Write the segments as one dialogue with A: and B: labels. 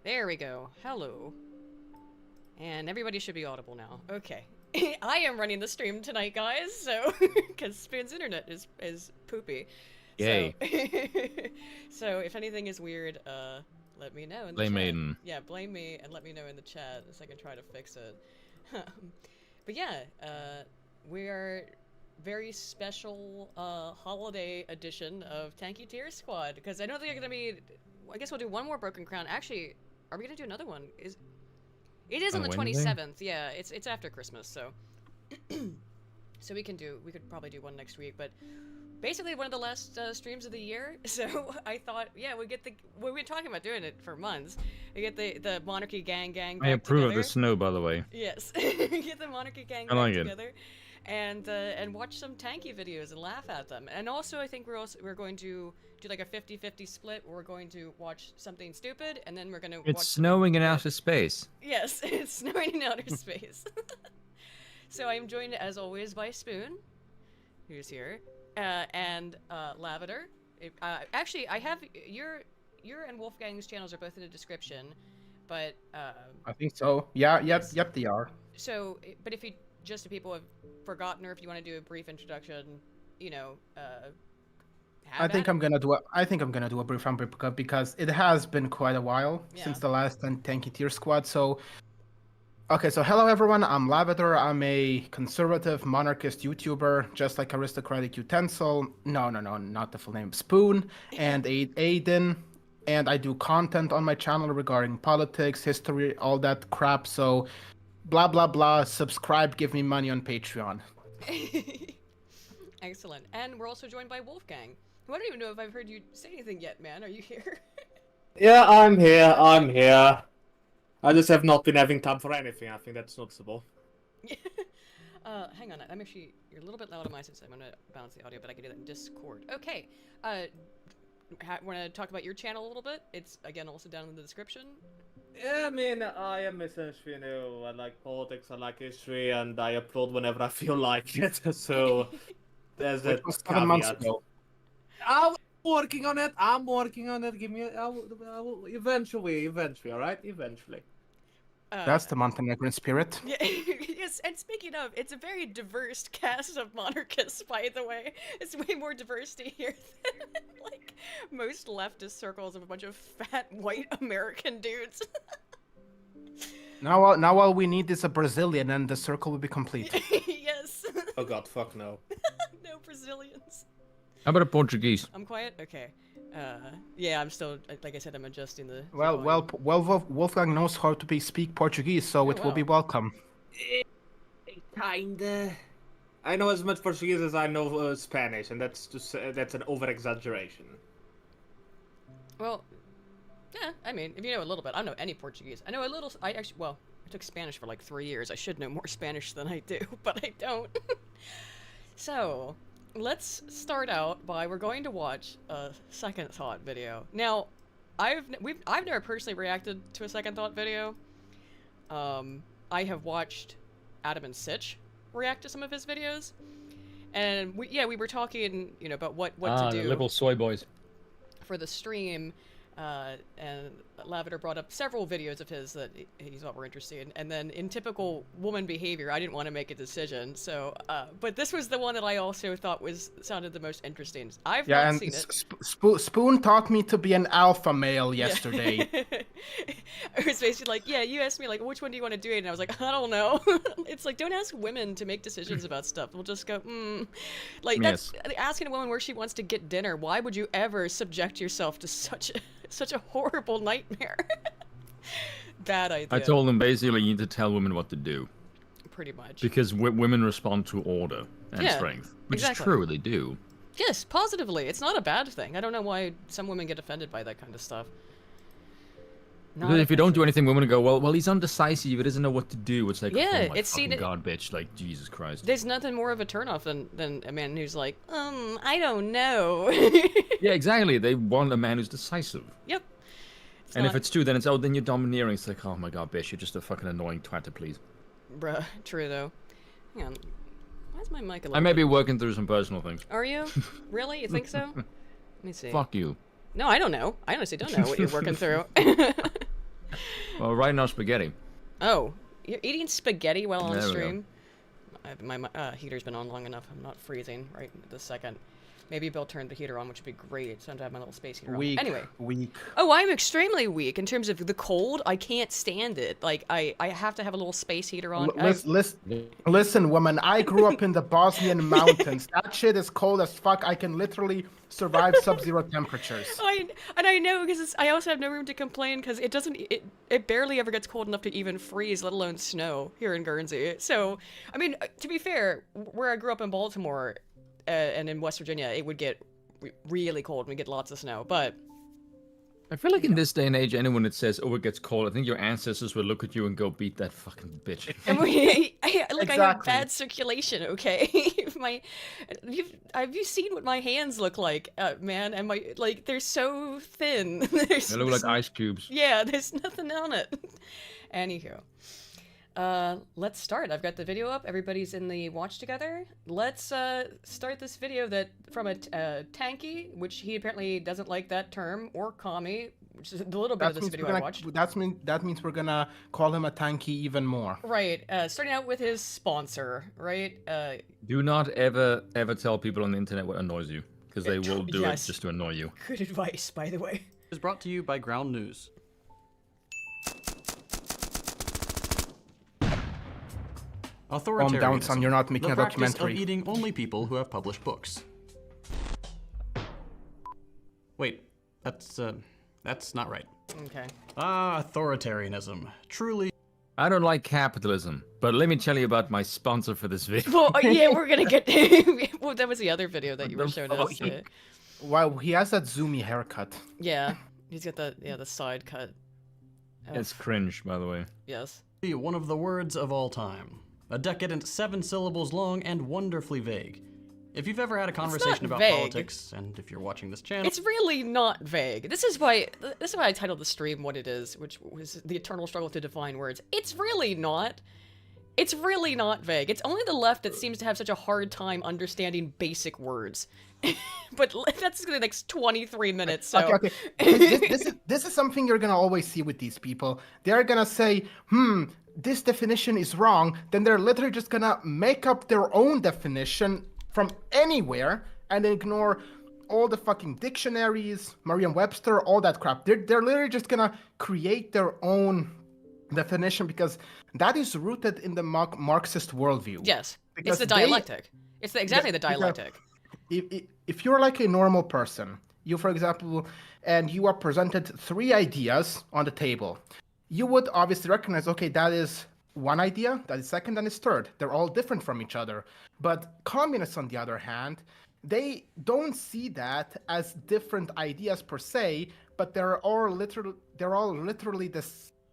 A: There we go. Hello. And everybody should be audible now. Okay. I am running the stream tonight, guys, so... Because Spoon's internet is poopy.
B: Yay.
A: So if anything is weird, let me know in the
B: Blame
A: chat.
B: Aiden.
A: Yeah, blame me and let me know in the chat so I can try to fix it. But yeah, we are... very special holiday edition of Tankie Tier Squad, because I don't think I'm gonna be... I guess we'll do one more Broken Crown. Actually, are we gonna do another one? It is on the 27th. Yeah, it's after Christmas, so so we could probably do one next week, but basically one of the last streams of the year. So I thought, yeah, we've been talking about doing it for months. We get the Monarchy gang back
B: I approve
A: together.
B: of the snow, by the way.
A: Yes. Get the Monarchy gang back together. And watch some Tankie videos and laugh at them. And also, I think we're going to do like a 50-50 split. Where we're going to watch something stupid, and then we're going to watch...
B: It's snowing in outer space.
A: Yes, it's snowing in outer space. So I'm joined, as always, by Spoon, who's here, and Lavender. Actually, I have... Your and Wolfgang's channels are both in the description, but...
C: I think so. Yeah, yep, they are.
A: So, but if you... Just so people have forgotten, or if you want to do a brief introduction, you know,
C: I think I'm gonna do a brief unbrief because it has been quite a while since the last Tankie Tier Squad. So, okay, so hello everyone. I'm Lavender. I'm a conservative monarchist YouTuber, just like Aristocratic Utensil. No, not the full name. Spoon and Aiden, and I do content on my channel regarding politics, history, all that crap. So. Blah, blah, blah. Subscribe, give me money on Patreon.
A: Excellent. And we're also joined by Wolfgang, who I don't even know if I've heard you say anything yet, man. Are you here?
D: Yeah, I'm here. I just have not been having time for anything. I think that's noticeable.
A: Hang on. You're a little bit loud on my side, so I'm going to balance the audio, but I can do that in Discord. Okay. Want to talk about your channel a little bit? It's, again, also down in the description.
D: Yeah, I mean, I am essentially, I like politics, I like history, and I upload whenever I feel like it, so there's that
C: 7 months ago.
D: I'm working on it, give me, I will eventually, alright? Eventually.
C: That's the Montenegrin spirit.
A: Yeah, yes, and speaking of, it's a very diverse cast of monarchists, by the way. It's way more diversity here than, like, most leftist circles of a bunch of fat, white American dudes.
C: Now all we need is a Brazilian and the circle will be complete.
A: Yes.
D: Oh god, fuck no.
A: No Brazilians.
B: How about a Portuguese?
A: I'm quiet? Okay. Yeah, I'm still, like I said, I'm adjusting the...
C: Well, Wolfgang knows how to speak Portuguese, so it will be welcome.
D: Kinda. I know as much Portuguese as I know Spanish, and that's an over-exaggeration.
A: Well, yeah, I mean, if you know a little bit, I don't know any Portuguese. I know a little, I took Spanish for like 3 years. I should know more Spanish than I do, but I don't. So... Let's start out by we're going to watch a Second Thought video. Now, I've never personally reacted to a Second Thought video. I have watched Adam and Sitch react to some of his videos, and we were talking, you know, about what to do.
B: Liberal soy boys.
A: For the stream, and Lavender brought up several videos of his that he thought were interesting, and then in typical woman behavior, I didn't want to make a decision, so, but this was the one that I also thought sounded the most interesting. I've not seen it.
C: Spoon taught me to be an alpha male yesterday.
A: It was basically like, yeah, you asked me, like, which one do you want to do it? And I was like, I don't know. It's like, don't ask women to make decisions about stuff. We'll just go, Like, that's asking a woman where she wants to get dinner. Why would you ever subject yourself to such a horrible nightmare? Bad idea.
B: I told them basically you need to tell women what to do.
A: Pretty much.
B: Because women respond to order and strength. Which is true, they do.
A: Yes, positively. It's not a bad thing. I don't know why some women get offended by that kind of stuff.
B: Because if you don't do anything, women go, well, he's undecisive, he doesn't know what to do. It's like,
A: yeah,
B: oh my fucking god, bitch, like, Jesus Christ.
A: There's nothing more of a turnoff than a man who's like, I don't know.
B: Yeah, exactly. They want a man who's decisive.
A: Yep.
B: And if it's true, then it's, oh, then you're domineering. It's like, oh my god, bitch, you're just a fucking annoying twat to please.
A: Bruh, true though. Hang on. Why is my mic a little
B: I may be working through some personal things.
A: Are you? Really? You think so? Let me see.
B: Fuck you.
A: No, I don't know. I honestly don't know what you're working through.
B: Well, right now spaghetti.
A: Oh, you're eating spaghetti while on
B: There we go.
A: stream? My heater's been on long enough. I'm not freezing right this second. Maybe Bill turned the heater on, which would be great. So I have to have my little space heater
C: Weak.
A: on. Anyway.
C: Weak.
A: Oh, I'm extremely weak in terms of the cold. I can't stand it. Like, I have to have a little space heater on.
C: Listen, woman, I grew up in the Bosnian mountains. That shit is cold as fuck. I can literally survive sub-zero temperatures.
A: I know, because I also have no room to complain, because it barely ever gets cold enough to even freeze, let alone snow here in Guernsey. So, I mean, to be fair, where I grew up in Baltimore, and in West Virginia, it would get really cold and we get lots of snow, but...
B: I feel like in this day and age, anyone that says, oh, it gets cold, I think your ancestors would look at you and go, beat that fucking bitch.
A: I have bad circulation, okay? Have you seen what my hands look like, man? And they're so thin.
B: They look like ice cubes.
A: Yeah, there's nothing on it. Anywho. Let's start. I've got the video up. Everybody's in the watch together. Let's start this video from a Tankie, which he apparently doesn't like that term, or commie, which is a little bit of this video I watched.
C: That means we're gonna call him a Tankie even more.
A: Right. Starting out with his sponsor, right?
B: Do not ever tell people on the internet what annoys you, because they will do it just to annoy you.
A: Good advice, by the way.
E: Is brought to you by Ground News. Authoritarianism.
C: Calm down, son. You're not making a documentary.
E: The practice of eating only people who have published books. Wait, that's not right.
A: Okay.
E: Authoritarianism. Truly.
B: I don't like capitalism, but let me tell you about my sponsor for this video.
A: Well, yeah, we're gonna get... well, that was the other video that you were showing us.
C: Wow, he has that zoomy haircut.
A: Yeah, he's got the side cut.
B: It's cringe, by the way.
A: Yes.
E: One of the words of all time. A decadent 7 syllables long and wonderfully vague. If you've ever had a conversation about politics, and if you're watching this channel...
A: It's really not vague. This is why I titled the stream what it is, which was the eternal struggle to define words. It's really not vague. It's only the left that seems to have such a hard time understanding basic words. But that's gonna take 23 minutes, so...
C: Okay. This is something you're gonna always see with these people. They're gonna say, this definition is wrong, then they're literally just gonna make up their own definition from anywhere and ignore all the fucking dictionaries, Merriam-Webster, all that crap. They're literally just gonna create their own definition because that is rooted in the Marxist worldview.
A: Yes,
C: because
A: it's the dialectic. It's exactly the dialectic.
C: If you're like a normal person, you, for example, and you are presented 3 ideas on the table, you would obviously recognize, okay, that is one idea, that is second, and is third. They're all different from each other. But communists, on the other hand, they don't see that as different ideas per se, but they're all literally the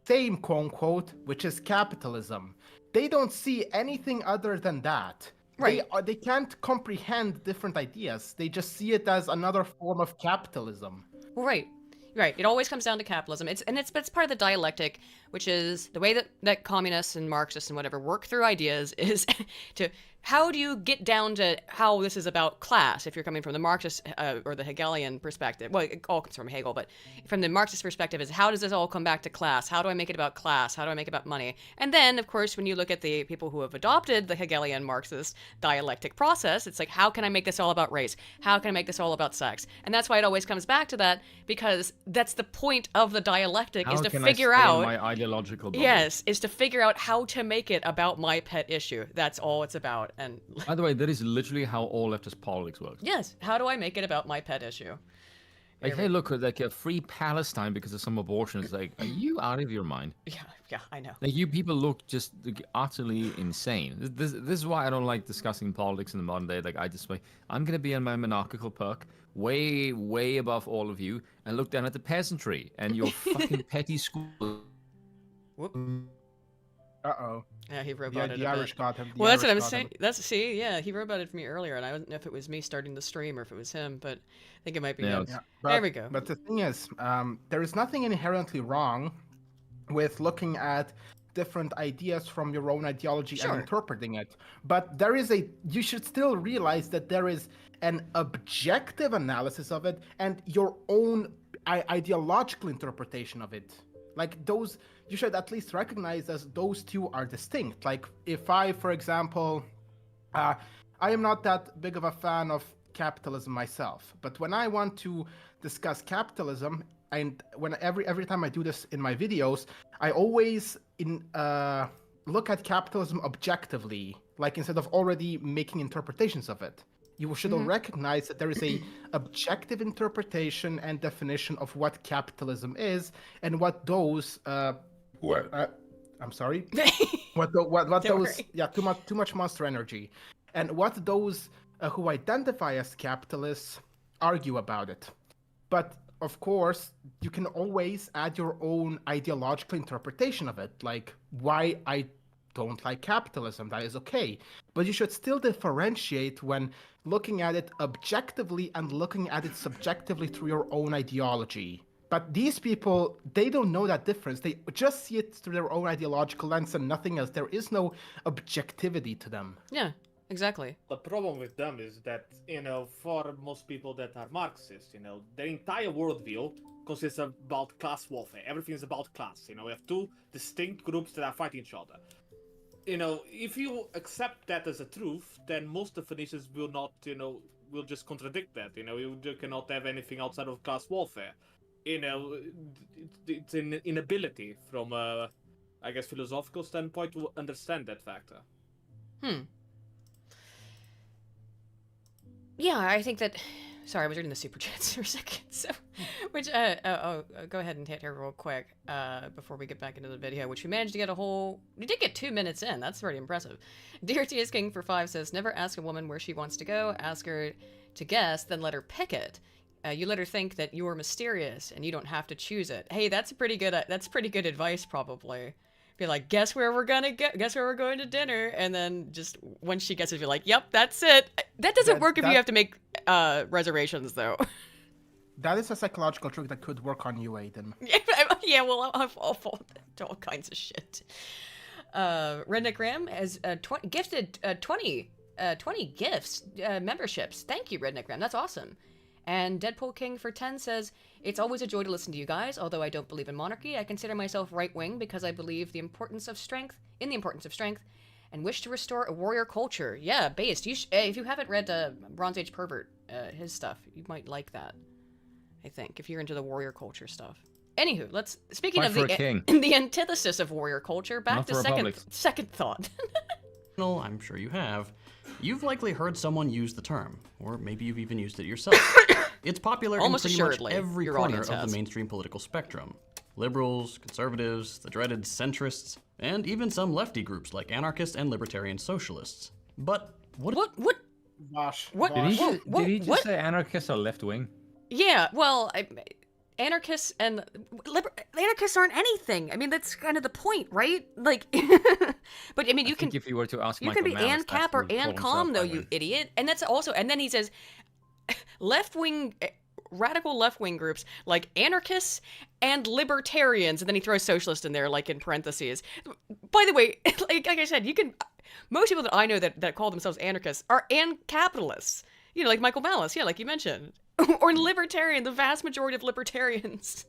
C: same, quote unquote, which is capitalism. They don't see anything other than that. Right. They can't comprehend different ideas. They just see it as another form of capitalism.
A: Right. It always comes down to capitalism. It's part of the dialectic, which is the way that communists and Marxists and whatever work through ideas is to how do you get down to how this is about class if you're coming from the Marxist or the Hegelian perspective. Well, it all comes from Hegel, but from the Marxist perspective is how does this all come back to class? How do I make it about class? How do I make it about money? And then, of course, when you look at the people who have adopted the Hegelian Marxist dialectic process, it's like, how can I make this all about race? How can I make this all about sex? And that's why it always comes back to that, because that's the point of the dialectic, is to figure out
B: my ideological bubble?
A: Yes, is to figure out how to make it about my pet issue. That's all it's about. And
B: by the way, that is literally how all leftist politics works.
A: Yes, how do I make it about my pet issue?
B: Like, hey, look, like a free Palestine because of some abortion. It's like, are you out of your mind?
A: Yeah, I know.
B: Like, you people look just utterly insane. This is why I don't like discussing politics in the modern day. Like, I'm gonna be on my monarchical perk, way above all of you, and look down at the peasantry and your fucking petty school.
A: Whoop.
C: Uh-oh.
A: Yeah, he roboted
C: the Irish got him.
A: Well, that's what I'm saying. He roboted for me earlier, and I don't know if it was me starting the stream or if it was him, but I think it might be him. There we go.
C: But the thing is, there is nothing inherently wrong with looking at different ideas from your own ideology and interpreting it. But you should still realize that there is an objective analysis of it and your own ideological interpretation of it. Like those, you should at least recognize as those two are distinct. Like if I, for example, I am not that big of a fan of capitalism myself, but when I want to discuss capitalism, and when every time I do this in my videos, I always look at capitalism objectively, like instead of already making interpretations of it. You should recognize that there is a objective interpretation and definition of what capitalism is, and what those I'm sorry, what those too much monster energy, and what those who identify as capitalists argue about it. But of course, you can always add your own ideological interpretation of it, like why I don't like capitalism. That is okay. But you should still differentiate when looking at it objectively and looking at it subjectively through your own ideology. But these people, they don't know that difference. They just see it through their own ideological lens and nothing else. There is no objectivity to them.
A: Yeah. Exactly.
D: The problem with them is that, for most people that are Marxists, their entire worldview consists about class warfare. Everything is about class. We have two distinct groups that are fighting each other. If you accept that as a truth, then most definitions will not, will just contradict that. You cannot have anything outside of class warfare. It's an inability from a, philosophical standpoint to understand that factor.
A: Yeah, I think that... Sorry, I was reading the super chats for a second. So, go ahead and hit here real quick before we get back into the video, which we managed to get we did get 2 minutes in. That's pretty impressive. Dear TS King for 5 says, never ask a woman where she wants to go. Ask her to guess, then let her pick it. You let her think that you're mysterious and you don't have to choose it. Hey, that's pretty good advice, probably. Be like, guess where we're going to dinner, and then just when she guesses, you're like, yep, that's it. That doesn't work if you have to make reservations, though.
C: That is a psychological trick that could work on you, Aiden.
A: Yeah, well, I've all kinds of shit. Redneck Ram has gifted 20 gifts, memberships. Thank you, Redneck Ram. That's awesome. And Deadpool King for 10 says, it's always a joy to listen to you guys. Although I don't believe in monarchy, I consider myself right-wing because I believe in the importance of strength, and wish to restore a warrior culture. Yeah, based. If you haven't read Bronze Age Pervert, his stuff, you might like that. I think, if you're into the warrior culture stuff. Anywho, speaking of the antithesis of warrior culture, back to second thought.
E: Well, I'm sure you have. You've likely heard someone use the term, or maybe you've even used it yourself. It's popular in pretty much every corner of the mainstream political spectrum. Liberals, conservatives, the dreaded centrists, and even some lefty groups like anarchists and libertarian socialists. But what?
C: Vosh.
B: What? Did he just say anarchists are left-wing?
A: Yeah, well, anarchists and anarchists aren't anything. I mean, that's kind of the point, right? Like, but I mean, you can.
B: If you were to ask,
A: you can be ANCAP or ANCOM, though, you idiot. And that's also, and then he says, radical left-wing groups like anarchists and libertarians, and then he throws socialist in there, like in parentheses. By the way, like I said, most people that I know that call themselves anarchists are capitalists. Like Michael Malice, yeah, like you mentioned. Or libertarian. The vast majority of libertarians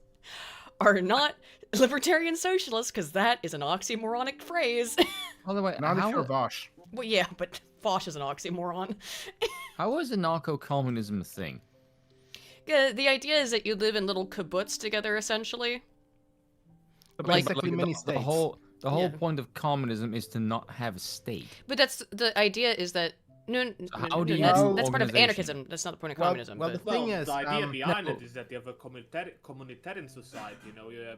A: are not libertarian socialists, because that is an oxymoronic phrase.
B: By the way,
C: not if you're Vosh.
A: Well, yeah, but Vosh is an oxymoron.
B: How is anarcho-communism a thing?
A: The idea is that you live in little kibbutz together, essentially.
C: Basically, mini states.
B: The whole point of communism is to not have a state.
A: But the idea is that that's part of anarchism. That's not the point of communism.
C: The thing is,
D: the idea behind it is that you have a communitarian society.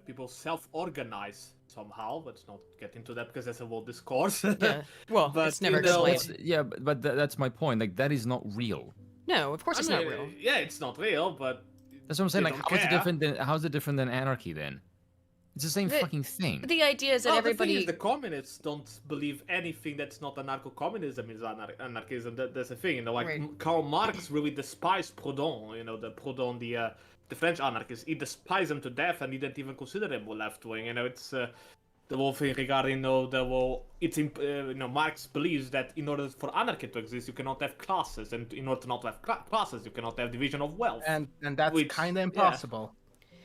D: People self-organize somehow. Let's not get into that because that's a whole discourse.
A: Yeah. Well, but, it's never explained.
B: But that's my point. Like, that is not real.
A: No, of course it's not real.
D: Yeah, it's not real, but
B: that's what I'm saying. Like, how's it different than anarchy then? It's the same fucking thing.
A: The idea is that everybody...
D: The thing is, the communists don't believe anything that's not anarcho-communism is anarchism. That's the thing, Right. Karl Marx really despised Proudhon, the French anarchists. He despised them to death, and he didn't even consider them left-wing. It's the whole thing regarding Marx believes that in order for anarchy to exist, you cannot have classes, and in order to not have classes, you cannot have division of wealth.
C: And that's kind of impossible.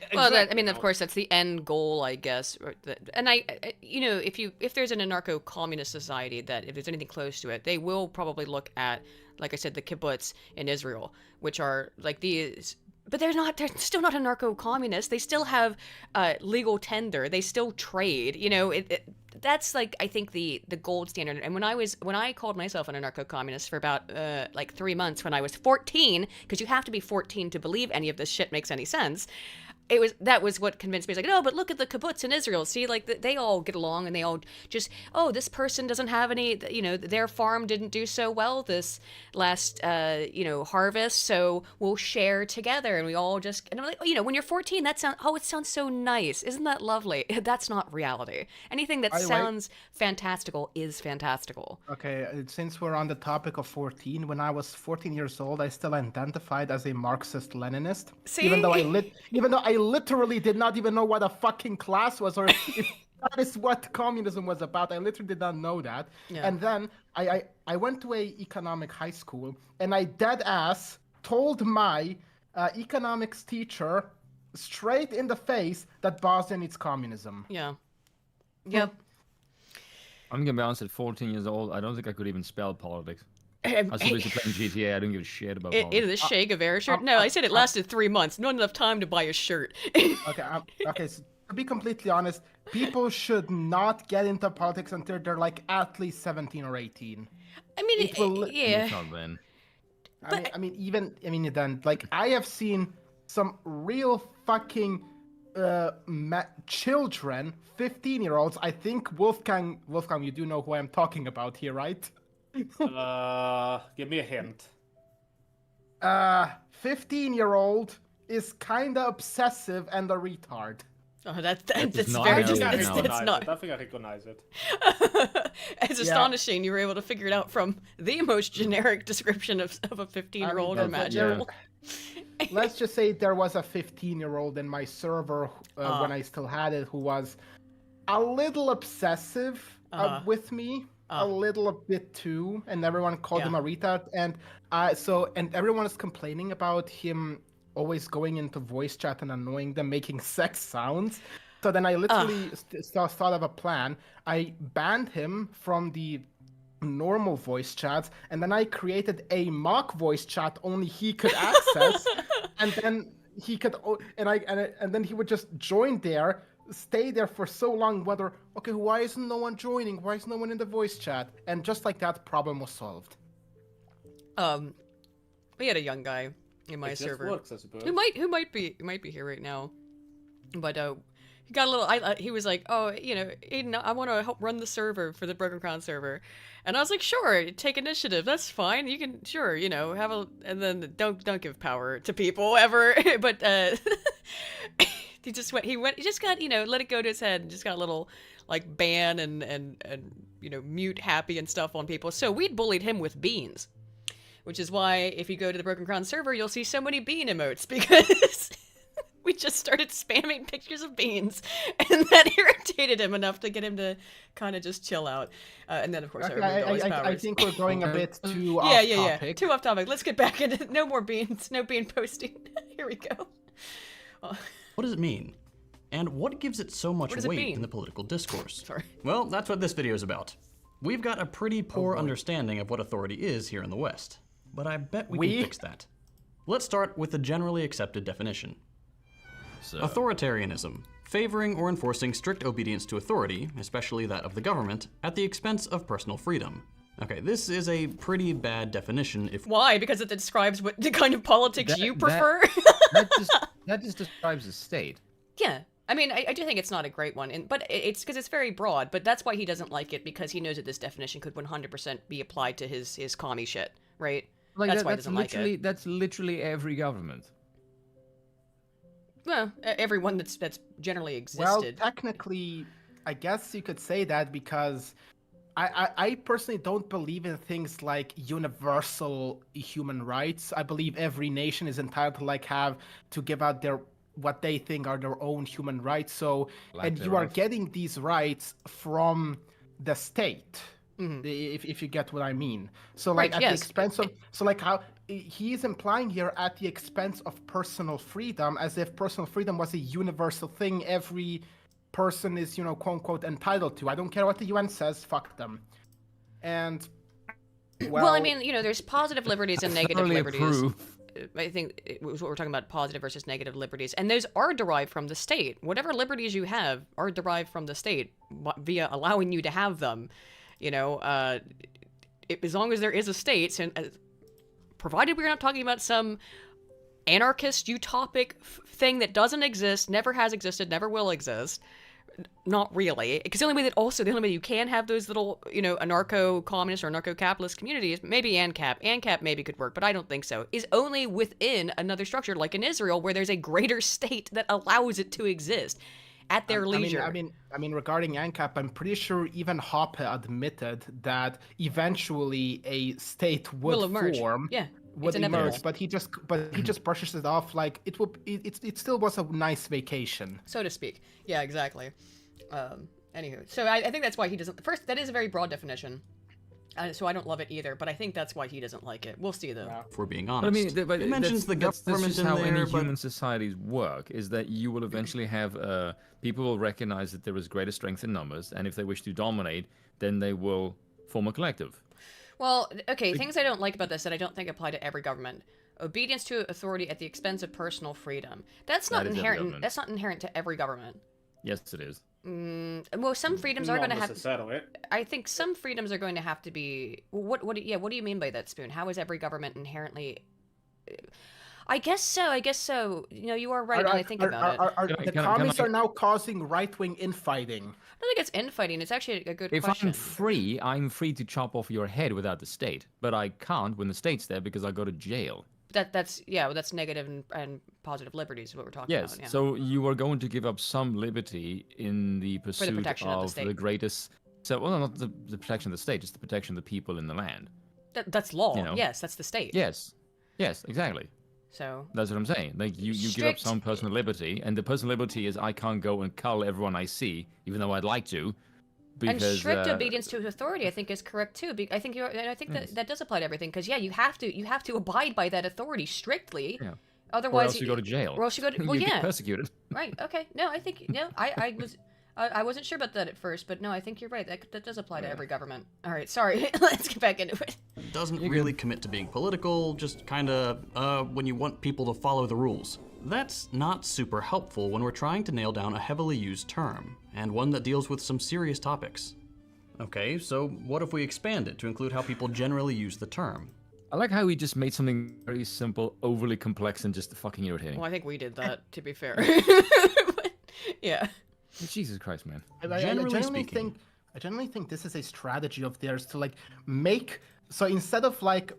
A: Yeah. Well, I mean, of course, that's the end goal, I guess. And if there's an anarcho-communist society that, if there's anything close to it, they will probably look at, like I said, the kibbutz in Israel, which are like these. But they're still not anarcho-communist. They still have legal tender. They still trade. That's like, I think, the gold standard. And when I called myself an anarcho-communist for about 3 months when I was 14, because you have to be 14 to believe any of this shit makes any sense. That was what convinced me. It's like, no, but look at the kibbutz in Israel. See, like, they all get along, and they all just, this person doesn't have any, their farm didn't do so well this last, harvest, so we'll share together, and we all just, and I'm like, when you're 14, it sounds so nice. Isn't that lovely? That's not reality. Anything that sounds fantastical is fantastical.
C: Okay, since we're on the topic of 14, when I was 14 years old, I still identified as a Marxist-Leninist.
A: See?
C: Even though I literally did not even know what a fucking class was, or if that is what communism was about. I literally did not know that. Yeah. And then I went to a economic high school, and I dead ass told my economics teacher straight in the face that Bosnia needs communism.
A: Yeah. Yep.
B: I'm gonna be honest. At 14 years old, I don't think I could even spell politics. I was so busy playing GTA, I don't give a shit about politics.
A: The Che Guevara shirt? No, I said it lasted 3 months. Not enough time to buy a shirt.
C: Okay, so to be completely honest, people should not get into politics until they're like at least 17 or 18.
A: I mean, yeah.
B: Then.
C: I mean, then, like, I have seen some real fucking children, 15-year-olds. I think Wolfgang, you do know who I'm talking about here, right?
D: Give me a hint.
C: 15-year-old is kinda obsessive and a retard.
A: Oh, that's very
D: it's not. I think I recognize it.
A: It's astonishing you were able to figure it out from the most generic description of a 15-year-old imaginable.
C: Let's just say there was a 15-year-old in my server when I still had it who was a little obsessive with me. A little bit too, and everyone called him a retard, and everyone is complaining about him always going into voice chat and annoying them, making sex sounds. So then I literally thought of a plan. I banned him from the normal voice chats, and then I created a mock voice chat only he could access, and then he could, and then he would just join there. Stay there for so long, why isn't no one joining? Why is no one in the voice chat? And just like that, problem was solved.
A: We had a young guy in my server
D: works, I suppose.
A: who might be here right now, but he got a little. He was like, Aiden, I want to help run the server for the Broken Crown server, and I was like, sure, take initiative. That's fine. You can have a, and then don't give power to people ever. But he just got, let it go to his head and just got a little, like, ban and mute happy and stuff on people. So we'd bullied him with beans, which is why if you go to the Broken Crown server, you'll see so many bean emotes, because we just started spamming pictures of beans, and that irritated him enough to get him to kind of just chill out. And then, of course,
C: I think we're going a bit too off topic.
A: Yeah, too off topic. Let's get back into no more beans, no bean posting. Here we go.
E: What does it mean? And what gives it so much weight in the political discourse?
A: Sorry.
E: Well, that's what this video is about. We've got a pretty poor understanding of what authority is here in the West, but I bet we can fix that. Let's start with the generally accepted definition. Authoritarianism, favoring or enforcing strict obedience to authority, especially that of the government, at the expense of personal freedom. Okay, this is a pretty bad definition if—
A: Why? Because it describes what the kind of politics you prefer?
B: That just describes the state.
A: Yeah. I mean, I do think it's not a great one, but it's because it's very broad, but that's why he doesn't like it, because he knows that this definition could 100% be applied to his commie shit, right?
B: Like
A: that's why he doesn't like it.
B: That's literally every government.
A: Well, everyone that's generally existed.
C: Well, technically, I guess you could say that, because I personally don't believe in things like universal human rights. I believe every nation is entitled to give out what they think are their own human rights. So, and you are getting these rights from the state. If you get what I mean. So like at the expense of, so like how he's implying here at the expense of personal freedom, as if personal freedom was a universal thing every person is, you know, quote unquote entitled to. I don't care what the UN says, fuck them. And
A: well, I mean, you know, there's positive liberties and negative liberties. I think it was what we're talking about, positive versus negative liberties, and those are derived from the state. Whatever liberties you have are derived from the state via allowing you to have them. You know, as long as there is a state, and provided we're not talking about some anarchist utopic thing that doesn't exist, never has existed, never will exist. Not really, because the only way you can have those little, you know, anarcho-communist or anarcho-capitalist communities, maybe ANCAP maybe could work, but I don't think so, is only within another structure, like in Israel, where there's a greater state that allows it to exist at their leisure.
C: I mean, regarding ANCAP, I'm pretty sure even Hoppe admitted that eventually a state would form.
A: Yeah.
C: Would emerge, but he just brushes it off like it still was a nice vacation,
A: so to speak. Yeah, exactly. Anywho, so I think that's why he doesn't. First, that is a very broad definition, so I don't love it either. But I think that's why he doesn't like it. We'll see, though.
C: Yeah.
E: If we're being honest,
B: I mean,
E: it mentions the government
B: that's just how
E: in there,
B: any human societies work. Is that you will eventually have people will recognize that there is greater strength in numbers, and if they wish to dominate, then they will form a collective.
A: Well, okay, things I don't like about this that I don't think apply to every government. Obedience to authority at the expense of personal freedom. That's not inherent. That's not inherent to every government.
B: Yes, it is.
A: Well, some freedoms are going to have. I think some freedoms are going to have to be. What do you mean by that, Spoon? How is every government inherently? I guess so. You know, you are right when I think about it.
C: The communists are now causing right-wing infighting.
A: I don't think it's infighting. It's actually a good question.
B: If I'm free to chop off your head without the state, but I can't when the state's there because I go to jail.
A: That's negative and positive liberties is what we're talking about.
B: Yes, so you are going to give up some liberty in the pursuit
A: for the protection of
B: the greatest. So, well, not the protection of the state, just the protection of the people in the land.
A: That's law.
B: You know?
A: Yes, that's the state.
B: Yes, exactly.
A: So
B: that's what I'm saying. Like you give up some personal liberty, and the personal liberty is I can't go and cull everyone I see, even though I'd like to. Because,
A: and strict obedience to authority, I think, is correct too. I think that does apply to everything. Because you have to abide by that authority strictly. Yeah. Otherwise,
B: or else you go to jail.
A: Or else you go to
B: get persecuted.
A: Right. Okay. No, I think I wasn't sure about that at first, but no, I think you're right. That does apply to every government. All right, sorry. Let's get back into it.
E: It doesn't really commit to being political, just kind of when you want people to follow the rules. That's not super helpful when we're trying to nail down a heavily used term, and one that deals with some serious topics. Okay, so what if we expand it to include how people generally use the term?
B: I like how we just made something very simple, overly complex, and just fucking irritating.
A: Well, I think we did that, to be fair. Yeah.
B: Jesus Christ, man.
C: I generally think this is a strategy of theirs to make so instead of like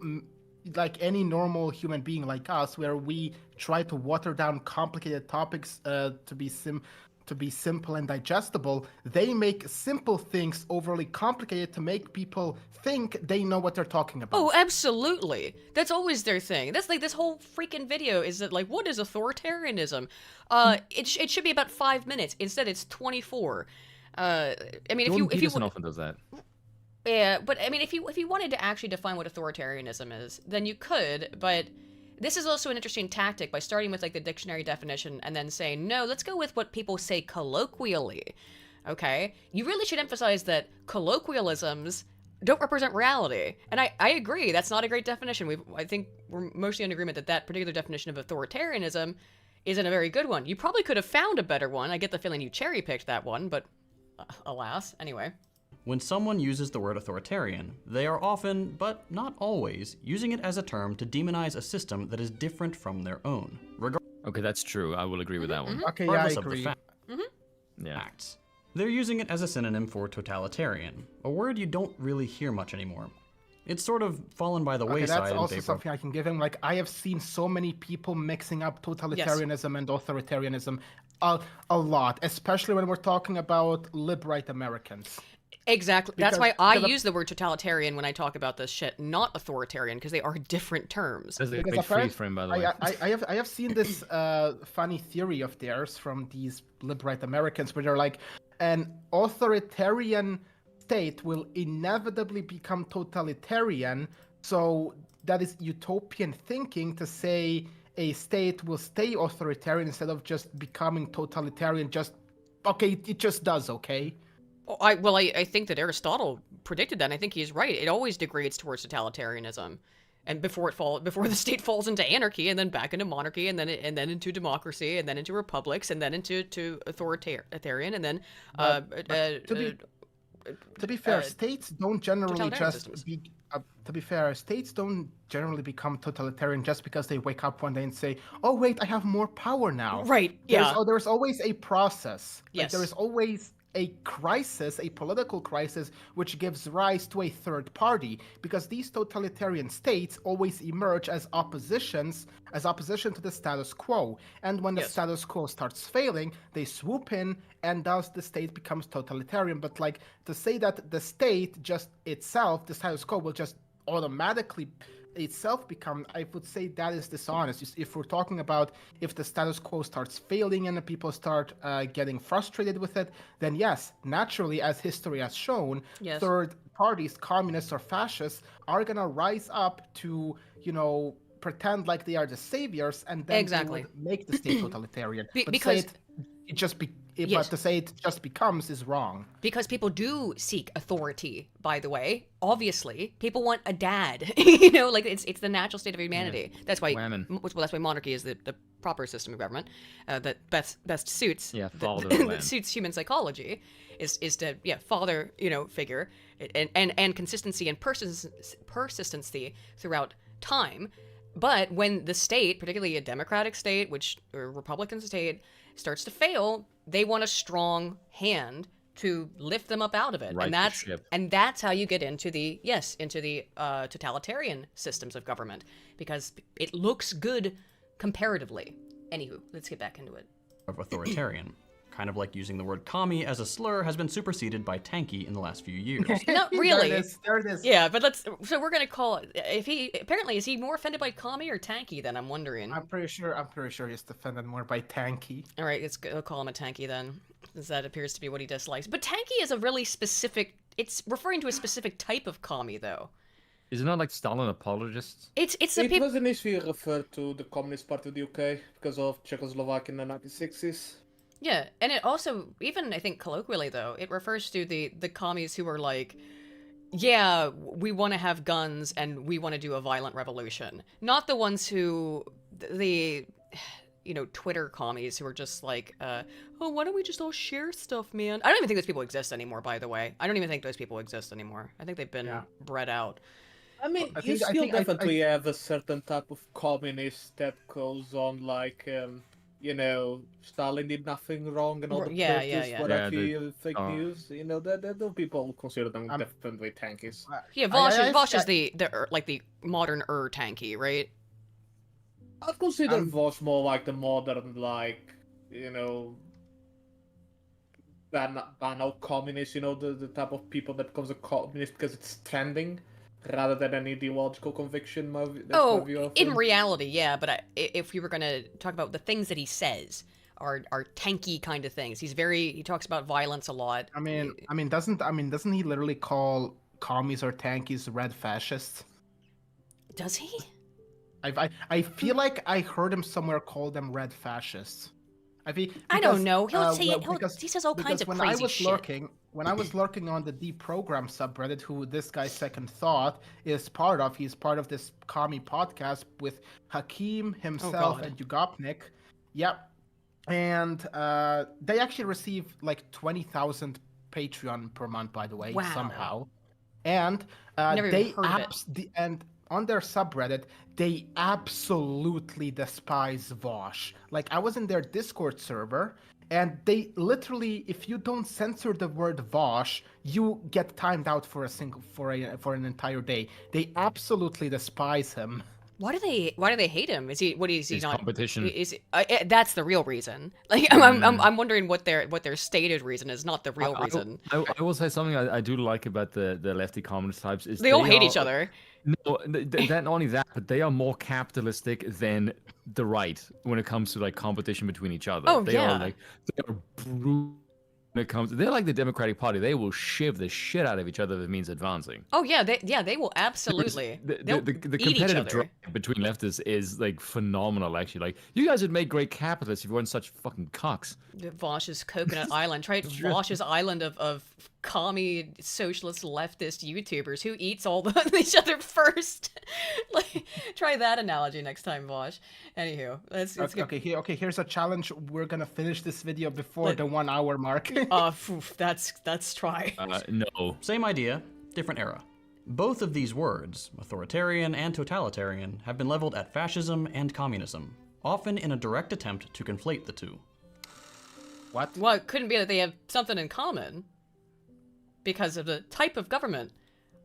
C: any normal human being like us, where we try to water down complicated topics to be simple and digestible, they make simple things overly complicated to make people think they know what they're talking about.
A: Oh, absolutely. That's always their thing. That's like this whole freaking video is that like, what is authoritarianism? It should be about 5 minutes. Instead, it's 24. I mean,
B: Jordan Peterson often does that.
A: Yeah, but I mean, if you wanted to actually define what authoritarianism is, then you could, but this is also an interesting tactic by starting with like the dictionary definition and then saying, no, let's go with what people say colloquially. Okay? You really should emphasize that colloquialisms don't represent reality. And I agree, that's not a great definition. I think we're mostly in agreement that particular definition of authoritarianism isn't a very good one. You probably could have found a better one. I get the feeling you cherry-picked that one, but alas, anyway.
E: When someone uses the word authoritarian, they are often, but not always, using it as a term to demonize a system that is different from their own.
B: Okay, that's true. I will agree with that one.
C: Okay, yeah, I agree.
E: Facts. They're using it as a synonym for totalitarian, a word you don't really hear much anymore. It's sort of fallen by the wayside.
C: That's also something I can give him. Like, I have seen so many people mixing up totalitarianism and authoritarianism a lot, especially when we're talking about lib-right Americans.
A: Exactly. That's why I use the word totalitarian when I talk about this shit, not authoritarian, because they are different terms.
B: There's a big freeze frame, by the way.
C: I have seen this funny theory of theirs from these lib-right Americans, where they're like, an authoritarian state will inevitably become totalitarian. So that is utopian thinking to say a state will stay authoritarian instead of just becoming totalitarian. It just does, okay?
A: I think that Aristotle predicted that, and I think he's right. It always degrades towards totalitarianism. And before the state falls into anarchy, and then back into monarchy, and then into democracy, and then into republics, and then into authoritarian, and then
C: to be fair, states don't generally just be. To be fair, states don't generally become totalitarian just because they wake up one day and say, "Oh wait, I have more power now."
A: Right? Yeah.
C: There's always a process.
A: Yes.
C: Like, there is always a crisis, a political crisis, which gives rise to a third party, because these totalitarian states always emerge as opposition to the status quo. And when the status quo starts failing, they swoop in, and thus the state becomes totalitarian. But like, to say that the state just itself, the status quo, will just automatically itself become, I would say that is dishonest. If we're talking about if the status quo starts failing and the people start getting frustrated with it, then yes, naturally, as history has shown, third parties, communists or fascists, are gonna rise up to, pretend like they are the saviors, and then they would make the state totalitarian. But to say it just becomes is wrong.
A: Because people do seek authority, by the way. Obviously, people want a dad. It's the natural state of humanity. Yeah. That's why monarchy is the proper system of government that best suits suits human psychology. Is to father figure and consistency and persistency throughout time. But when the state, particularly a democratic state, or Republican state, starts to fail, they want a strong hand to lift them up out of it.
B: Right,
A: and that's how you get into the totalitarian systems of government, because it looks good comparatively. Anywho, let's get back into it.
E: Of authoritarian. Kind of like using the word commie as a slur has been superseded by Tankie in the last few years.
A: Not really.
C: There it is.
A: Yeah, but so we're gonna call it. Is he more offended by commie or Tankie then? I'm wondering.
C: I'm pretty sure he's offended more by Tankie.
A: All right, we'll call him a Tankie then, as that appears to be what he dislikes. But Tankie is a really specific. It's referring to a specific type of commie, though.
B: Is it not like Stalin apologist?
D: It was initially referred to the Communist Party of the UK because of Czechoslovakia in the 1960s.
A: Yeah, and it also, even I think colloquially though, it refers to the commies who are like, yeah, we want to have guns and we want to do a violent revolution. Not the ones who, Twitter commies who are just like, oh, why don't we just all share stuff, man? I don't even think those people exist anymore, by the way. I don't even think those people exist anymore. I think they've been bred out.
D: I mean, you still definitely have a certain type of communist that goes on like... Stalin did nothing wrong and all the fake news. Those people consider them definitely tankies.
A: Yeah, Vosh is the modern Tankie, right?
D: I'd consider Vosh more like the modern, banal communist. The type of people that becomes a communist because it's trending, rather than an ideological conviction.
A: In reality, yeah. But if we were going to talk about the things that he says are tanky kind of things. He talks about violence a lot.
C: I mean, doesn't he literally call commies or tankies red fascists?
A: Does he?
C: I feel like I heard him somewhere call them red fascists.
A: I don't know. He says all kinds of crazy shit.
C: When I was lurking on the Deprogram subreddit, who this guy Second Thought is part of, he's part of this commie podcast with Hakeem himself and Yugopnik. Yep. And they actually receive like 20,000 Patreon per month, by the way, somehow. And and on their subreddit, they absolutely despise Vosh. Like, I was in their Discord server, and they literally, if you don't censor the word Vosh, you get timed out for an entire day. They absolutely despise him.
A: Why do they hate him? Is he not
B: competition?
A: That's the real reason. Like I'm wondering what their stated reason is, not the real reason.
B: I will say something I do like about the lefty communist types is
A: they all hate each other.
B: No, not only that, but they are more capitalistic than the right when it comes to like competition between each other.
A: Oh,
B: they are brutal when it comes, they're like the Democratic Party. They will shiv the shit out of each other if it means advancing.
A: Oh yeah, they will absolutely.
B: The competitive drive between leftists is like phenomenal. Actually, like you guys would make great capitalists if you weren't such fucking cocks.
A: Vosh's Coconut Island. Try Vosh's island of commie socialist leftist YouTubers who eats all each other first. Like, try that analogy next time, Vosh. Anywho,
C: okay. Here's a challenge. We're gonna finish this video before the 1 hour mark.
A: That's try.
B: No.
E: Same idea, different era. Both of these words, authoritarian and totalitarian, have been leveled at fascism and communism, often in a direct attempt to conflate the two.
C: What?
A: Well, it couldn't be that they have something in common, because of the type of government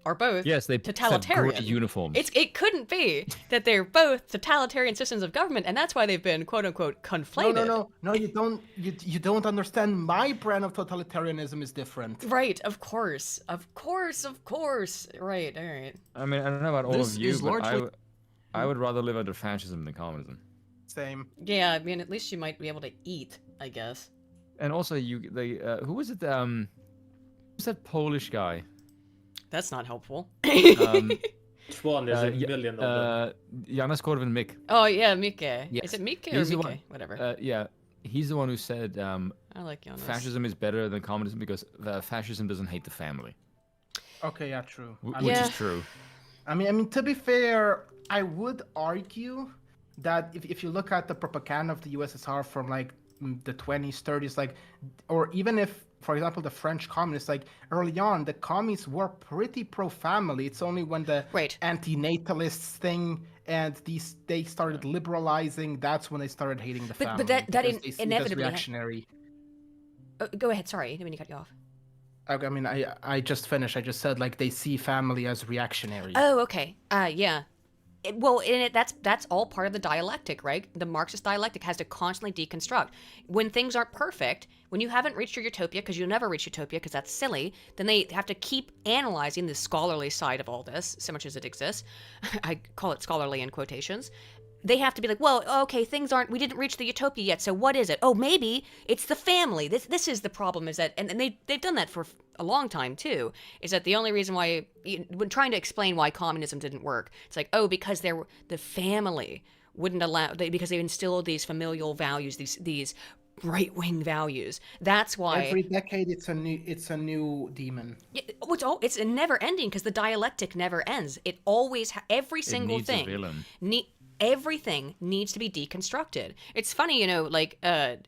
A: are both totalitarian.
B: Great uniforms.
A: It couldn't be that they're both totalitarian systems of government, and that's why they've been quote unquote conflated.
C: No, you don't. You don't understand. My brand of totalitarianism is different.
A: Right, of course. Right, all right.
B: I mean, I don't know about all of you, but I would rather live under fascism than communism.
C: Same.
A: Yeah, I mean, at least you might be able to eat, I guess.
B: And also, who was it? Who's that Polish guy?
A: That's not helpful.
D: Which one? There's a million of them.
B: Janusz Korwin-Mikke.
A: Oh yeah, Mikke.
B: Yes.
A: Is it Mikke
B: He's
A: or
B: the
A: Mikke?
B: one,
A: Whatever.
B: Yeah, he's the one who said
A: I like Janusz.
B: fascism is better than communism because fascism doesn't hate the family.
C: Okay, yeah, true.
B: Which is true.
C: I mean, to be fair, I would argue that if you look at the propaganda of the USSR from like the 20s, 30s, like, or even if, for example, the French communists, like early on, the commies were pretty pro-family. It's only when the anti-natalists thing and they started liberalizing, that's when they started hating the family.
A: But that
C: inevitably reactionary.
A: Go ahead. Sorry, I didn't mean to cut you off.
C: I mean, I just finished. I just said like they see family as reactionary.
A: Oh, okay. Yeah. Well, that's all part of the dialectic, right? The Marxist dialectic has to constantly deconstruct. When things aren't perfect, when you haven't reached your utopia, because you'll never reach utopia because that's silly, then they have to keep analyzing the scholarly side of all this, so much as it exists. I call it scholarly in quotations. They have to be like, well, okay, we didn't reach the utopia yet, so what is it? Oh, maybe it's the family. This is the problem, is that, and they've done that for a long time too, is that the only reason why, when trying to explain why communism didn't work, it's like, oh, because the family wouldn't allow, because they instilled these familial values, these right-wing values. That's why
C: every decade it's a new demon.
A: Yeah, it's never ending because the dialectic never ends. It always every single thing.
B: A villain.
A: Everything needs to be deconstructed. It's funny, like, I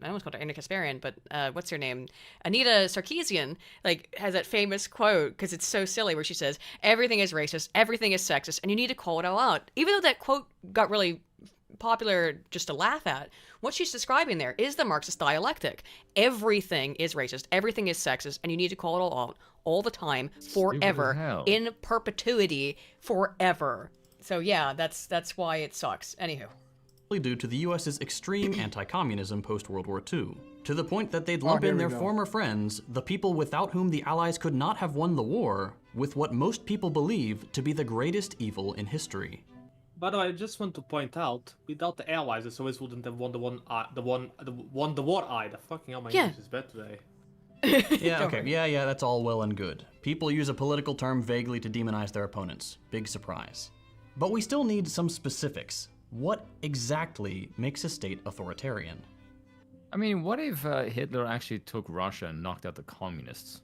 A: almost called her Anna Kasparian, but what's her name? Anita Sarkeesian, like, has that famous quote, because it's so silly, where she says, everything is racist, everything is sexist, and you need to call it all out. Even though that quote got really popular just to laugh at, what she's describing there is the Marxist dialectic. Everything is racist, everything is sexist, and you need to call it all out all the time, forever, in perpetuity, forever. So yeah, that's why it sucks. Anywho.
E: Due to the US's extreme anti-communism post-World War II, to the point that they'd lump in their former friends, the people without whom the Allies could not have won the war, with what most people believe to be the greatest evil in history.
D: By the way, I just want to point out, without the Allies, the Soviets wouldn't have won the war either. Fucking hell, my English is bad today.
E: Yeah, okay, yeah, that's all well and good. People use a political term vaguely to demonize their opponents. Big surprise. But we still need some specifics. What exactly makes a state authoritarian?
B: I mean, what if Hitler actually took Russia and knocked out the communists?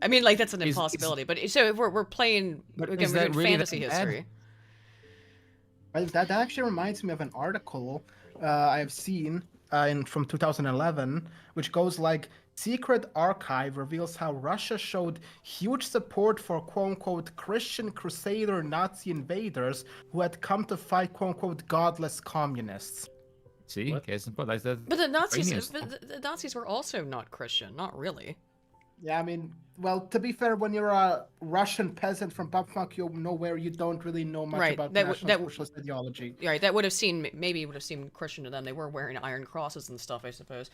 A: I mean, like, that's an impossibility. But so if we're playing, again, we're doing fantasy history.
C: That actually reminds me of an article I have seen from 2011, which goes like, Secret Archive reveals how Russia showed huge support for quote-unquote Christian crusader Nazi invaders who had come to fight quote-unquote godless communists.
B: See, case in point, like that.
A: But the Nazis were also not Christian, not really.
C: Yeah, I mean, well, to be fair, when you're a Russian peasant from bumfuck nowhere, you don't really know much about national socialist ideology.
A: Right, that would have seemed Christian to them. They were wearing iron crosses and stuff, I suppose.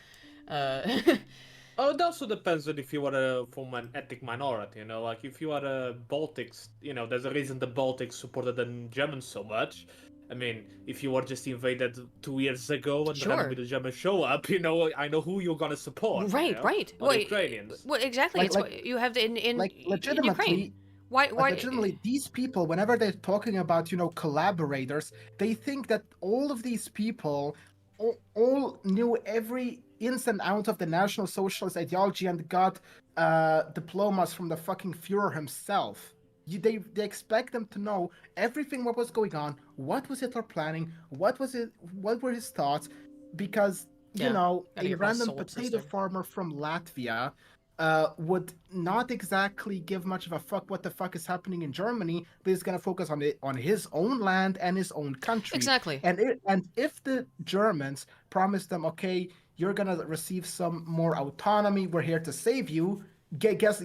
D: Oh, it also depends on if you are from an ethnic minority, like if you are a Baltics, there's a reason the Baltics supported the Germans so much. I mean, if you were just invaded 2 years ago and then the Germans show up, you know, I know who you're gonna support.
A: Right,
D: you know?
A: right.
D: Well, Ukrainians.
A: Well, exactly. It's what you have in
C: legitimately,
A: Ukraine. Why?
C: Legitimately, these people, whenever they're talking about, collaborators, they think that all of these people all knew every ins and outs of the National Socialist ideology and got diplomas from the fucking Führer himself. They expect them to know everything what was going on, what was Hitler planning, what were his thoughts, because a random potato farmer from Latvia would not exactly give much of a fuck what the fuck is happening in Germany, but he's gonna focus on his own land and his own country.
A: Exactly.
C: And if the Germans promise them, okay, you're gonna receive some more autonomy, we're here to save you. Guess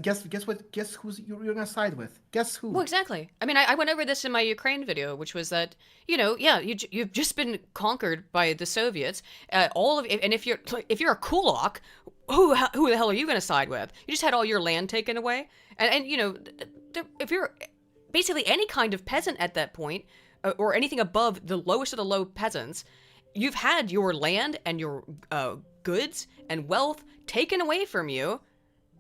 C: what? Guess who's you're gonna side with? Guess who?
A: Well, exactly. I mean, I went over this in my Ukraine video, which was that you've just been conquered by the Soviets. And if you're a kulak, who the hell are you gonna side with? You just had all your land taken away, and if you're basically any kind of peasant at that point, or anything above the lowest of the low peasants, you've had your land and your goods and wealth taken away from you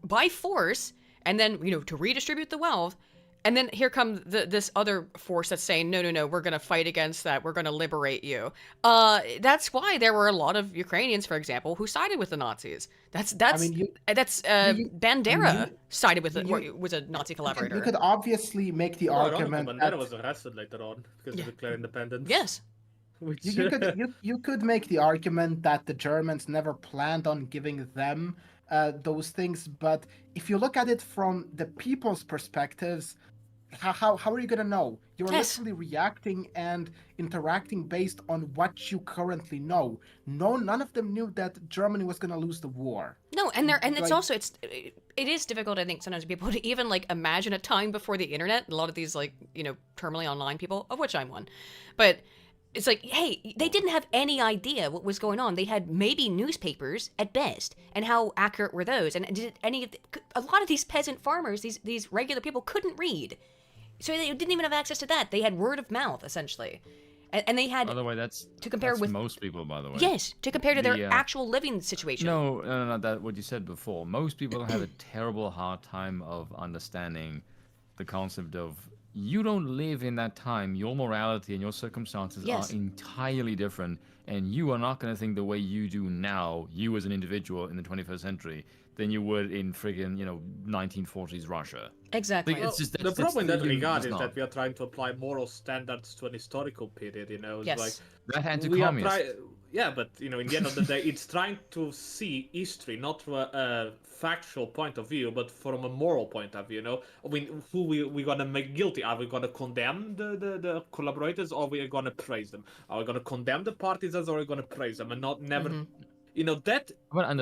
A: by force, and then to redistribute the wealth, and then here comes this other force that's saying no, we're gonna fight against that, we're gonna liberate you. That's why there were a lot of Ukrainians, for example, who sided with the Nazis. Bandera sided with was a Nazi collaborator.
C: You could obviously make the argument
D: Bandera was arrested later on because of declared independence.
A: Yes.
C: You could make the argument that the Germans never planned on giving them those things, but if you look at it from the people's perspectives, how are you gonna know? You're literally reacting and interacting based on what you currently know. None of them knew that Germany was gonna lose the war.
A: No, it is difficult, I think, sometimes for people to even imagine a time before the internet. A lot of these terminally online people, of which I'm one, but it's like, hey, they didn't have any idea what was going on. They had maybe newspapers at best, and how accurate were those? And a lot of these peasant farmers, these regular people, couldn't read, so they didn't even have access to that. They had word of mouth essentially, and they had.
B: By the way, that's with most people. By the way,
A: yes, to compare to their actual living situation.
B: No, that what you said before. Most people have a terrible hard time of understanding the concept of. You don't live in that time. Your morality and your circumstances are entirely different, and you are not going to think the way you do now, you as an individual in the 21st century, than you would in friggin' 1940s Russia.
A: Exactly.
D: The problem in that regard is that we are trying to apply moral standards to an historical period.
A: Yes.
D: Like
B: that anti-communist.
D: Yeah, but in the end of the day, it's trying to see history not from a factual point of view, but from a moral point of view. I mean, who we gonna make guilty? Are we gonna condemn the collaborators, or are we gonna praise them? Are we gonna condemn the partisans, or are we gonna praise them and never?
A: Mm-hmm.
D: That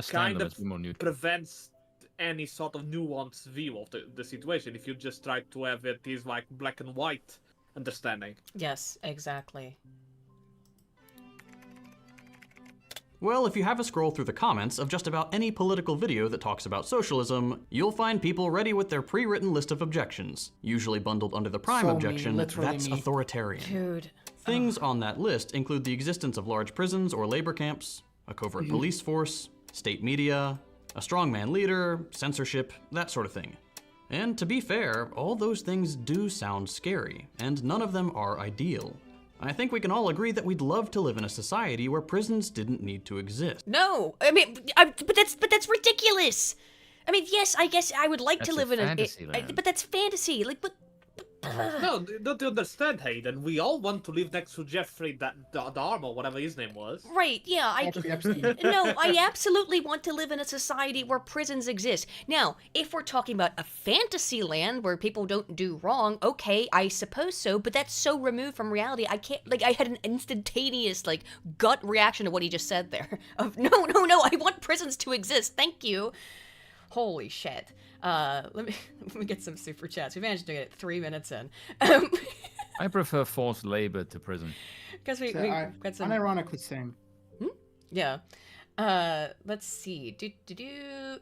D: kind of
B: more
D: prevents any sort of nuanced view of the situation. If you just try to have it is like black and white understanding.
A: Yes, exactly.
E: Well, if you have a scroll through the comments of just about any political video that talks about socialism, you'll find people ready with their pre-written list of objections, usually bundled under the prime objection, that's authoritarian.
A: Dude.
E: Things on that list include the existence of large prisons or labor camps, a covert police force, state media, a strongman leader, censorship, that sort of thing. And to be fair, all those things do sound scary, and none of them are ideal. I think we can all agree that we'd love to live in a society where prisons didn't need to exist.
A: No, I mean, but that's ridiculous. I mean, yes, I guess I would like to live in but that's fantasy.
D: No, don't you understand, Hayden? We all want to live next to Jeffrey Dahmer, or whatever his name was.
A: Right, yeah. I absolutely want to live in a society where prisons exist. Now, if we're talking about a fantasy land where people don't do wrong, okay, I suppose so, but that's so removed from reality, I can't, I had an instantaneous, gut reaction to what he just said there. Of, no, I want prisons to exist, thank you. Holy shit. Let me get some super chats. We managed to get it 3 minutes in.
B: I prefer forced labor to prison.
A: Because we got some.
C: Unironically same.
A: Yeah. Let's see.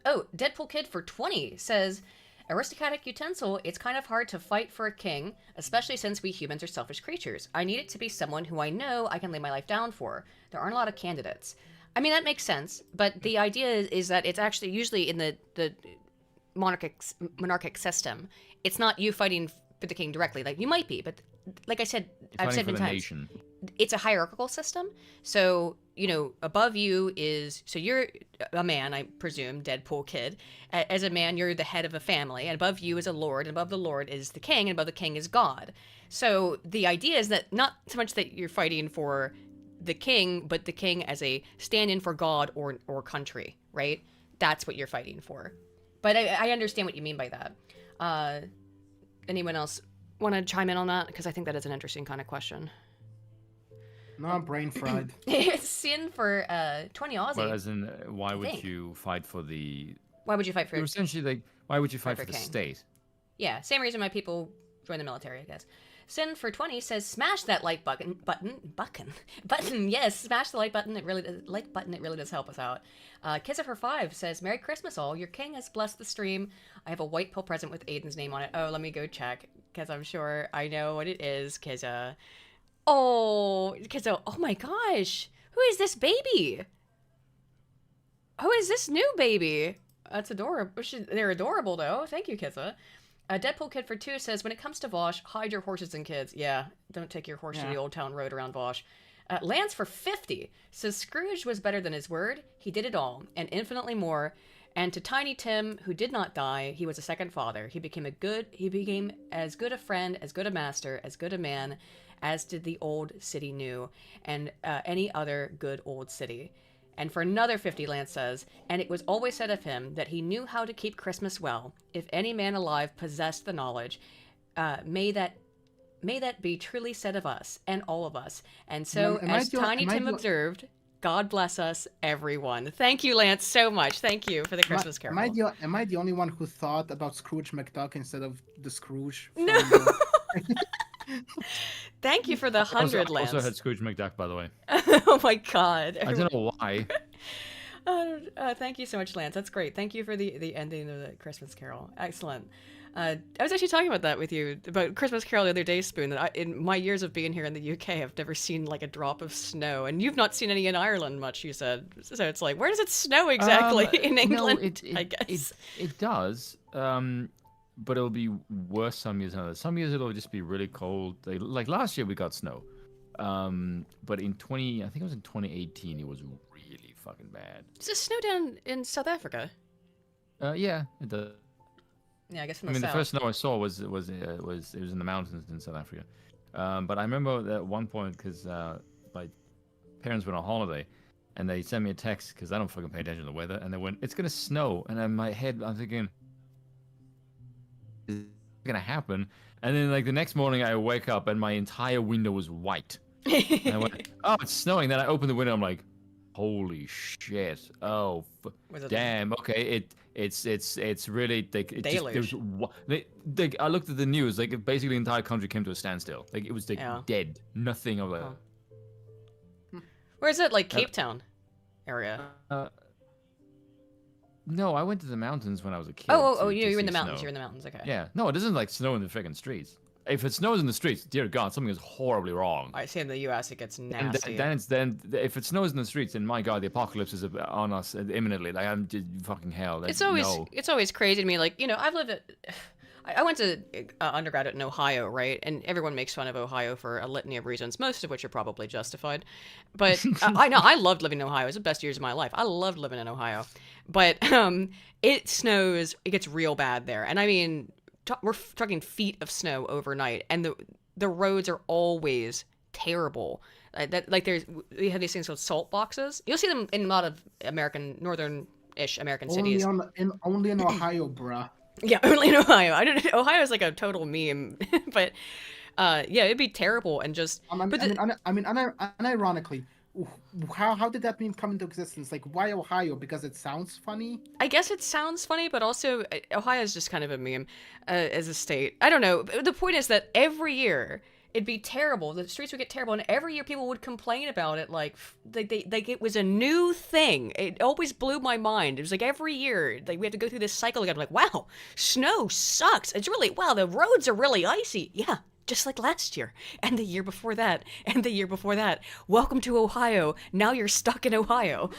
A: Oh, Deadpool Kid for 20 says, Aristocratic utensil, it's kind of hard to fight for a king, especially since we humans are selfish creatures. I need it to be someone who I know I can lay my life down for. There aren't a lot of candidates. I mean, that makes sense, but the idea is that it's actually usually in the monarchic system. It's not you fighting for the king directly. Like, you might be, but like I said, I've said many times, it's a hierarchical system. So, you know, above you is, so you're a man, I presume, Deadpool kid. As a man, you're the head of a family, and above you is a lord, and above the lord is the king, and above the king is God. So the idea is that not so much that you're fighting for the king, but the king as a stand-in for God or country, right? That's what you're fighting for. But I understand what you mean by that. Anyone else want to chime in on that? Because I think that is an interesting kind of question.
C: No, brain fried.
A: It's sin for 20 Aussie.
B: Well, as in, why would you fight for the...
A: Why would you fight for...
B: You're essentially like, why would you fight for the
A: king.
B: state?
A: Yeah, same reason why people join the military, I guess. Sin for 20 says, smash that like button, yes, smash the like button, it really does help us out. Kisser for 5 says, Merry Christmas all, your king has blessed the stream. I have a white pill present with Aiden's name on it. Oh, let me go check, because I'm sure I know what it is, Kizza. Oh my gosh, who is this baby? Who is this new baby? That's adorable. They're adorable though, thank you, Kizza. Deadpool Kid for 2 says, when it comes to Vosh, hide your horses and kids. Yeah, don't take your horse to the Old Town Road around Vosh. Lance for 50 says, Scrooge was better than his word. He did it all, and infinitely more. And to Tiny Tim, who did not die, he was a second father. He became as good a friend, as good a master, as good a man, as did the old city knew, and any other good old city. And for another 50, Lance says, and it was always said of him that he knew how to keep Christmas well. If any man alive possessed the knowledge, may that be truly said of us, and all of us. And so, as Tiny Tim observed, God bless us, everyone. Thank you, Lance, so much. Thank you for the Christmas carol.
C: Am I the only one who thought about Scrooge McDuck instead of the Scrooge?
A: No! Thank you for the 100, Lance.
B: I also had Scrooge McDuck, by the way.
A: Oh my god.
B: I don't know why.
A: Thank you so much, Lance. That's great. Thank you for the ending of the Christmas Carol. Excellent. I was actually talking about that with you, about Christmas Carol the other day, Spoon, that in my years of being here in the UK, I've never seen like a drop of snow. And you've not seen any in Ireland much, you said. So it's like, where does it snow exactly in England?
B: No,
A: I guess.
B: It does. But it'll be worse some years than others. Some years it'll just be really cold. Like last year we got snow. But I think it was in 2018, it was really fucking bad.
A: Does it snow down in South Africa?
B: Yeah, it does.
A: Yeah, I guess from the south.
B: The first snow I saw was in the mountains in South Africa. But I remember at one point, because my parents went on holiday, and they sent me a text, because I don't fucking pay attention to the weather, and they went, it's gonna snow. And in my head, I'm thinking, is it gonna happen? And then like the next morning I wake up and my entire window was white. And I went, oh, it's snowing. Then I opened the window, I'm like, holy shit. Oh, damn. Okay, it's really like I looked at the news, like basically the entire country came to a standstill. Like it was like dead. Nothing of that.
A: Where is it? Like Cape Town area?
B: No, I went to the mountains when I was a kid.
A: You're in the mountains. You're in the mountains. Okay.
B: Yeah. No, it doesn't like snow in the freaking streets. If it snows in the streets, dear God, something is horribly wrong.
A: I see in the U.S. it gets nasty.
B: Then if it snows in the streets, then my God, the apocalypse is on us imminently. Like I'm just fucking hell. Like,
A: it's always crazy to me. Like, you know, I went to undergraduate in Ohio, right? And everyone makes fun of Ohio for a litany of reasons, most of which are probably justified. But I know I loved living in Ohio. It was the best years of my life. I loved living in Ohio. But it snows. It gets real bad there. And I mean, we're talking feet of snow overnight, and the roads are always terrible. We have these things called salt boxes. You'll see them in a lot of northern-ish American cities.
C: Only in Ohio, bruh.
A: Yeah, only in Ohio. Ohio is like a total meme, but yeah, it'd be terrible and just.
C: Unironically, how did that meme come into existence? Like, why Ohio? Because it sounds funny?
A: I guess it sounds funny, but also Ohio is just kind of a meme as a state. I don't know. The point is that every year it'd be terrible. The streets would get terrible, and every year people would complain about it like it was a new thing. It always blew my mind. It was like every year we had to go through this cycle again. I'm like, wow, snow sucks. It's really, wow, the roads are really icy. Yeah, just like last year, and the year before that, and the year before that. Welcome to Ohio. Now you're stuck in Ohio.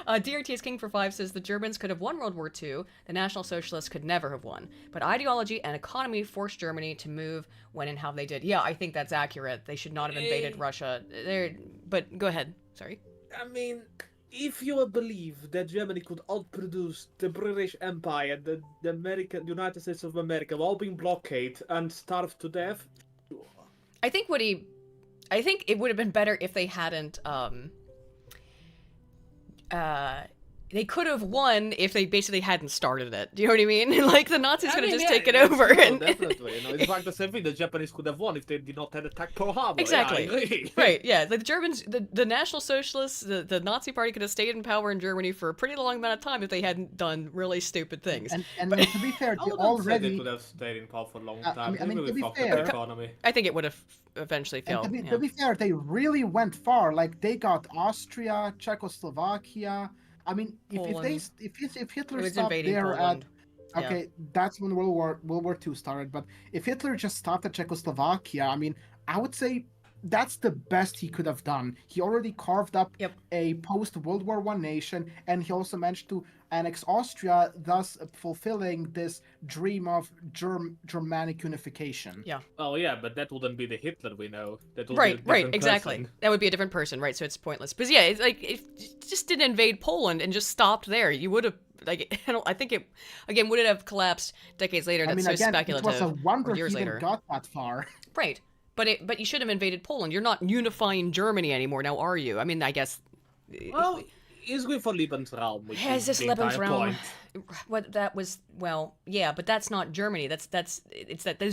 A: DRT is King for 5 says the Germans could have won World War II. The National Socialists could never have won. But ideology and economy forced Germany to move when and how they did. Yeah, I think that's accurate. They should not have invaded Russia. But go ahead. Sorry.
D: I mean, if you believe that Germany could outproduce the British Empire, the United States of America, while being blockaded and starved to death,
A: I think it would have been better if they hadn't. They could have won if they basically hadn't started it. Do you know what I mean? Like, the Nazis could have just taken over.
D: Definitely. It's like the same thing the Japanese could have won if they did not have attacked Pearl Harbor.
A: Exactly.
D: Yeah,
A: Right, yeah. The Germans, the National Socialists, the Nazi Party could have stayed in power in Germany for a pretty long amount of time if they hadn't done really stupid things.
C: And to be fair, they already...
D: They could have stayed in power for a long time.
C: I mean,
D: really
C: to be
D: fucked
C: fair...
D: up the economy.
A: I think it would have eventually failed.
C: To be fair, they really went far. Like, they got Austria, Czechoslovakia... I mean, if Hitler stopped there
A: Poland.
C: That's when World War II started. But if Hitler just stopped at Czechoslovakia, I mean, I would say that's the best he could have done. He already carved up a post-World War I nation, and he also managed to annex Austria, thus fulfilling this dream of Germanic unification.
A: Yeah.
D: Oh yeah, but that wouldn't be the Hitler we know. That would
A: right,
D: be a
A: exactly.
D: person.
A: That would be a different person, right? So it's pointless. But yeah, it's like if you just didn't invade Poland and just stopped there, you would have. Like, I think it again would it have collapsed decades later. That's so speculative.
C: It was a wonder
A: years
C: he even
A: later.
C: got that far.
A: Right. But you should have invaded Poland. You're not unifying Germany anymore, now are you? I mean, I guess.
D: Well, he's going for Lebensraum, which
A: is
D: is
A: this
D: the entire
A: Lebensraum?
D: point.
A: What that was? Well, yeah, but that's not Germany. That's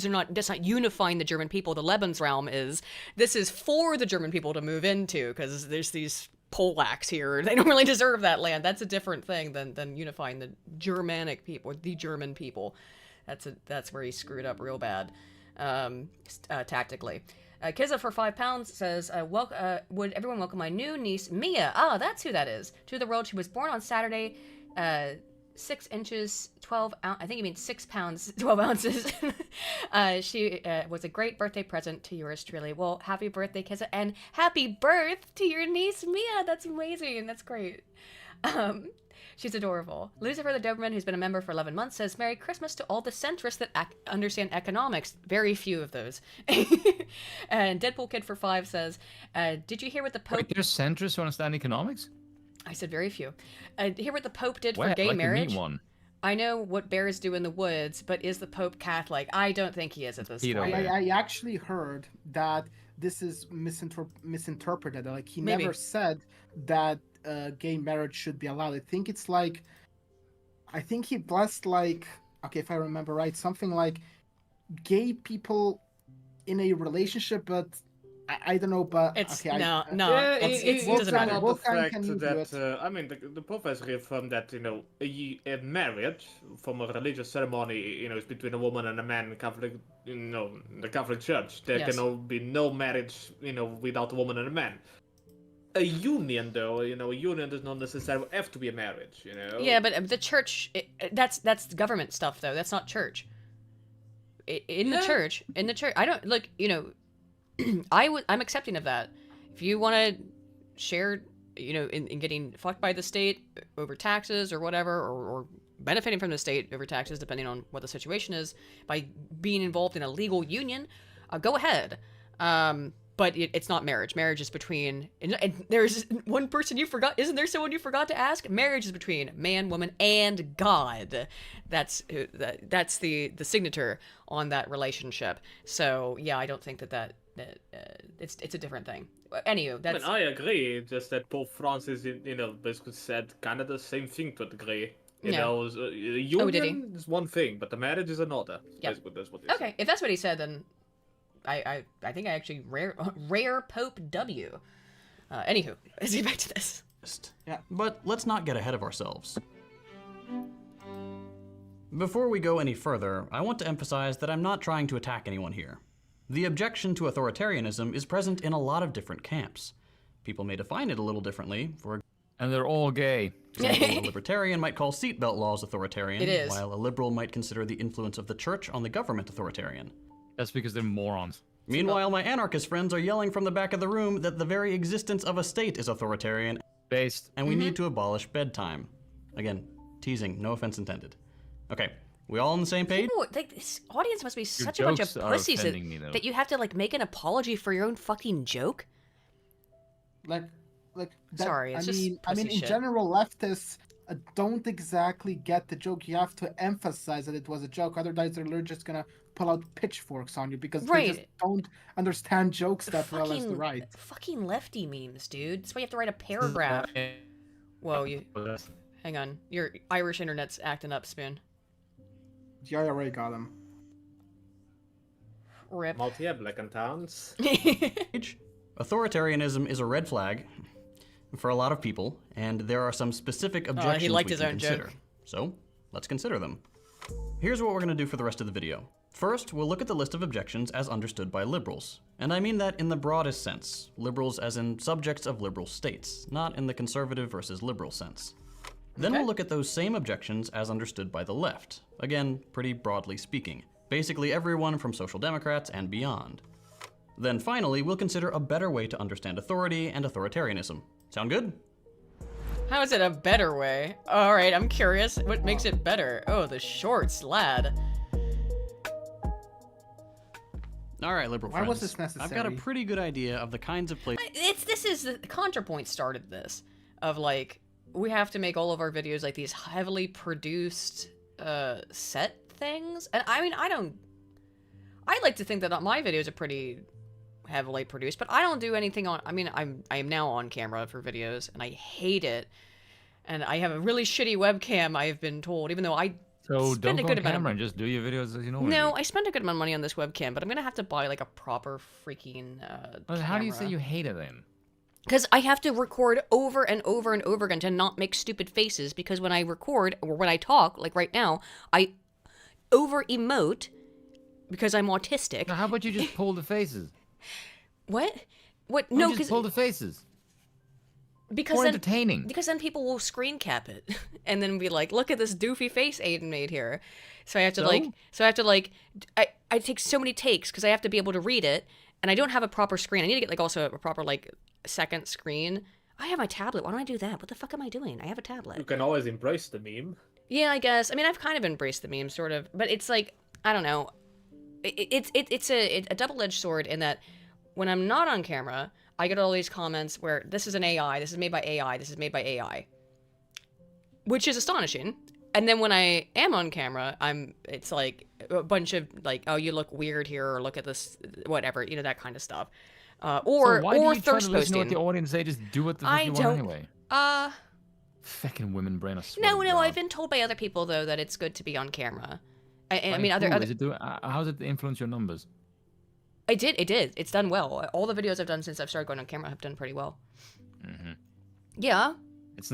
A: not unifying the German people. The Lebensraum is. This is for the German people to move into because there's these Polacks here. They don't really deserve that land. That's a different thing than unifying the Germanic people, the German people. That's where he screwed up real bad. Tactically. Kizza for £5 says, would everyone welcome my new niece, Mia? Ah, that's who that is. To the world. She was born on Saturday, 6 inches, 12 ounces, I think you mean 6 pounds, 12 ounces. She was a great birthday present to yours truly. Well, happy birthday, Kizza, and happy birth to your niece, Mia. That's amazing. That's great. She's adorable. Lucifer the Doberman, who's been a member for 11 months, says, Merry Christmas to all the centrists that understand economics. Very few of those. And Deadpool Kid for 5 says, did you hear what the Pope...
B: Wait, there's centrists who understand economics?
A: I said very few. Hear what the Pope did for gay marriage?
B: One.
A: I know what bears do in the woods, but is the Pope Catholic? I don't think he is at this point.
C: I actually heard that this is misinterpreted. Like, he never said that gay marriage should be allowed. I think he blessed, like, okay, if I remember right, something like gay people in a relationship, but I don't know, but
A: it's
C: okay,
A: no,
D: it
A: doesn't matter.
D: I mean, the Pope has reaffirmed that a marriage from a religious ceremony, is between a woman and a man. Catholic, the Catholic Church, there can be no marriage, without a woman and a man. A union, though, a union does not necessarily have to be a marriage,
A: Yeah, but the church, that's government stuff, though. That's not church. In the church, I don't look. I'm accepting of that. If you want to share, in getting fucked by the state over taxes or whatever, or benefiting from the state over taxes, depending on what the situation is, by being involved in a legal union, go ahead. But it's not marriage. Marriage is between, and there's one person you forgot. Isn't there someone you forgot to ask? Marriage is between man, woman, and God. That's the signature on that relationship. So yeah, I don't think that it's a different thing. Anywho, that's.
D: I agree. Just that Pope Francis, basically said kind of the same thing to a degree. Union is one thing, but the marriage is another.
A: Yeah.
D: That's what he said.
A: Okay, if that's what he said, then. I think I actually rare Pope W. Anywho, let's get back to this.
E: Yeah, but let's not get ahead of ourselves. Before we go any further, I want to emphasize that I'm not trying to attack anyone here. The objection to authoritarianism is present in a lot of different camps. People may define it a little differently.
B: And they're all gay.
E: A libertarian might call seatbelt laws authoritarian,
A: It is.
E: while a liberal might consider the influence of the church on the government authoritarian.
B: That's because they're morons.
E: Meanwhile, my anarchist friends are yelling from the back of the room that the very existence of a state is authoritarian,
B: Based.
E: and we need to abolish bedtime. Again, teasing, no offense intended. Okay, we all on the same page?
A: Ooh, like, this audience must be such a bunch of
B: jokes are
A: pussies
B: offending me, though.
A: that you have to like make an apology for your own fucking joke.
C: Like that,
A: Sorry, it's just
C: in
A: pussy shit.
C: general, leftists don't exactly get the joke. You have to emphasize that it was a joke. Otherwise, they're just gonna pull out pitchforks on you because they just don't understand jokes that well as the right.
A: Fucking lefty memes, dude. That's why you have to write a paragraph. Whoa, you. Hang on, your Irish internet's acting up, Spoon.
C: The IRA got him.
A: Rip.
D: Black and towns.
E: Authoritarianism is a red flag for a lot of people, and there are some specific objections
A: he liked
E: we
A: his
E: can
A: own
E: consider.
A: joke.
E: So, let's consider them. Here's what we're going to do for the rest of the video. First, we'll look at the list of objections as understood by liberals. And I mean that in the broadest sense. Liberals as in subjects of liberal states, not in the conservative versus liberal sense. Then we'll look at those same objections as understood by the left. Again, pretty broadly speaking. Basically everyone from social democrats and beyond. Then finally, we'll consider a better way to understand authority and authoritarianism. Sound good?
A: How is it a better way? Alright, I'm curious. What makes it better? Oh, the shorts, lad.
E: Alright, liberal friends.
C: Why was this necessary?
E: I've got a pretty good idea of the kinds of places...
A: This is the ContraPoint started this. Of like, we have to make all of our videos like these heavily produced set things. And I mean, I like to think that my videos are pretty heavily produced, but I don't do anything on, I mean, I am now on camera for videos, and I hate it. And I have a really shitty webcam, I've been told, even though I spend a good amount of money.
B: And just do your videos as you know.
A: No, I spend a good amount of money on this webcam, but I'm gonna have to buy like a proper freaking
B: Well, how do you say you hate it then?
A: Because I have to record over and over and over again to not make stupid faces, because when I record, or when I talk, like right now, I over-emote because I'm autistic.
B: Now, how about you just pull the faces?
A: What? What?
B: No,
A: No,
B: just
A: because
B: pull the faces.
A: because
B: More
A: then,
B: entertaining.
A: Because then people will screen cap it and then be like, "Look at this doofy face Aiden made here." So I have to I take so many takes because I have to be able to read it, and I don't have a proper screen. I need to get like also a proper like second screen. I have my tablet. Why don't I do that? What the fuck am I doing? I have a tablet.
D: You can always embrace the meme.
A: Yeah, I guess. I mean, I've kind of embraced the meme, sort of, but it's like, I don't know. It's a double-edged sword in that when I'm not on camera, I get all these comments where this is an AI, this is made by AI, this is made by AI, which is astonishing. And then when I am on camera, it's like a bunch of like, oh, you look weird here, or look at this, whatever, you know, that kind of stuff. Or
B: so why do you
A: thirst
B: try to listen to
A: posting.
B: what the audience say? Just do what the fuck you want anyway. Fucking women brain.
A: No, I've been told by other people though that it's good to be on camera. I mean, other
B: how does it influence your numbers?
A: It did. It's done well. All the videos I've done since I've started going on camera have done pretty well.
B: Mm-hmm.
A: Yeah.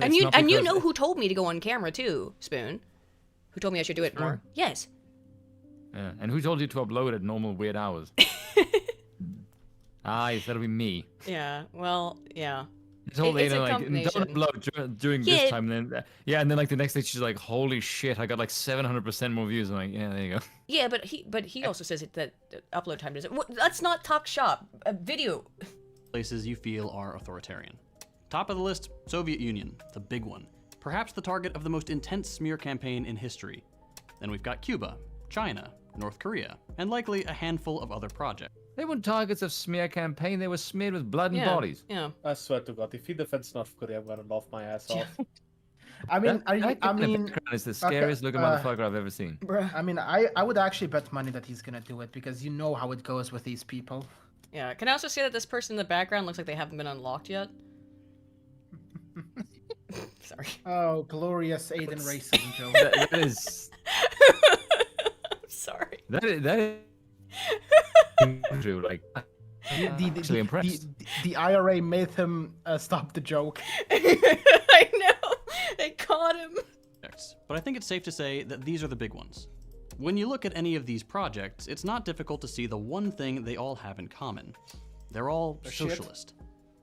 A: And you know who told me to go on camera too, Spoon? Who told me I should do it more? Yes.
B: Yeah. And who told you to upload at normal weird hours? Yes, that'll be me.
A: Yeah. Well, yeah.
B: It's a don't upload during this time, and then and then like the next day she's like, holy shit, I got like 700% more views. I'm like, yeah, there you go.
A: Yeah, but he also says that upload time doesn't. Let's not talk shop. A video.
E: Places you feel are authoritarian. Top of the list, Soviet Union, the big one. Perhaps the target of the most intense smear campaign in history. Then we've got Cuba, China, North Korea, and likely a handful of other projects.
B: They weren't targets of smear campaign. They were smeared with blood and bodies.
A: Yeah.
D: I swear to God, if he defends North Korea, I'm gonna laugh my ass off.
C: I mean,
B: it's the scariest looking motherfucker I've ever seen.
C: I mean, I would actually bet money that he's gonna do it because you know how it goes with these people.
A: Yeah. Can I also say that this person in the background looks like they haven't been unlocked yet? Sorry.
C: Oh, glorious Aiden racism, Joe.
B: That is.
A: I'm sorry.
B: That is. True, like. Actually impressed.
C: The IRA made him stop the joke.
A: I know. They caught him.
E: But I think it's safe to say that these are the big ones. When you look at any of these projects, it's not difficult to see the one thing they all have in common. They're all socialist.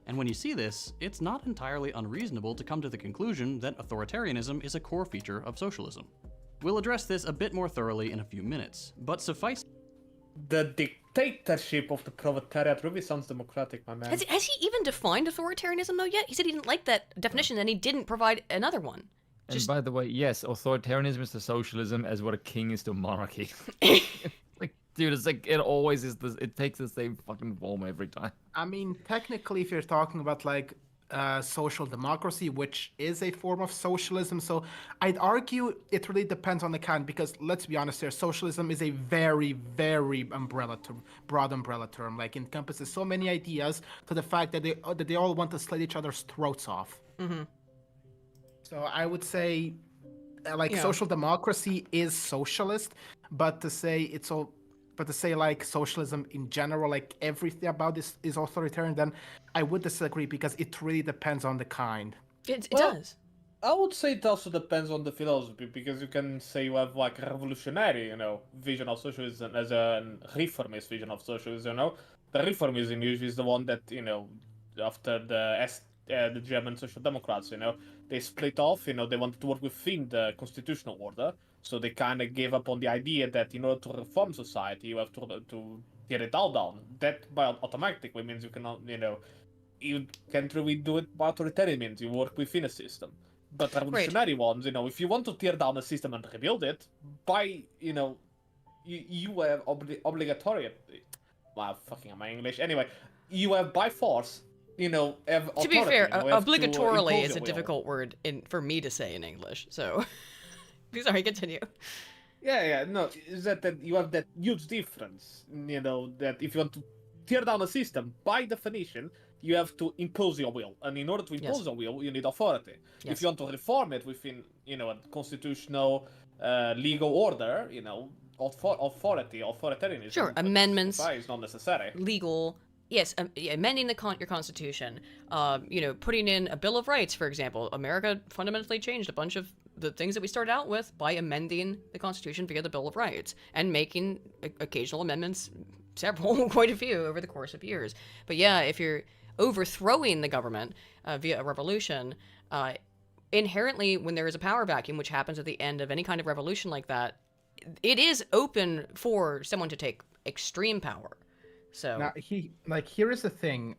E: And when you see this, it's not entirely unreasonable to come to the conclusion that authoritarianism is a core feature of socialism. We'll address this a bit more thoroughly in a few minutes, but suffice...
D: The dictatorship of the proletariat really sounds democratic, my man.
A: Has he even defined authoritarianism, though, yet? He said he didn't like that definition, and he didn't provide another one.
B: And by the way, yes, authoritarianism is to socialism as what a king is to monarchy. Like, dude, it's like, it always is this, it takes the same fucking form every time.
C: I mean, technically, if you're talking about, like, social democracy, which is a form of socialism, so I'd argue it really depends on the kind, because let's be honest here, socialism is a very, very broad umbrella term, like encompasses so many ideas to the fact that they all want to slit each other's throats off.
A: Mm-hmm.
C: So I would say, social democracy is socialist, but to say like socialism in general, like everything about this is authoritarian, then I would disagree, because it really depends on the kind.
A: It does.
D: I would say it also depends on the philosophy, because you can say you have like a revolutionary, vision of socialism as a reformist vision of socialism. The reformism usually is the one that after the German Social Democrats, they split off. They wanted to work within the constitutional order. So they kind of gave up on the idea that in order to reform society, you have to tear it all down. That by automatically means you cannot, you can't really do it by authoritarian means. You work within a system. But revolutionary ones, if you want to tear down a system and rebuild it, by, you have obligatory. Wow, fucking am I English? Anyway, you have by force, have authority.
A: To be fair, obligatorily is a difficult word for me to say in English, so... Sorry, continue.
D: No, is that you have that huge difference, that if you want to tear down a system, by definition, you have to impose your will. And in order to impose your will, you need authority. Yes. If you want to reform it within, a constitutional, legal order, authoritarianism.
A: Sure, amendments.
D: Is not necessary.
A: Legal. Yes, amending your constitution, putting in a Bill of Rights, for example. America fundamentally changed a bunch of the things that we started out with by amending the Constitution via the Bill of Rights and making occasional amendments, quite a few over the course of years. But yeah, if you're overthrowing the government via a revolution, inherently when there is a power vacuum, which happens at the end of any kind of revolution like that, it is open for someone to take extreme power. So
C: now here is the thing.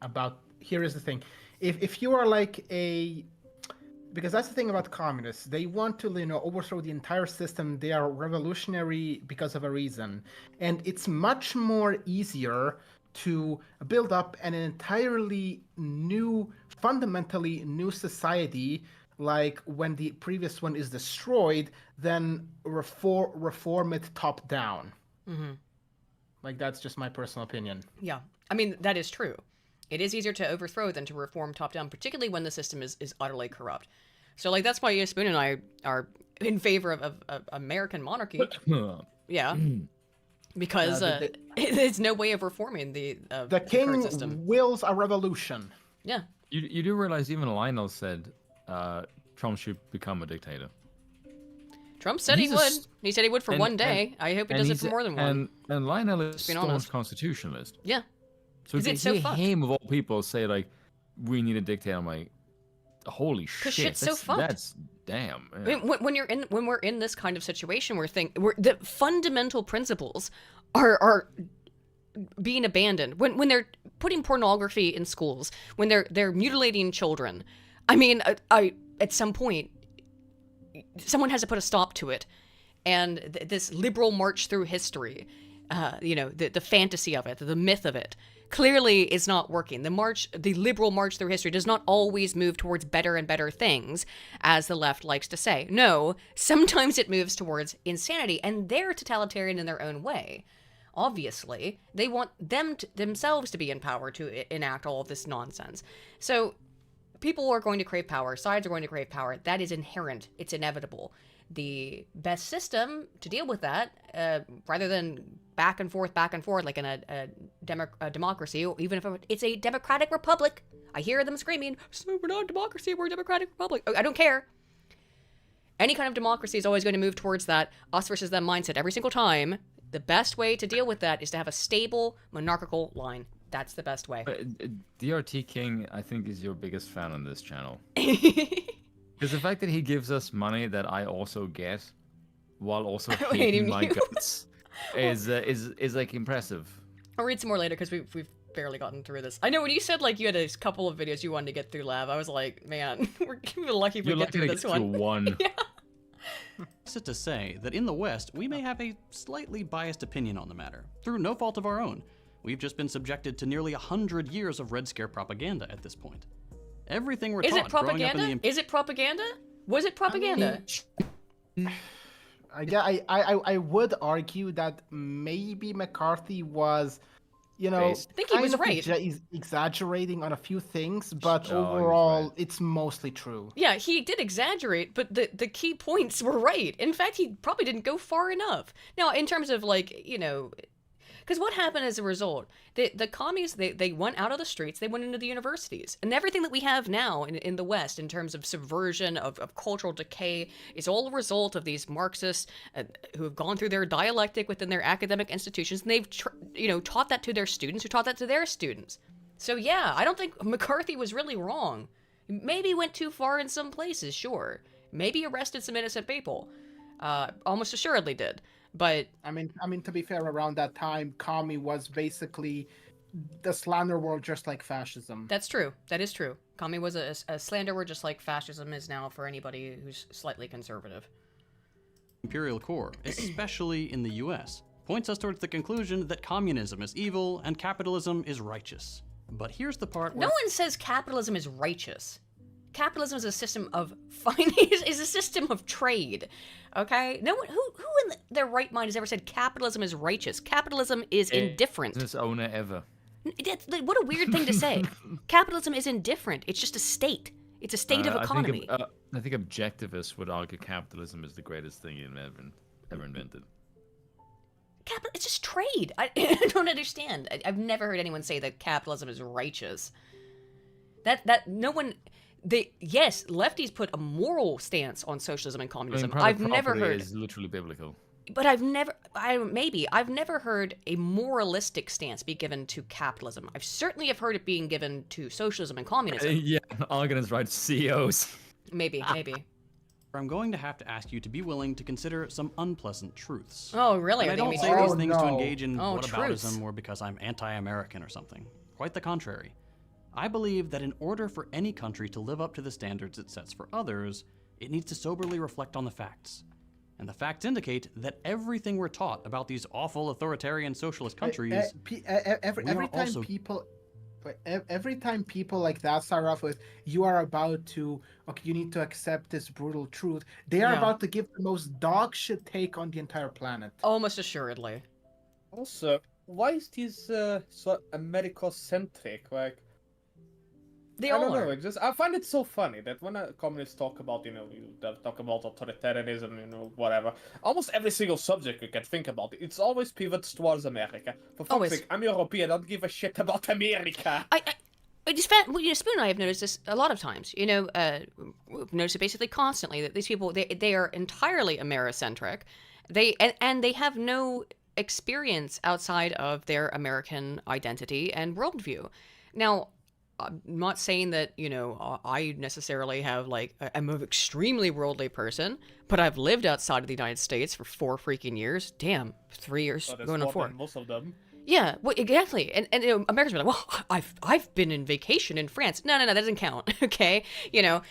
C: If you are like because that's the thing about communists. They want to, overthrow the entire system. They are revolutionary because of a reason. And it's much more easier to build up an entirely new, fundamentally new society, like when the previous one is destroyed, than reform it top down.
A: Mm-hmm.
C: Like, that's just my personal opinion.
A: Yeah. I mean, that is true. It is easier to overthrow than to reform top-down, particularly when the system is utterly corrupt. So, like, that's why Spoon and I are in favor of American monarchy. Yeah. Because there's no way of reforming the
C: king
A: system.
C: Wills a revolution.
A: Yeah.
B: You do realize even Lionel said Trump should become a dictator.
A: Trump said he would. He said he would for one day. I hope he does it for more than one.
B: And Lionel is a staunch constitutionalist.
A: Yeah.
B: So to hear him, of all people, say, like, we need a dictator, I'm like, holy shit.
A: Shit's so fucked.
B: That's damn.
A: Yeah. I mean, when we're in this kind of situation where the fundamental principles are being abandoned, when they're putting pornography in schools, when they're mutilating children, I mean, at some point, someone has to put a stop to it. And this liberal march through history, the fantasy of it, the myth of it, clearly is not working. The liberal march through history does not always move towards better and better things, as the left likes to say. No, sometimes it moves towards insanity, and they're totalitarian in their own way. Obviously, they want themselves to be in power to enact all of this nonsense. So people are going to crave power. Sides are going to crave power. That is inherent. It's inevitable. The best system to deal with that, rather than back and forth like in a democracy, even if it's a democratic republic. I hear them screaming, so we're not a democracy, we're a democratic republic. I don't care. Any kind of democracy is always going to move towards that us versus them mindset every single time. The best way to deal with that is to have a stable monarchical line. That's the best way.
B: DRT King, I think, is your biggest fan on this channel. Because the fact that he gives us money that I also get, while also hating my guts, is like impressive.
A: I'll read some more later because we've barely gotten through this. I know when you said like you had a couple of videos you wanted to get through, Lav, I was like, man, we're lucky if we get through this one.
B: one.
A: Yeah.
E: This is to say that in the West, we may have a slightly biased opinion on the matter, through no fault of our own. We've just been subjected to nearly 100 years of Red Scare propaganda at this point. Everything we're taught growing up in the...
A: Is it propaganda? Was it propaganda?
C: I would argue that maybe McCarthy was,
A: I think he was right.
C: He's exaggerating on a few things, but overall, it's mostly true.
A: Yeah, he did exaggerate, but the key points were right. In fact, he probably didn't go far enough. Now, in terms of because what happened as a result? The commies, they went out of the streets, they went into the universities. And everything that we have now in the West in terms of subversion, of cultural decay, is all a result of these Marxists who have gone through their dialectic within their academic institutions. And they've, taught that to their students, who taught that to their students. So yeah, I don't think McCarthy was really wrong. Maybe went too far in some places, sure. Maybe arrested some innocent people. Almost assuredly did. But
C: I mean, to be fair, around that time, commie was basically the slander word, just like fascism.
A: That's true. That is true. Commie was a slander word, just like fascism is now for anybody who's slightly conservative.
E: Imperial core, especially in the U.S., points us towards the conclusion that communism is evil and capitalism is righteous. But here's the part where...
A: No one says capitalism is righteous. Capitalism is a system of finance, is a system of trade. Okay? No one who in their right mind has ever said capitalism is righteous. Capitalism is indifferent.
B: Business owner ever.
A: What a weird thing to say. Capitalism is indifferent. It's just a state. It's a state of economy.
B: I think objectivists would argue capitalism is the greatest thing ever invented.
A: It's just trade. I don't understand. I've never heard anyone say that capitalism is righteous. That no one... Yes, lefties put a moral stance on socialism and communism. I've never heard.
B: Is literally biblical.
A: But I've never heard a moralistic stance be given to capitalism. I've certainly have heard it being given to socialism and communism.
B: Yeah, Argon is right. CEOs.
A: Maybe.
E: I'm going to have to ask you to be willing to consider some unpleasant truths.
A: Oh, really?
E: And I don't say these things to engage in whataboutism or because I'm anti-American or something. Quite the contrary. I believe that in order for any country to live up to the standards it sets for others, it needs to soberly reflect on the facts. And the facts indicate that everything we're taught about these awful authoritarian socialist countries...
C: Every time people like that start off with, you are about to, you need to accept this brutal truth, they are about to give the most dog shit take on the entire planet.
A: Almost assuredly.
D: Also, why is this so America-centric? I don't know. I find it so funny that when communists talk about, talk about authoritarianism, whatever, almost every single subject you can think about, it's always pivots towards America. For fuck's sake, I'm European, I don't give a shit about America.
A: Spoon and I have noticed this a lot of times. We've noticed it basically constantly, that these people, they are entirely Americentric. They have no experience outside of their American identity and worldview. Now, I'm not saying that, I necessarily have, I'm an extremely worldly person, but I've lived outside of the United States for 4 freaking years. Damn, 3 years, going on 4.
D: Most of them.
A: Yeah, well, exactly. And Americans are like, well, I've been in vacation in France. No, that doesn't count, okay? No.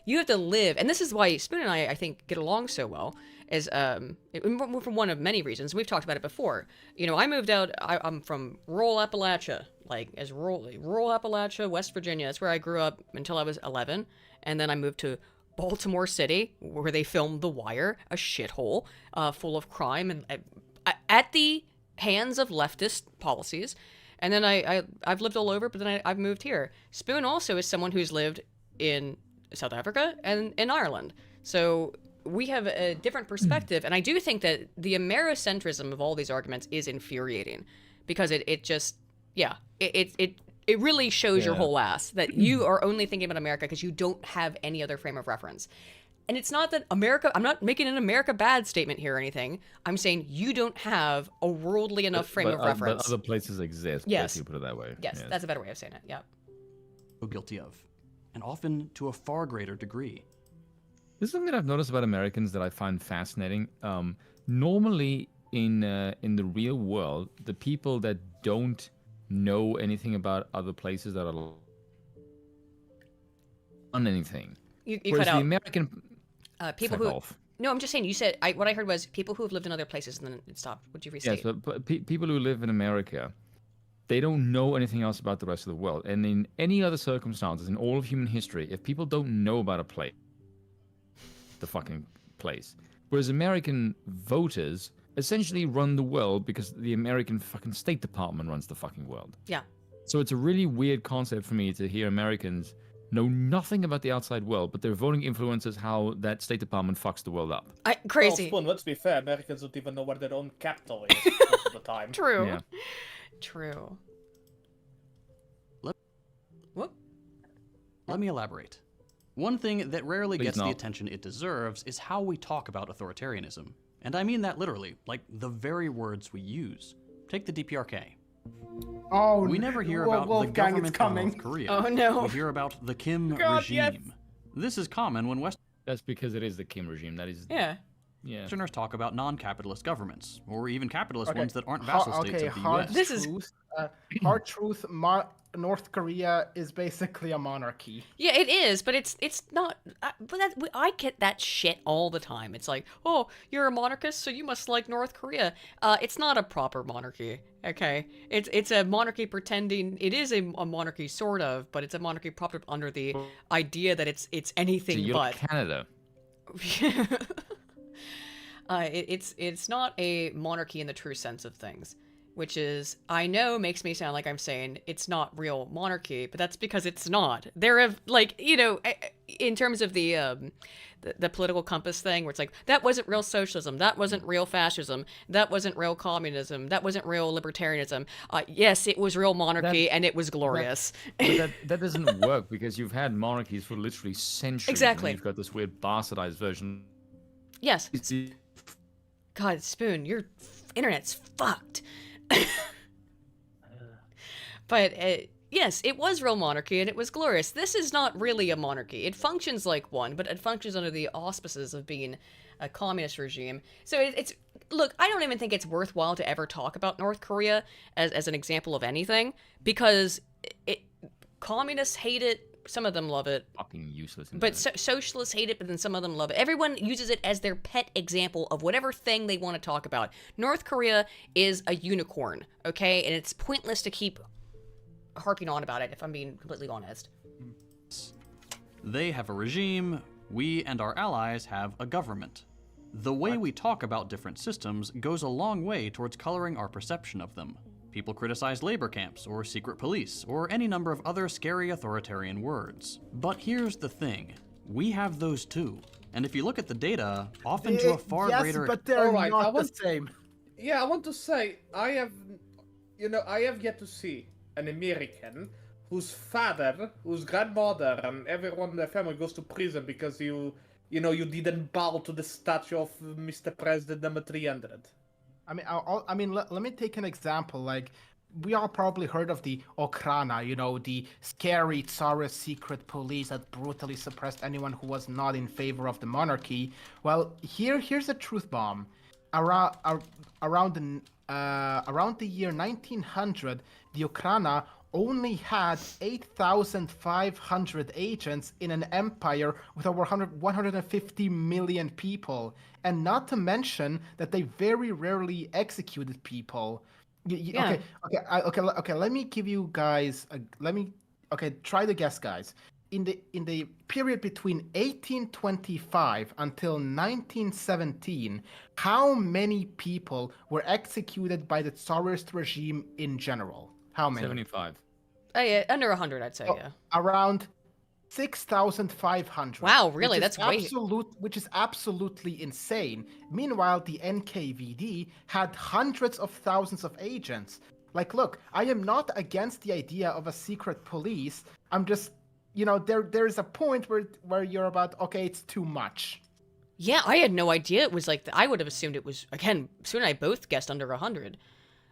A: You have to live, and this is why Spoon and I think, get along so well, is for one of many reasons. We've talked about it before. I moved out, I'm from rural Appalachia, rural Appalachia, West Virginia. That's where I grew up until I was 11, and then I moved to Baltimore City, where they filmed The Wire, a shithole full of crime, and at the hands of leftist policies. And then I've lived all over, but then I've moved here. Spoon also is someone who's lived in South Africa and in Ireland. So we have a different perspective, and I do think that the Americentrism of all these arguments is infuriating, because it really shows your whole ass that you are only thinking about America because you don't have any other frame of reference. And it's not that America, I'm not making an America bad statement here or anything. I'm saying you don't have a worldly enough frame of reference.
B: But other places exist.
A: Yes.
B: You put it that way.
A: Yes, that's a better way of saying it. Yeah.
E: Guilty of, and often to a far greater degree.
B: This is something that I've noticed about Americans that I find fascinating. Normally, in the real world, the people that don't know anything about other places that are on anything.
A: You
B: Whereas
A: cut out.
B: the American
A: people who. No, I'm just saying. You said what I heard was people who have lived in other places, and then it stopped. Would you restate?
B: Yes, but people who live in America, they don't know anything else about the rest of the world. And in any other circumstances, in all of human history, if people don't know about a place, the fucking place. Whereas American voters essentially run the world because the American fucking State Department runs the fucking world.
A: Yeah.
B: So it's a really weird concept for me to hear Americans know nothing about the outside world, but their voting influences how that State Department fucks the world up.
A: Crazy.
D: Well, Spoon, let's be fair, Americans don't even know where their own capital is most of the time.
A: True.
B: Yeah.
A: True.
E: Let me elaborate. One thing that rarely gets the attention it deserves is how we talk about authoritarianism. And I mean that literally, like the very words we use. Take the DPRK.
C: Oh,
E: we never hear about the government of North Korea.
A: Oh no.
E: We hear about the Kim regime.
C: Yes.
E: This is common when
B: That's because it is the Kim regime. That is.
A: Yeah.
B: Yeah.
E: Westerners talk about non-capitalist governments, or even capitalist ones that aren't vassal states of the U.S.
A: This is
C: hard truth. North Korea is basically a monarchy.
A: Yeah, it is, but it's not. But I get that shit all the time. It's like, oh, you're a monarchist, so you must like North Korea. It's not a proper monarchy. Okay, it's a monarchy pretending it is a monarchy sort of, but it's a monarchy propped up under the idea that it's anything
B: So you're
A: but
B: Canada.
A: It's not a monarchy in the true sense of things, which is, I know makes me sound like I'm saying it's not real monarchy, but that's because it's not. There have, like, you know, in terms of the political compass thing, where it's like, that wasn't real socialism, that wasn't real fascism, that wasn't real communism, that wasn't real libertarianism. Yes, it was real monarchy, and it was glorious.
B: That doesn't work, because you've had monarchies for literally centuries.
A: Exactly.
B: And you've got this weird bastardized version.
A: Yes. God, Spoon, your internet's fucked. But yes, it was real monarchy and it was glorious. This is not really a monarchy. It functions like one, but it functions under the auspices of being a communist regime. So it's look, I don't even think it's worthwhile to ever talk about North Korea as an example of anything, because communists hate it. Some of them love it.
B: Fucking useless.
A: But socialists hate it, but then some of them love it. Everyone uses it as their pet example of whatever thing they want to talk about. North Korea is a unicorn, okay? And it's pointless to keep harping on about it, if I'm being completely honest.
E: They have a regime, we and our allies have a government. The way we talk about different systems goes a long way towards coloring our perception of them. People criticize labor camps, or secret police, or any number of other scary authoritarian words. But here's the thing. We have those too. And if you look at the data, often to a far greater...
C: Yes, but they're not the same.
D: Yeah, I want to say, I have yet to see an American whose father, whose grandmother, and everyone in their family goes to prison because you didn't bow to the statue of Mr. President number 300.
C: I mean, let me take an example. Like, we all probably heard of the Okhrana, the scary Tsarist secret police that brutally suppressed anyone who was not in favor of the monarchy. Well, here's a truth bomb. Around the year 1900, the Okhrana only had 8,500 agents in an empire with over 150 million people. And not to mention that they very rarely executed people.
A: Yeah.
C: Okay. Let me give you guys. Try to guess, guys. In the period between 1825 until 1917, how many people were executed by the Tsarist regime in general? How many?
B: 75.
A: Yeah, under 100, I'd say. Yeah.
C: Around 6,500.
A: Wow, really? That's
C: which is absolutely insane. Meanwhile, the NKVD had hundreds of thousands of agents. Like, look, I am not against the idea of a secret police. I'm just, there's a point where you're about, okay, it's too much.
A: Yeah, I had no idea it was like I would have assumed it was, again, Sue and I both guessed under 100,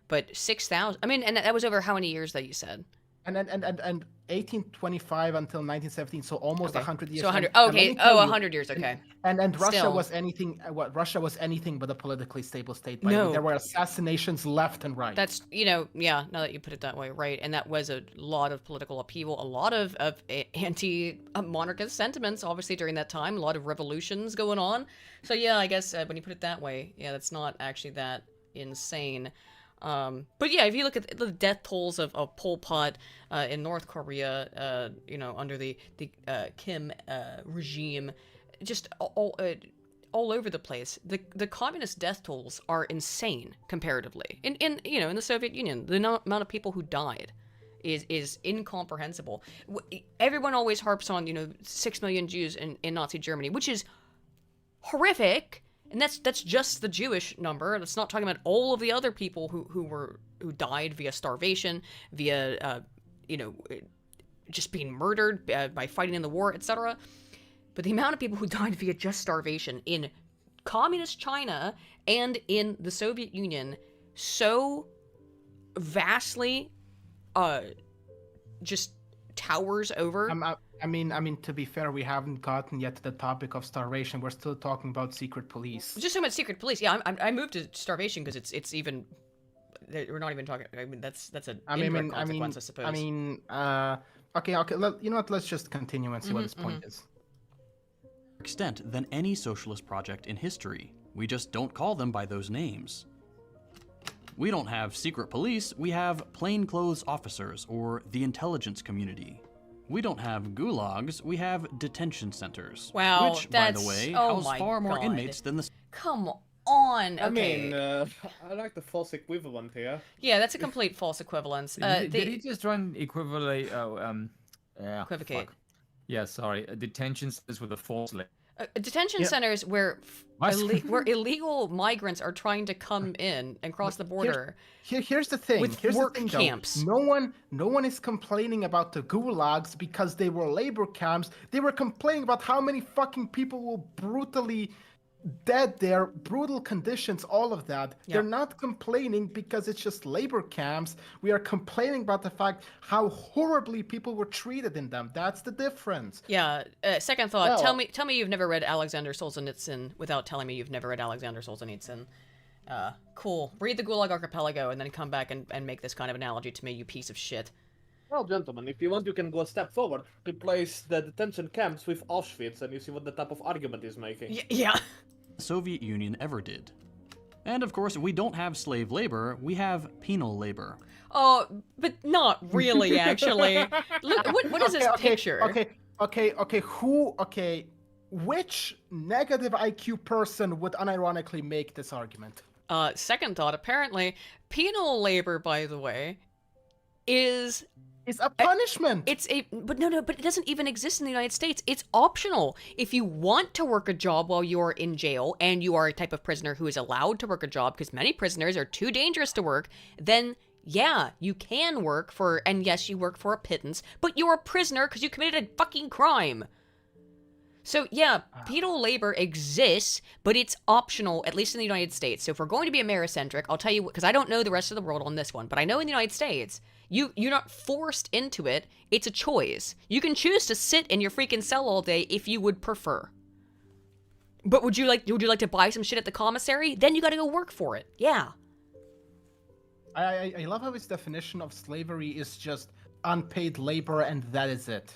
A: but 6,000. I mean, and that was over how many years that you said?
C: And 1825 until 1917, so almost 100 years.
A: So 100. Okay. 100 years. Okay.
C: And Russia was anything. Russia was anything but a politically stable state. No, there were assassinations left and right.
A: That's yeah. Now that you put it that way, right? And that was a lot of political upheaval, a lot of anti-monarchist sentiments, obviously during that time, a lot of revolutions going on. So yeah, I guess when you put it that way, yeah, that's not actually that insane. But yeah, if you look at the death tolls of Pol Pot in North Korea, under the Kim regime, just all over the place. The communist death tolls are insane comparatively. In the Soviet Union, the amount of people who died is incomprehensible. Everyone always harps on 6 million Jews in Nazi Germany, which is horrific. And that's just the Jewish number. That's not talking about all of the other people who died via starvation, via just being murdered by fighting in the war, etc. But the amount of people who died via just starvation in communist China and in the Soviet Union so vastly just towers over.
C: I mean, to be fair, we haven't gotten yet to the topic of starvation. We're still talking about secret police.
A: Just talking about secret police. Yeah, I moved to starvation because it's even. We're not even talking. I mean, that's an indirect consequence, I suppose.
C: Okay. You know what? Let's just continue and see what his point is.
E: Extent than any socialist project in history. We just don't call them by those names. We don't have secret police. We have plainclothes officers or the intelligence community. We don't have gulags, we have detention centers.
A: Wow,
E: which, by the way, house far more inmates than the...
A: Come on, okay.
D: I mean, I like the false equivalent here.
A: Yeah, that's a complete false equivalence.
B: Did he just try and equivalate...
A: equivocate.
B: Fuck. Yeah, sorry. Detention centers with a false...
A: Detention centers where illegal migrants are trying to come in and cross the border.
C: Here's the thing.
A: With
C: here's
A: work
C: the thing,
A: camps.
C: No one is complaining about the gulags because they were labor camps. They were complaining about how many fucking people were brutally dead there, brutal conditions, all of that. Yep. They're not complaining because it's just labor camps. We are complaining about the fact how horribly people were treated in them. That's the difference.
A: Yeah. Second thought. Tell me you've never read Alexander Solzhenitsyn without telling me you've never read Alexander Solzhenitsyn. Cool. Read the Gulag Archipelago and then come back and make this kind of analogy to me, you piece of shit.
D: Well, gentlemen, if you want, you can go a step forward. Replace the detention camps with Auschwitz, and you see what the type of argument is making.
A: Yeah.
E: The Soviet Union ever did. And of course, we don't have slave labor, we have penal labor.
A: Oh, but not really, actually. Look, what is this picture?
C: Which negative IQ person would unironically make this argument?
A: Second thought, apparently, penal labor, by the way, is
C: a punishment.
A: But it doesn't even exist in the United States. It's optional. If you want to work a job while you're in jail and you are a type of prisoner who is allowed to work a job because many prisoners are too dangerous to work, then yeah, you can work and yes, you work for a pittance, but you're a prisoner because you committed a fucking crime. So yeah, penal labor exists, but it's optional, at least in the United States. So if we're going to be Americentric, I'll tell you, because I don't know the rest of the world on this one, but I know in the United States, you're not forced into it. It's a choice. You can choose to sit in your freaking cell all day if you would prefer. But would you like to buy some shit at the commissary? Then you got to go work for it. Yeah.
C: I love how his definition of slavery is just unpaid labor, and that is it.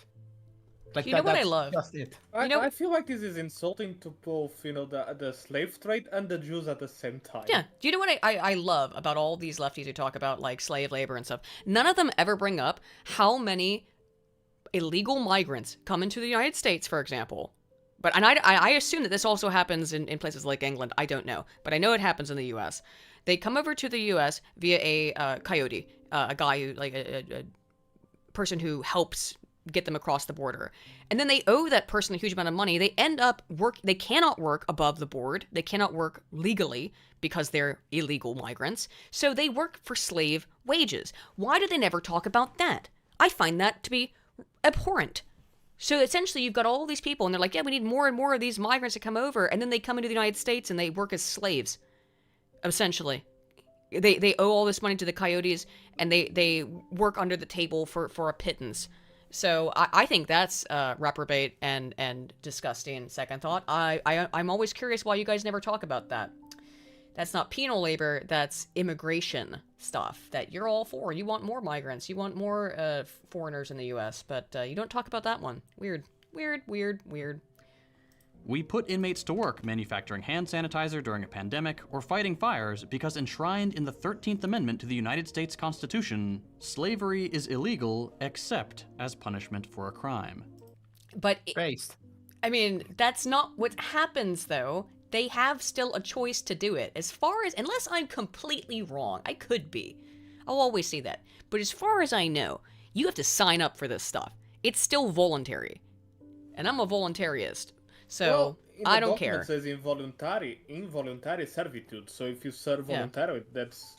C: Like
A: you know what I love?
C: Just it.
D: I feel like this is insulting to both, the slave trade and the Jews at the same time.
A: Yeah. Do you know what I love about all these lefties who talk about like slave labor and stuff? None of them ever bring up how many illegal migrants come into the United States, for example. And I assume that this also happens in places like England. I don't know, but I know it happens in the U.S. They come over to the U.S. via a coyote, a guy who like a person who helps get them across the border. And then they owe that person a huge amount of money. They end up they cannot work above the board. They cannot work legally because they're illegal migrants. So they work for slave wages. Why do they never talk about that? I find that to be abhorrent. So essentially, you've got all these people, and they're like, yeah, we need more and more of these migrants to come over, and then they come into the United States and they work as slaves, essentially. They owe all this money to the coyotes, and they work under the table for a pittance. So I think that's reprobate and disgusting. Second thought, I'm always curious why you guys never talk about that. That's not penal labor, that's immigration stuff that you're all for. You want more migrants, you want more foreigners in the U.S., but you don't talk about that one. Weird.
E: We put inmates to work manufacturing hand sanitizer during a pandemic or fighting fires because enshrined in the 13th Amendment to the United States Constitution, slavery is illegal except as punishment for a crime.
A: But,
C: Based.
A: I mean, that's not what happens, though. They have still a choice to do it. Unless I'm completely wrong, I could be. I'll always say that. But as far as I know, you have to sign up for this stuff. It's still voluntary. And I'm a voluntarist. So, I don't care.
D: It says involuntary servitude. So if you serve voluntarily, that's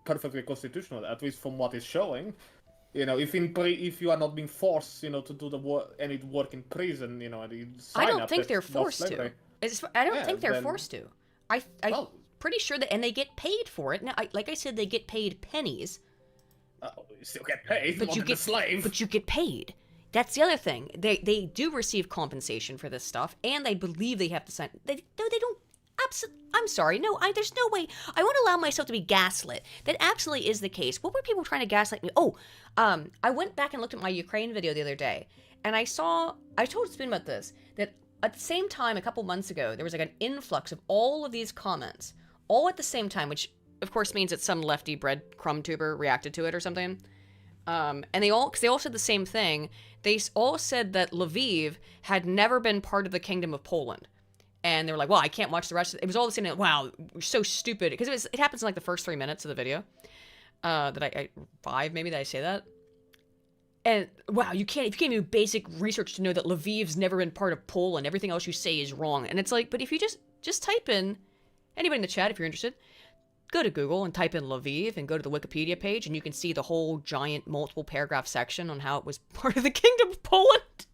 D: perfectly constitutional, at least from what is showing. If you are not being forced, to do any work in prison, and you sign
A: I don't
D: up,
A: think they're forced to. I don't think they're forced to. I'm pretty sure that, and they get paid for it. Now, like I said, they get paid pennies.
D: You still get paid,
A: but you get slave. But you get paid. That's the other thing. They do receive compensation for this stuff, and I believe they have to sign. They don't. I'm sorry. No, there's no way. I won't allow myself to be gaslit. That absolutely is the case. What were people trying to gaslight me? I went back and looked at my Ukraine video the other day, and I told Spoon about this, that at the same time, a couple months ago, there was like an influx of all of these comments, all at the same time, which of course means that some lefty breadcrumb tuber reacted to it or something. And they all said the same thing. They all said that Lviv had never been part of the Kingdom of Poland. And they were like, well, I can't watch the rest of it. It was all the same. Wow, we're so stupid. Because it happens in like the first 3 minutes of the video. Five maybe, that I say that. And wow, if you can't do basic research to know that Lviv's never been part of Poland, everything else you say is wrong. And it's like, but if you just type in, anybody in the chat if you're interested, go to Google and type in Lviv and go to the Wikipedia page, and you can see the whole giant multiple paragraph section on how it was part of the Kingdom of Poland.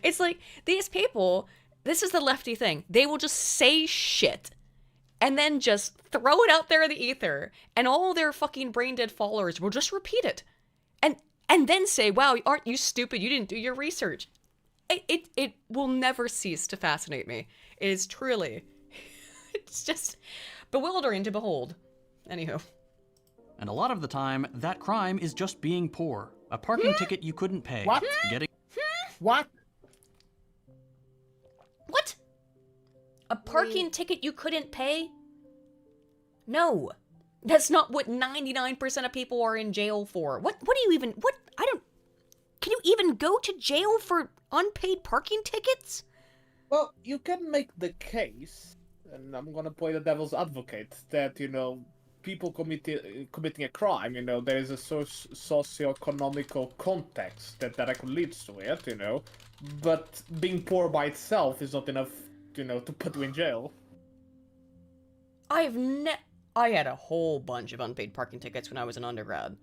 A: It's like, these people, this is the lefty thing. They will just say shit and then just throw it out there in the ether, and all their fucking brain dead followers will just repeat it. And then say, wow, aren't you stupid? You didn't do your research. It will never cease to fascinate me. It is truly, it's just bewildering to behold. Anywho.
E: And a lot of the time, that crime is just being poor. A parking ticket you couldn't pay.
C: What? What?
A: What? A parking ticket you couldn't pay? No. That's not what 99% of people are in jail for. Can you even go to jail for unpaid parking tickets?
D: Well, you can make the case, and I'm gonna play the devil's advocate, that, people committing a crime, there is a socio-economical context that directly leads to it, but being poor by itself is not enough, to put you in jail.
A: I had a whole bunch of unpaid parking tickets when I was an undergrad.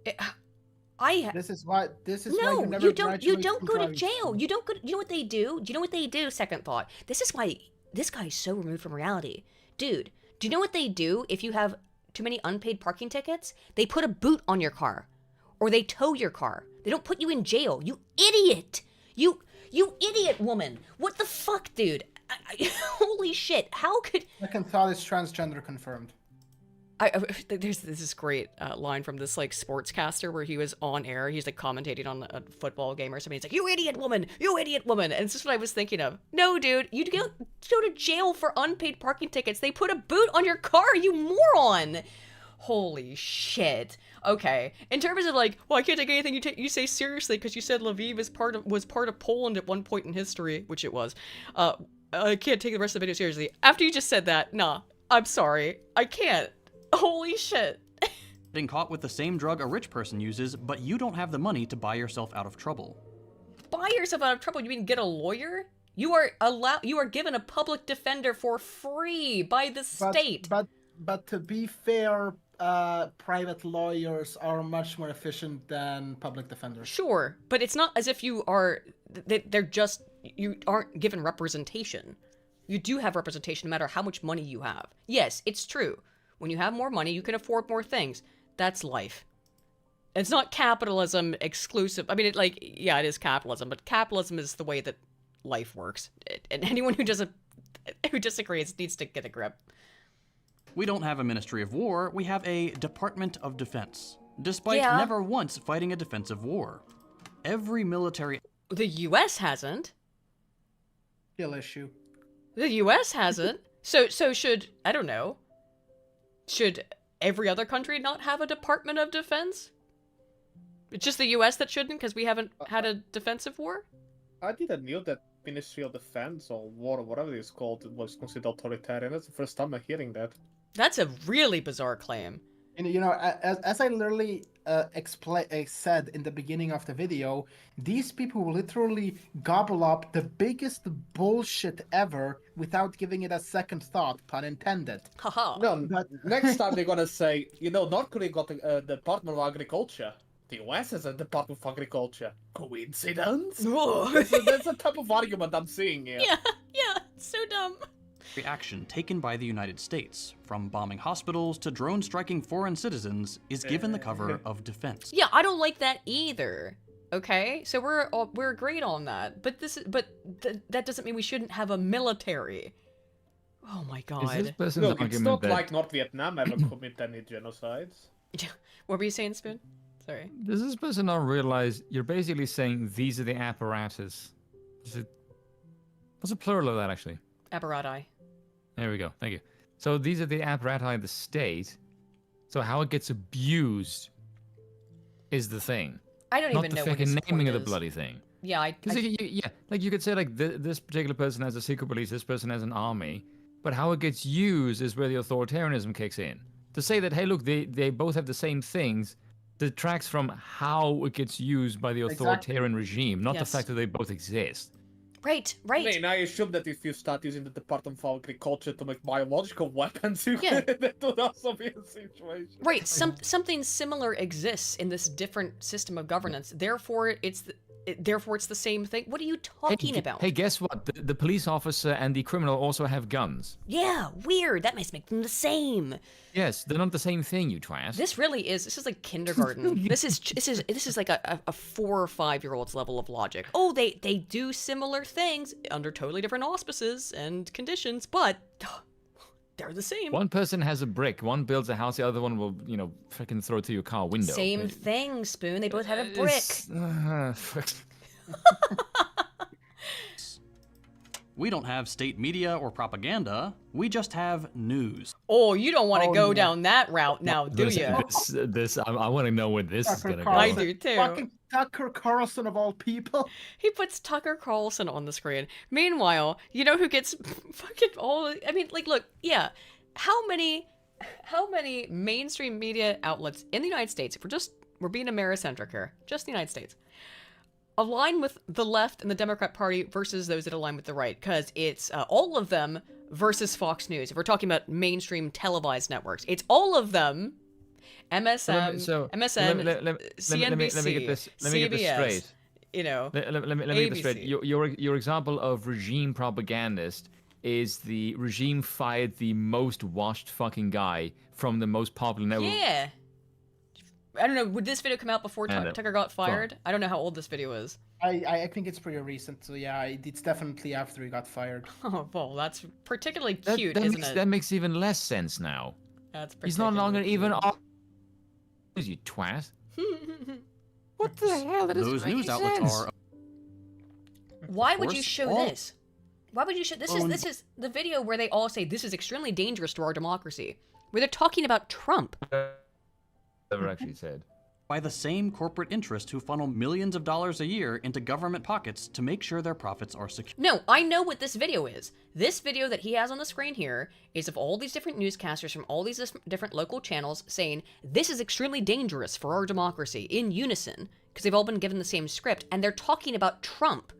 C: This is why
A: you don't go to jail. You don't go. You know what they do? Do you know what they do? Second thought. This is why this guy's so removed from reality, dude. Do you know what they do if you have too many unpaid parking tickets? They put a boot on your car, or they tow your car. They don't put you in jail. You idiot. You idiot woman. What the fuck, dude? Holy shit! How could?
C: Second thought is transgender confirmed.
A: There's this great line from this like sportscaster where he was on air. He's like commentating on a football game or something. He's like, "You idiot woman! You idiot woman!" And it's just what I was thinking of. No, dude, you go to jail for unpaid parking tickets. They put a boot on your car. You moron! Holy shit. Okay. In terms of like, well, I can't take anything you say seriously because you said Lviv was part of Poland at one point in history, which it was. I can't take the rest of the video seriously. After you just said that, nah, I'm sorry. I can't. Holy shit.
E: Getting caught with the same drug a rich person uses, but you don't have the money to buy yourself out of trouble.
A: Buy yourself out of trouble? You mean get a lawyer? You are given a public defender for free by the state.
C: But to be fair, private lawyers are much more efficient than public defenders.
A: Sure, but it's not as if you aren't given representation. You do have representation no matter how much money you have. Yes, it's true. When you have more money, you can afford more things. That's life. It's not capitalism exclusive. I mean, it is capitalism, but capitalism is the way that life works. And anyone who disagrees needs to get a grip.
E: We don't have a Ministry of War, we have a Department of Defense, despite never once fighting a defensive war. Every military...
A: The U.S. hasn't.
C: Still issue.
A: The U.S. hasn't. So should, I don't know, should every other country not have a Department of Defense? It's just the U.S. that shouldn't because we haven't had a defensive war?
D: I didn't know that Ministry of Defense or war or whatever it's called was considered authoritarian. That's the first time I'm hearing that.
A: That's a really bizarre claim.
C: As I literally said in the beginning of the video, these people will literally gobble up the biggest bullshit ever without giving it a second thought, pun intended.
A: Haha.
D: No, next time they're gonna say, North Korea got the Department of Agriculture. The US has a Department of Agriculture. Coincidence? That's a type of argument I'm seeing here.
A: Yeah, it's so dumb.
E: Action taken by the United States, from bombing hospitals to drone striking foreign citizens, is given the cover of defense.
A: Yeah, I don't like that either. Okay, so we're agreed on that, but that doesn't mean we shouldn't have a military. Oh my god.
B: Is this person's
D: Look, it's not
B: argument
D: like North Vietnam ever commit any genocides.
A: What were you saying, Spoon? Sorry.
B: Does this person not realize you're basically saying these are the apparatus? What's the plural of that, actually?
A: Apparati.
B: There we go. Thank you. So these are the apparati of the state. So how it gets abused is the thing.
A: I don't even know what his
B: Not the fucking naming
A: point
B: of the
A: is.
B: bloody thing.
A: Yeah,
B: you could say this particular person has a secret police, this person has an army, but how it gets used is where the authoritarianism kicks in. To say that, hey, look, they both have the same things detracts from how it gets used by the authoritarian regime, not the fact that they both exist.
A: Right.
D: I mean, I assume that if you start using the Department of Agriculture to make biological weapons, that would also be a situation.
A: Right, something similar exists in this different system of governance. Therefore, it's the same thing. What are you talking about?
B: Hey, guess what? The police officer and the criminal also have guns.
A: Yeah, weird. That must make them the same.
B: Yes, they're not the same thing, you twat.
A: This is like kindergarten. this is like a 4 or 5 year old's level of logic. Oh, they do similar things under totally different auspices and conditions, but they're the same.
B: One person has a brick, one builds a house, the other one will, freaking throw it through your car window.
A: Same thing, Spoon. They both have a brick.
E: We don't have state media or propaganda. We just have news.
A: Oh, you don't want to go down that route now, do you?
B: I want to know where this is going to go.
A: I do too.
C: Fucking Tucker Carlson of all people.
A: He puts Tucker Carlson on the screen. Meanwhile, you know who gets fucking all... I mean, look, yeah. How many mainstream media outlets in the United States, if we're being Americentric here, just the United States, align with the left and the Democrat Party versus those that align with the right? Because it's all of them versus Fox News. If we're talking about mainstream televised networks, it's all of them. MSN, CNBC,
B: let me get this straight. Let me get this straight. Your example of regime propagandist is the regime fired the most washed fucking guy from the most popular network.
A: Yeah. I don't know, would this video come out before Tucker got fired? I don't know how old this video is.
C: I think it's pretty recent, so yeah, it's definitely after he got fired.
A: Oh, well, that's particularly cute, isn't it?
B: That makes even less sense now.
A: That's
B: He's no longer even... You twat. What the hell?
E: Those news outlets are...
A: Why would you show this? Why would you show... This is the video where they all say this is extremely dangerous to our democracy. Where they're talking about Trump.
B: Never actually said.
E: By the same corporate interests who funnel millions of dollars a year into government pockets to make sure their profits are secure.
A: No, I know what this video is. This video that he has on the screen here is of all these different newscasters from all these different local channels saying this is extremely dangerous for our democracy in unison because they've all been given the same script and they're talking about Trump.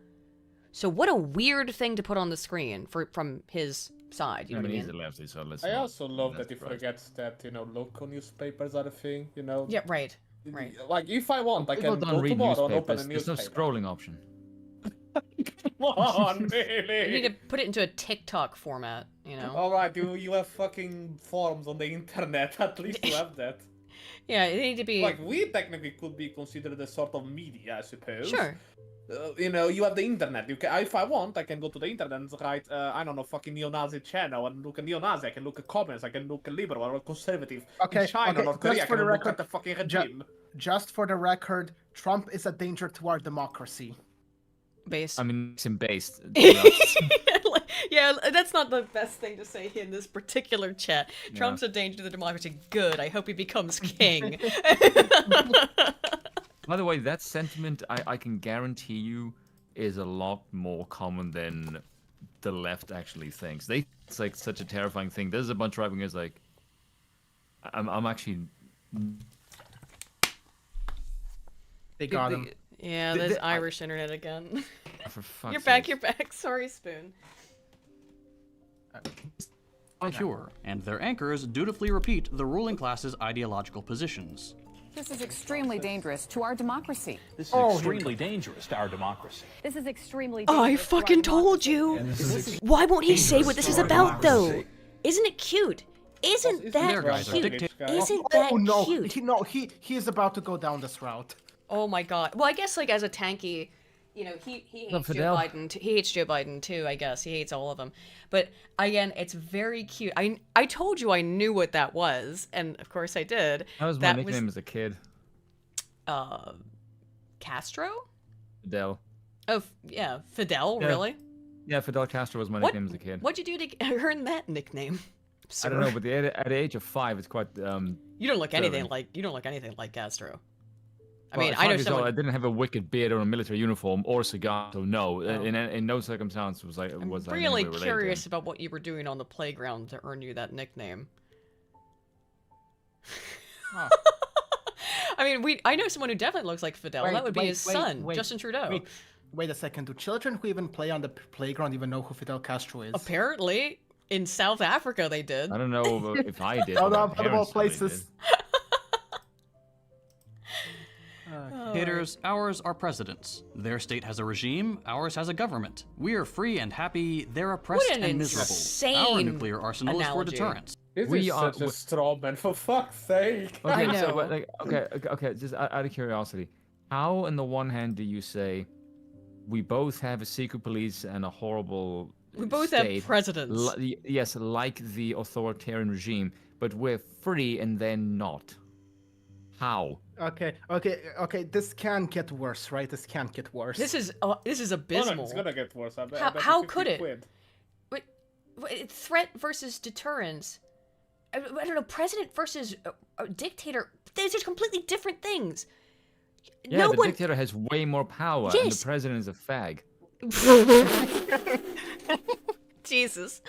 A: So what a weird thing to put on the screen from his side. You know
B: I mean,
A: what I
B: he's
A: mean?
B: a lefty, so let's.
D: I also love that he forgets that local newspapers are a thing.
A: Yeah, right. Right.
D: Like if I want, I
B: People
D: can
B: don't
D: go
B: read
D: tomorrow and open a
B: newspapers. There's
D: newspaper.
B: no scrolling option.
D: Come on,
A: You
D: really?
A: need to put it into a TikTok format, you know?
D: Alright, you have fucking forums on the internet, at least you have that.
A: Yeah, it need to be...
D: Like, we technically could be considered a sort of media, I suppose.
A: Sure.
D: You have the internet. You can, if I want, I can go to the internet and write, I don't know, fucking neo-Nazi channel and look at neo-Nazi. I can look at comments. I can look at liberal or conservative.
C: Okay,
D: in China or Korea, I can look at the fucking regime.
C: Just for the record, Trump is a danger to our democracy.
A: Based.
B: I mean, it's him based.
A: Yeah, that's not the best thing to say in this particular chat.
B: Yeah.
A: Trump's a danger to the democracy. Good. I hope he becomes king.
B: By the way, that sentiment, I can guarantee you, is a lot more common than the left actually thinks. It's like such a terrifying thing. There's a bunch of right-wingers like, I'm actually...
C: They got him.
A: Yeah, there's Irish internet again.
B: For fuck's
A: You're back,
B: sake.
A: you're back. Sorry, Spoon.
E: Sure, and their anchors dutifully repeat the ruling class's ideological positions.
F: This is extremely dangerous to our democracy.
G: This is extremely dangerous to our democracy.
F: This is extremely
A: Oh,
F: dangerous.
A: I fucking told you. Why won't he say what this is about, though? Isn't it cute? Isn't that cute? Isn't that
C: Oh no,
A: cute?
C: he is about to go down this route.
A: Oh my god. Well, I guess like as a Tankie, you know, he hates Joe Biden. He hates Joe Biden too. I guess he hates all of them. But again, it's very cute. I told you I knew what that was, and of course I did.
B: That was my nickname as a kid.
A: Castro?
B: Fidel.
A: Oh yeah, Fidel.
B: Yeah.
A: Really?
B: Yeah, Fidel Castro was my nickname as a kid.
A: What'd you do to earn that nickname? Sir?
B: I don't know, but at the age of 5, it's quite.
A: You don't look anything like Castro. I mean,
B: at
A: I know
B: 5 years old,
A: someone.
B: I didn't have a wicked beard or a military uniform or a cigar, so no. In no circumstance was I.
A: I'm
B: Was
A: really
B: I related
A: curious
B: to him.
A: about what you were doing on the playground to earn you that nickname.
C: Huh.
A: I mean, I know someone who definitely looks like Fidel. That would be his son,
C: wait,
A: Justin Trudeau.
C: Wait a second. Do children who even play on the playground even know who Fidel Castro is?
A: Apparently, in South Africa they did.
B: I don't know if I did.
C: Out
B: but my
C: of all
B: parents probably
C: places.
B: did.
E: Haters, ours are presidents. Their state has a regime, ours has a government. We are free and happy, they're oppressed
A: What an
E: and miserable.
A: insane
E: Our nuclear arsenal is for
A: analogy.
E: deterrence.
D: This
B: We
D: is
B: are-
D: such a straw man, for fuck's sake.
B: Okay,
A: I know.
B: So, but, like, okay. Just out of curiosity, how, on the one hand, do you say we both have a secret police and a horrible
A: We both
B: state,
A: have presidents.
B: yes, like the authoritarian regime, but we're free and then not? How?
C: Okay. This can get worse, right? This can't get worse.
A: This is
D: Oh,
A: abysmal.
D: no, it's gonna get worse. I bet,
A: How-
D: I bet
A: how
D: 50
A: could it?
D: quid.
A: But threat versus deterrence. I don't know. President versus dictator. These are completely different things.
B: Yeah,
A: no
B: the
A: one.
B: dictator has way more power, and
A: Yes.
B: the president is a fag.
A: Jesus.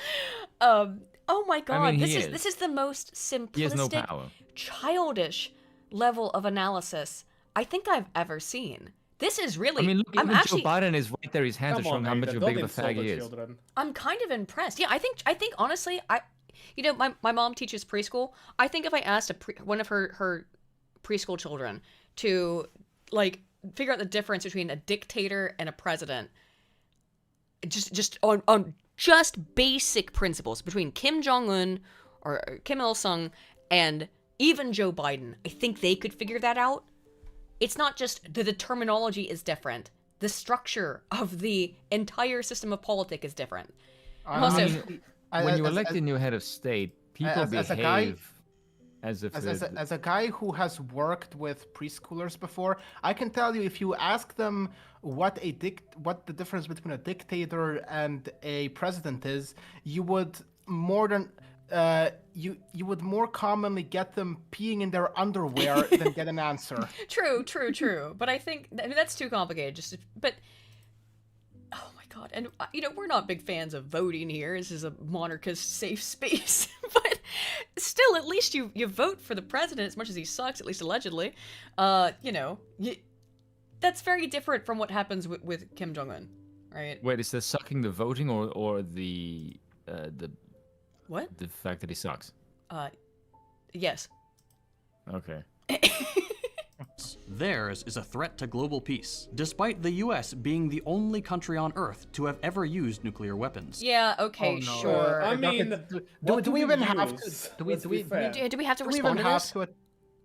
A: Oh my God.
B: mean,
A: this
B: he
A: is
B: is.
A: this is the most
B: He has no
A: simplistic,
B: power.
A: childish level of analysis I think I've ever seen. This is really.
B: I mean, look,
A: I'm
B: even
A: actually.
B: Joe Biden is right there. His hands are
D: Come on,
B: showing how much
D: Nathan,
B: of a
D: don't
B: big of a
D: insult
B: fag
D: the
B: he is.
D: children.
A: I'm kind of impressed. Yeah, I think honestly, my mom teaches preschool. I think if I asked one of her preschool children to like figure out the difference between a dictator and a president, just on just basic principles between Kim Jong-un or Kim Il-sung and even Joe Biden, I think they could figure that out. It's not just the terminology is different. The structure of the entire system of politics is different. Also,
B: When you elect a new head of state, people behave as if
C: as a guy who has worked with preschoolers before, I can tell you if you ask them what the difference between a dictator and a president is, you would you would more commonly get them peeing in their underwear than get an answer.
A: True. But I think that's too complicated. But oh my God, and we're not big fans of voting here. This is a monarchist safe space, but still, at least you vote for the president as much as he sucks, at least allegedly. That's very different from what happens with Kim Jong-un, right?
B: Wait, is this sucking the voting or the
A: What?
B: The fact that he sucks.
A: Yes.
B: Okay.
E: Theirs is a threat to global peace, despite the US being the only country on Earth to have ever used nuclear weapons.
A: Yeah, okay, sure.
D: I mean,
C: do we even have to?
D: Do we
A: have to
C: do we
A: respond
C: even
A: to
C: have
A: this?
C: to?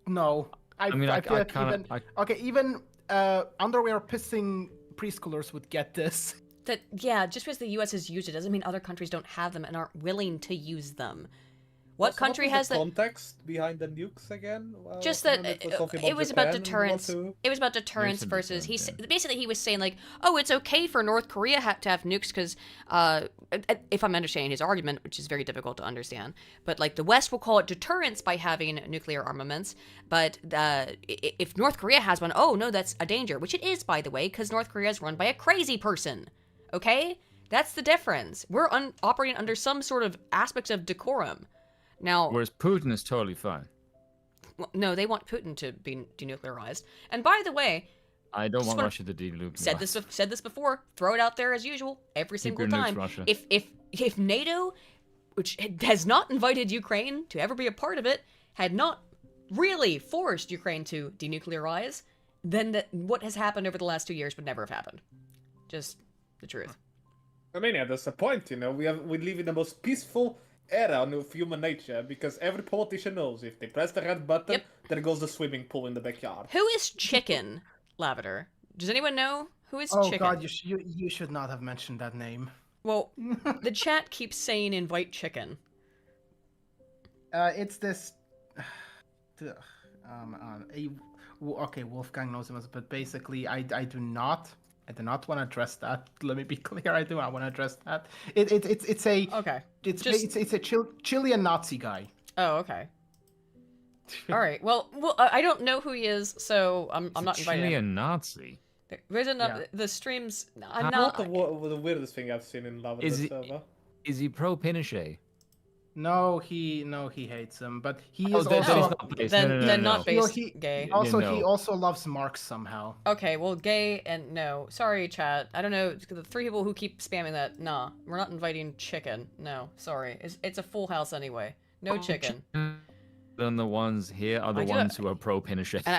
C: No. I feel like even underwear pissing preschoolers would get this.
A: That, yeah, just because the US has used it doesn't mean other countries don't have them and aren't willing to use them. What country has
H: the context behind the nukes again? Well,
A: just that it was about deterrence. It was about deterrence versus basically he was saying like, oh, it's okay for North Korea to have nukes because if I'm understanding his argument, which is very difficult to understand, but like the West will call it deterrence by having nuclear armaments, but if North Korea has one, oh no, that's a danger, which it is, by the way, because North Korea is run by a crazy person. Okay, that's the difference. We're operating under some sort of aspects of decorum. Now,
B: whereas Putin is totally fine.
A: Well, no, they want Putin to be denuclearized. And by the way,
B: I don't want Russia to denuclearize.
A: Said this before. Throw it out there as usual every single time. If NATO, which has not invited Ukraine to ever be a part of it, had not really forced Ukraine to denuclearize, then what has happened over the last 2 years would never have happened. Just the truth.
D: I mean, yeah, that's the point. You know, we live in the most peaceful era of human nature because every politician knows if they press the red button, there goes the swimming pool in the backyard.
A: Who is Chicken, Lavender? Does anyone know who is Chicken?
C: Oh God, you should not have mentioned that name.
A: Well, the chat keeps saying invite Chicken.
C: It's this. Okay, Wolfgang knows him, but basically, I do not want to address that. Let me be clear. I do not want to address that. It's a
A: okay.
C: It's a Chilean Nazi guy.
A: Oh, okay. All right. Well, I don't know who he is, so I'm not inviting him.
B: Chilean Nazi.
A: There's enough. The streams. I'm
D: not the weirdest thing I've seen in Lava server.
B: Is he pro Pinochet?
C: No, he hates him, but he is also
A: not based gay.
C: Also, he also loves Marx somehow.
A: Okay, well, gay and no. Sorry, chat. I don't know. The 3 people who keep spamming that. Nah, we're not inviting Chicken. No, sorry. It's a full house anyway. No Chicken.
B: Then the ones here are the ones who are pro Pinochet.
A: And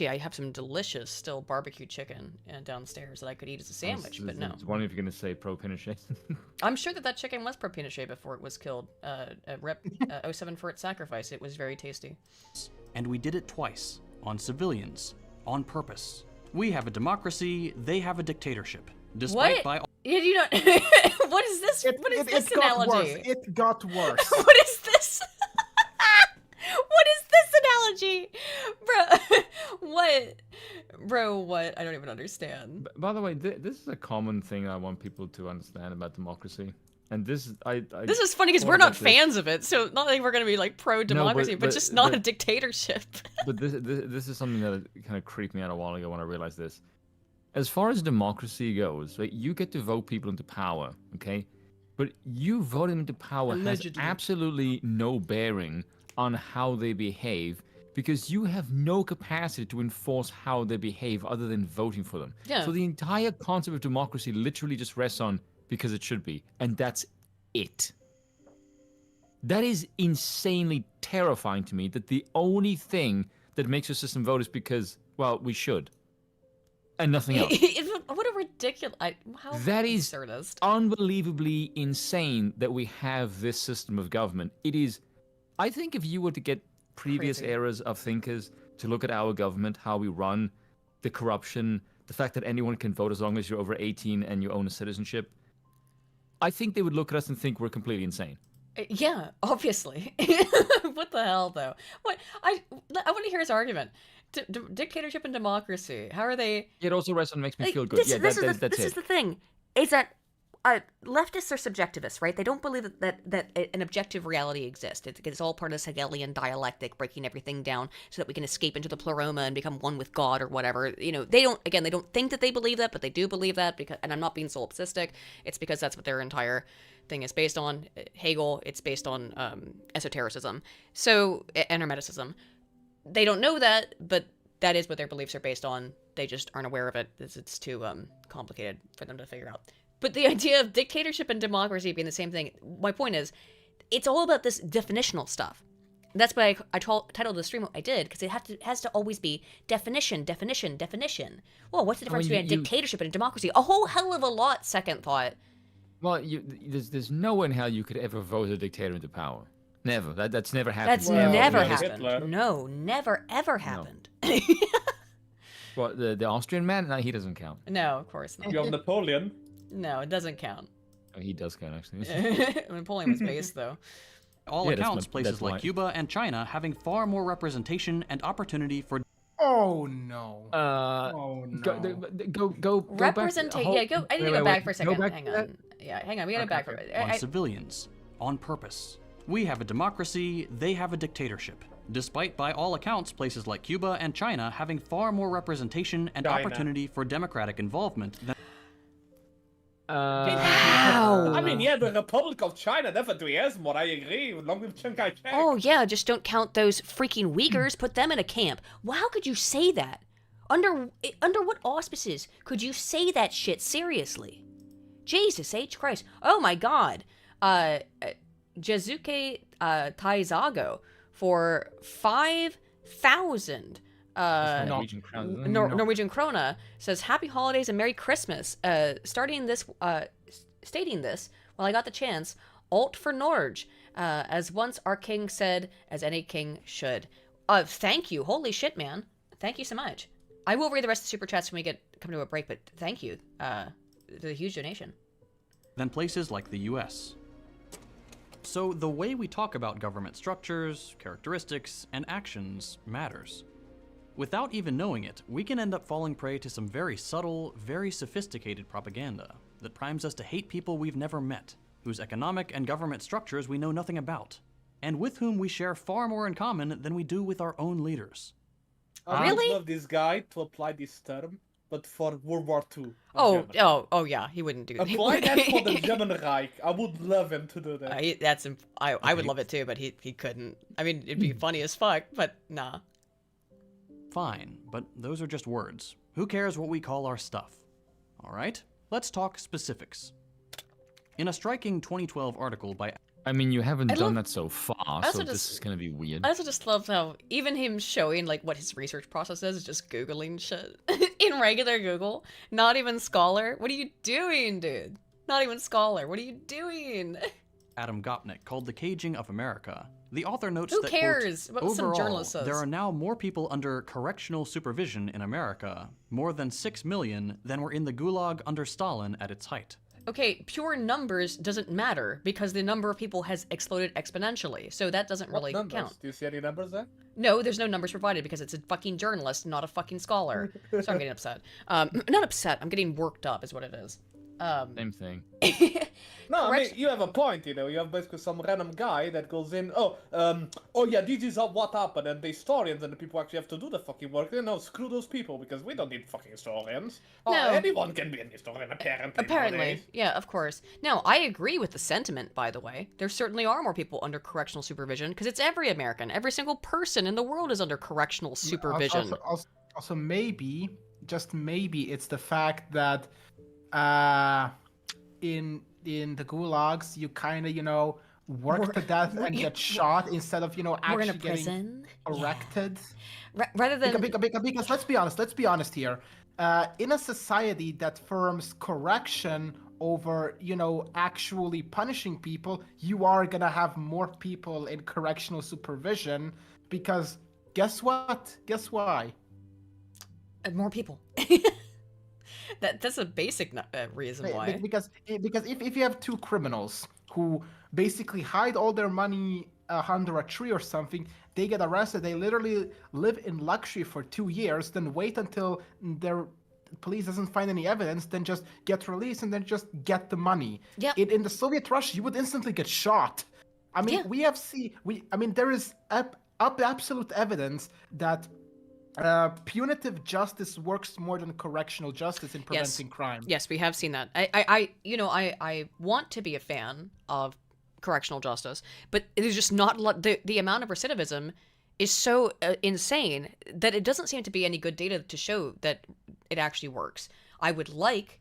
A: I have some delicious still barbecue chicken downstairs that I could eat as a sandwich, but no.
B: I was wondering if you're going to say pro Pinochet.
A: I'm sure that chicken was pro Pinochet before it was killed. Rep 07 for its sacrifice. It was very tasty.
E: And we did it twice on civilians on purpose. We have a democracy. They have a dictatorship. Despite
A: what? You don't. What is this? What is this analogy?
C: It got worse.
A: What is this? What is this analogy? Bro, what? Bro, what? I don't even understand.
B: By the way, this is a common thing I want people to understand about democracy. And this is,
A: this is funny because we're not fans of it, so not like we're going to be like pro-democracy, but just not a dictatorship.
B: But this is something that kind of creeped me out a while ago when I realized this. As far as democracy goes, right, you get to vote people into power, okay? But you voting them into power
A: Allegedly.
B: has absolutely no bearing on how they behave, because you have no capacity to enforce how they behave other than voting for them.
A: Yeah.
B: So the entire concept of democracy literally just rests on because it should be, and that's it. That is insanely terrifying to me, that the only thing that makes your system vote is because, well, we should. And nothing else.
A: What a ridiculous... How
B: that is
A: absurdist.
B: Unbelievably insane that we have this system of government. It is... I think if you were to get previous eras of thinkers to look at our government, how we run, the corruption, the fact that anyone can vote as long as you're over 18 and you own a citizenship, I think they would look at us and think we're completely insane.
A: Yeah, obviously. What the hell, though? What I want to hear his argument. Dictatorship and democracy. How are they?
B: It also rests on makes me feel good.
A: This is the thing. Is that leftists are subjectivists, right? They don't believe that an objective reality exists. It's all part of the Hegelian dialectic, breaking everything down so that we can escape into the pleroma and become one with God or whatever. You know, they don't think that they believe that, but they do believe that, and I'm not being solipsistic. It's because that's what their entire thing is based on. Hegel, it's based on esotericism, and hermeticism. They don't know that, but that is what their beliefs are based on. They just aren't aware of it. It's too complicated for them to figure out. But the idea of dictatorship and democracy being the same thing, my point is, it's all about this definitional stuff. That's why I titled the stream what I did, because it has to always be definition. Well, what's the difference between a dictatorship and a democracy? A whole hell of a lot, second thought.
B: Well, there's no way in hell you could ever vote a dictator into power. Never. That's never happened.
A: That's never happened. No, never, ever happened.
B: No. Well, the Austrian man? No, he doesn't count.
A: No, of course not.
H: You have Napoleon.
A: No, it doesn't count.
B: Oh, he does count, actually.
A: Napoleon was based, though.
E: All accounts, places like Cuba and China having far more representation and opportunity for...
C: Oh, no.
B: Oh, no. Go
A: Representation. Yeah, go. I need to go back for a second. Hang on. Yeah, hang on. We gotta back for it.
E: On civilians, on purpose. We have a democracy, they have a dictatorship. Despite, by all accounts, places like Cuba and China having far more representation and opportunity for democratic involvement than...
A: Wow.
H: I mean, yeah, the Republic of China definitely has more, I agree, along with Chiang Kai-shek.
A: Oh, yeah, just don't count those freaking Uyghurs, put them in a camp. Well, how could you say that? Under what auspices could you say that shit seriously? Jesus H. Christ. Oh my god. Jesuke Taizago for 5,000
B: Norwegian krona.
A: Norwegian krona says happy holidays and Merry Christmas. Stating this while I got the chance, alt for Norge, as once our king said, as any king should. Thank you. Holy shit, man. Thank you so much. I will read the rest of the super chats when we come to a break, but thank you. It's a huge donation.
E: Than places like the US. So the way we talk about government structures, characteristics, and actions matters. Without even knowing it, we can end up falling prey to some very subtle, very sophisticated propaganda that primes us to hate people we've never met, whose economic and government structures we know nothing about, and with whom we share far more in common than we do with our own leaders.
H: I would love this guy to apply this term, but for World War II.
A: Oh, yeah, he wouldn't do that.
H: Apply that for the German Reich. I would love him to do that.
A: I would love it too, but he couldn't. I mean, it'd be funny as fuck, but nah.
E: Fine, but those are just words. Who cares what we call our stuff? Alright, let's talk specifics. In a striking 2012 article by...
B: I mean, you haven't done that so far, so this is gonna be weird.
A: I also just love how even him showing like what his research process is just Googling shit in regular Google. Not even Scholar. What are you doing, dude? Not even Scholar. What are you doing?
E: Adam Gopnik called The Caging of America. The author notes
A: Who
E: that,
A: cares?
E: quote,
A: What some
E: overall,
A: journalist says.
E: there are now more people under correctional supervision in America, more than 6 million, than were in the Gulag under Stalin at its height.
A: Okay, pure numbers doesn't matter because the number of people has exploded exponentially, so that doesn't really count.
H: Do you see any numbers there?
A: No, there's no numbers provided because it's a fucking journalist, not a fucking scholar. So I'm getting upset. Not upset, I'm getting worked up is what it is.
B: Same thing.
H: No, I mean, you have a point, you know, you have basically some random guy that goes in, oh yeah, this is what happened, and the historians and the people actually have to do the fucking work, you know, screw those people, because we don't need fucking historians.
A: No.
H: Anyone can be an historian, apparently.
A: Apparently, yeah, of course. Now, I agree with the sentiment, by the way. There certainly are more people under correctional supervision, because it's every American. Every single person in the world is under correctional supervision.
C: Also maybe, just maybe, it's the fact that in the gulags you kind of, you know, work to death and get shot instead of, you know, actually getting corrected.
A: Yeah. Rather than
C: because let's be honest here, in a society that firms correction over, you know, actually punishing people, you are gonna have more people in correctional supervision because guess what? Guess why?
A: More people. That's a basic reason why.
C: Because if you have two criminals who basically hide all their money under a tree or something, they get arrested, they literally live in luxury for 2 years, then wait until their police doesn't find any evidence, then just get released and then just get the money.
A: Yeah.
C: In the Soviet Russia, you would instantly get shot. I mean, there is absolute evidence that punitive justice works more than correctional justice in preventing crime.
A: Yes, we have seen that. I want to be a fan of correctional justice, but it is just not the amount of recidivism is so insane that it doesn't seem to be any good data to show that it actually works. I would like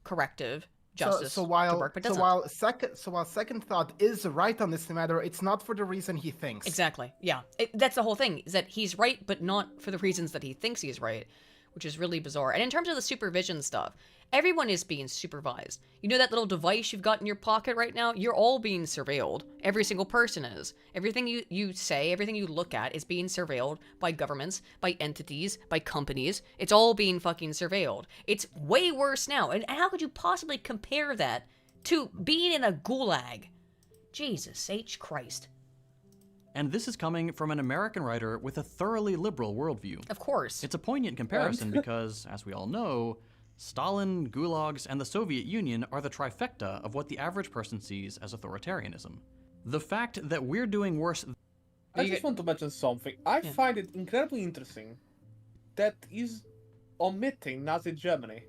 A: corrective justice
C: so while
A: to work, but doesn't.
C: while second thought is right on this matter, it's not for the reason he thinks.
A: Exactly. Yeah. That's the whole thing, is that he's right, but not for the reasons that he thinks he's right, which is really bizarre. And in terms of the supervision stuff, everyone is being supervised. You know that little device you've got in your pocket right now? You're all being surveilled. Every single person is. Everything you say, everything you look at is being surveilled by governments, by entities, by companies. It's all being fucking surveilled. It's way worse now. And how could you possibly compare that to being in a gulag? Jesus H. Christ.
E: And this is coming from an American writer with a thoroughly liberal worldview.
A: Of course.
E: It's a poignant comparison because, as we all know, Stalin, gulags, and the Soviet Union are the trifecta of what the average person sees as authoritarianism. The fact that we're doing worse...
H: I just want to mention something. I find it incredibly interesting that he's omitting Nazi Germany.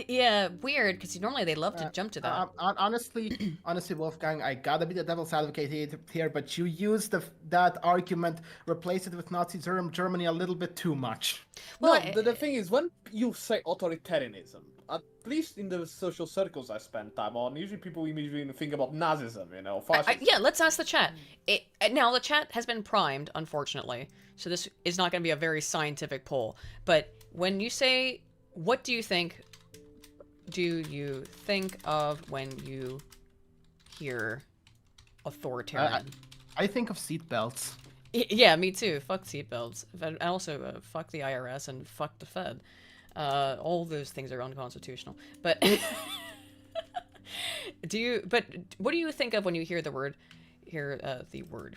A: Yeah, weird, because normally they love to jump to that.
C: Honestly, Wolfgang, I gotta be the devil's advocate here, but you used that argument, replace it with Nazi Germany a little bit too much.
H: Well, no, the thing is, when you say authoritarianism, at least in the social circles I spend time on, usually people immediately think about Nazism, you know, fascism.
A: Yeah, let's ask the chat. Now, the chat has been primed, unfortunately, so this is not going to be a very scientific poll. But when you say, what do you think of when you hear authoritarian?
C: I think of seatbelts.
A: Yeah, me too. Fuck seatbelts. And also, fuck the IRS and fuck the Fed. All those things are unconstitutional. But what do you think of when you hear the word? The word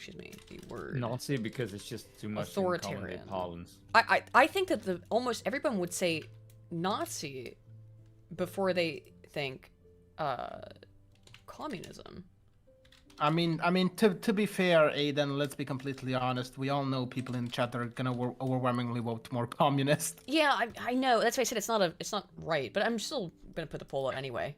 B: Nazi, because it's just too much
A: authoritarian
B: parlance.
A: I think that almost everyone would say Nazi before they think communism.
C: I mean, to be fair, Aiden, let's be completely honest. We all know people in the chat are gonna overwhelmingly vote more communist.
A: Yeah, I know. That's why I said it's not right. But I'm still gonna put the poll out anyway.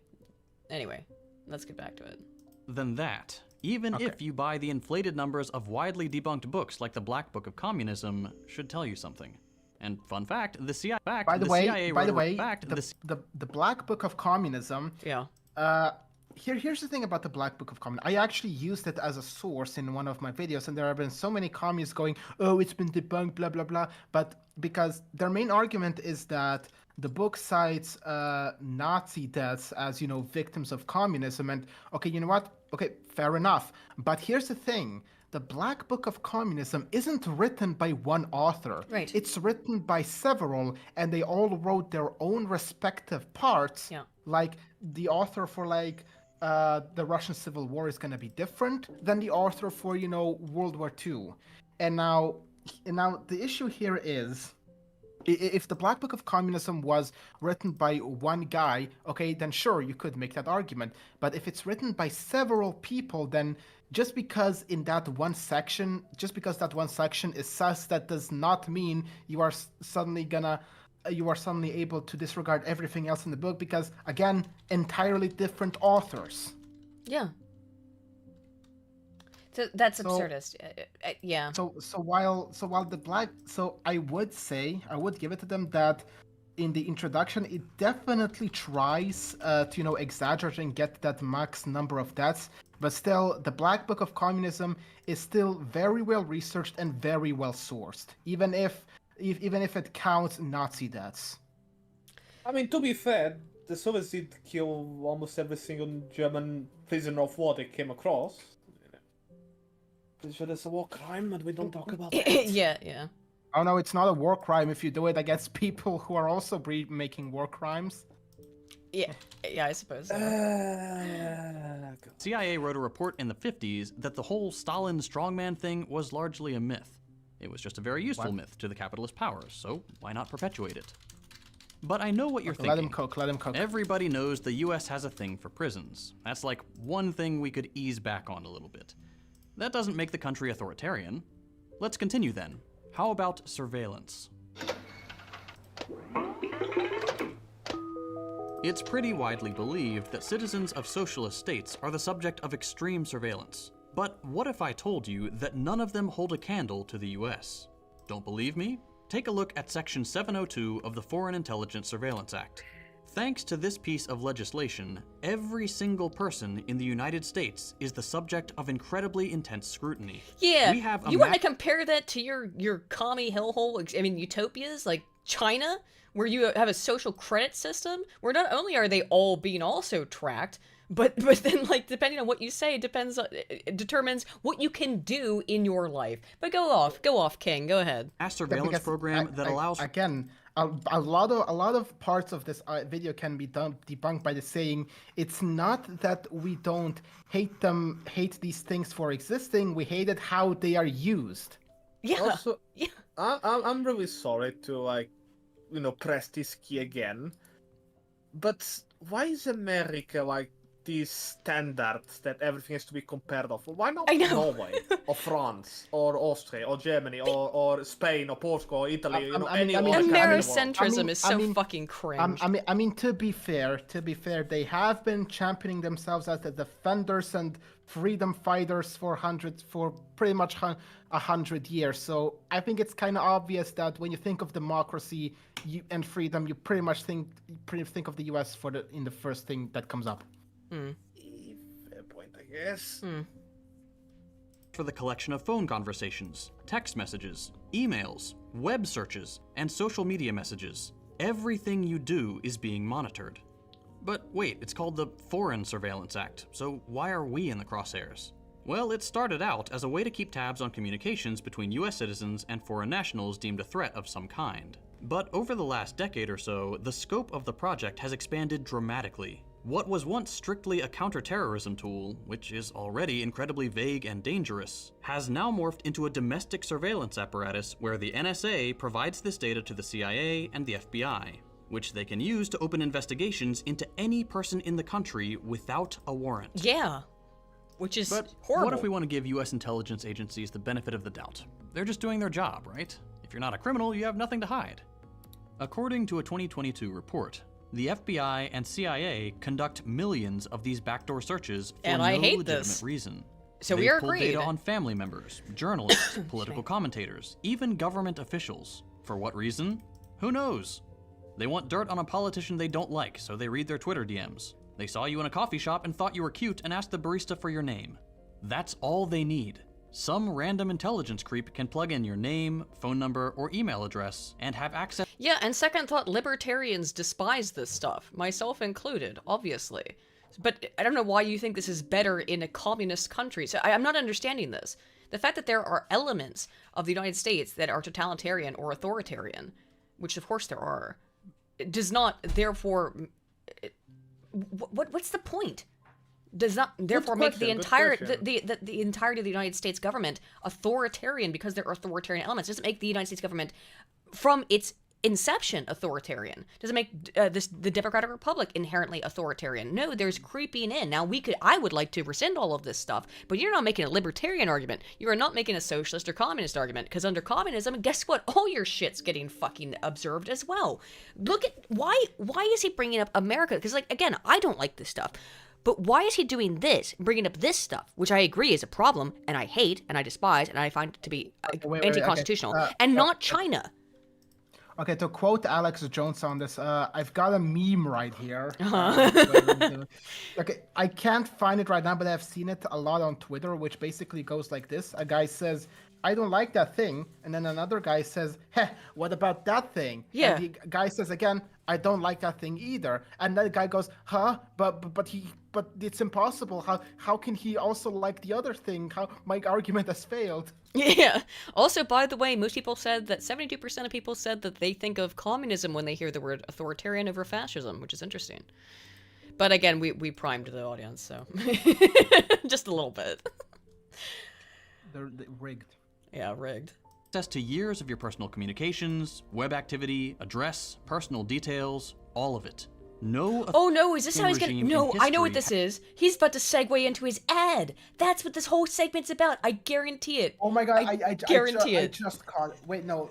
A: Anyway, let's get back to it.
E: Than that, even if you buy the inflated numbers of widely debunked books like the Black Book of Communism, should tell you something. And fun fact, the CIA.
C: By the way, the Black Book of Communism.
A: Yeah.
C: Here's the thing about the Black Book of Communism. I actually used it as a source in one of my videos, and there have been so many communists going, "Oh, it's been debunked, blah blah blah." But because their main argument is that the book cites Nazi deaths as, victims of communism, and okay, you know what? Okay, fair enough. But here's the thing. The Black Book of Communism isn't written by one author.
A: Right.
C: It's written by several, and they all wrote their own respective parts.
A: Yeah.
C: Like, the author for, the Russian Civil War is going to be different than the author for, World War II. And now the issue here is, if the Black Book of Communism was written by one guy, okay, then sure, you could make that argument. But if it's written by several people, then just because that one section is sus, that does not mean you are suddenly able to disregard everything else in the book, because, again, entirely different authors.
A: Yeah. So that's absurdist. Yeah.
C: So while I would give it to them that in the introduction it definitely tries to exaggerate and get that max number of deaths, but still the Black Book of Communism is still very well researched and very well sourced, even if it counts Nazi deaths.
H: I mean, to be fair, the Soviets did kill almost every single German prisoner of war they came across. Pretty sure that's a war crime, and we don't talk about that.
A: Yeah.
C: Oh no, it's not a war crime if you do it against people who are also making war crimes.
A: Yeah, I suppose so.
E: CIA wrote a report in the 50s that the whole Stalin strongman thing was largely a myth. It was just a very useful myth to the capitalist powers, so why not perpetuate it? But I know what you're thinking.
C: Let him cook.
E: Everybody knows the US has a thing for prisons. That's like one thing we could ease back on a little bit. That doesn't make the country authoritarian. Let's continue then. How about surveillance? It's pretty widely believed that citizens of socialist states are the subject of extreme surveillance. But what if I told you that none of them hold a candle to the US? Don't believe me? Take a look at Section 702 of the Foreign Intelligence Surveillance Act. Thanks to this piece of legislation, every single person in the United States is the subject of incredibly intense scrutiny.
A: Yeah,
E: we have
A: you want to compare that to your commie hellhole, I mean, utopias like China, where you have a social credit system, where not only are they all being also tracked, but then, like, depending on what you say, it determines what you can do in your life. But go off, King. Go ahead.
E: A surveillance program that allows.
C: Again, a lot of parts of this video can be debunked by the saying it's not that we don't hate these things for existing. We hate it how they are used.
A: Yeah.
H: Also,
A: yeah.
H: I'm really sorry to press this key again, but why is America these standards that everything has to be compared off? Why not Norway or France or Austria or Germany or Spain or Portugal or Italy?
A: Americentrism is so fucking cringe.
C: I mean, to be fair, they have been championing themselves as the defenders and freedom fighters for pretty much 100 years. So I think it's kind of obvious that when you think of democracy and freedom, you pretty much think of the U.S. in the first thing that comes up.
H: Fair point, I guess.
E: For the collection of phone conversations, text messages, emails, web searches, and social media messages. Everything you do is being monitored. But wait, it's called the Foreign Surveillance Act, so why are we in the crosshairs? Well, it started out as a way to keep tabs on communications between US citizens and foreign nationals deemed a threat of some kind. But over the last decade or so, the scope of the project has expanded dramatically. What was once strictly a counterterrorism tool, which is already incredibly vague and dangerous, has now morphed into a domestic surveillance apparatus where the NSA provides this data to the CIA and the FBI, which they can use to open investigations into any person in the country without a warrant.
A: Yeah, which is
E: but
A: horrible.
E: What if we want to give US intelligence agencies the benefit of the doubt? They're just doing their job, right? If you're not a criminal, you have nothing to hide. According to a 2022 report, the FBI and CIA conduct millions of these backdoor searches for no legitimate reason.
A: So
E: they
A: we are
E: pull
A: agreed.
E: Data on family members, journalists, political commentators, even government officials. For what reason? Who knows? They want dirt on a politician they don't like, so they read their Twitter DMs. They saw you in a coffee shop and thought you were cute and asked the barista for your name. That's all they need. Some random intelligence creep can plug in your name, phone number, or email address and have access.
A: Yeah, and second thought, libertarians despise this stuff, myself included, obviously. But I don't know why you think this is better in a communist country. So I'm not understanding this. The fact that there are elements of the United States that are totalitarian or authoritarian, which of course there are, does not therefore... What's the point? Does not therefore make the entire the entirety of the United States government authoritarian because there are authoritarian elements. It doesn't make the United States government from its inception authoritarian. Doesn't make the Democratic Republic inherently authoritarian. No, there's creeping in. Now I would like to rescind all of this stuff, but you're not making a libertarian argument. You are not making a socialist or communist argument, because under communism, guess what? All your shit's getting fucking observed as well. Look at why is he bringing up America? Because again, I don't like this stuff. But why is he doing this, bringing up this stuff, which I agree is a problem, and I hate, and I despise, and I find to be anti-constitutional, and not China?
C: Okay, to quote Alex Jones on this, I've got a meme right here. Okay, I can't find it right now, but I've seen it a lot on Twitter, which basically goes like this. A guy says, I don't like that thing. And then another guy says, heh, what about that thing?
A: Yeah.
C: And the guy says again, I don't like that thing either. And that guy goes, huh? But it's impossible. How can he also like the other thing? How my argument has failed.
A: Yeah. Also, by the way, most people said that 72% of people said that they think of communism when they hear the word authoritarian over fascism, which is interesting. But again, we primed the audience, so just a little bit.
C: They're rigged.
A: Yeah, rigged.
E: Access to years of your personal communications, web activity, address, personal details, all of it.
A: Oh no, is this how he's gonna... No, I know what this is. He's about to segue into his ad. That's what this whole segment's about. I guarantee it.
C: Oh my god, I
A: guarantee it.
C: I just caught it. Wait, no.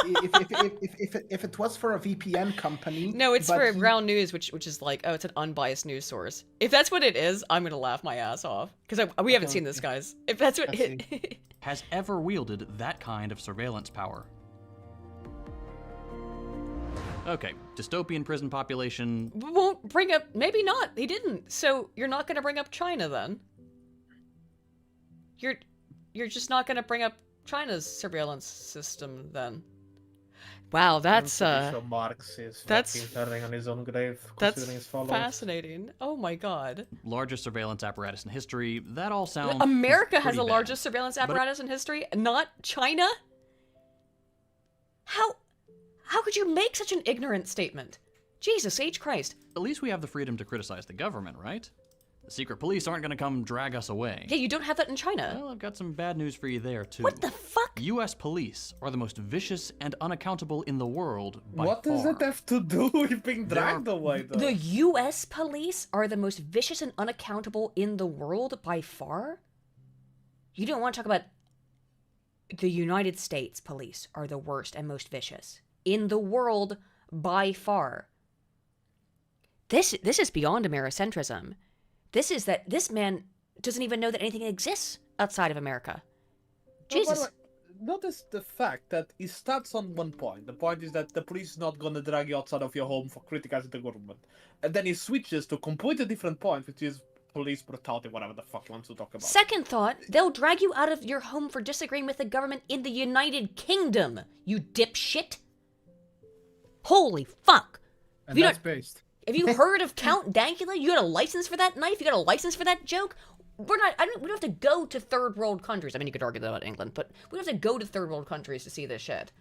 C: if it was for a VPN company...
A: No, it's for Ground News, which is like, oh, it's an unbiased news source. If that's what it is, I'm gonna laugh my ass off. Because we haven't seen this, guys. If that's what it...
E: has ever wielded that kind of surveillance power. Okay, dystopian prison population.
A: Won't bring up... Maybe not. He didn't. So you're not going to bring up China, then? You're just not going to bring up China's surveillance system, then? Wow, that's
H: Marx is
A: that's
H: turning on his own grave.
A: That's
H: His followers.
A: fascinating. Oh my god.
E: Largest surveillance apparatus in history. That all sounds
A: America has the
E: pretty
A: largest
E: bad.
A: surveillance apparatus in history, not China? How could you make such an ignorant statement? Jesus H. Christ.
E: At least we have the freedom to criticize the government, right? The secret police aren't going to come drag us away.
A: Yeah, you don't have that in China.
E: Well, I've got some bad news for you there, too.
A: What the fuck?
E: U.S. police are the most vicious and unaccountable in the world by
H: What
E: far.
H: does that have to do with being dragged away, though?
A: The U.S. police are the most vicious and unaccountable in the world by far? You don't want to talk about the United States police are the worst and most vicious in the world by far. This is beyond Americentrism. This is that this man doesn't even know that anything exists outside of America. Jesus.
H: Notice the fact that he starts on one point. The point is that the police is not going to drag you outside of your home for criticizing the government. And then he switches to a completely different point, which is police brutality, whatever the fuck he wants to talk about.
A: Second thought, they'll drag you out of your home for disagreeing with the government in the United Kingdom, you dipshit. Holy fuck.
C: And that's based.
A: Have you heard of Count Dankula? You got a license for that knife? You got a license for that joke? We don't have to go to third world countries. I mean, you could argue that about England, but we don't have to go to third world countries to see this shit.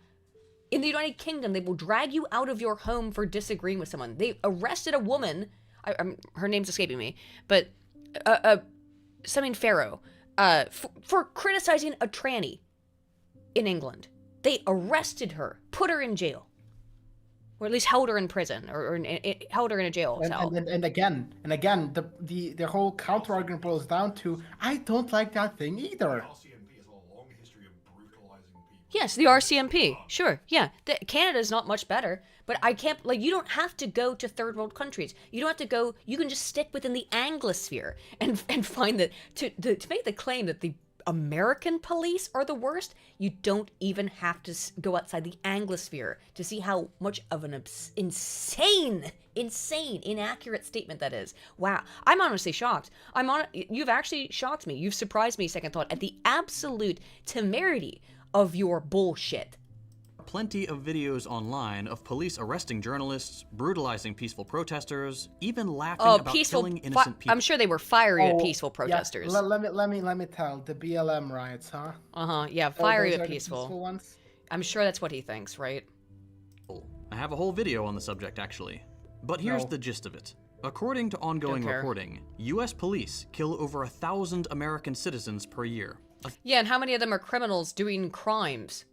A: In the United Kingdom, they will drag you out of your home for disagreeing with someone. They arrested a woman, her name's escaping me, but something Pharaoh, for criticizing a tranny in England. They arrested her, put her in jail. Or at least held her in prison, or held her in a jail cell.
C: And again, the whole counter argument boils down to, I don't like that thing either.
A: Yes, the RCMP. Sure, yeah. Canada's not much better, but I can't, you don't have to go to third world countries. You don't have to go, you can just stick within the Anglosphere and find that, to make the claim that the American police are the worst, you don't even have to go outside the Anglosphere to see how much of an insane, inaccurate statement that is. Wow, I'm honestly shocked. You've actually shocked me. You've surprised me, second thought, at the absolute temerity of your bullshit.
E: Plenty of videos online of police arresting journalists, brutalizing peaceful protesters, even laughing about killing innocent people.
A: I'm sure they were fiery at peaceful protesters.
C: Yeah. Let me tell, the BLM riots, huh?
A: Yeah, fiery at
C: peaceful ones.
A: I'm sure that's what he thinks, right?
E: I have a whole video on the subject, actually. But here's the gist of it. According to ongoing reporting, U.S. police kill over 1,000 American citizens per year.
A: Yeah, and how many of them are criminals doing crimes?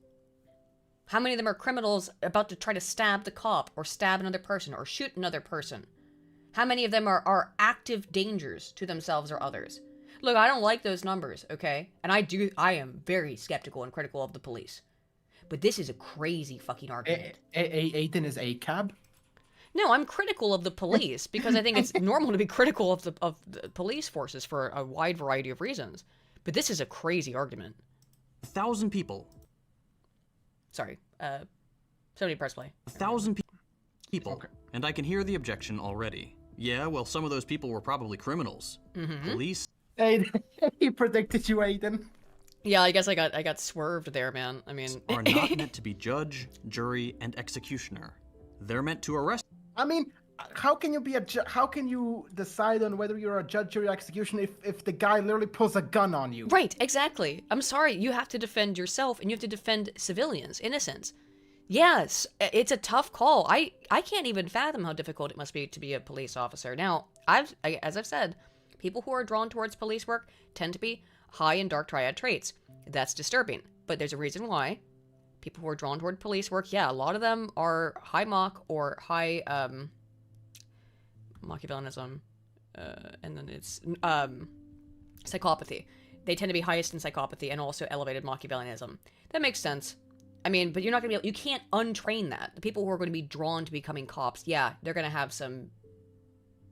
A: How many of them are criminals about to try to stab the cop, or stab another person, or shoot another person? How many of them are active dangers to themselves or others? Look, I don't like those numbers, okay? And I am very skeptical and critical of the police. But this is a crazy fucking argument.
C: Aiden is ACAB?
A: No, I'm critical of the police because I think it's normal to be critical of the police forces for a wide variety of reasons. But this is a crazy argument.
E: 1,000 people.
A: Sorry, somebody press play.
E: 1,000 people. Okay. And I can hear the objection already. Yeah, well, some of those people were probably criminals. Mm-hmm. Police.
C: Aiden, he predicted you, Aiden.
A: Yeah, I guess I got swerved there, man. I mean,
E: are not meant to be judge, jury, and executioner. They're meant to arrest.
C: I mean, how can you be how can you decide on whether you're a judge, jury, executioner if the guy literally pulls a gun on you?
A: Right, exactly. I'm sorry, you have to defend yourself and you have to defend civilians, innocents. Yes, it's a tough call. I can't even fathom how difficult it must be to be a police officer. Now, as I've said, people who are drawn towards police work tend to be high in dark triad traits. That's disturbing, but there's a reason why. People who are drawn toward police work, yeah, a lot of them are high mock or high Machiavellianism, and then it's psychopathy. They tend to be highest in psychopathy and also elevated Machiavellianism. That makes sense. I mean, but you're not gonna be you can't untrain that. The people who are going to be drawn to becoming cops, yeah, they're gonna have some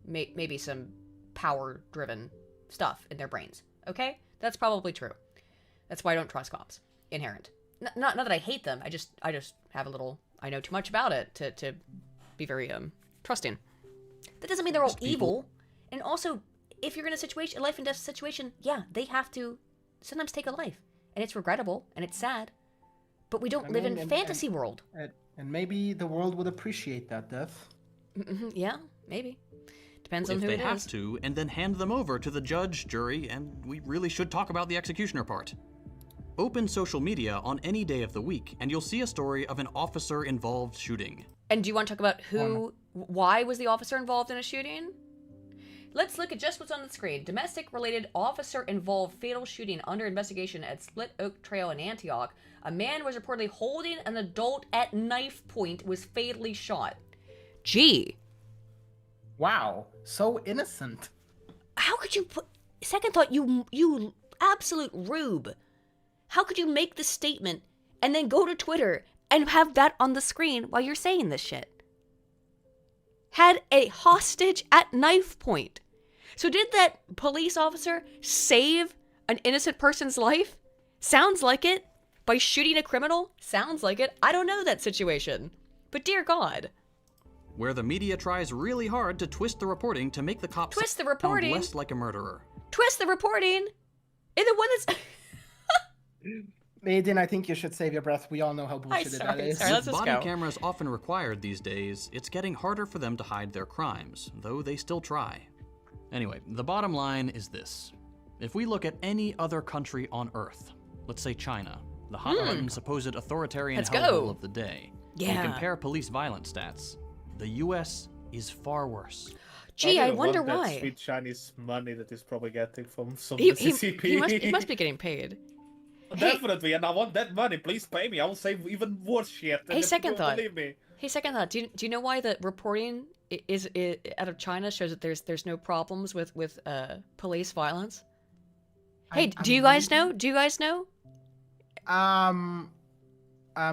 A: maybe some power-driven stuff in their brains. Okay, that's probably true. That's why I don't trust cops. Inherent. Not that I hate them. I just have a little I know too much about it to be very trusting. That doesn't mean they're all evil. And also, if you're in a life and death situation, yeah, they have to sometimes take a life, and it's regrettable and it's sad. But we don't live in a fantasy world.
C: And maybe the world would appreciate that death.
A: Yeah, maybe. Depends on who it is.
E: If they have to, and then hand them over to the judge, jury, and we really should talk about the executioner part. Open social media on any day of the week, and you'll see a story of an officer-involved shooting.
A: And do you want to talk about why was the officer involved in a shooting? Let's look at just what's on the screen. Domestic-related officer-involved fatal shooting under investigation at Split Oak Trail in Antioch. A man was reportedly holding an adult at knife point, was fatally shot. Gee.
C: Wow, so innocent.
A: How could you put... Second thought, you absolute rube. How could you make this statement and then go to Twitter and have that on the screen while you're saying this shit? Had a hostage at knife point. So did that police officer save an innocent person's life? Sounds like it. By shooting a criminal? Sounds like it. I don't know that situation. But dear God.
E: Where the media tries really hard to twist the reporting to make the cops sound less like a murderer.
A: Twist the reporting? In the one that's...
C: Maiden, I think you should save your breath. We all know how bullshit that is.
A: Sorry, let's
E: With
A: just
E: body
A: go.
E: cameras often required these days, it's getting harder for them to hide their crimes, though they still try. Anyway, the bottom line is this. If we look at any other country on Earth, let's say China, the hot-button supposed authoritarian hellhole of the day, and compare police violence stats, the U.S. is far worse.
A: Gee, I wonder why.
H: That sweet Chinese money that he's probably getting from some
A: CCP. He must be getting paid.
H: Definitely, and I want that money. Please pay me. I will say even worse shit.
A: Hey, second thought. Hey, second thought. Do you know why the reporting is out of China shows that there's no problems with police violence? Hey, do you guys know? Do you guys know?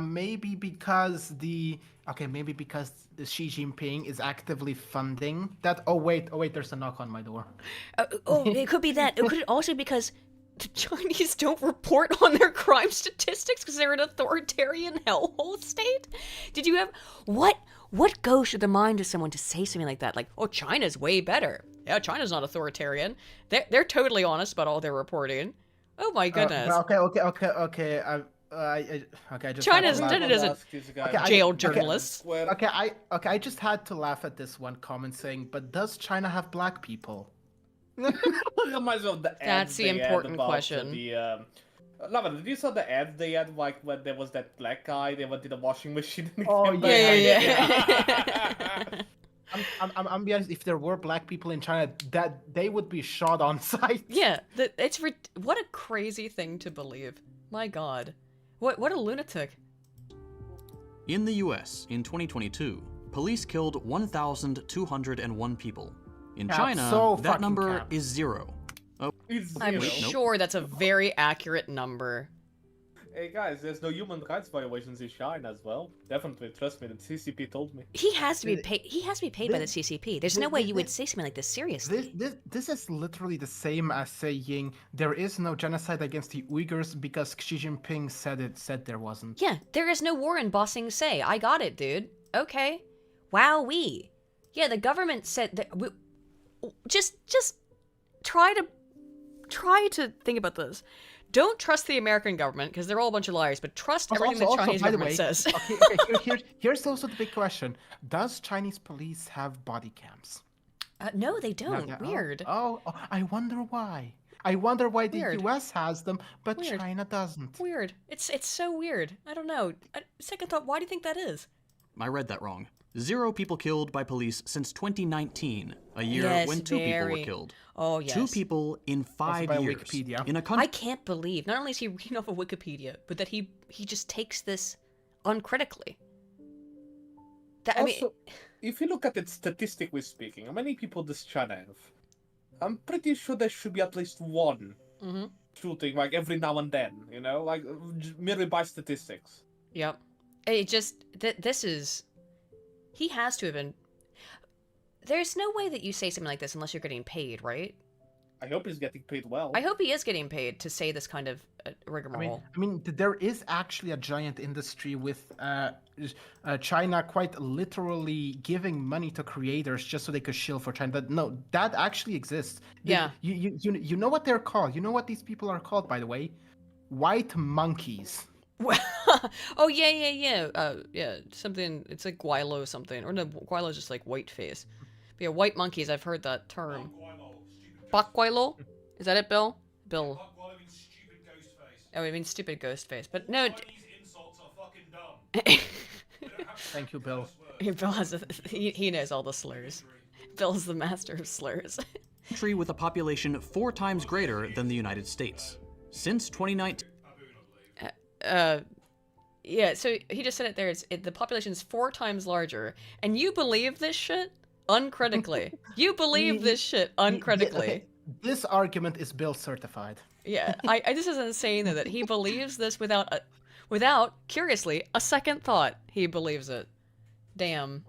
C: Maybe because maybe because Xi Jinping is actively funding that. Oh wait, there's a knock on my door.
A: It could be that. It could also because the Chinese don't report on their crime statistics because they're an authoritarian hellhole state. Did you have what goes through the mind of someone to say something like that? Like, oh, China's way better. Yeah, China's not authoritarian. They're totally honest about all their reporting. Oh my goodness.
C: Okay.
A: China's jail journalists.
C: I just had to laugh at this one comment saying, but does China have black people?
A: That's the important question.
H: Lava, did you saw the ad they had like when there was that black guy they went to the washing machine?
C: Oh yeah. I'm be honest. If there were black people in China, that they would be shot on sight.
A: Yeah, what a crazy thing to believe. My God, what a lunatic.
E: In the U.S. in 2022, police killed 1,201 people. In China, that number is 0. Oh,
A: I'm sure that's a very accurate number.
H: Hey guys, there's no human rights violations in China as well. Definitely, trust me, the CCP told me.
A: He has to be paid. He has to be paid by the CCP. There's no way you would say something like this seriously.
C: This is literally the same as saying there is no genocide against the Uyghurs because Xi Jinping said there wasn't.
A: Yeah, there is no war in Ba Sing Se. I got it, dude. Okay. Wowee. Yeah, the government said that. Just try to think about this. Don't trust the American government because they're all a bunch of liars, but trust everything the Chinese government says.
C: Here's also the big question: does Chinese police have body cams?
A: No, they don't. Weird.
C: Oh, I wonder why. I wonder why the U.S. has them, but China doesn't.
A: Weird. It's so weird. I don't know. Second thought, why do you think that is?
E: I read that wrong. 0 people killed by police since 2019, a year when 2 people were killed.
A: Oh, yes.
E: 2 people in 5 years.
C: Wikipedia.
E: In a country.
A: I can't believe, not only is he reading off of Wikipedia, but that he just takes this uncritically.
H: If you look at it statistically speaking, how many people does China have? I'm pretty sure there should be at least one shooting, like every now and then, you know, like merely by statistics.
A: Yep. It just, this is... He has to have been... There's no way that you say something like this unless you're getting paid, right?
H: I hope he's getting paid well.
A: I hope he is getting paid to say this kind of rigmarole.
C: I mean, there is actually a giant industry with China quite literally giving money to creators just so they could shill for China. No, that actually exists.
A: Yeah.
C: You know what they're called? You know what these people are called, by the way? White monkeys.
A: Oh yeah, something. It's like guilo something, or no, guilo is just like white face. But yeah, white monkeys. I've heard that term. Guilo? Is that it, Bill? Bill. Oh, it means stupid ghost face. But no.
C: Thank you, Bill.
A: Bill has he knows all the slurs. Bill's the master of slurs.
E: Country with a population 4 times greater than the United States. Since 2019.
A: Yeah, so he just said it there. The population's 4 times larger, and you believe this shit uncritically. You believe this shit uncritically.
C: Okay. This argument is Bill certified.
A: Yeah, this is insane though, that he believes this without, curiously, a second thought. He believes it. Damn.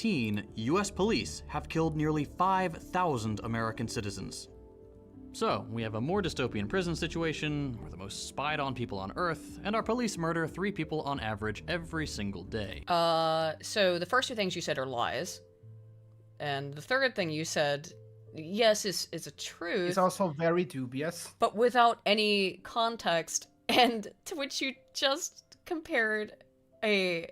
E: U.S. police have killed nearly 5,000 American citizens. So, we have a more dystopian prison situation, we're the most spied on people on Earth, and our police murder 3 people on average every single day.
A: So the first 2 things you said are lies. And the third thing you said, yes, is a truth.
C: It's also very dubious.
A: But without any context, and to which you just compared a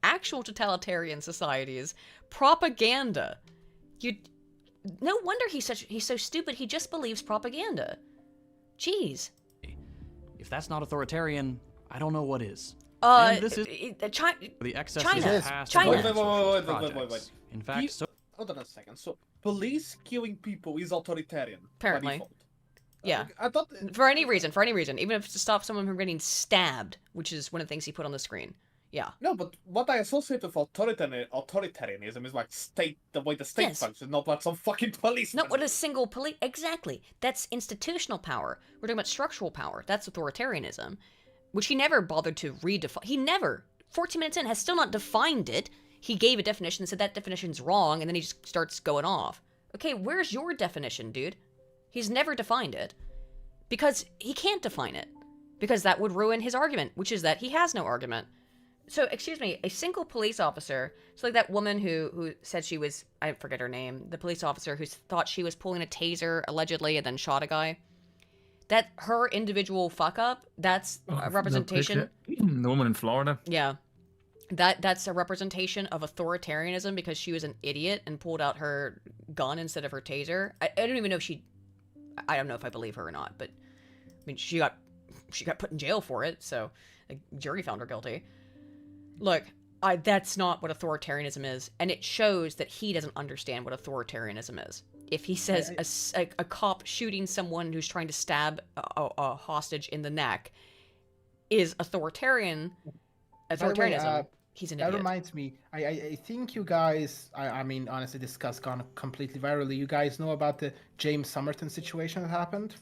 A: actual totalitarian society's propaganda. No wonder he's so stupid. He just believes propaganda. Jeez.
E: If that's not authoritarian, I don't know what is.
A: This is
E: the excess
A: China.
H: Wait.
E: In fact,
H: hold on a second. So, police killing people is authoritarian.
A: Apparently.
H: By default.
A: Yeah.
H: I thought
A: for any reason, even if it's to stop someone from getting stabbed, which is one of the things he put on the screen. Yeah.
H: No, but what I associate with authoritarianism is like the way the state functions, not like some fucking police.
A: Not what a single police. Exactly. That's institutional power. We're talking about structural power. That's authoritarianism, which he never bothered to redefine. He never, 14 minutes in, has still not defined it. He gave a definition and said that definition's wrong, and then he just starts going off. Okay, where's your definition, dude? He's never defined it. Because he can't define it. Because that would ruin his argument, which is that he has no argument. So, excuse me, a single police officer, so like that woman who said she was, I forget her name, the police officer who thought she was pulling a taser, allegedly, and then shot a guy. That her individual fuck-up, that's a representation.
B: The woman in Florida?
A: Yeah. That's a representation of authoritarianism because she was an idiot and pulled out her gun instead of her taser. I don't even know if I don't know if I believe her or not, but I mean, she got put in jail for it, so the jury found her guilty. Look, that's not what authoritarianism is, and it shows that he doesn't understand what authoritarianism is. If he says a cop shooting someone who's trying to stab a hostage in the neck is authoritarianism, he's an idiot.
C: That reminds me, I think you guys, I mean, honestly, this has gone completely virally. You guys know about the James Somerton situation that happened?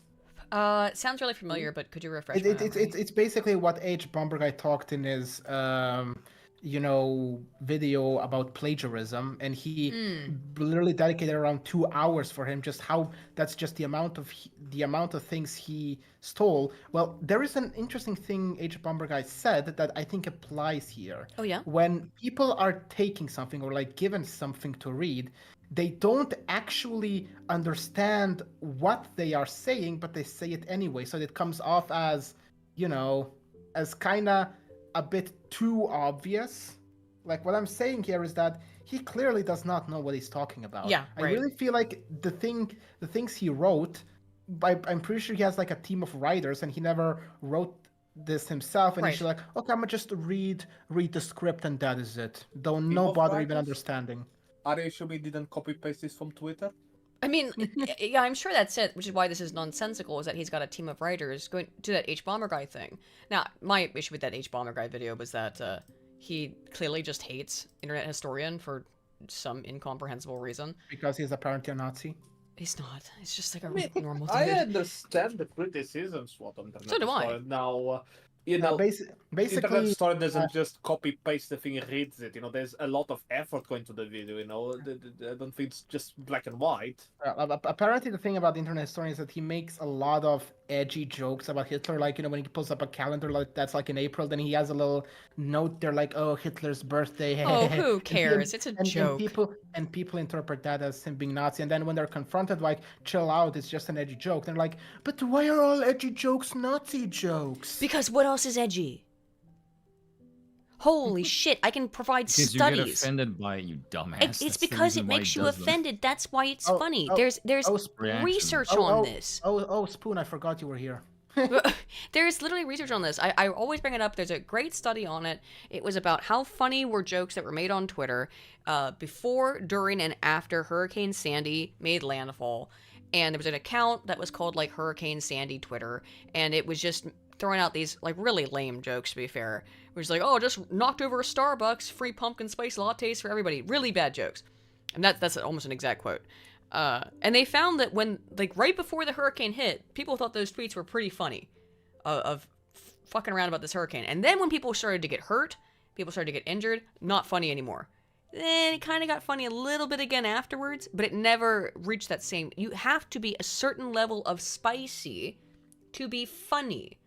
A: It sounds really familiar, but could you refresh my memory?
C: It's basically what H. Bomber Guy talked in his, video about plagiarism, and he literally dedicated around 2 hours for him. Just how that's just the amount of things he stole. Well, there is an interesting thing H. Bomber Guy said that I think applies here.
A: Oh yeah.
C: When people are taking something or like given something to read, they don't actually understand what they are saying, but they say it anyway. So it comes off as, as kind of a bit too obvious. Like what I'm saying here is that he clearly does not know what he's talking about.
A: Yeah, right.
C: I really feel like the things he wrote, I'm pretty sure he has like a team of writers and he never wrote this himself, and he's like, okay, I'm gonna just read the script and that is it. No bother even understanding.
H: Are you sure we didn't copy paste this from Twitter?
A: I mean, yeah, I'm sure that's it, which is why this is nonsensical, is that he's got a team of writers going to that H. Bomber Guy thing. Now, my issue with that H. Bomber Guy video was that he clearly just hates Internet Historian for some incomprehensible reason.
C: Because he's apparently a Nazi?
A: He's not. He's just like a normal dude.
H: I understand the criticisms what on the
A: So do I.
H: Now, you know,
C: basically,
H: internet story doesn't just copy paste the thing and reads it. You know, there's a lot of effort going to the video. You know, I don't think it's just black and white.
C: Apparently, the thing about the internet historian is that he makes a lot of edgy jokes about Hitler. Like, when he pulls up a calendar that's like in April, then he has a little note there like, "Oh, Hitler's birthday."
A: Oh, who cares? It's a joke.
C: And people interpret that as him being Nazi. And then when they're confronted, like, chill out, it's just an edgy joke. They're like, but why are all edgy jokes Nazi jokes?
A: Because what else is edgy? Holy shit, I can provide
B: because
A: studies.
B: You get offended by it, you dumbass.
A: It's because it makes you offended. That's why it's funny. There's research on this.
C: Spoon, I forgot you were here.
A: There's literally research on this. I always bring it up. There's a great study on it. It was about how funny were jokes that were made on Twitter before, during, and after Hurricane Sandy made landfall. And there was an account that was called like Hurricane Sandy Twitter, and it was just throwing out these like really lame jokes, to be fair. It was like, oh, just knocked over a Starbucks, free pumpkin spice lattes for everybody. Really bad jokes. And that's almost an exact quote. And they found that when, like, right before the hurricane hit, people thought those tweets were pretty funny of fucking around about this hurricane. And then when people started to get hurt, people started to get injured, not funny anymore. Then it kind of got funny a little bit again afterwards, but it never reached that same... You have to be a certain level of spicy to be funny.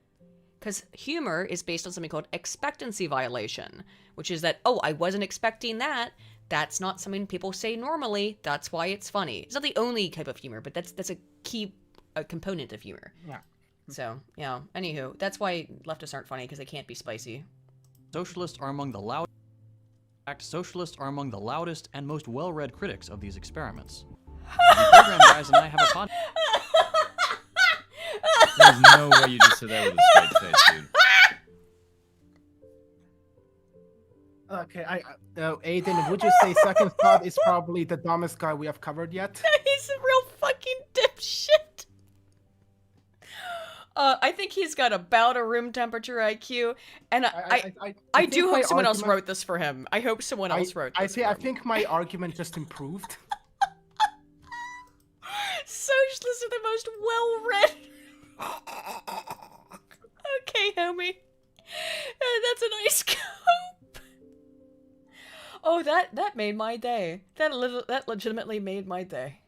A: Because humor is based on something called expectancy violation, which is that, oh, I wasn't expecting that. That's not something people say normally. That's why it's funny. It's not the only type of humor, but that's a key component of humor.
C: Yeah.
A: So, yeah. Anywho, that's why leftists aren't funny, because they can't be spicy.
E: Socialists are among the loudest. In fact, socialists are among the loudest and most well-read critics of these experiments. The program guys and I have a podcast.
B: There's no way you just said that with a straight face, dude.
C: Okay, Aiden, would you say Second Thought is probably the dumbest guy we have covered yet?
A: He's a real fucking dipshit. I think he's got about a room temperature IQ, and I do hope someone else wrote this for him. I hope someone else wrote this.
C: I think my argument just improved.
A: Socialists are the most well-read. Okay, homie. That's a nice scope. Oh, that made my day. That legitimately made my day.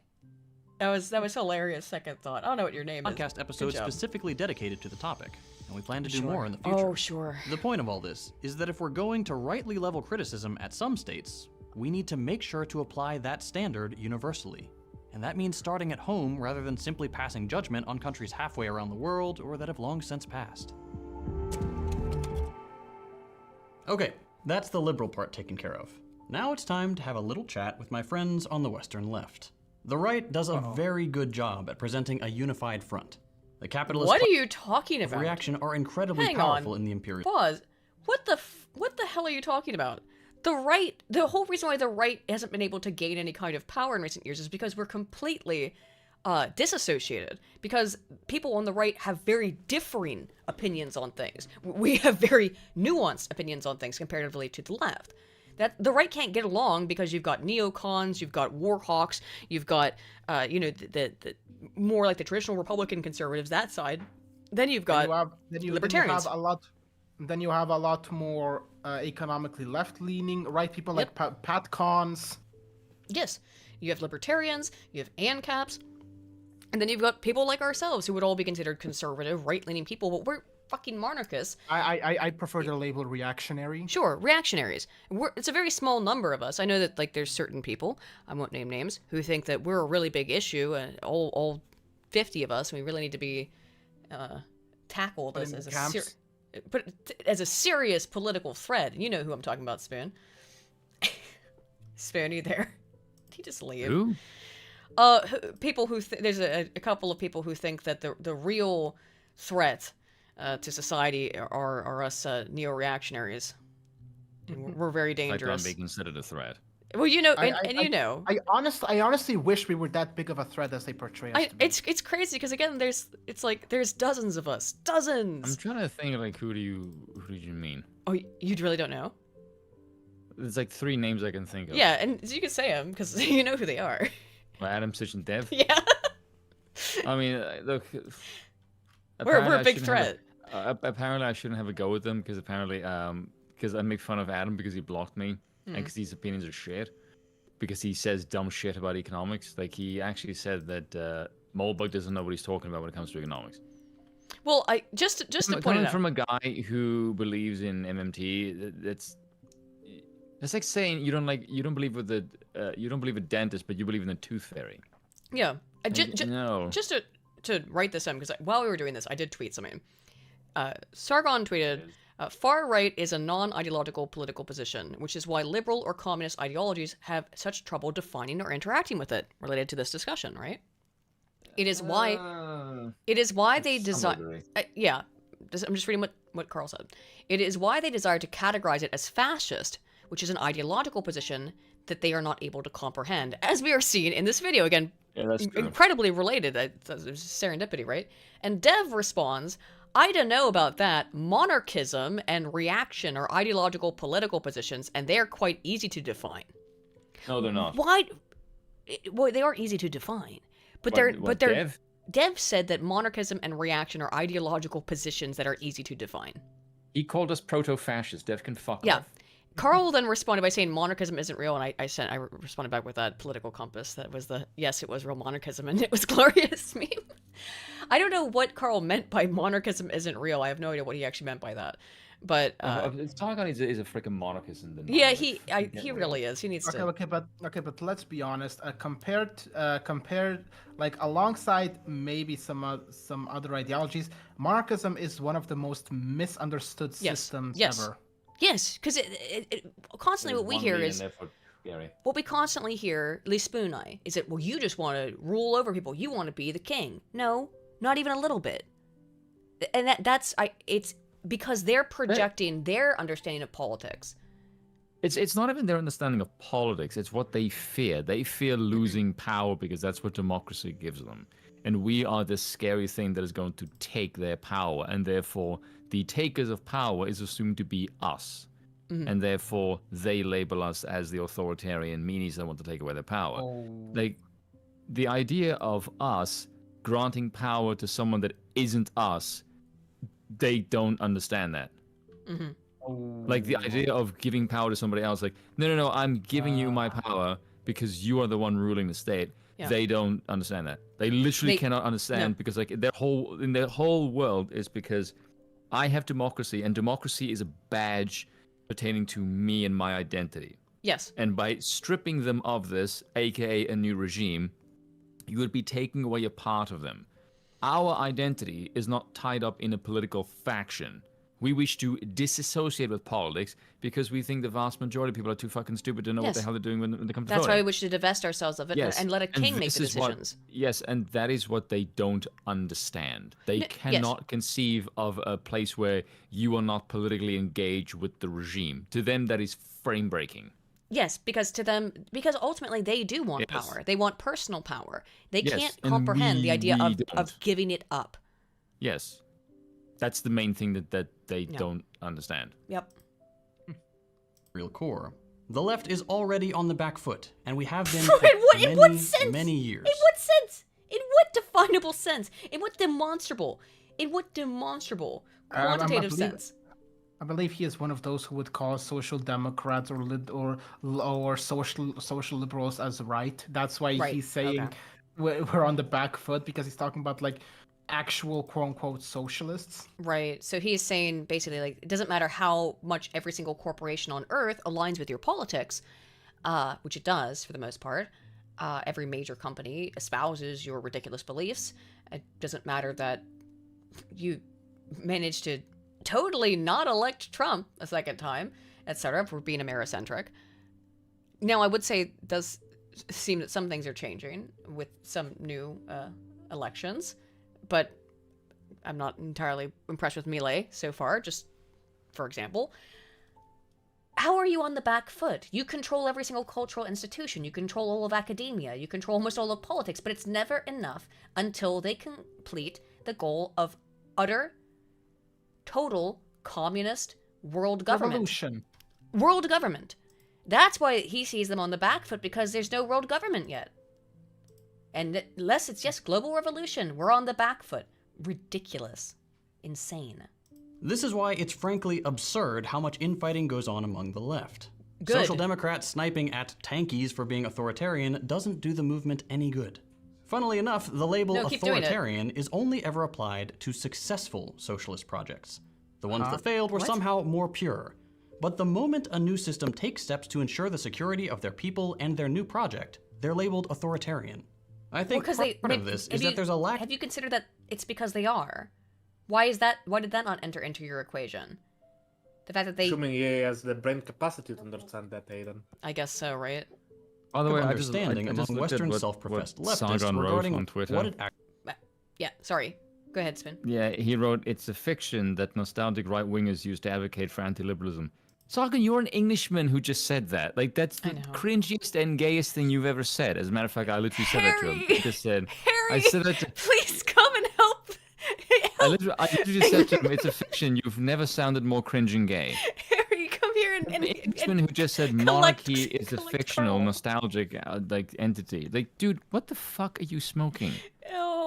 A: That was hilarious. Second thought. I don't know what your name is.
E: Podcast episode specifically dedicated to the topic, and we plan to do more in the future.
A: Oh, sure.
E: The point of all this is that if we're going to rightly level criticism at some states, we need to make sure to apply that standard universally. And that means starting at home rather than simply passing judgment on countries halfway around the world or that have long since passed. Okay, that's the liberal part taken care of. Now it's time to have a little chat with my friends on the Western left. The right does a very good job at presenting a unified front. The capitalist...
A: What are you talking about?
E: ...reaction are incredibly powerful in the imperial...
A: Pause. What the hell are you talking about? The right, the whole reason why the right hasn't been able to gain any kind of power in recent years is because we're completely disassociated. Because people on the right have very differing opinions on things. We have very nuanced opinions on things comparatively to the left. That the right can't get along because you've got neocons, you've got war hawks, you've got the more like the traditional Republican conservatives, that side. Then you've got libertarians.
C: Then you have a lot more economically left-leaning right people like Pat Cons.
A: Yes, you have libertarians, you have ANCAPs, and then you've got people like ourselves who would all be considered conservative, right-leaning people, but we're fucking monarchists.
C: I prefer the label reactionary.
A: Sure, reactionaries. It's a very small number of us. I know that like there's certain people, I won't name names, who think that we're a really big issue, and all 50 of us, and we really need to be tackled as a serious political threat. You know who I'm talking about, Spoon. Spoon, you there? He just leave.
B: Who?
A: People who there's a couple of people who think that the real threat to society are us neo-reactionaries. And we're very dangerous.
B: I don't be considered a threat.
A: Well, you know, you know.
C: I honestly wish we were that big of a threat as they portray us to be.
A: It's crazy because again, there's dozens of us, dozens.
B: I'm trying to think like who did you mean?
A: Oh, you really don't know?
B: There's like 3 names I can think of.
A: Yeah, and you can say them because you know who they are.
B: Well, Adam, Sitch, and Dev.
A: Yeah.
B: I mean, look.
A: We're a big threat.
B: Apparently, I shouldn't have a go with them because apparently, because I make fun of Adam because he blocked me and because his opinions are shit. Because he says dumb shit about economics. Like he actually said that Molbug doesn't know what he's talking about when it comes to economics.
A: Well, I just to point it
B: coming
A: out
B: from a guy who believes in MMT, that's like saying you don't believe with the you don't believe a dentist, but you believe in the tooth fairy.
A: Yeah,
B: no.
A: Just to write this down because while we were doing this, I did tweet something. Sargon tweeted, "Far right is a non-ideological political position, which is why liberal or communist ideologies have such trouble defining or interacting with it." Related to this discussion, right? It is why they design. Yeah, I'm just reading what Carl said. It is why they desire to categorize it as fascist, which is an ideological position that they are not able to comprehend, as we are seeing in this video. Again,
B: that's true.
A: Incredibly related. There's serendipity, right? And Dev responds, "I don't know about that. Monarchism and reaction are ideological political positions, and they are quite easy to define."
B: No, they're not.
A: Why? Well, they are easy to define. But they're Dev said that monarchism and reaction are ideological positions that are easy to define.
B: He called us proto-fascist. Dev can fuck
A: Yeah.
B: off.
A: Carl then responded by saying monarchism isn't real, and I responded back with that political compass. That was yes, it was real monarchism, and it was glorious meme. I don't know what Carl meant by monarchism isn't real. I have no idea what he actually meant by that. But
B: Sargon is a freaking monarchist in the
A: yeah, he really is. He needs to.
C: Okay, but let's be honest. Compared, like alongside maybe some other ideologies, monarchism is one of the most misunderstood systems ever.
A: Yes, because it constantly what we hear is what we constantly hear, at least Spoon Eye, is that well, you just want to rule over people. You want to be the king. No, not even a little bit. And it's because they're projecting their understanding of politics.
B: It's not even their understanding of politics. It's what they fear. They fear losing power because that's what democracy gives them. And we are this scary thing that is going to take their power. And therefore, the takers of power is assumed to be us. Mm-hmm. And therefore, they label us as the authoritarian meanies that want to take away their power.
C: Oh.
B: Like, the idea of us granting power to someone that isn't us, they don't understand that.
A: Mm-hmm.
B: Like the idea of giving power to somebody else, like, no, I'm giving you my power because you are the one ruling the state. Yeah. They don't understand that. They literally cannot understand because like their whole world is because I have democracy, and democracy is a badge pertaining to me and my identity.
A: Yes.
B: And by stripping them of this, aka a new regime, you would be taking away a part of them. Our identity is not tied up in a political faction. We wish to disassociate with politics because we think the vast majority of people are too fucking stupid to know what the hell they're doing when they come to
A: That's
B: voting.
A: why we wish to divest ourselves of it and let a king make the decisions.
B: And that is what they don't understand. They cannot conceive of a place where you are not politically engaged with the regime. To them, that is frame-breaking.
A: Yes, because ultimately they do want power. They want personal power. They can't comprehend the idea of giving it up.
B: Yes. That's the main thing that they don't understand.
A: Yep.
E: Real core. The left is already on the back foot, and we have been
A: in what sense?
E: Many years.
A: In what sense? In what definable sense? In what demonstrable? Quantitative sense?
C: I believe he is one of those who would call social democrats or social liberals as right. That's why he's saying we're on the back foot, because he's talking about like actual quote-unquote socialists.
A: Right. So he's saying basically like it doesn't matter how much every single corporation on earth aligns with your politics, which it does for the most part. Every major company espouses your ridiculous beliefs. It doesn't matter that you managed to totally not elect Trump a second time, etc., for being Americentric. Now, I would say it does seem that some things are changing with some new elections, but I'm not entirely impressed with Milei so far, just for example. How are you on the back foot? You control every single cultural institution. You control all of academia. You control almost all of politics, but it's never enough until they complete the goal of utter, total communist world government.
C: Revolution.
A: World government. That's why he sees them on the back foot, because there's no world government yet. And unless it's just global revolution, we're on the back foot. Ridiculous. Insane.
E: This is why it's frankly absurd how much infighting goes on among the left.
A: Good.
E: Social Democrats sniping at tankies for being authoritarian doesn't do the movement any good. Funnily enough, the label authoritarian is only ever applied to successful socialist projects. The ones that failed were somehow more pure. But the moment a new system takes steps to ensure the security of their people and their new project, they're labeled authoritarian. I think part of this is that there's a lack...
I: Have you considered that it's because they are? Why is that? Why did that not enter into your equation? The fact that they...
D: Assuming he has the brain capacity to understand that, Aiden.
A: I guess so, right?
B: By the way,
E: understanding among Western self-professed leftists regarding
B: on Twitter.
E: what it
A: Yeah, sorry. Go ahead, Spin.
B: Yeah, he wrote, "It's a fiction that nostalgic right-wingers use to advocate for anti-liberalism." Sargon, you're an Englishman who just said that. Like, that's the cringiest and gayest thing you've ever said. As a matter of fact, I literally said that to him. I just said,
A: Harry,
B: I said that to...
A: please come and help.
B: I literally said to him, "It's a fiction. You've never sounded more cringe and gay."
A: Harry, come here and
B: An Englishman who just said monarchy is a fictional, nostalgic like entity. Like, dude, what the fuck are you smoking?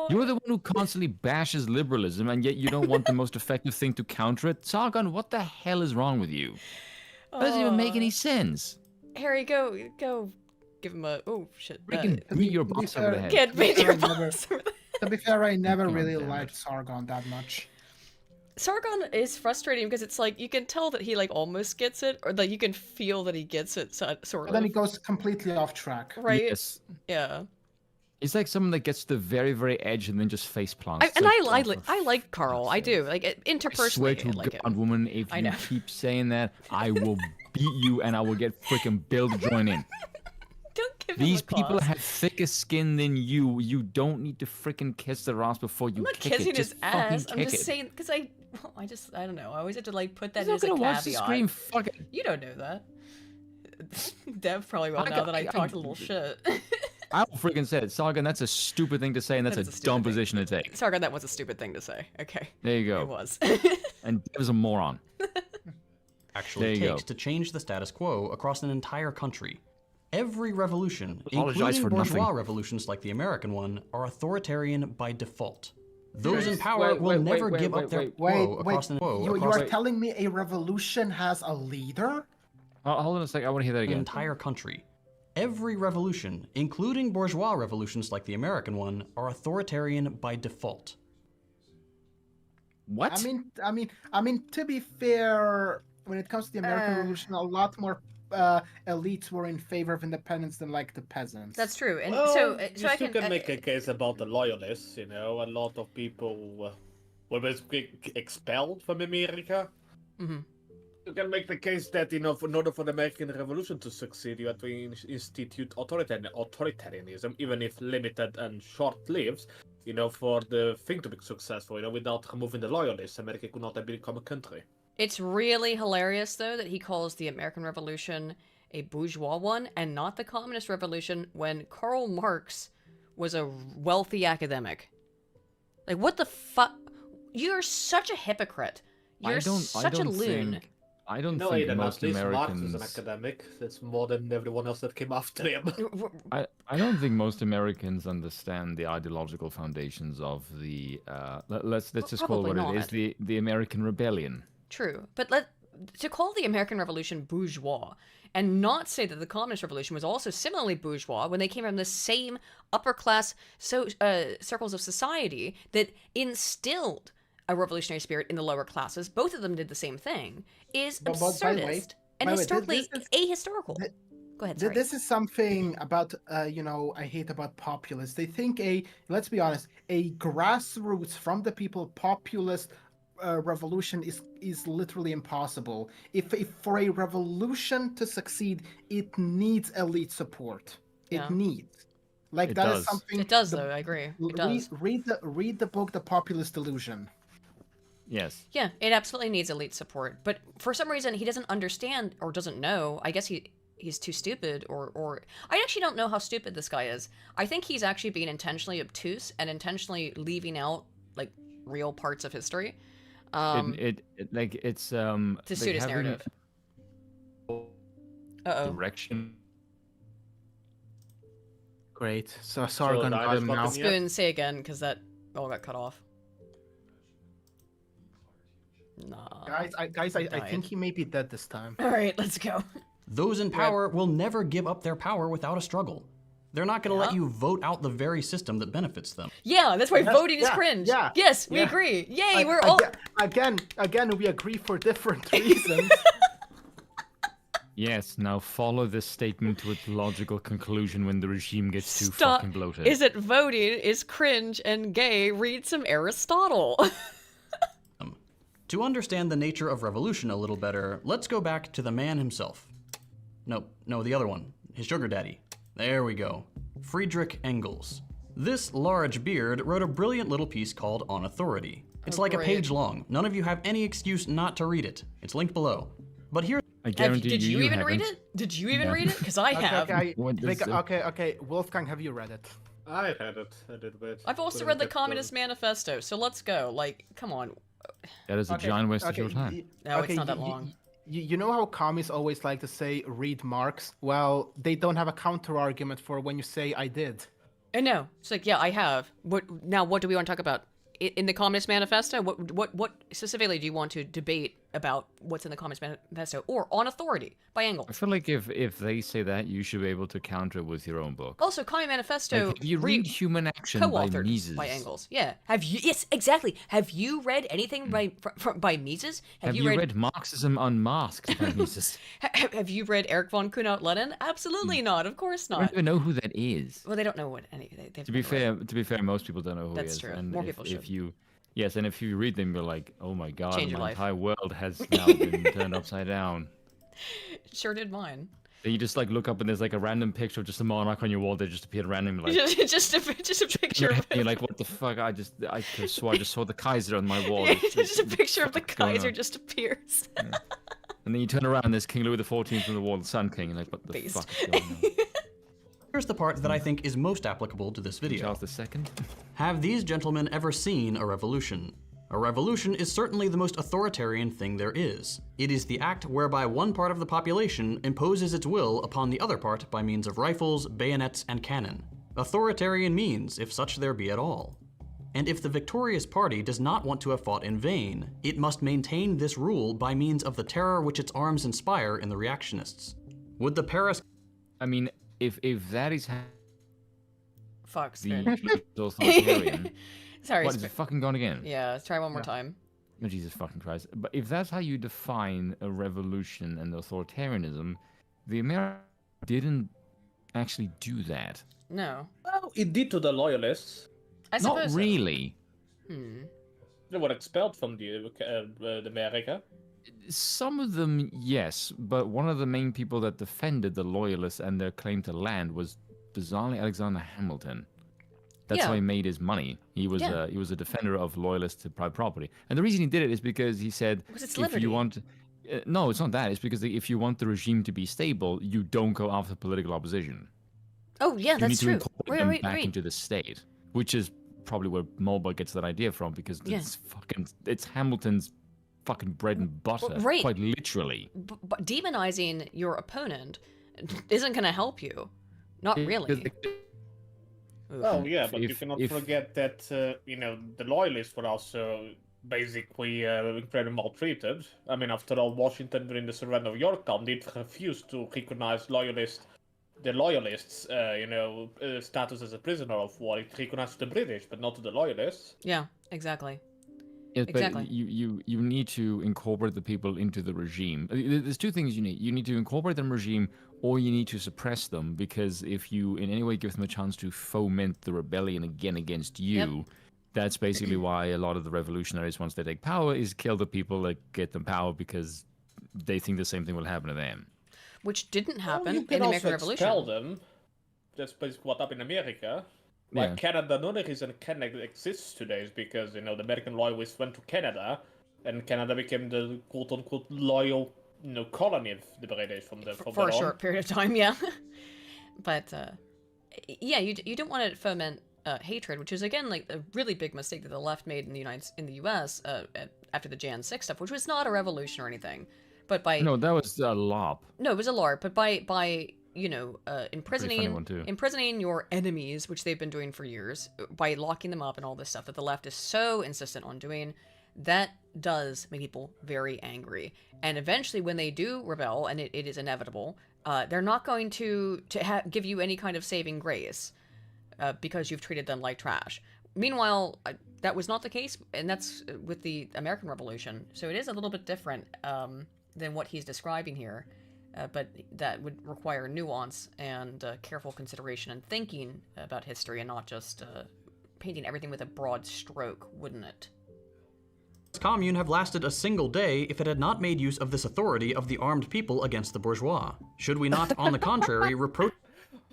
B: You're the one who constantly bashes liberalism, and yet you don't want the most effective thing to counter it. Sargon, what the hell is wrong with you? That doesn't even make any sense.
A: Harry, go, give him a... Oh, shit.
B: Beat your boss over the head.
A: Get beat your boss over the head.
C: To be fair, I never really liked Sargon that much.
A: Sargon is frustrating because it's like, you can tell that he like almost gets it, or that you can feel that he gets it, sort of.
C: But then he goes completely off track.
A: Right?
B: Yes.
A: Yeah.
B: He's like someone that gets to the very, very edge and then just face plants.
A: I like Carl. I do. Like, interpersonally,
B: I swear to
A: like
B: God, woman, if you keep saying that, I will beat you and I will get freaking Bill to join in.
A: Don't give
B: These
A: him a
B: people
A: claws.
B: have thicker skin than you. You don't need to freaking kiss their ass before you
A: I'm not
B: kick it.
A: kissing his
B: Just
A: ass.
B: fucking
A: I'm
B: kick
A: just
B: it.
A: saying, because I don't know. I always have to like put that
B: He's
A: as
B: not
A: a
B: gonna watch the
A: caveat.
B: screen. Fuck it.
A: You don't know that. Dev probably will now that I talked a little shit.
B: I'll freaking say it. Sargon, that's a stupid thing to say, and that's a dumb position to take.
A: Sargon, that was a stupid thing to say. Okay.
B: There you go.
A: It was.
B: And Dev's a moron.
E: Actually takes to change the status quo across an entire country. Every revolution,
B: Apologize
E: including
B: for
E: bourgeois
B: nothing.
E: revolutions like the American one, are authoritarian by default. Those in power will never give up their quo across the
C: You are telling me a revolution has a leader?
B: Hold on a second. I want to hear that again.
E: Entire country. Every revolution, including bourgeois revolutions like the American one, are authoritarian by default.
B: What?
C: I mean, to be fair, when it comes to the American Revolution, a lot more elites were in favor of independence than like the peasants.
A: That's true. And
D: well,
A: so
D: you
A: I
D: still
A: can
D: make a case about the loyalists. You know, a lot of people were basically expelled from America.
A: Mm-hmm.
D: You can make the case that, you know, in order for the American Revolution to succeed, you have to institute authoritarianism, even if limited and short-lived, you know, for the thing to be successful. You know, without removing the loyalists, America could not have become a country.
A: It's really hilarious, though, that he calls the American Revolution a bourgeois one and not the Communist Revolution when Karl Marx was a wealthy academic. Like, what the fuck? You're such a hypocrite. You're such a loon.
B: I don't
D: no,
B: think
D: Aiden,
B: most
D: at least
B: Americans...
D: Marx is an academic. That's more than everyone else that came after him.
B: I don't think most Americans understand the ideological foundations of the... let's just call it what it is, the American Rebellion.
A: True, but to call the American Revolution bourgeois and not say that the Communist Revolution was also similarly bourgeois when they came from the same upper class circles of society that instilled a revolutionary spirit in the lower classes, both of them did the same thing, is absurdist and historically ahistorical. Go ahead, sorry.
C: This is something about, I hate about populists. They think let's be honest, a grassroots from the people populist revolution is literally impossible. If for a revolution to succeed, it needs elite support. It needs. Like
B: it
C: that
B: does.
C: is something.
A: It does, though. I agree. It does.
C: Read the book, The Populist Illusion.
B: Yes.
A: Yeah, it absolutely needs elite support, but for some reason he doesn't understand or doesn't know. I guess he's too stupid, or I actually don't know how stupid this guy is. I think he's actually being intentionally obtuse and intentionally leaving out like real parts of history.
B: It's
A: to suit his narrative.
B: Direction.
C: Great. So Sargon got him now.
A: Spoon, say again, because that all got cut off. Nah.
C: Guys, I think he may be dead this time.
A: All right, let's go.
E: Those in power will never give up their power without a struggle. They're not going to let you vote out the very system that benefits them.
A: Yeah, that's why voting is cringe.
C: Yeah,
A: yes, we agree. Yay, we're all...
C: Again, we agree for different reasons.
B: Yes, now follow this statement to its logical conclusion when the regime gets too fucking bloated.
A: Is it voting is cringe and gay? Read some Aristotle.
E: To understand the nature of revolution a little better, let's go back to the man himself. No, the other one. His sugar daddy. There we go. Friedrich Engels. This large beard wrote a brilliant little piece called On Authority. It's like a page long. None of you have any excuse not to read it. It's linked below. But here...
B: I guarantee
A: did you even read
B: haven't.
A: it? Did you even read it? Because I have.
C: Okay. Wolfgang, have you read it?
D: I read it a little bit.
A: I've also read the Communist Manifesto, so let's go. Like, come on.
B: That is a giant waste of your time.
A: No, it's not that long.
C: You know how commies always like to say, read Marx? Well, they don't have a counter-argument for when you say, I did.
A: No, it's like, yeah, I have. What do we want to talk about? In the Communist Manifesto, what specifically do you want to debate about what's in the Communist Manifesto or On Authority by Engels?
B: I feel like if they say that, you should be able to counter it with your own book.
A: Also, Communist Manifesto.
B: Like, if you read Human Action by Mises.
A: By Engels. Yeah. Have you? Yes, exactly. Have you read anything by Mises?
B: Have you read Marxism Unmasked by Mises?
A: Have you read Erich von Kuehnelt-Lenin? Absolutely not. Of course not.
B: I don't even know who that is.
A: Well, they don't know what any.
B: To be fair, most people don't know who he is.
A: That's true.
B: And
A: More people should.
B: And if you read them, you're like, oh my god, my
A: life.
B: entire world has now been turned upside down.
A: Sure did mine.
B: Then you just like look up and there's like a random picture of just a monarch on your wall that just appeared randomly. Like,
A: just a picture of it.
B: You're like, what the fuck? I could swear I just saw the Kaiser on my wall.
A: Just a picture of the Kaiser just appears.
B: Yeah. And then you turn around and there's King Louis XIV on the wall, the Sun King, and like, what the fuck is going on?
E: Here's the part that I think is most applicable to this video.
B: Charles II?
E: Have these gentlemen ever seen a revolution? A revolution is certainly the most authoritarian thing there is. It is the act whereby one part of the population imposes its will upon the other part by means of rifles, bayonets, and cannon. Authoritarian means, if such there be at all. And if the victorious party does not want to have fought in vain, it must maintain this rule by means of the terror which its arms inspire in the reactionists. Would the Paris...
B: I mean, if that is
A: the
B: authoritarian...
A: Sorry.
B: What, is it fucking gone again?
A: Yeah, let's try one more time.
B: Oh, Jesus fucking Christ. But if that's how you define a revolution and authoritarianism, the Americans didn't actually do that.
A: No.
H: Well, it did to the loyalists.
A: I suppose
B: Not really.
H: They were expelled from the America.
B: Some of them, yes, but one of the main people that defended the loyalists and their claim to land was bizarrely Alexander Hamilton. That's how he made his money. He was a defender of loyalists to private property, and the reason he did it is because he said, if you want, no, it's not that. It's because if you want the regime to be stable, you don't go after political opposition.
A: Oh yeah, that's true.
B: You need to incorporate them back into the state, which is probably where Mulber gets that idea from, because it's Hamilton's fucking bread and butter, quite literally.
A: But demonizing your opponent isn't going to help you. Not really.
H: Oh yeah, but you cannot forget that the loyalists were also basically incredibly maltreated. I mean, after all, Washington during the surrender of Yorktown did refuse to recognize the loyalists' status as a prisoner of war. It recognized the British, but not to the loyalists.
A: Yeah, exactly.
B: Yes, exactly. But you need to incorporate the people into the regime. There's two things you need. You need to incorporate the regime, or you need to suppress them, because if you in any way give them a chance to foment the rebellion again against you, that's basically why a lot of the revolutionaries, once they take power, is kill the people that get them power, because they think the same thing will happen to them.
A: Which didn't happen
H: in the American Revolution. Expel them. That's basically what happened in America. Like Canada, the only reason Canada exists today is because, the American loyalists went to Canada, and Canada became the quote-unquote loyal, colony of the British from
A: for a short period of time, yeah. But, you don't want to foment hatred, which is, again, like, a really big mistake that the left made in the U.S. After the Jan 6 stuff, which was not a revolution or anything. But by...
B: No, that was a LARP.
A: No, it was a LARP, but by imprisoning your enemies, which they've been doing for years, by locking them up and all this stuff that the left is so insistent on doing, that does make people very angry. And eventually when they do rebel, and it is inevitable, they're not going to give you any kind of saving grace because you've treated them like trash. Meanwhile, that was not the case, and that's with the American Revolution. So it is a little bit different than what he's describing here. But that would require nuance and careful consideration and thinking about history, and not just painting everything with a broad stroke, wouldn't it?
E: Commune have lasted a single day if it had not made use of this authority of the armed people against the bourgeois. Should we not, on the contrary, reproach...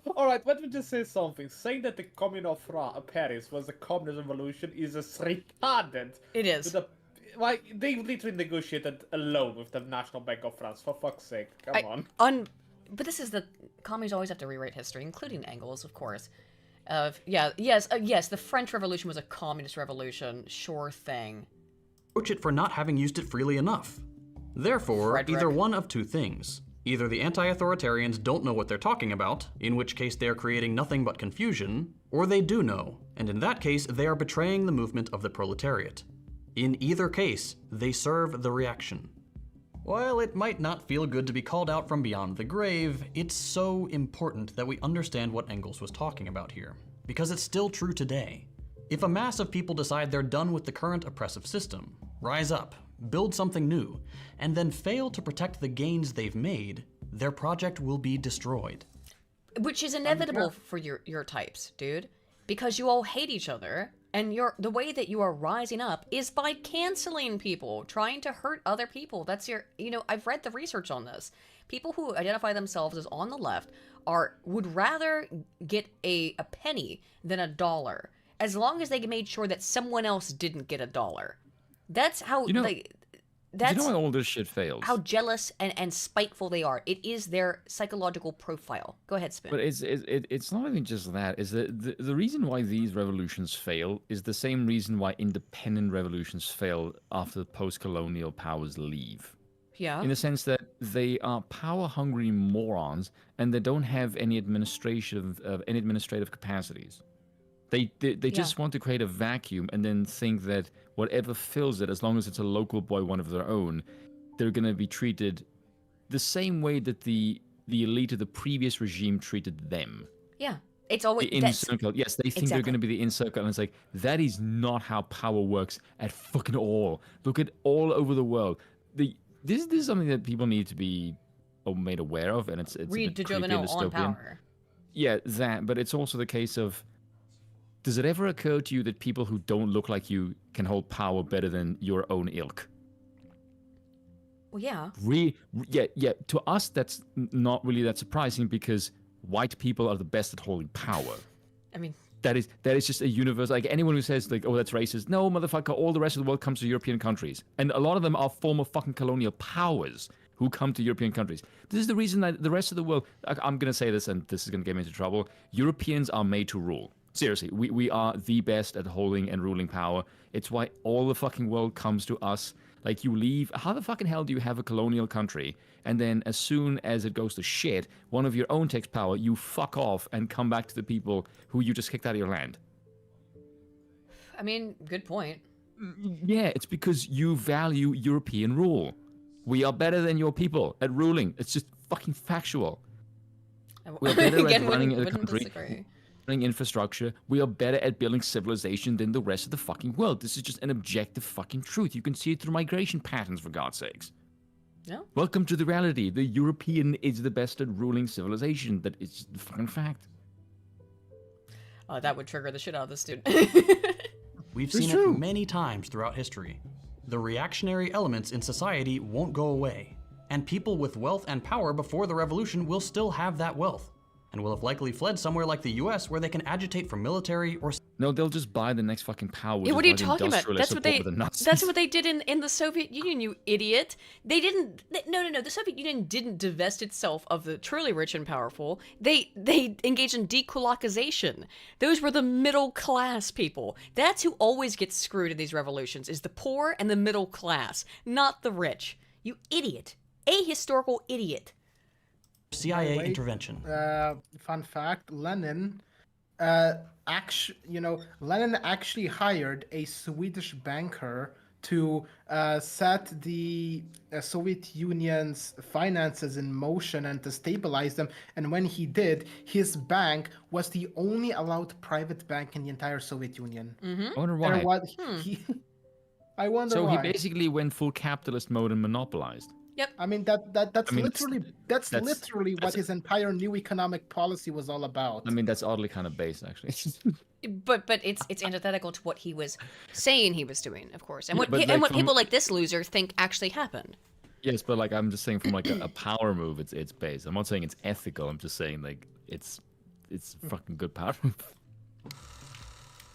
H: Alright, let me just say something. Saying that the Commune of Paris was a communist revolution is as retarded.
A: It is.
H: Like, they literally negotiated alone with the National Bank of France, for fuck's sake. Come on.
A: But this is the... Communists always have to rewrite history, including Engels, of course. Yes, the French Revolution was a communist revolution, sure thing.
E: Reproach it for not having used it freely enough. Therefore,
A: Frederick.
E: either one of two things. Either the anti-authoritarians don't know what they're talking about, in which case they are creating nothing but confusion, or they do know, and in that case they are betraying the movement of the proletariat. In either case, they serve the reaction. While it might not feel good to be called out from beyond the grave, it's so important that we understand what Engels was talking about here, because it's still true today. If a mass of people decide they're done with the current oppressive system, rise up, build something new, and then fail to protect the gains they've made, their project will be destroyed.
A: Which is inevitable for your types, dude. Because you all hate each other, and the way that you are rising up is by canceling people, trying to hurt other people. That's I've read the research on this. People who identify themselves as on the left would rather get a penny than $1, as long as they made sure that someone else didn't get $1. That's how that's
B: why all this shit fails?
A: How jealous and spiteful they are. It is their psychological profile. Go ahead, Spoon.
B: But it's not even just that. Is that the reason why these revolutions fail is the same reason why independent revolutions fail after post-colonial powers leave.
A: Yeah.
B: In the sense that they are power-hungry morons and they don't have any administrative capacities. They just want to create a vacuum and then think that whatever fills it, as long as it's a local boy, one of their own, they're going to be treated the same way that the elite of the previous regime treated them.
A: Yeah. It's always...
B: The inner circle. Yes, they think they're going to be the inner circle, and it's like, that is not how power works at fucking all. Look at all over the world. This is something that people need to be made aware of, and it's
A: Read DiGiovanni on Power.
B: Yeah, that, but it's also the case of, does it ever occur to you that people who don't look like you can hold power better than your own ilk?
A: Well, yeah.
B: Yeah. To us, that's not really that surprising because white people are the best at holding power.
A: I mean...
B: That is just a universe. Like, anyone who says, like, oh, that's racist. No, motherfucker, all the rest of the world comes to European countries. And a lot of them are former fucking colonial powers who come to European countries. This is the reason that the rest of the world... I'm going to say this, and this is going to get me into trouble. Europeans are made to rule. Seriously, we are the best at holding and ruling power. It's why all the fucking world comes to us. Like, you leave... How the fucking hell do you have a colonial country, and then as soon as it goes to shit, one of your own takes power, you fuck off and come back to the people who you just kicked out of your land?
A: I mean, good point.
B: Yeah, it's because you value European rule. We are better than your people at ruling. It's just fucking factual. We're better at running a country. Infrastructure. We are better at building civilization than the rest of the fucking world. This is just an objective fucking truth. You can see it through migration patterns, for God's sakes.
A: Yeah.
B: Welcome to the reality. The European is the best at ruling civilization. That is the fucking fact.
A: That would trigger the shit out of the student.
E: We've seen it many times throughout history. The reactionary elements in society won't go away, and people with wealth and power before the revolution will still have that wealth, and will have likely fled somewhere like the US where they can agitate for military or...
B: No, they'll just buy the next fucking power.
A: Yeah, what are you talking about? That's what they did in the Soviet Union, you idiot. They didn't... No. The Soviet Union didn't divest itself of the truly rich and powerful. They engaged in dekolonization. Those were the middle class people. That's who always gets screwed in these revolutions, is the poor and the middle class, not the rich. You idiot. Ahistorical idiot.
E: CIA intervention.
C: Fun fact: Lenin, Lenin actually hired a Swedish banker to set the Soviet Union's finances in motion and to stabilize them. And when he did, his bank was the only allowed private bank in the entire Soviet Union.
B: I wonder why.
C: I wonder
B: so
C: why.
B: he basically went full capitalist mode and monopolized.
A: Yep.
C: I mean that's literally what his entire new economic policy was all about.
B: I mean that's oddly kind of base actually.
A: But it's antithetical to what he was saying he was doing, of course, and what
B: like
A: people like this loser think actually happened.
B: Yes, but like I'm just saying from like a power move, it's base. I'm not saying it's ethical. I'm just saying like it's fucking good power move.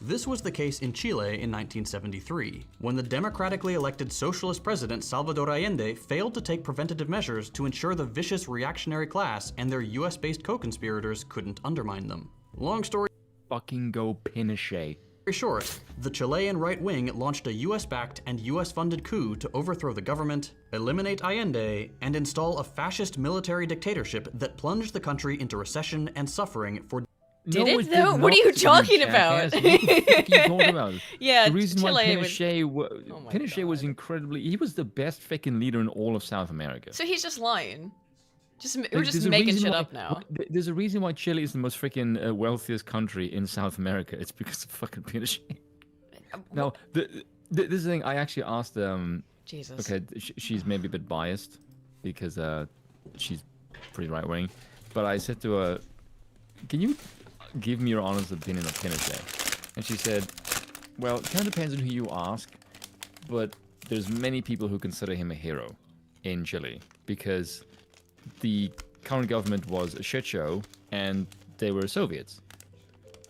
E: This was the case in Chile in 1973, when the democratically elected socialist president Salvador Allende failed to take preventative measures to ensure the vicious reactionary class and their US-based co-conspirators couldn't undermine them. Long story
B: fucking go Pinochet.
E: Very short, the Chilean right wing launched a US-backed and US-funded coup to overthrow the government, eliminate Allende, and install a fascist military dictatorship that plunged the country into recession and suffering for
A: Did it though? What are you talking about?
B: What the fuck are you talking about?
A: Yeah,
B: the reason
A: Chile
B: why Pinochet, Pinochet
A: God.
B: was incredibly. He was the best fucking leader in all of South America.
A: So he's just lying. We're
B: Like,
A: just making shit
B: why,
A: up now.
B: There's a reason why Chile is the most freaking wealthiest country in South America. It's because of fucking Pinochet. Now, this is the thing. I actually asked.
A: Jesus.
B: Okay, she's maybe a bit biased because she's pretty right wing, but I said to her, "Can you give me your honest opinion of Pinochet?" And she said, "Well, it kind of depends on who you ask, but there's many people who consider him a hero in Chile because the current government was a shit show and they were Soviets.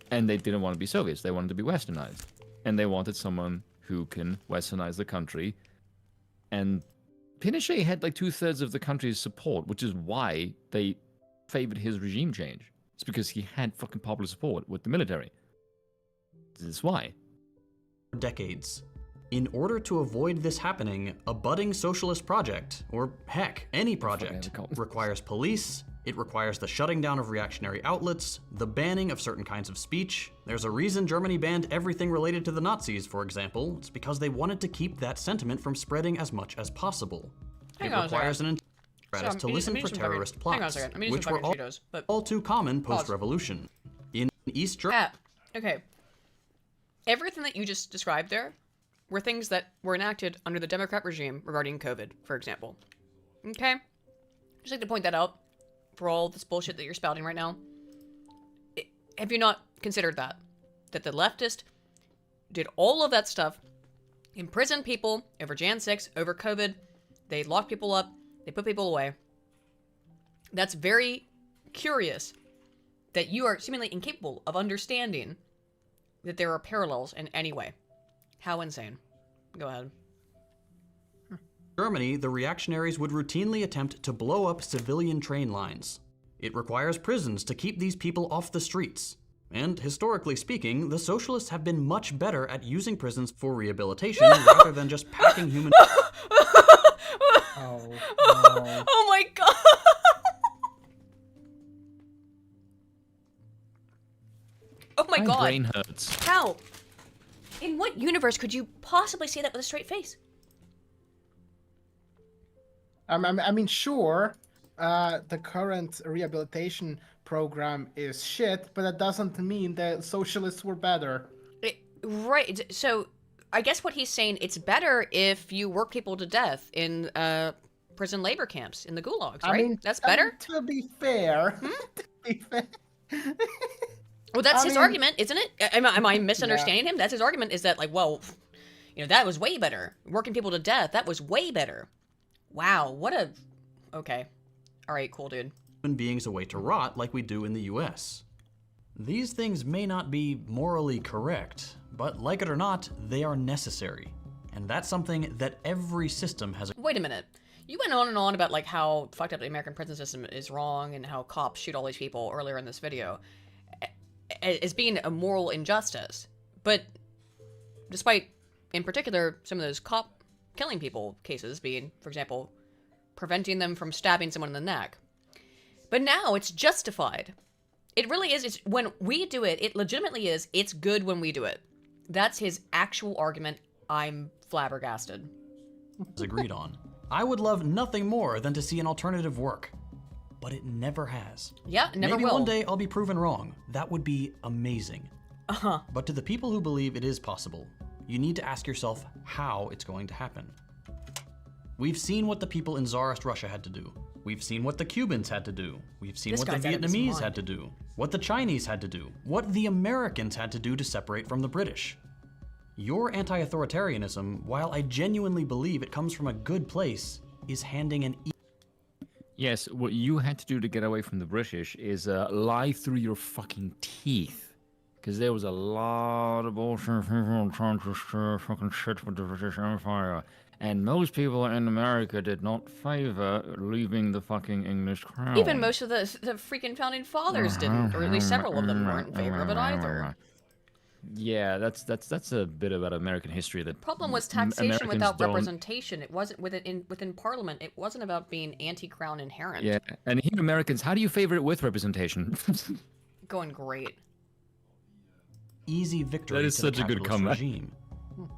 B: And they didn't want to be Soviets, they wanted to be westernized. And they wanted someone who can westernize the country. And Pinochet had like 2/3 of the country's support, which is why they favored his regime change. It's because he had fucking popular support with the military. This is why.
E: Decades. In order to avoid this happening, a budding socialist project, or heck, any project, requires police, it requires the shutting down of reactionary outlets, the banning of certain kinds of speech. There's a reason Germany banned everything related to the Nazis, for example. It's because they wanted to keep that sentiment from spreading as much as possible. It requires an apparatus to listen for terrorist plots, which were all too common post-revolution. In East Germany...
A: Okay. Everything that you just described there were things that were enacted under the Democrat regime regarding COVID, for example. Okay? Just like to point that out for all this bullshit that you're spouting right now. Have you not considered that? That the leftist did all of that stuff, imprisoned people over Jan 6, over COVID, they locked people up, they put people away. That's very curious that you are seemingly incapable of understanding that there are parallels in any way. How insane. Go ahead.
E: Germany, the reactionaries would routinely attempt to blow up civilian train lines. It requires prisons to keep these people off the streets. And historically speaking, the socialists have been much better at using prisons for rehabilitation rather than just packing human...
C: Oh, no.
A: Oh my god! Oh my god.
B: My brain hurts.
A: How? In what universe could you possibly say that with a straight face?
C: I mean, sure, the current rehabilitation program is shit, but that doesn't mean that socialists were better.
A: Right. So, I guess what he's saying, it's better if you work people to death in prison labor camps in the gulags, right?
C: I mean,
A: that's better?
C: To be fair.
A: Well, that's his argument, isn't it? Am I misunderstanding him? That's his argument, is that, like, well, you know, that was way better. Working people to death, that was way better. Wow, what a... Okay. Alright, cool, dude.
E: Human beings away to rot like we do in the US. These things may not be morally correct, but like it or not, they are necessary. And that's something that every system has...
A: Wait a minute. You went on and on about, like, how fucked up the American prison system is wrong and how cops shoot all these people earlier in this video as being a moral injustice. But despite, in particular, some of those cop killing people cases being, for example, preventing them from stabbing someone in the neck. But now it's justified. It really is. It's, when we do it, it legitimately is. It's good when we do it. That's his actual argument. I'm flabbergasted.
E: Agreed on. I would love nothing more than to see an alternative work, but it never has.
A: Yeah, it never
E: Maybe
A: will.
E: one day I'll be proven wrong. That would be amazing. But to the people who believe it is possible, you need to ask yourself how it's going to happen. We've seen what the people in Tsarist Russia had to do. We've seen what the Cubans had to do. We've seen what the Vietnamese had to do. What the Chinese had to do. What the Americans had to do to separate from the British. Your anti-authoritarianism, while I genuinely believe it comes from a good place, is handing an
B: Yes, what you had to do to get away from the British is lie through your fucking teeth. Because there was a lot of bullshit people trying to stir fucking shit with the British Empire. And most people in America did not favor leaving the fucking English crown.
A: Even most of the freaking founding fathers didn't, or at least several of them weren't in favor of it either.
B: Yeah, that's a bit about American history. The
A: problem was taxation without representation. It wasn't within Parliament. It wasn't about being anti-crown inherent.
B: Yeah, and here Americans, how do you favor it with representation?
A: Going great.
E: Easy victory
B: that is
E: to
B: such
E: the
B: a good
E: capitalist
B: comeback.
E: regime.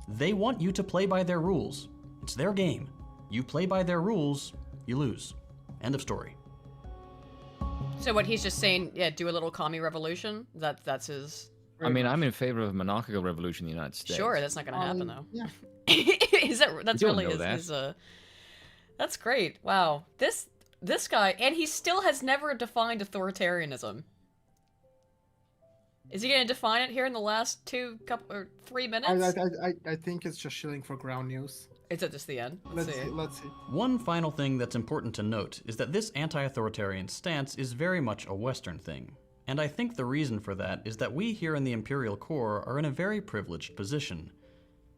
E: They want you to play by their rules. It's their game. You play by their rules, you lose. End of story.
A: So what he's just saying, yeah, do a little commie revolution? That's his...
B: I mean, I'm in favor of a monarchical revolution in the United States.
A: Sure, that's not going to happen, though.
C: Yeah.
A: That's really his that's great. Wow. This guy, and he still has never defined authoritarianism. Is he going to define it here in the last 3 minutes?
C: I think it's just shilling for ground news.
A: It's at just the end.
C: Let's see.
E: One final thing that's important to note is that this anti-authoritarian stance is very much a Western thing. And I think the reason for that is that we here in the Imperial Core are in a very privileged position.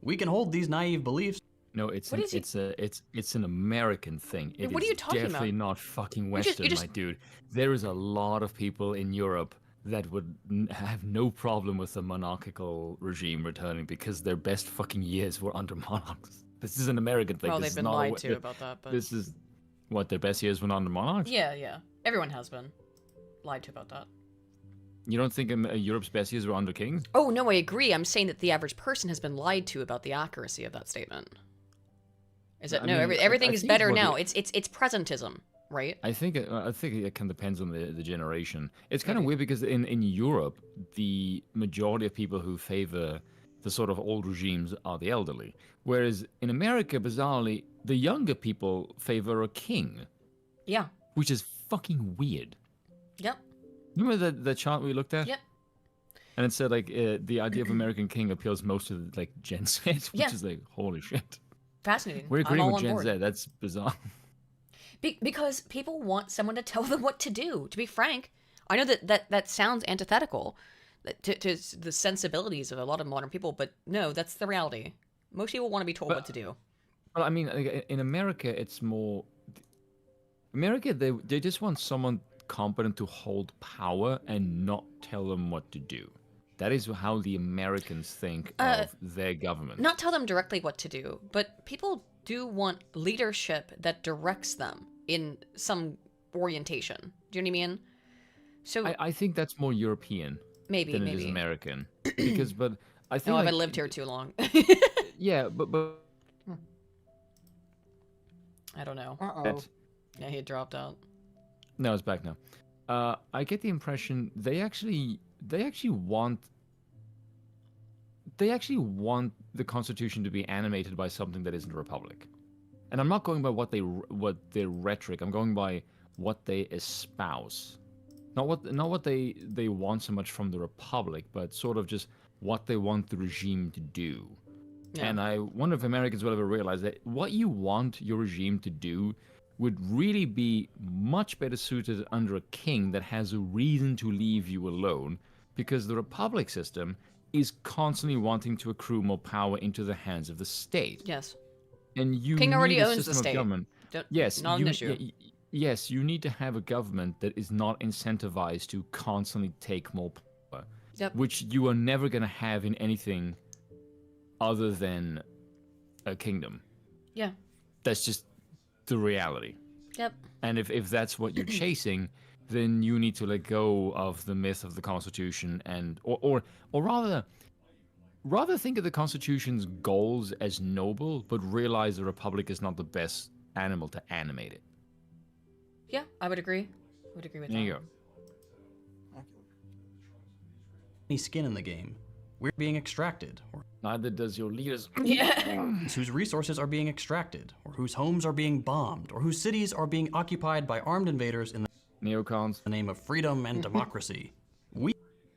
E: We can hold these naive beliefs.
B: No, it's an American thing.
A: What are you talking about?
B: Definitely not fucking Western, my dude. There is a lot of people in Europe that would have no problem with the monarchical regime returning because their best fucking years were under monarchs. This is an American thing.
A: Well, they've been lied to about that, but...
B: This is, what, their best years were under monarchs?
A: Yeah. Everyone has been lied to about that.
B: You don't think Europe's best years were under kings?
A: Oh, no, I agree. I'm saying that the average person has been lied to about the accuracy of that statement. Is it? Everything is better now. It's presentism, right?
B: I think it kind of depends on the generation. It's kind of weird because in Europe, the majority of people who favor the sort of old regimes are the elderly. Whereas in America, bizarrely, the younger people favor a king.
A: Yeah.
B: Which is fucking weird.
A: Yep.
B: Remember the chart we looked at?
A: Yep.
B: And it said, like, the idea of American king appeals most to, like, Gen Z, which is like, holy shit.
A: Fascinating.
B: We're agreeing with Gen Z. That's bizarre.
A: Because people want someone to tell them what to do. To be frank, I know that sounds antithetical to the sensibilities of a lot of modern people, but no, that's the reality. Most people want to be told what to do.
B: Well, I mean, in America, it's more... America, they just want someone competent to hold power and not tell them what to do. That is how the Americans think of their government.
A: Not tell them directly what to do, but people do want leadership that directs them in some orientation. Do you know what I mean? So
B: I think that's more European
A: than
B: it is American. But I think...
A: I haven't lived here too long.
B: Yeah, but...
A: I don't know.
C: Uh-oh.
A: Yeah, he dropped out.
B: No, it's back now. I get the impression they actually want the Constitution to be animated by something that isn't a republic. And I'm not going by what their rhetoric. I'm going by what they espouse. Not what they want so much from the republic, but sort of just what they want the regime to do. Yeah. And I wonder if Americans will ever realize that what you want your regime to do would really be much better suited under a king that has a reason to leave you alone, because the republic system is constantly wanting to accrue more power into the hands of the state.
A: Yes.
B: And you
A: king already
B: need a
A: owns
B: system
A: the state.
B: Of government. Yes,
A: not an issue.
B: Yes, you need to have a government that is not incentivized to constantly take more power, which you are never going to have in anything other than a kingdom.
A: Yeah.
B: That's just the reality.
A: Yep.
B: And if that's what you're chasing, then you need to let go of the myth of the Constitution or rather, rather think of the Constitution's goals as noble, but realize the Republic is not the best animal to animate it.
I: Yeah, I would agree. I would agree with that.
B: There you go.
E: Any skin in the game. We're being extracted, or
B: neither does your leaders.
E: whose resources are being extracted, or whose homes are being bombed, or whose cities are being occupied by armed invaders in the
B: neocons.
E: The name of freedom and democracy.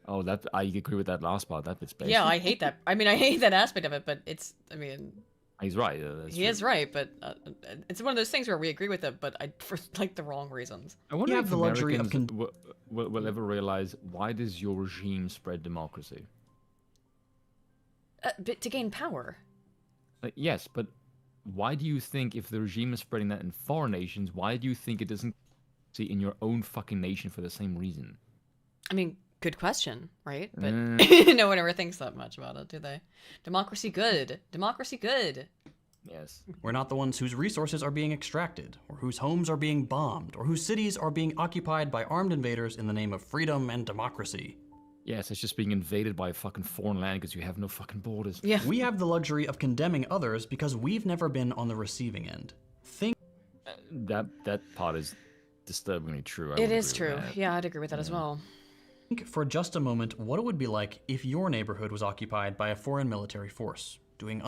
B: Oh, that I agree with that last part. That bit's basic.
A: Yeah, I hate that. I mean, I hate that aspect of it, but it's. I mean.
B: He's right.
A: He is right, but it's one of those things where we agree with it, but for like the wrong reasons.
B: I wonder if the luxury of will ever realize, why does your regime spread democracy?
I: But to gain power.
B: Yes, but why do you think if the regime is spreading that in foreign nations, why do you think it doesn't see in your own fucking nation for the same reason?
A: I mean, good question, right? But no one ever thinks that much about it, do they? Democracy good. Democracy good.
B: Yes.
E: We're not the ones whose resources are being extracted, or whose homes are being bombed, or whose cities are being occupied by armed invaders in the name of freedom and democracy.
B: Yes, it's just being invaded by a fucking foreign land because you have no fucking borders.
A: Yeah.
E: We have the luxury of condemning others because we've never been on the receiving end. Think
B: that part is disturbingly true.
A: It is true. Yeah, I'd agree with that as well.
E: Think for just a moment what it would be like if your neighborhood was occupied by a foreign military force doing.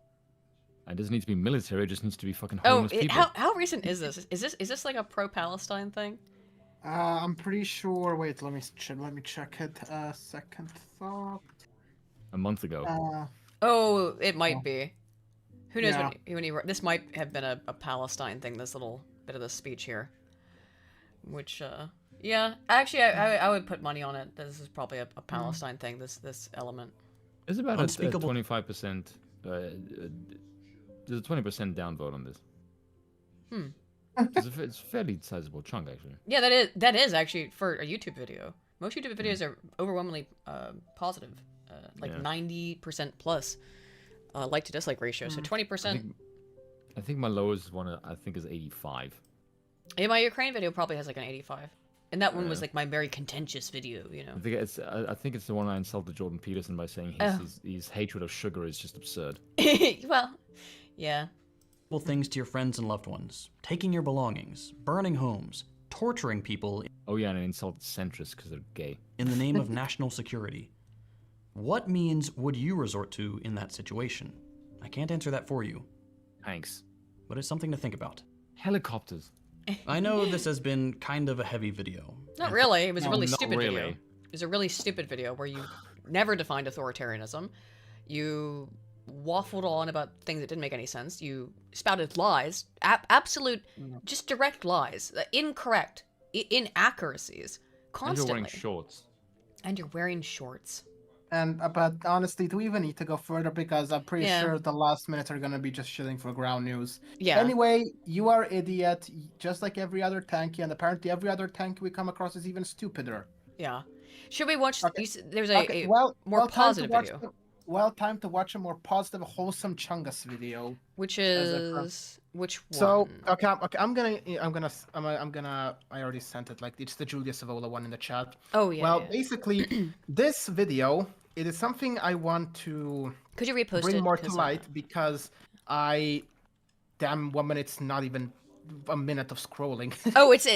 B: It doesn't need to be military. It just needs to be fucking homeless people.
A: How recent is this? Is this like a pro-Palestine thing?
C: I'm pretty sure. Wait, let me check it. Second thought.
B: A month ago.
A: Oh, it might be. Who knows when he wrote? This might have been a Palestine thing. This little bit of the speech here, which yeah, actually I would put money on it. This is probably a Palestine thing. This element.
B: It's about a 25%. There's a 20% downvote on this. It's a fairly sizable chunk, actually.
A: Yeah, that is actually for a YouTube video. Most YouTube videos are overwhelmingly positive, like 90% plus like to dislike ratio. So 20%.
B: I think my lowest one I think is 85.
A: Yeah, my Ukraine video probably has like an 85, and that one was like my very contentious video. You know.
B: I think it's the one I insulted Jordan Peterson by saying his hatred of sugar is just absurd.
A: Well, yeah.
E: Things to your friends and loved ones, taking your belongings, burning homes, torturing people.
B: Oh yeah, and insulted centrists because they're gay.
E: In the name of national security. What means would you resort to in that situation? I can't answer that for you.
B: Thanks.
E: But it's something to think about.
B: Helicopters.
E: I know this has been kind of a heavy video.
A: Not really. It was a really stupid video. It was a really stupid video where you never defined authoritarianism. You waffled on about things that didn't make any sense. You spouted lies, absolute, just direct lies, incorrect, inaccuracies, constantly.
B: And you're wearing shorts.
A: And you're wearing shorts.
C: And but honestly, do we even need to go further? Because I'm pretty sure the last minutes are gonna be just shitting for ground news.
A: Yeah.
C: Anyway, you are idiot, just like every other tanky, and apparently every other tanky we come across is even stupider.
A: Yeah. Should we watch?
C: Okay.
A: There's a more positive video.
C: Time to watch a more positive, wholesome Chungus video.
A: Which is which one?
C: So okay, I already sent it. Like it's the Julia Savola one in the chat.
A: Oh yeah.
C: Well, basically, this video it is something I want to.
A: Could you repost
C: bring
A: it?
C: more to light because damn 1 minute's not even a minute of scrolling.
A: Oh, it's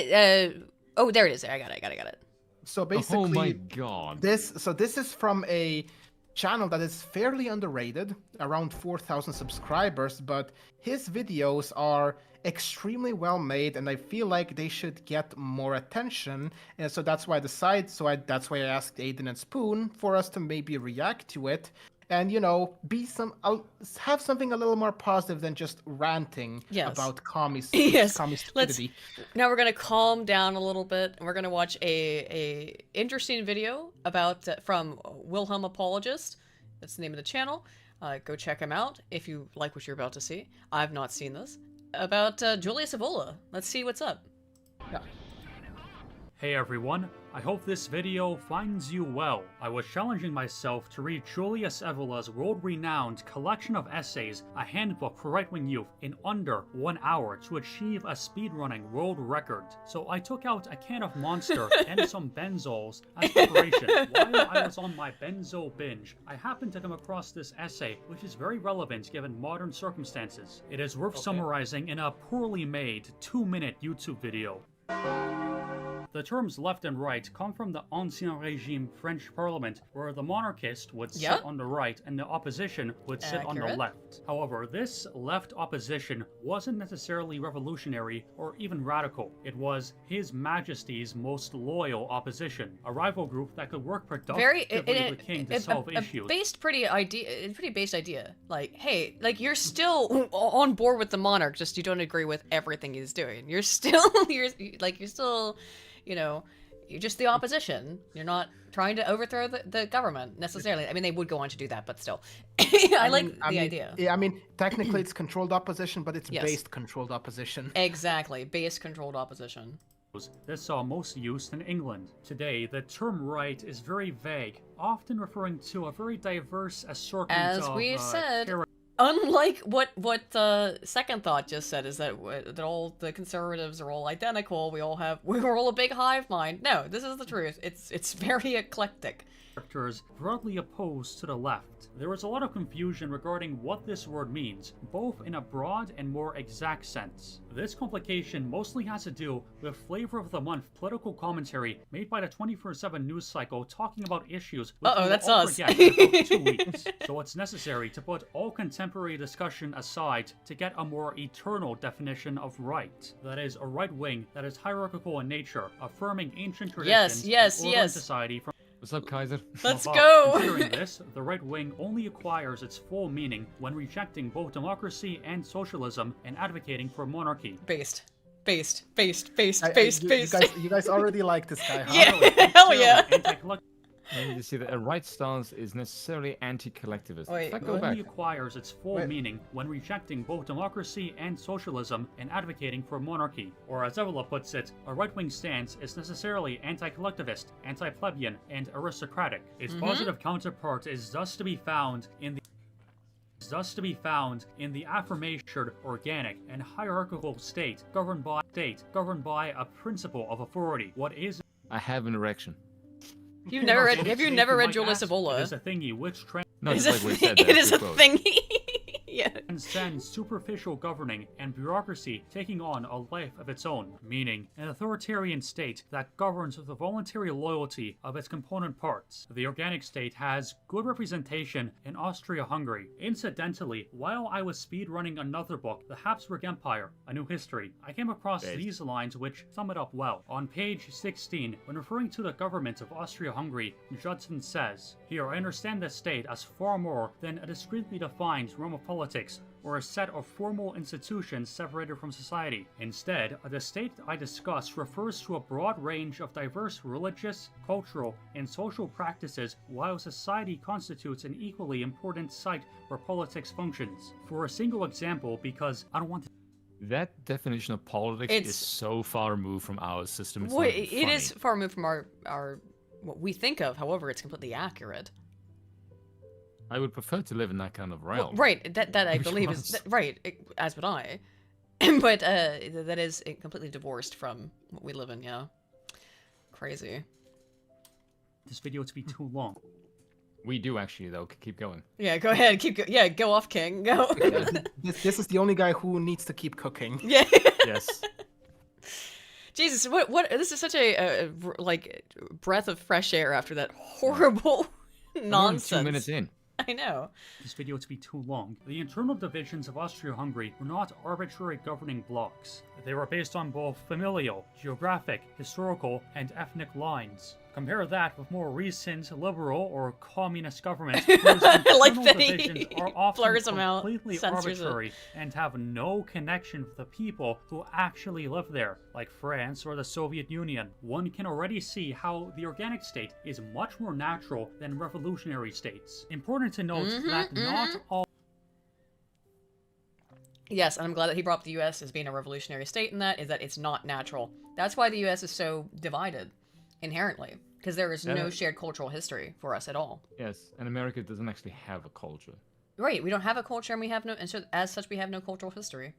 A: oh there it is. I got it.
C: So basically,
B: oh my god.
C: This is from a channel that is fairly underrated, around 4,000 subscribers, but his videos are extremely well made, and I feel like they should get more attention. And so that's why I decided. That's why I asked Aiden and Spoon for us to maybe react to it, and I'll have something a little more positive than just ranting about commie stupidity.
A: Now we're gonna calm down a little bit, and we're gonna watch a interesting video about from Wilhelm Apologist. That's the name of the channel. Go check him out if you like what you're about to see. I've not seen this. About Julia Savola. Let's see what's up.
C: Yeah.
J: Hey everyone, I hope this video finds you well. I was challenging myself to read Julius Evola's world-renowned collection of essays, A Handbook for Right-Wing Youth, in under 1 hour to achieve a speedrunning world record. So I took out a can of Monster and some benzols as preparation. While I was on my benzo binge, I happened to come across this essay, which is very relevant given modern circumstances. It is worth summarizing in a poorly made 2-minute YouTube video. The terms left and right come from the Ancien Régime French Parliament, where the monarchist would sit on the right and the opposition would sit on the left. However, this left opposition wasn't necessarily revolutionary or even radical. It was His Majesty's most loyal opposition, a rival group that could work productively with the king to solve issues.
I: Pretty based idea. Like, hey, like you're still on board with the monarch, just you don't agree with everything he's doing. You're still, you know, you're just the opposition. You're not trying to overthrow the government, necessarily. I mean, they would go on to do that, but still. I like the idea.
C: Yeah, I mean, technically it's controlled opposition, but it's based controlled opposition.
I: Exactly, based controlled opposition.
J: This saw most use in England. Today, the term right is very vague, often referring to a very diverse assortment
I: As we said. Unlike what Second Thought just said, is that all the conservatives are all identical. We're all a big hive mind. No, this is the truth. It's very eclectic.
J: Characters broadly opposed to the left. There is a lot of confusion regarding what this word means, both in a broad and more exact sense. This complication mostly has to do with flavor of the month political commentary made by the 24/7 news cycle talking about issues which
I: that's us.
J: forget in about 2 weeks. So it's necessary to put all contemporary discussion aside to get a more eternal definition of right. That is, a right wing that is hierarchical in nature, affirming ancient traditions and society from
B: What's up, Kaiser?
I: Let's go!
J: Considering this, the right wing only acquires its full meaning when rejecting both democracy and socialism and advocating for monarchy.
I: Based.
C: You guys already like this guy, huh?
I: Yeah, hell yeah!
B: You see that a right stance is necessarily anti-collectivist.
J: It only acquires its full meaning when rejecting both democracy and socialism and advocating for monarchy. Or as Evola puts it, a right-wing stance is necessarily anti-collectivist, anti-plebeian, and aristocratic. Its positive counterpart is thus to be found in the affirmation organic and hierarchical state governed by a principle of authority. What is
B: I have an erection.
I: Have you never read Julius Evola?
J: It is a thingy which
I: it is a thingy. Yeah.
J: Transcends superficial governing and bureaucracy taking on a life of its own, meaning an authoritarian state that governs with the voluntary loyalty of its component parts. The organic state has good representation in Austria-Hungary. Incidentally, while I was speedrunning another book, The Habsburg Empire, A New History, I came across these lines which sum it up well. On page 16, when referring to the government of Austria-Hungary, Judson says, "Here, I understand the state as far more than a discreetly defined realm of politics or a set of formal institutions separated from society. Instead, the state I discuss refers to a broad range of diverse religious, cultural, and social practices, while society constitutes an equally important site where politics functions." For a single example, because I don't want to...
B: That definition of politics is so far removed from our system.
I: It is far removed from our what we think of. However, it's completely accurate.
B: I would prefer to live in that kind of realm.
I: Well, right, that I believe is right, as would I. But that is completely divorced from what we live in. Yeah, crazy.
J: This video to be too long.
B: We do actually, though. Keep going.
I: Yeah, go ahead. Go off, King. Go.
C: This is the only guy who needs to keep cooking.
I: Yeah.
B: Yes.
I: Jesus, what? This is such a like breath of fresh air after that horrible nonsense.
B: We're 2 minutes in.
I: I know.
J: This video to be too long. The internal divisions of Austria-Hungary were not arbitrary governing blocks. They were based on both familial, geographic, historical, and ethnic lines. Compare that with more recent liberal or communist governments whose internal divisions are often completely arbitrary and have no connection with the people who actually live there, like France or the Soviet Union. One can already see how the organic state is much more natural than revolutionary states. Important to note that not all...
I: Yes, and I'm glad that he brought up the U.S. as being a revolutionary state in that, is that it's not natural. That's why the U.S. is so divided. inherently, because there is no shared cultural history for us at all.
B: Yes, and America doesn't actually have a culture.
I: Right, we don't have a culture, and we have no, and so as such, we have no cultural history.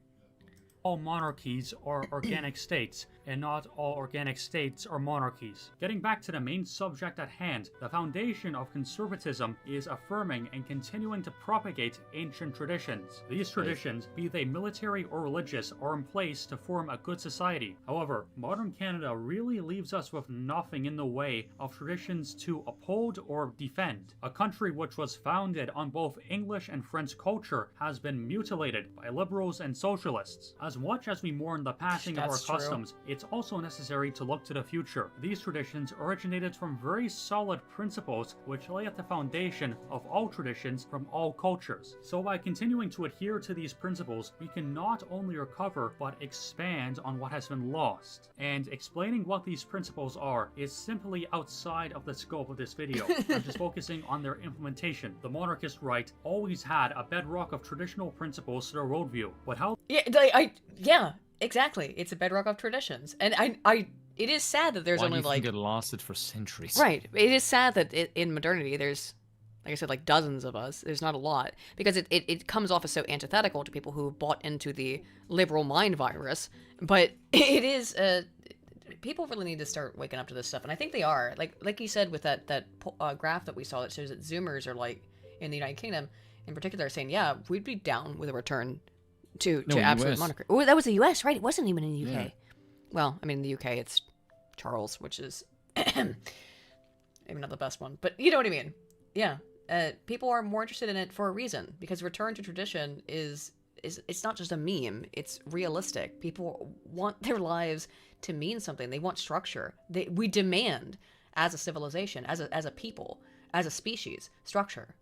J: All monarchies are organic states, and not all organic states are monarchies. Getting back to the main subject at hand, the foundation of conservatism is affirming and continuing to propagate ancient traditions. These traditions, be they military or religious, are in place to form a good society. However, modern Canada really leaves us with nothing in the way of traditions to uphold or defend. A country which was founded on both English and French culture has been mutilated by liberals and socialists. As much as we mourn the passing of our customs, it's also necessary to look to the future. These traditions originated from very solid principles which lay at the foundation of all traditions from all cultures. So by continuing to adhere to these principles, we can not only recover but expand on what has been lost. And explaining what these principles are is simply outside of the scope of this video. I'm just focusing on their implementation. The monarchist right always had a bedrock of traditional principles to their worldview, but how—
I: Yeah, exactly. It's a bedrock of traditions, and it is sad that there's only like
B: it lasted for centuries.
I: Right. It is sad that in modernity there's, like I said, like dozens of us. There's not a lot because it comes off as so antithetical to people who bought into the liberal mind virus. But it is people really need to start waking up to this stuff, and I think they are. Like you said with that graph that we saw that shows that Zoomers are like in the United Kingdom in particular saying, yeah, we'd be down with a return to absolute monarchy. Oh, that was the U.S., right? It wasn't even in the U.K. Yeah. Well, I mean, in the U.K. it's Charles, which is maybe not the best one, but you know what I mean. Yeah, people are more interested in it for a reason, because return to tradition is it's not just a meme. It's realistic. People want their lives to mean something. They want structure. We demand, as a civilization, as a people, as a species, structure.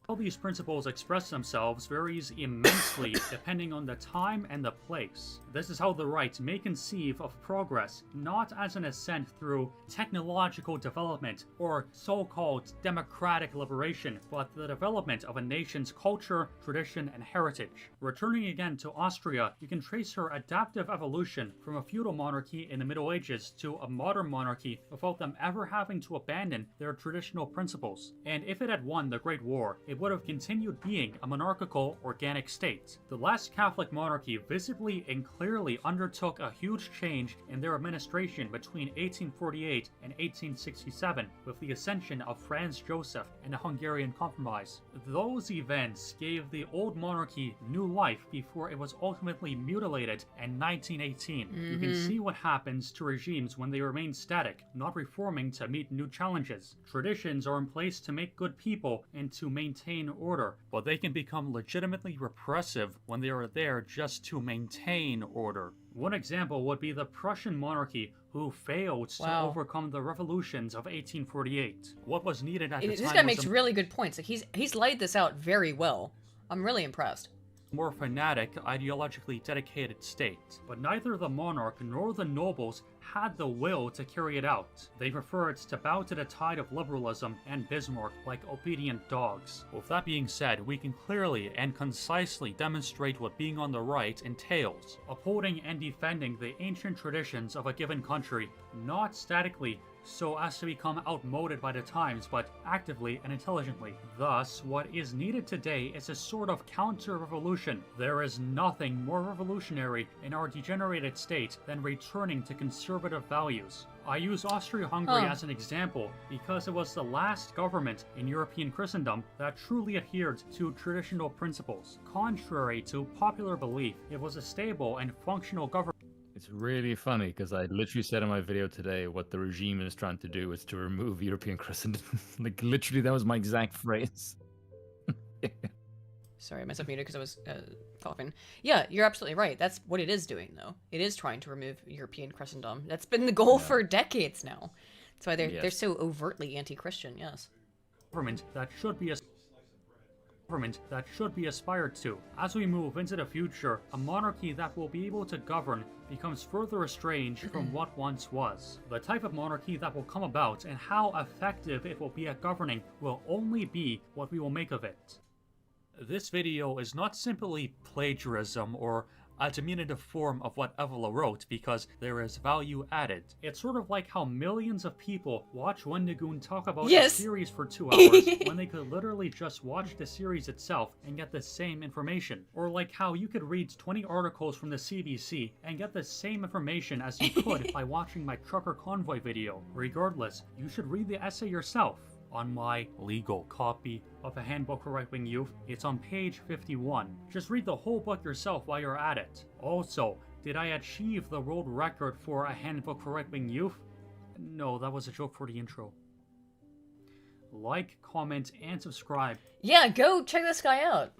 J: How these principles express themselves varies immensely depending on the time and the place. This is how the right may conceive of progress, not as an ascent through technological development or so-called democratic liberation, but the development of a nation's culture, tradition, and heritage. Returning again to Austria, you can trace her adaptive evolution from a feudal monarchy in the Middle Ages to a modern monarchy without them ever having to abandon their traditional principles. And if it had won the Great War, it would have continued being a monarchical, organic state. The last Catholic monarchy visibly and clearly undertook a huge change in their administration between 1848 and 1867 with the ascension of Franz Joseph and the Hungarian Compromise. Those events gave the old monarchy new life before it was ultimately mutilated in 1918. You can see what happens to regimes when they remain static, not reforming to meet new challenges. Traditions are in place to make good people and to maintain order, but they can become legitimately repressive when they are there just to maintain order. One example would be the Prussian monarchy, who failed to overcome the revolutions of 1848. What was needed at the time—
I: This guy makes really good points. Like he's laid this out very well. I'm really impressed.
J: More fanatic, ideologically dedicated state. But neither the monarch nor the nobles had the will to carry it out. They preferred to bow to the tide of liberalism and Bismarck like obedient dogs. With that being said, we can clearly and concisely demonstrate what being on the right entails: upholding and defending the ancient traditions of a given country, not statically so as to become outmoded by the times, but actively and intelligently. Thus, what is needed today is a sort of counter-revolution. There is nothing more revolutionary in our degenerated state than returning to conservative values. I use Austria-Hungary as an example because it was the last government in European Christendom that truly adhered to traditional principles. Contrary to popular belief, it was a stable and functional government.
B: It's really funny because I literally said in my video today what the regime is trying to do is to remove European Christendom. Like literally, that was my exact phrase.
I: Sorry, I myself muted because I was coughing. Yeah, you're absolutely right. That's what it is doing, though. It is trying to remove European Christendom. That's been the goal for decades now. That's why they're so overtly anti-Christian. Yes.
J: Government that should be aspired to. As we move into the future, a monarchy that will be able to govern becomes further estranged from what once was. The type of monarchy that will come about and how effective it will be at governing will only be what we will make of it. This video is not simply plagiarism or a diminutive form of what Evola wrote because there is value added. It's sort of like how millions of people watch Wendigoon talk about a series for 2 hours when they could literally just watch the series itself and get the same information. Or like how you could read 20 articles from the CBC and get the same information as you could by watching my trucker convoy video. Regardless, you should read the essay yourself. On my legal copy of A Handbook for Right-Wing Youth, it's on page 51. Just read the whole book yourself while you're at it. Also, did I achieve the world record for A Handbook for Right-Wing Youth? No, that was a joke for the intro. Like, comment, and subscribe.
I: Yeah, go check this guy out.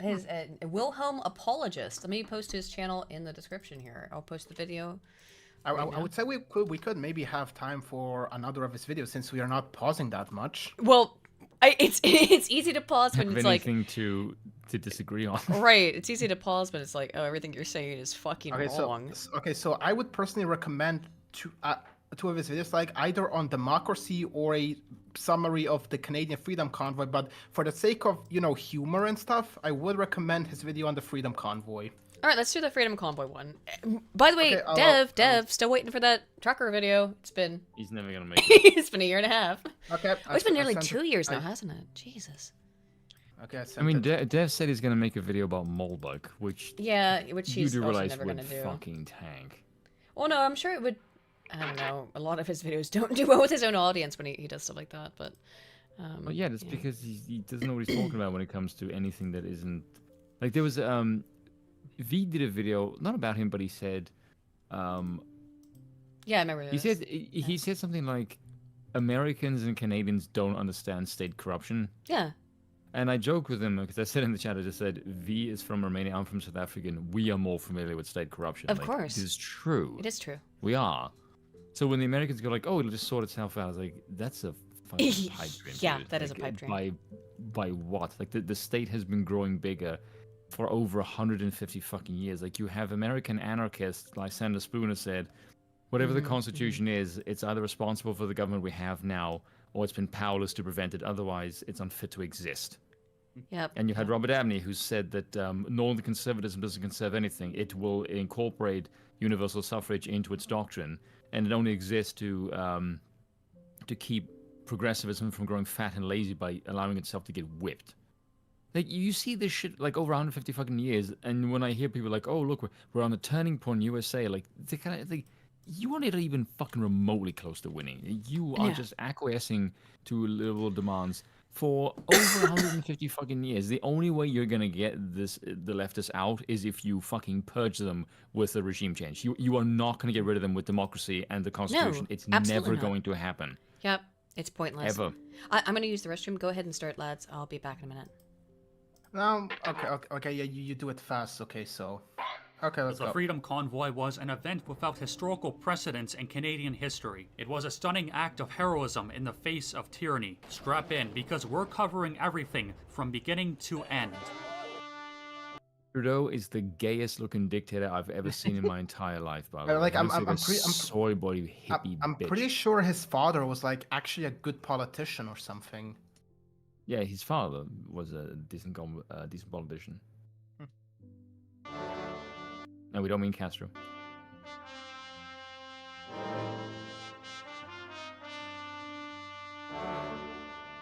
I: His Wilhelm Apologist. Let me post his channel in the description here. I'll post the video.
C: I would say we could maybe have time for another of his videos since we are not pausing that much.
I: Well, it's easy to pause when it's like
B: anything to disagree on.
I: Right, it's easy to pause, but it's like, oh, everything you're saying is fucking wrong.
C: So I would personally recommend two of his videos, like either on democracy or a summary of the Canadian Freedom Convoy. But for the sake of humor and stuff, I would recommend his video on the Freedom Convoy.
I: All right, let's do the Freedom Convoy one. By the way, Dev, still waiting for that trucker video.
B: He's never gonna make it.
I: It's been a year and a half.
C: Okay.
I: It's been nearly 2 years now, hasn't it? Jesus.
C: Okay.
B: I mean, Dev said he's gonna make a video about Moldbug, which
I: he's
B: you do
I: also
B: realize
I: never
B: would
I: gonna do.
B: fucking tank.
I: Well, no, I'm sure it would. I don't know. A lot of his videos don't do well with his own audience when he does stuff like that. But
B: well, yeah, that's because he doesn't know what he's talking about when it comes to anything that isn't like there was V did a video not about him, but he said
I: yeah, I remember this.
B: He said something like Americans and Canadians don't understand state corruption.
I: Yeah.
B: And I joked with him because I said in the chat, I just said, V is from Romania, I'm from South Africa, and we are more familiar with state corruption.
I: Of course.
B: It is true.
I: It is true.
B: We are. So when the Americans go like, oh, it'll just sort itself out, I was like, that's a fucking pipe dream.
I: Yeah,
B: dude.
I: that is a pipe dream.
B: By what? Like the state has been growing bigger for over 150 fucking years. Like you have American anarchists, like Senator Spooner said, whatever the Constitution is, it's either responsible for the government we have now, or it's been powerless to prevent it. Otherwise, it's unfit to exist.
I: Yep.
B: And you had Robert Abney, who said that Northern conservatism doesn't conserve anything. It will incorporate universal suffrage into its doctrine, and it only exists to keep progressivism from growing fat and lazy by allowing itself to get whipped. Like, you see this shit, like, over 150 fucking years, and when I hear people like, oh, look, we're on a turning point in USA, like, they kind of, like, you aren't even fucking remotely close to winning. You are just acquiescing to liberal demands for over 150 fucking years. The only way you're gonna get the leftists out is if you fucking purge them with a regime change. You are not gonna get rid of them with democracy and the Constitution.
I: No,
B: it's never going to happen.
I: Yep, it's pointless.
B: Ever.
I: I'm gonna use the restroom. Go ahead and start, lads. I'll be back in a minute.
C: No, okay, yeah, you do it fast. Okay, so, okay, let's go.
J: The Freedom Convoy was an event without historical precedence in Canadian history. It was a stunning act of heroism in the face of tyranny. Strap in, because we're covering everything from beginning to end.
B: Trudeau is the gayest looking dictator I've ever seen in my entire life, by the way.
C: Like, I'm
B: soy boy hippie
C: I'm
B: bitch.
C: pretty sure his father was like actually a good politician or something.
B: Yeah, his father was a decent politician. No, we don't mean Castro.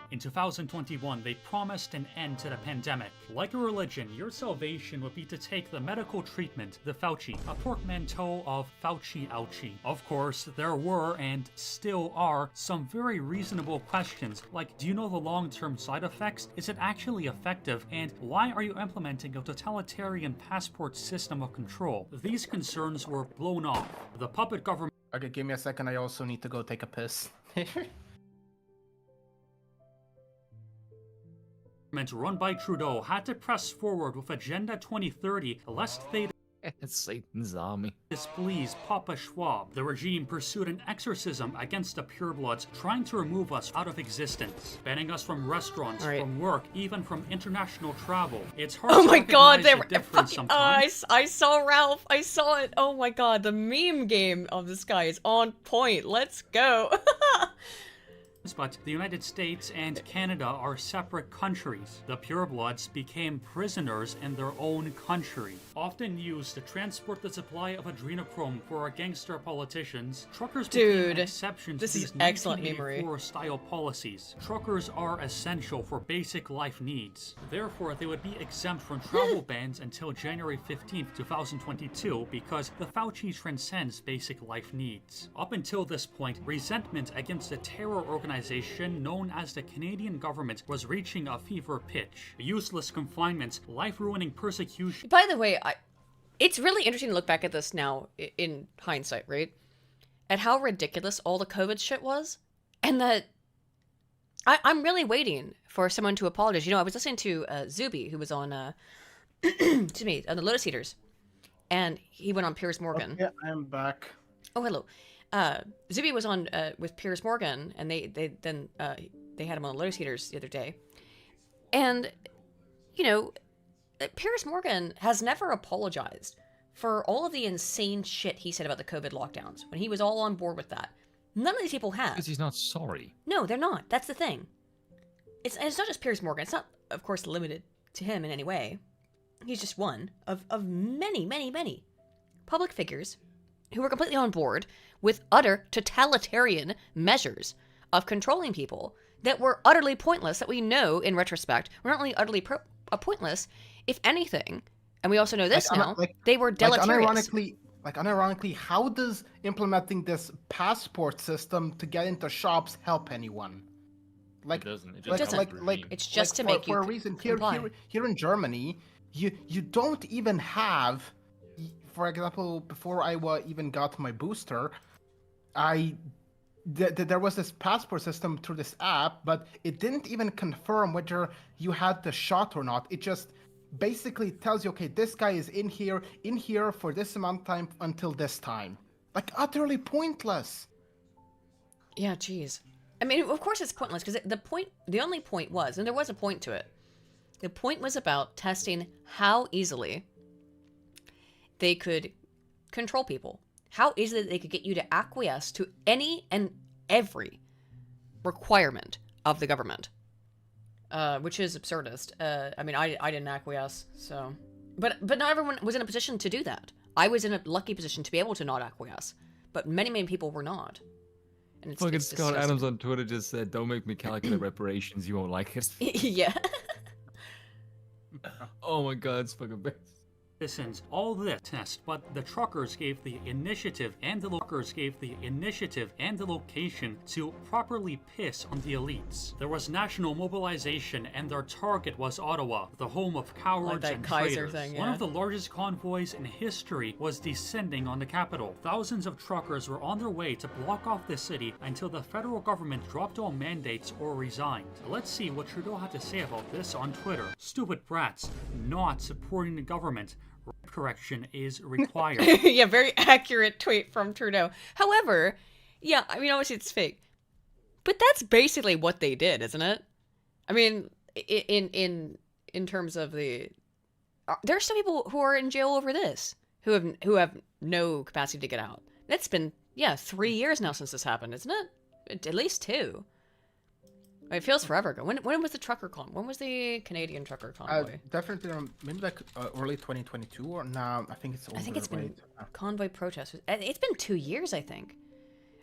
J: In 2021, they promised an end to the pandemic. Like a religion, your salvation would be to take the medical treatment, the Fauci, a portmanteau of Fauci ouchie. Of course, there were, and still are, some very reasonable questions, like, do you know the long-term side effects? Is it actually effective? And why are you implementing a totalitarian passport system of control? These concerns were blown off. The puppet government...
C: Okay, give me a second, I also need to go take a piss.
J: Run by Trudeau had to press forward with Agenda 2030 lest they
B: It's Satan's army.
J: displease Papa Schwab. The regime pursued an exorcism against the purebloods, trying to remove us out of existence, banning us from restaurants, from work, even from international travel. It's hard to recognize the difference sometimes.
I: I saw Ralph. I saw it. Oh my god, the meme game of this guy is on point. Let's go.
J: but the United States and Canada are separate countries. The purebloods became prisoners in their own country. Often used to transport the supply of adrenochrome for our gangster politicians, truckers became exceptions to these 1984-style policies. Truckers are essential for basic life needs. Therefore, they would be exempt from travel bans until January 15th, 2022, because the Fauci transcends basic life needs. Up until this point, resentment against the terror organization known as the Canadian government was reaching a fever pitch. Useless confinements, life-ruining persecution.
I: By the way, it's really interesting to look back at this now in hindsight, right? At how ridiculous all the COVID shit was, and that I'm really waiting for someone to apologize. You know, I was listening to Zuby, who was on, excuse me, on the Lotus Eaters, and he went on Piers Morgan.
C: Yeah, I'm back.
I: Oh, hello. Zuby was on with Piers Morgan, and they had him on the Lotus Eaters the other day. And, you know, Piers Morgan has never apologized for all of the insane shit he said about the COVID lockdowns, when he was all on board with that. None of these people have.
B: Because he's not sorry.
I: No, they're not. That's the thing. It's not just Piers Morgan. It's not, of course, limited to him in any way. He's just one of many, many, many public figures who were completely on board with utter totalitarian measures of controlling people that were utterly pointless, that we know in retrospect were not only utterly pointless, if anything, and we also know this they were deleterious.
C: Unironically, how does implementing this passport system to get into shops help anyone?
B: It doesn't.
I: It's just to make you
C: for a reason. Here in Germany, you don't even have. For example, before I even got my booster, there was this passport system through this app, but it didn't even confirm whether you had the shot or not. It just basically tells you, okay, this guy is in here for this amount of time until this time. Like, utterly pointless.
I: Yeah, geez. I mean, of course it's pointless, because the only point was, and there was a point to it, the point was about testing how easily they could control people. How easily they could get you to acquiesce to any and every requirement of the government. Which is absurdist. I mean, I didn't acquiesce, so... But not everyone was in a position to do that. I was in a lucky position to be able to not acquiesce. But many, many people were not. And
B: fucking Scott Adams on Twitter just said, "Don't make me calculate reparations, you won't like it."
I: Yeah.
B: Oh my god, it's fucking bad.
J: Citizens, all this test, but the truckers gave the initiative and the location to properly piss on the elites. There was national mobilization, and their target was Ottawa, the home of cowards and traitors. One of the largest convoys in history was descending on the capital. Thousands of truckers were on their way to block off the city until the federal government dropped all mandates or resigned. Let's see what Trudeau had to say about this on Twitter. Stupid brats, not supporting the government. Correction is required.
I: Yeah, very accurate tweet from Trudeau. However, yeah, I mean, obviously it's fake, but that's basically what they did, isn't it? I mean, in terms of the, there are some people who are in jail over this, who have no capacity to get out. It's been 3 years now since this happened, isn't it? At least 2. It feels forever ago. When was the trucker convoy? When was the Canadian trucker convoy?
C: Definitely, maybe like early 2022 or now. I think it's.
I: I think it's been convoy protest. It's been 2 years, I think.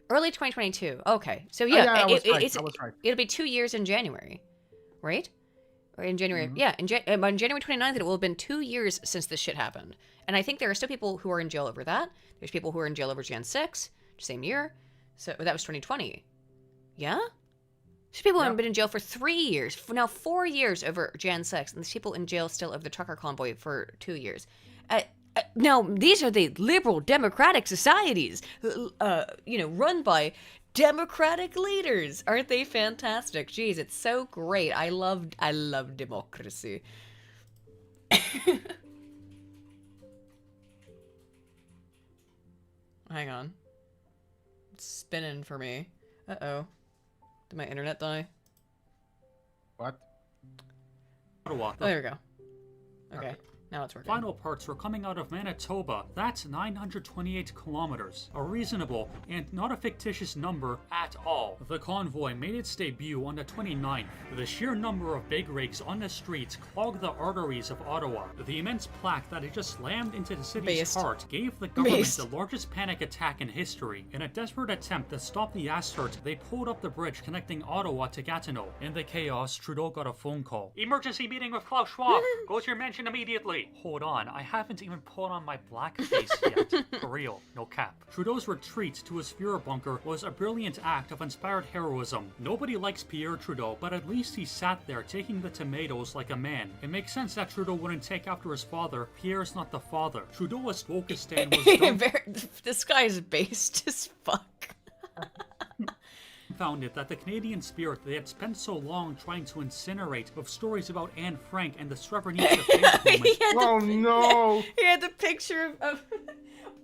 I: Early 2022. Okay, so
C: I was right.
I: It'll be 2 years in January, right? Or in January? Mm-hmm. Yeah, on January 29th, it will have been 2 years since this shit happened. And I think there are still people who are in jail over that. There's people who are in jail over Jan 6, same year. So that was 2020. Yeah. These people have been in jail for 3 years, for now 4 years over Jan 6, and there's people in jail still over the trucker convoy for 2 years. Now, these are the liberal democratic societies, run by democratic leaders. Aren't they fantastic? Jeez, it's so great. I love democracy. Hang on. It's spinning for me. Uh-oh. Did my internet die?
C: What?
I: Oh, there we go. Okay.
A: Now it's working.
J: Final parts were coming out of Manitoba. That's 928 kilometers. A reasonable and not a fictitious number at all. The convoy made its debut on the 29th. The sheer number of big rigs on the streets clogged the arteries of Ottawa. The immense plaque that had just slammed into the city's heart gave the government the largest panic attack in history. In a desperate attempt to stop the ass hurt, they pulled up the bridge connecting Ottawa to Gatineau. In the chaos, Trudeau got a phone call. Emergency meeting with Klaus Schwab. Go to your mansion immediately. Hold on, I haven't even put on my blackface yet. For real, no cap. Trudeau's retreat to his Führer bunker was a brilliant act of inspired heroism. Nobody likes Pierre Trudeau, but at least he sat there taking the tomatoes like a man. It makes sense that Trudeau wouldn't take after his father. Pierre's not the father. Trudeau's Wokistan was done.
A: This guy is based as fuck.
J: Founded that the Canadian spirit they had spent so long trying to incinerate with stories about Anne Frank and the Srebrenica faith moment.
C: No!
A: He had the picture of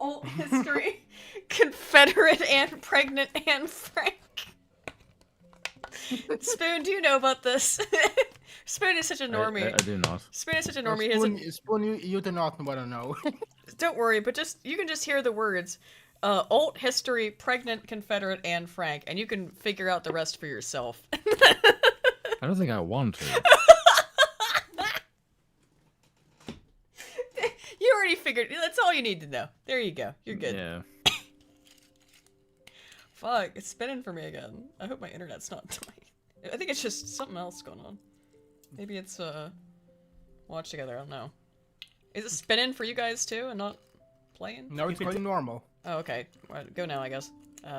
A: alt history, Confederate and pregnant Anne Frank. Spoon, do you know about this? Spoon is such a normie.
B: I do not.
A: Spoon is such a normie.
C: Spoon, you do not want to know.
A: Don't worry, but you can just hear the words. Alt history, pregnant Confederate Anne Frank, and you can figure out the rest for yourself.
B: I don't think I want to.
A: You already figured. That's all you need to know. There you go. You're good.
B: Yeah.
A: Fuck, it's spinning for me again. I hope my internet's not dying. I think it's just something else going on. Maybe it's watch together. I don't know. Is it spinning for you guys too, and not playing?
C: No, it's going normal.
A: Oh, okay. Well, go now, I guess.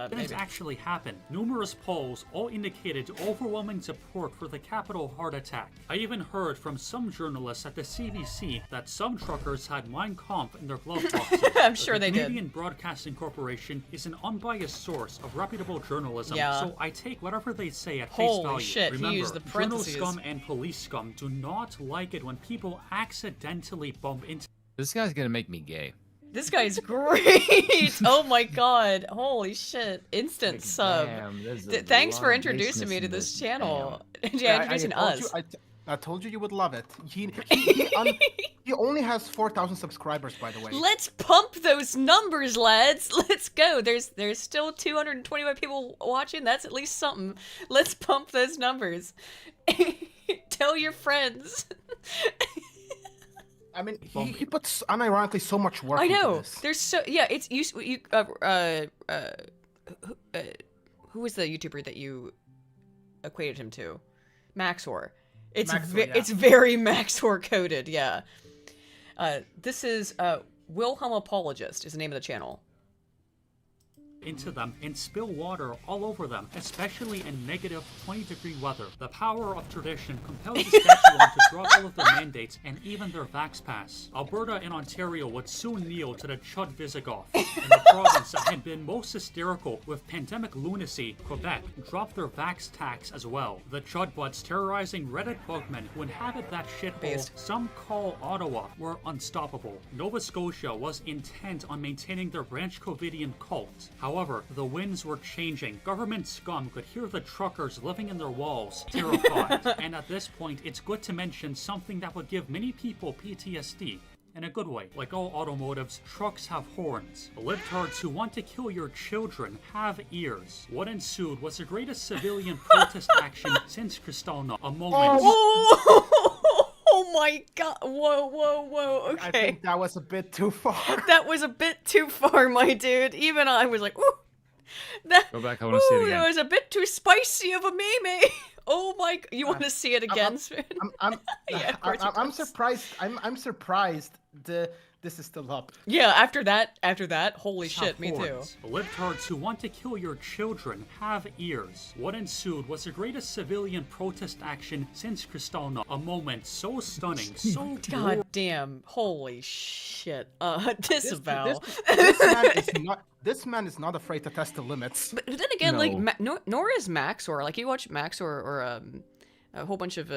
J: Things actually happened. Numerous polls all indicated overwhelming support for the Capitol heart attack. I even heard from some journalists at the CBC that some truckers had Mein Kampf in their glove boxes.
A: I'm sure they did.
J: The Canadian Broadcasting Corporation is an unbiased source of reputable journalism, so I take whatever they say at face value.
A: Holy shit,
J: Remember,
A: he used the parentheses.
J: journal scum and police scum do not like it when people accidentally bump into...
B: This guy's gonna make me gay.
A: This guy's great! Oh my god. Holy shit. Instant sub. Thanks for introducing me to this channel. Yeah, introducing us.
C: I told you would love it. He only has 4,000 subscribers, by the way.
A: Let's pump those numbers, lads. Let's go. There's still 225 people watching. That's at least something. Let's pump those numbers. Tell your friends.
C: I mean, he puts unironically so much work.
A: I know.
C: Into this.
A: There's so it's who was the YouTuber that you equated him to? Maxor. It's very Maxor coded. Yeah. This is Wilhelm Apologist is the name of the channel.
J: Into them and spill water all over them, especially in negative 20-degree weather. The power of tradition compels the Saskatchewan to drop all of their mandates and even their Vax Pass. Alberta and Ontario would soon kneel to the Chud Visigoth. And the province that had been most hysterical with pandemic lunacy, Quebec, dropped their Vax tax as well. The Chud Buds terrorizing Reddit bugmen who inhabit that shithole some call Ottawa were unstoppable. Nova Scotia was intent on maintaining their Branch Covidian cult. However, the winds were changing. Government scum could hear the truckers living in their walls, terrified. And at this point, it's good to mention something that would give many people PTSD. In a good way. Like all automotives, trucks have horns. Libtards who want to kill your children have ears. What ensued was the greatest civilian protest action since Kristallnacht. A moment...
A: Oh my god. Whoa. Okay.
C: I think that was a bit too far.
A: That was a bit too far, my dude. Even I was like, ooh.
B: Go back, I want to see it again.
A: That was a bit too spicy of a meme. Oh my, you want to see it again, Spoon?
C: I'm surprised. I'm surprised this is still up.
A: Yeah, after that, holy shit, me too.
J: Libtards who want to kill your children have ears. What ensued was the greatest civilian protest action since Kristallnacht. A moment so stunning, so
A: god damn, holy shit. Disavow.
C: This man is not afraid to test the limits.
A: But then again, like, nor is Maxor. Like, you watch Maxor or a whole bunch of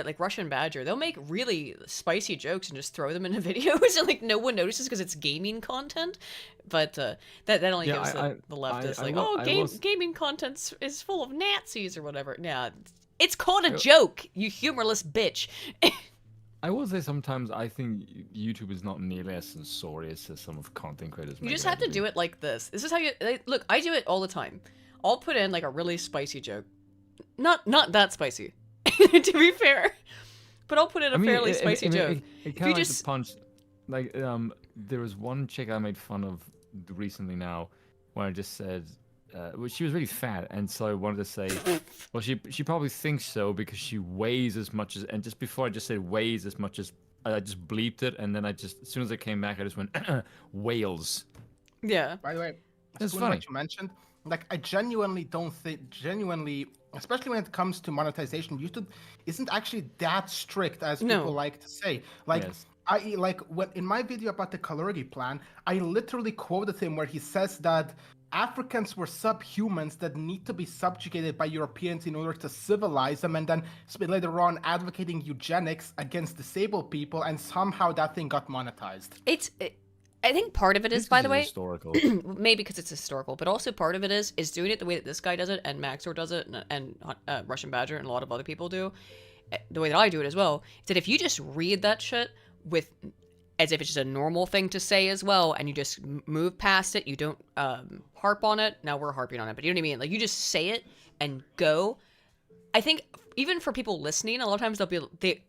A: like Russian Badger, they'll make really spicy jokes and just throw them into videos, and like no one notices because it's gaming content. But that only gives the leftists gaming content is full of Nazis or whatever. Yeah, it's called a joke, you humorless bitch.
B: I will say sometimes I think YouTube is not nearly as censorious as some of content creators.
I: You just have to do it like this. This is how you look. I do it all the time. I'll put in like a really spicy joke, not that spicy, to be fair, but I'll put in a fairly spicy joke.
B: It kind of like the punch. Like there was one chick I made fun of recently now, where I just said. Well, she was really fat, and so I wanted to say, well, she probably thinks so because she weighs as much as, and just before I just said weighs as much as, I just bleeped it, and then I just, as soon as I came back, I just went, whales.
I: Yeah.
C: By the way,
B: that's funny.
C: What you mentioned, like, I genuinely don't think, especially when it comes to monetization, YouTube isn't actually that strict as people like to say. Like, yes. In my video about the Caloric plan, I literally quoted him where he says that Africans were subhumans that need to be subjugated by Europeans in order to civilize them, and then later on advocating eugenics against disabled people, and somehow that thing got monetized.
I: I think part of it is, by the way,
B: historical.
I: Maybe because it's historical, but also part of it is doing it the way that this guy does it, and Maxor does it, and Russian Badger, and a lot of other people do, the way that I do it as well, is that if you just read that shit with... as if it's just a normal thing to say as well, and you just move past it, you don't harp on it. Now we're harping on it, but you know what I mean? Like, you just say it and go. I think even for people listening, a lot of times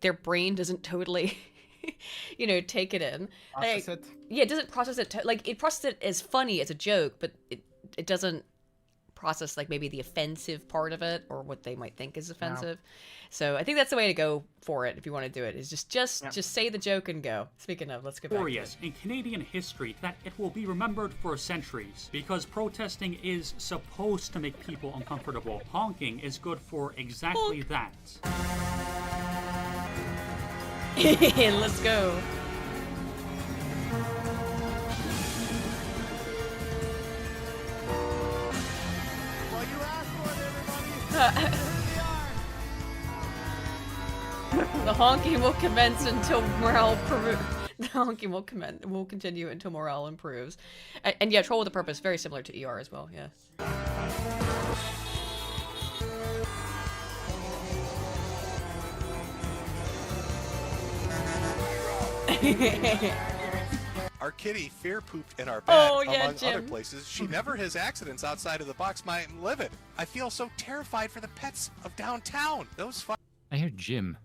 I: their brain doesn't totally, take it in.
C: Process it.
I: Yeah, it doesn't process it. It processes it as funny as a joke, but it doesn't process like maybe the offensive part of it or what they might think is offensive. No. So I think that's the way to go for it if you want to do it. Is just say the joke and go. Speaking of, let's go back.
J: Glorious in Canadian history that it will be remembered for centuries because protesting is supposed to make people uncomfortable. Honking is good for exactly that.
I: Let's go. The honking will commence until morale The honking will continue until morale improves. And yeah, Troll with a Purpose, very similar to ER as well, yeah.
K: Our kitty fear pooped in our bed, among
I: Jim.
K: other places. She never has accidents outside of the box might live in. I feel so terrified for the pets of downtown. Those
B: I hear Jim.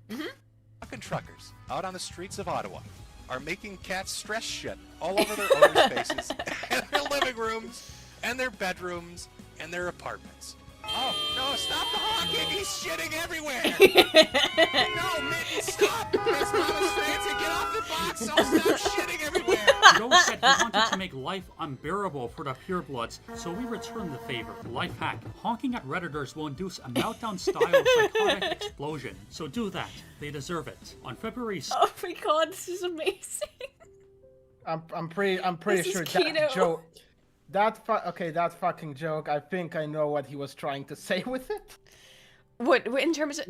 K: Fucking truckers out on the streets of Ottawa are making cats stress shit all over their owners' faces, and their living rooms, and their bedrooms, and their apartments. Oh, no, stop the honking! He's shitting everywhere! No, Mitt, stop! As Mama's fancy, get off the box! Oh, stop shitting everywhere!
J: Joe said he wanted to make life unbearable for the purebloods, so we returned the favor. Life hack. Honking at Redditors will induce a meltdown-style psychotic explosion, so do that. They deserve it. On February...
I: Oh my god, this is amazing!
C: I'm pretty sure that Joe... That fucking joke, I think I know what he was trying to say with it.
I: What in terms of...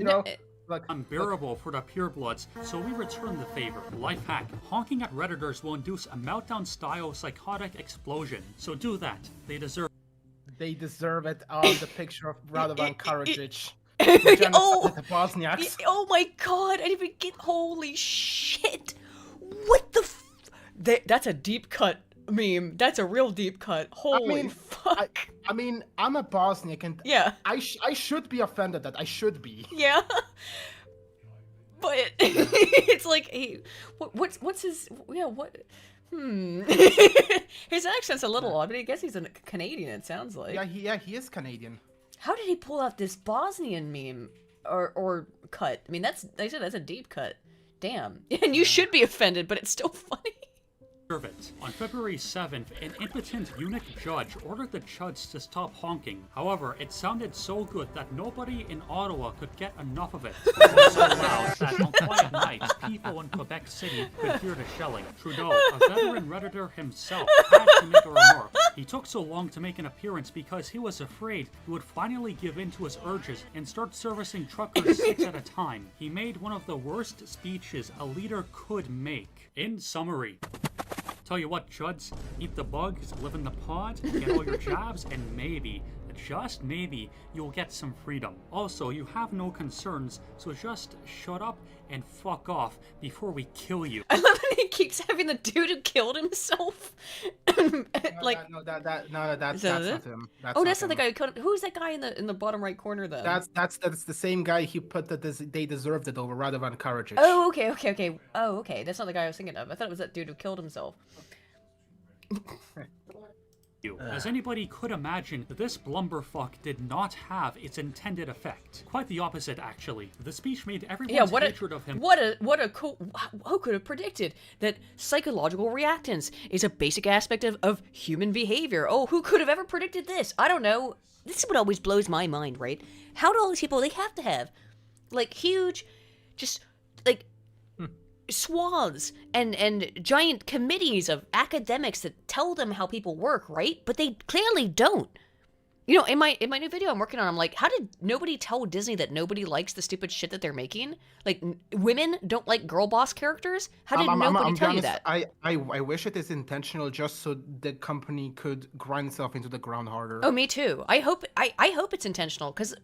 J: unbearable for the purebloods, so we return the favor. Life hack. Honking at Redditors will induce a meltdown-style psychotic explosion, so do that. They deserve
C: it on the picture of Radovan Karadzic. The Bosniaks.
I: Oh my god, I didn't even get... Holy shit! What the that's a deep cut meme. That's a real deep cut. Holy fuck.
C: I mean, I'm a Bosniak, and
I: yeah,
C: I should be offended that I should be.
I: Yeah. But it's like, hey, what's his, yeah, what, his accent's a little odd, but I guess he's a Canadian, it sounds like.
C: Yeah, he is Canadian.
I: How did he pull out this Bosnian meme or cut? I mean, that's a deep cut. Damn. And you should be offended, but it's still funny.
J: It. On February 7th, an impotent eunuch judge ordered the chuds to stop honking. However, it sounded so good that nobody in Ottawa could get enough of it. It was so loud that on quiet nights, people in Quebec City could hear the shelling. Trudeau, a veteran Redditor himself, had to make a remark. He took so long to make an appearance because he was afraid he would finally give in to his urges and start servicing truckers 6 at a time. He made one of the worst speeches a leader could make. In summary, tell you what, chuds, eat the bugs, live in the pod, get all your jobs, and maybe just maybe, you'll get some freedom. Also, you have no concerns, so just shut up and fuck off before we kill you.
I: I love that he keeps having the dude who killed himself. Like,
C: that's not him.
I: That's not the guy who killed him. Who's that guy in the bottom right corner then?
C: That's the same guy he put that they deserved it over rather than courage.
I: Oh, okay. Oh, okay. That's not the guy I was thinking of. I thought it was that dude who killed himself.
J: As anybody could imagine, this blumberfuck did not have its intended effect. Quite the opposite, actually. The speech made everyone's hatred of him.
I: Who could have predicted that psychological reactance is a basic aspect of human behavior? Oh, who could have ever predicted this? I don't know. This is what always blows my mind, right? How do all these people, they have to have, like, huge, just, like, swaths and giant committees of academics that tell them how people work, right? But they clearly don't. You know, in my new video I'm working on, I'm like, how did nobody tell Disney that nobody likes the stupid shit that they're making? Like, women don't like girl boss characters? How did nobody tell you that?
C: I wish it is intentional, just so the company could grind itself into the ground harder.
I: Oh, me too. I hope it's intentional, because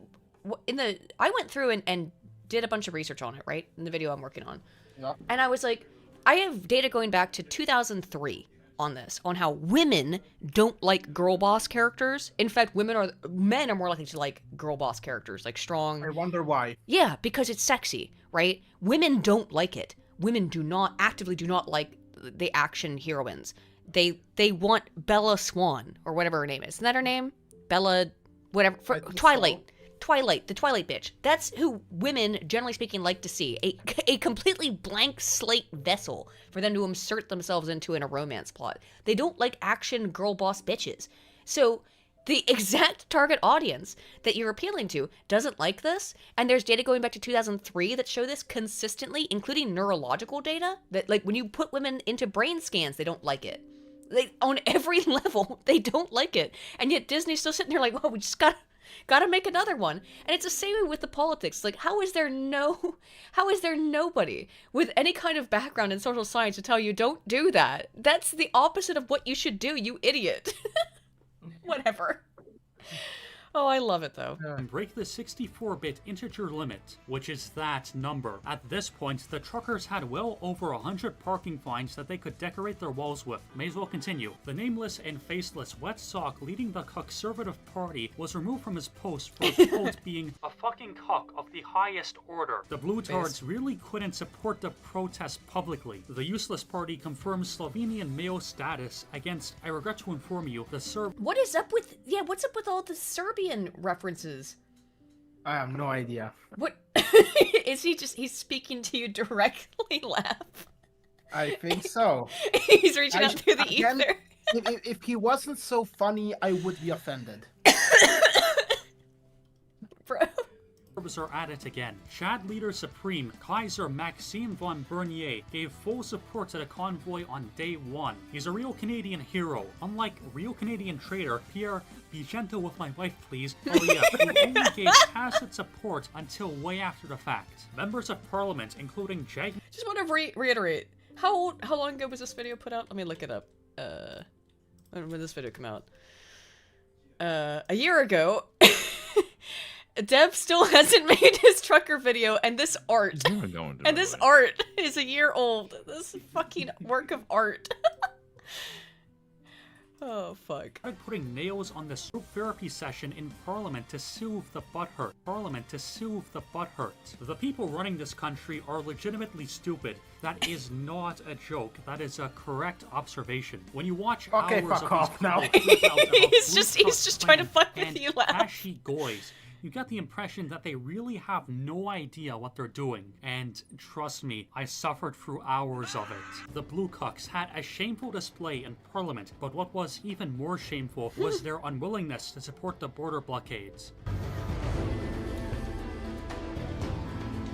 I: I went through and did a bunch of research on it, right? In the video I'm working on.
C: Yeah.
I: And I was like, I have data going back to 2003 on this, on how women don't like girl boss characters. In fact, men are more likely to like girl boss characters, like strong.
C: I wonder why.
I: Yeah, because it's sexy, right? Women don't like it. Women actively do not like the action heroines. They want Bella Swan, or whatever her name is. Isn't that her name? Bella, whatever. Twilight.
C: So.
I: The Twilight bitch. That's who women, generally speaking, like to see. A completely blank slate vessel for them to insert themselves into in a romance plot. They don't like action girl boss bitches. So the exact target audience that you're appealing to doesn't like this, and there's data going back to 2003 that show this consistently, including neurological data, that, like, when you put women into brain scans, they don't like it. On every level, they don't like it. And yet Disney's still sitting there like, well, we just gotta make another one. And it's the same way with the politics. Like, how is there nobody with any kind of background in social science to tell you don't do that? That's the opposite of what you should do, you idiot. Whatever. Oh, I love it, though.
J: And break the 64-bit integer limit, which is that number. At this point, the truckers had well over 100 parking fines that they could decorate their walls with. May as well continue. The nameless and faceless wet sock leading the Conservative Party was removed from his post for quote being a fucking cock of the highest order. The blue tards really couldn't support the protest publicly. The useless party confirms Slovenian male status against, I regret to inform you, the
I: what's up with all the Serbian references?
C: I have no idea.
I: What is he's speaking to you directly, Laugh?
C: I think so.
I: He's reaching out through the ether.
C: If he wasn't so funny, I would be offended.
I: Bro.
J: Are at it again. Chad Leader Supreme Kaiser Maxime von Bernier gave full support to the convoy on day one. He's a real Canadian hero. Unlike real Canadian traitor Pierre, be gentle with my wife please, who only gave tacit support until way after the fact. Members of Parliament, including Jag...
I: Just want to reiterate, how long ago was this video put out? Let me look it up. When did this video come out? A year ago. Dev still hasn't made his trucker video, and this art, art is a year old. This fucking work of art. Oh, fuck.
J: Putting nails on the group therapy session in Parliament to soothe the butthurt. The people running this country are legitimately stupid. That is not a joke. That is a correct observation. When you watch hours
C: fuck off now.
I: He's just trying to fuck with you, Laugh.
J: Ashy goys. You get the impression that they really have no idea what they're doing. And trust me, I suffered through hours of it. The Blue Cucks had a shameful display in Parliament, but what was even more shameful was their unwillingness to support the border blockades.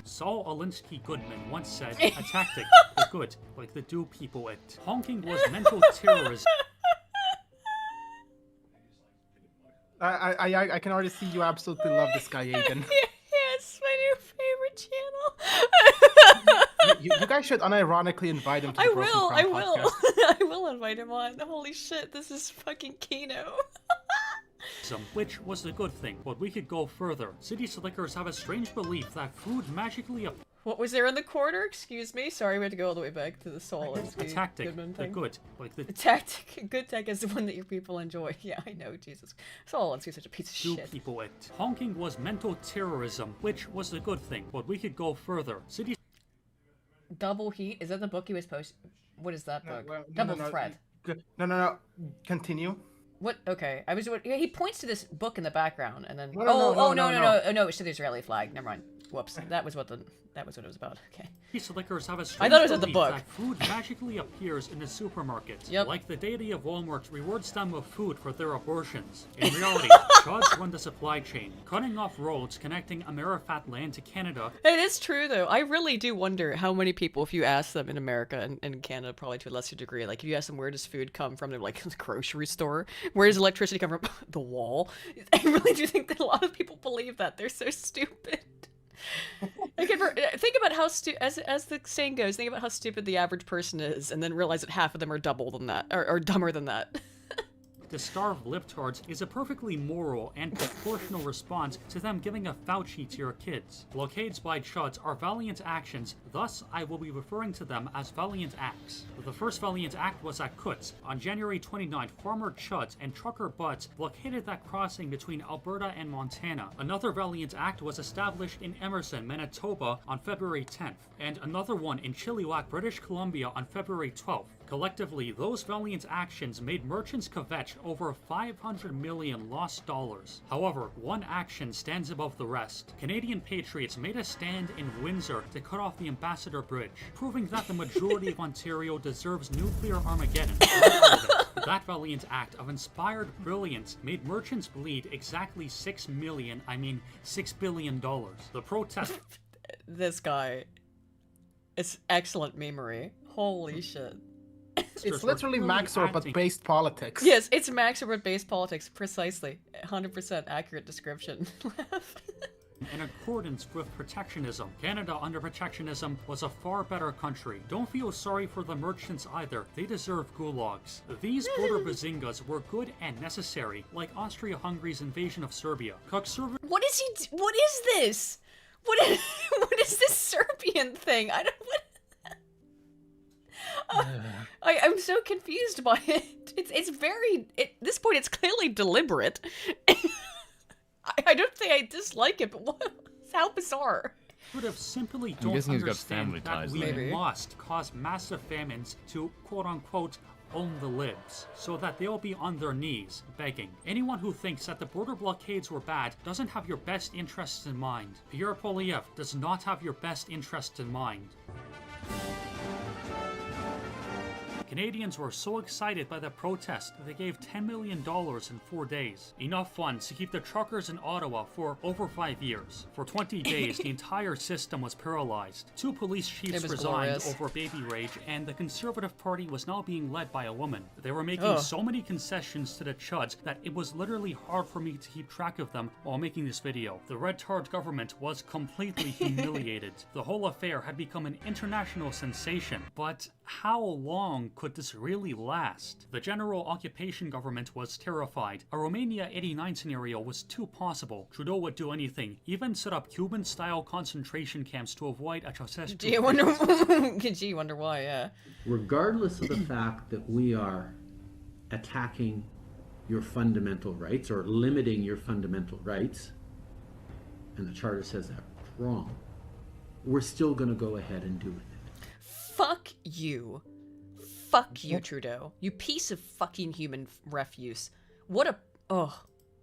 J: Saul Alinsky Goodman once said, a tactic, the good, like the do people it. Honking was mental terrorism.
C: I can already see you absolutely love this guy, Aiden.
I: Yes, my new favorite channel.
C: you guys should unironically invite him to the
I: I will.
C: podcast.
I: I will invite him on. Holy shit, this is fucking Kino.
J: Socialism, which was a good thing, but we could go further. City slickers have a strange belief that food magically
A: What was there in the corner? Excuse me. Sorry, we had to go all the way back to the Soul.
J: a tactic, the good, like the
A: tactic. Good tech is the one that your people enjoy. Yeah, I know, Jesus. Soul, let's be such a piece of shit.
J: people it. Honking was mental terrorism, which was a good thing, but we could go further. City
A: Double Heat? Is that the book he was posting? What is that book?
C: Well,
A: Double Threat.
C: No. Continue.
A: What? Okay, I was. He points to this book in the background, and then. No, it's to the Israeli flag. Never mind. Whoops. That was what it was about. Okay.
J: Slickers have a
A: I thought it was in the
J: belief
A: book.
J: that food magically appears in the supermarket.
A: Yep.
J: Like the deity of Walmart rewards them with food for their abortions. In reality, chuds run the supply chain, cutting off roads connecting Amerifat land to Canada.
A: It is true, though. I really do wonder how many people, if you ask them in America and in Canada, probably to a lesser degree, like if you ask them where does food come from, they're like, the grocery store. Where does electricity come from? The wall. I really do think that a lot of people believe that. They're so stupid. Think about how as the saying goes, think about how stupid the average person is, and then realize that half of them are double than that, or dumber than that.
J: To starve libtards is a perfectly moral and proportional response to them giving a Fauci to your kids. Blockades by chuds are valiant actions, thus I will be referring to them as valiant acts. The first valiant act was at Kutz. On January 29th, farmer chuds and trucker butts blockaded that crossing between Alberta and Montana. Another valiant act was established in Emerson, Manitoba on February 10th, and another one in Chilliwack, British Columbia on February 12th. Collectively, those valiant actions made merchants kvetch over $500 million lost dollars. However, one action stands above the rest. Canadian patriots made a stand in Windsor to cut off the Ambassador Bridge, proving that the majority of Ontario deserves nuclear Armageddon. That valiant act of inspired brilliance made merchants bleed exactly $6 billion. The protest...
A: This guy. It's excellent memory. Holy shit.
C: It's literally Max Orbit based politics.
A: Yes, it's Max Orbit based politics, precisely. 100% accurate description.
J: In accordance with protectionism, Canada under protectionism was a far better country. Don't feel sorry for the merchants either, they deserve gulags. These border bazingas were good and necessary, like Austria-Hungary's invasion of Serbia. What
A: is this? What is this Serbian thing? I don't... I'm so confused by it. It's very... At this point, it's clearly deliberate. I don't think I dislike it, but what? How bizarre.
J: Would have simply don't understand that we must cause massive famines to, quote-unquote, own the libs, so that they'll be on their knees, begging. Anyone who thinks that the border blockades were bad doesn't have your best interests in mind. Pierre Poilievre does not have your best interests in mind. Canadians were so excited by the protest that they gave $10 million in 4 days. Enough funds to keep the truckers in Ottawa for over 5 years. For 20 days, the entire system was paralyzed. 2 police chiefs resigned over baby rage, and the Conservative Party was now being led by a woman. They were making so many concessions to the chuds that it was literally hard for me to keep track of them while making this video. The Red Tard government was completely humiliated. The whole affair had become an international sensation. But how long could this really last? The general occupation government was terrified. A Romania 89 scenario was too possible. Trudeau would do anything, even set up Cuban-style concentration camps to avoid a Ceausescu.
A: Gee, wonder why, yeah.
L: Regardless of the fact that we are attacking your fundamental rights or limiting your fundamental rights, and the Charter says that's wrong, we're still going to go ahead and do it.
A: Fuck you. Fuck you, Trudeau. You piece of fucking human refuse. What a...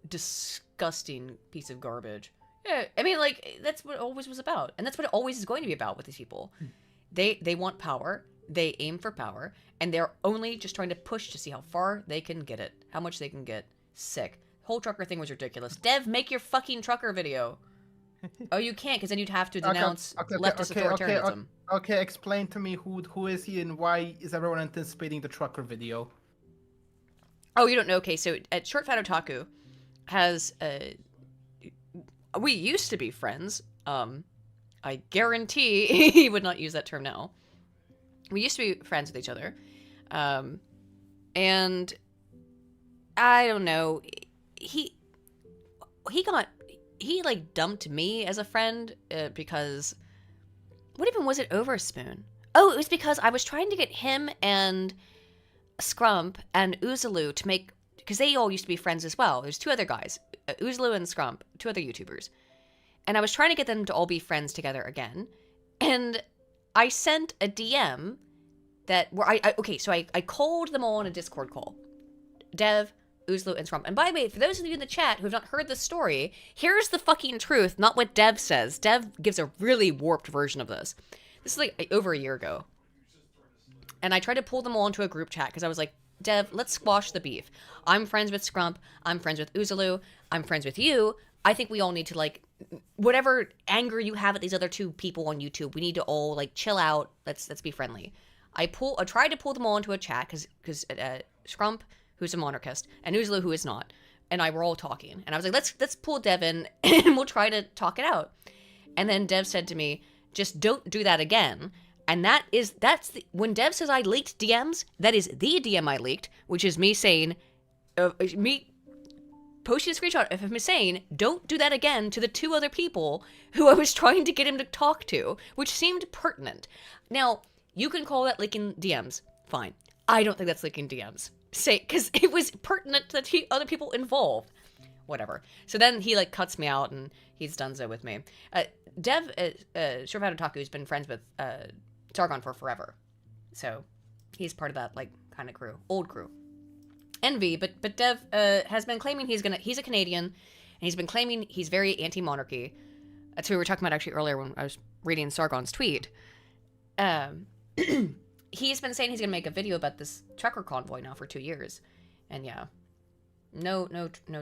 A: disgusting piece of garbage. Yeah, I mean, like, that's what it always was about. And that's what it always is going to be about with these people. They want power. They aim for power. And they're only just trying to push to see how far they can get it. How much they can get. Sick. Whole trucker thing was ridiculous. Dev, make your fucking trucker video. Oh, you can't, because then you'd have to denounce leftist authoritarianism.
C: Okay, explain to me who is he and why is everyone anticipating the trucker video?
A: Oh, you don't know? Okay, so at Short Fat Otaku has we used to be friends. I guarantee he would not use that term now. We used to be friends with each other, and I don't know.
I: he like dumped me as a friend because what even was it over a spoon? Oh, it was because I was trying to get him and Scrump and Oozaloo to make, because they all used to be friends as well. There's two other guys, Oozaloo and Scrump, two other YouTubers. And I was trying to get them to all be friends together again. And I sent a DM that where I called them all on a Discord call. Dev, Oozaloo, and Scrump. And by the way, for those of you in the chat who have not heard the story, here's the fucking truth, not what Dev says. Dev gives a really warped version of this. This is like over a year ago. And I tried to pull them all into a group chat because I was like, Dev, let's squash the beef. I'm friends with Scrump. I'm friends with Oozaloo. I'm friends with you. I think we all need to, like, whatever anger you have at these other two people on YouTube, we need to all, like, chill out. Let's be friendly. I tried to pull them all into a chat because Scrump, who's a monarchist, and Oozaloo, who is not, and I were all talking. And I was like, let's pull Dev in and we'll try to talk it out. And then Dev said to me, just don't do that again. And when Dev says I leaked DMs, that is the DM I leaked, which is me saying, me posting a screenshot of him saying, don't do that again to the two other people who I was trying to get him to talk to, which seemed pertinent. Now, you can call that leaking DMs. Fine. I don't think that's leaking DMs. Because it was pertinent to the other people involved. Whatever. So then he, like, cuts me out, and he's done so with me. Dev, Shurvat Otaku, has been friends with Sargon for forever. So he's part of that, like, kind of crew. Old crew. Envy, but Dev has been claiming he's a Canadian, and he's been claiming he's very anti-monarchy. That's what we were talking about actually earlier when I was reading Sargon's tweet. He's been saying he's gonna make a video about this trucker convoy now for 2 years. And yeah. No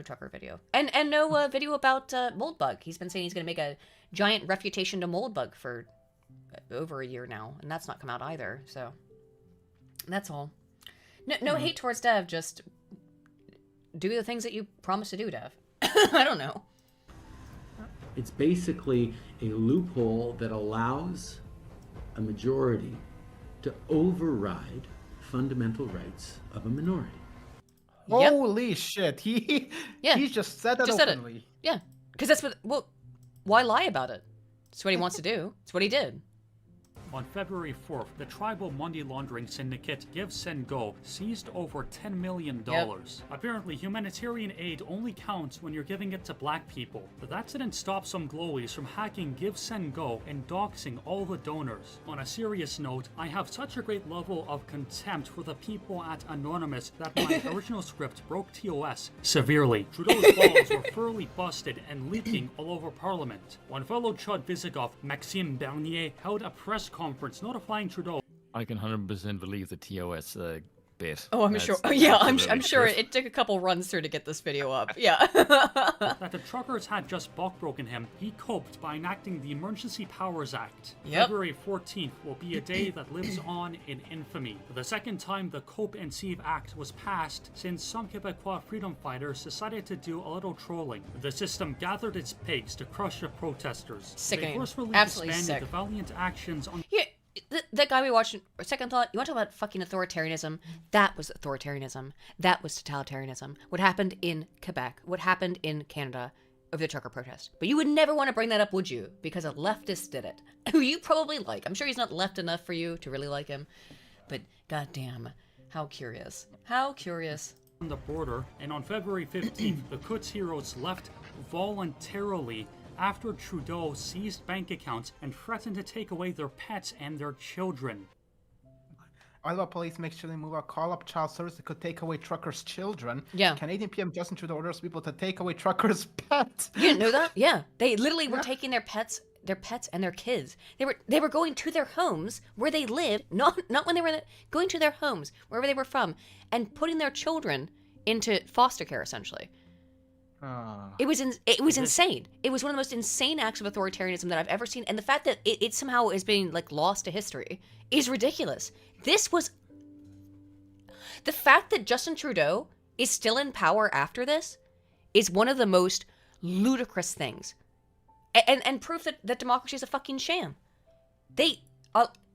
I: trucker video. And no video about Moldbug. He's been saying he's gonna make a giant refutation to Moldbug for over a year now, and that's not come out either, so that's all. No hate towards Dev, just do the things that you promised to do, Dev. I don't know.
L: It's basically a loophole that allows a majority to override fundamental rights of a minority.
C: Yep. Holy shit! He just said that openly.
I: Yeah, because that's what. Why lie about it? It's what he wants to do. It's what he did.
J: On February 4th, the tribal money laundering syndicate Give Send Go seized over $10 million. Yep. Apparently, humanitarian aid only counts when you're giving it to black people. But that didn't stop some glowies from hacking Give Send Go and doxing all the donors. On a serious note, I have such a great level of contempt for the people at Anonymous that my original script broke TOS severely. Trudeau's balls were thoroughly busted and leaking all over Parliament. One fellow Chud Visigoff, Maxime Bernier, held a press conference notifying Trudeau.
B: I can 100% believe the TOS bit.
I: Oh, I'm sure. Oh, yeah, I'm sure it took a couple runs through to get this video up. Yeah.
J: That the truckers had just broken him, he coped by enacting the Emergency Powers Act. Yep. February 14th will be a day that lives on in infamy. For the second time, the Cope and Save Act was passed since some Quebecois freedom fighters decided to do a little trolling. The system gathered its pigs to crush the protesters.
I: Sickening.
J: They forcefully
I: Absolutely
J: disbanded
I: sick.
J: the valiant actions on...
I: Yeah. That guy we watched, second thought, you want to talk about fucking authoritarianism? That was authoritarianism. That was totalitarianism. What happened in Quebec, what happened in Canada over the trucker protest. But you would never want to bring that up, would you? Because a leftist did it. Who you probably like. I'm sure he's not left enough for you to really like him. But goddamn, how curious. How curious.
J: On the border, and on February 15th, the Quds heroes left voluntarily after Trudeau seized bank accounts and threatened to take away their pets and their children.
C: Ottawa police make sure they move out, call up child service that could take away truckers' children.
I: Yeah.
C: Canadian PM Justin Trudeau orders people to take away truckers' pets.
I: You didn't know that? Yeah. They literally were taking their pets and their kids. They were going to their homes where they lived, not when they were going to their homes, wherever they were from, and putting their children into foster care, essentially. It was insane. It was one of the most insane acts of authoritarianism that I've ever seen, and the fact that it somehow is being like lost to history is ridiculous. This was the fact that Justin Trudeau is still in power after this is one of the most ludicrous things, and proof that democracy is a fucking sham. And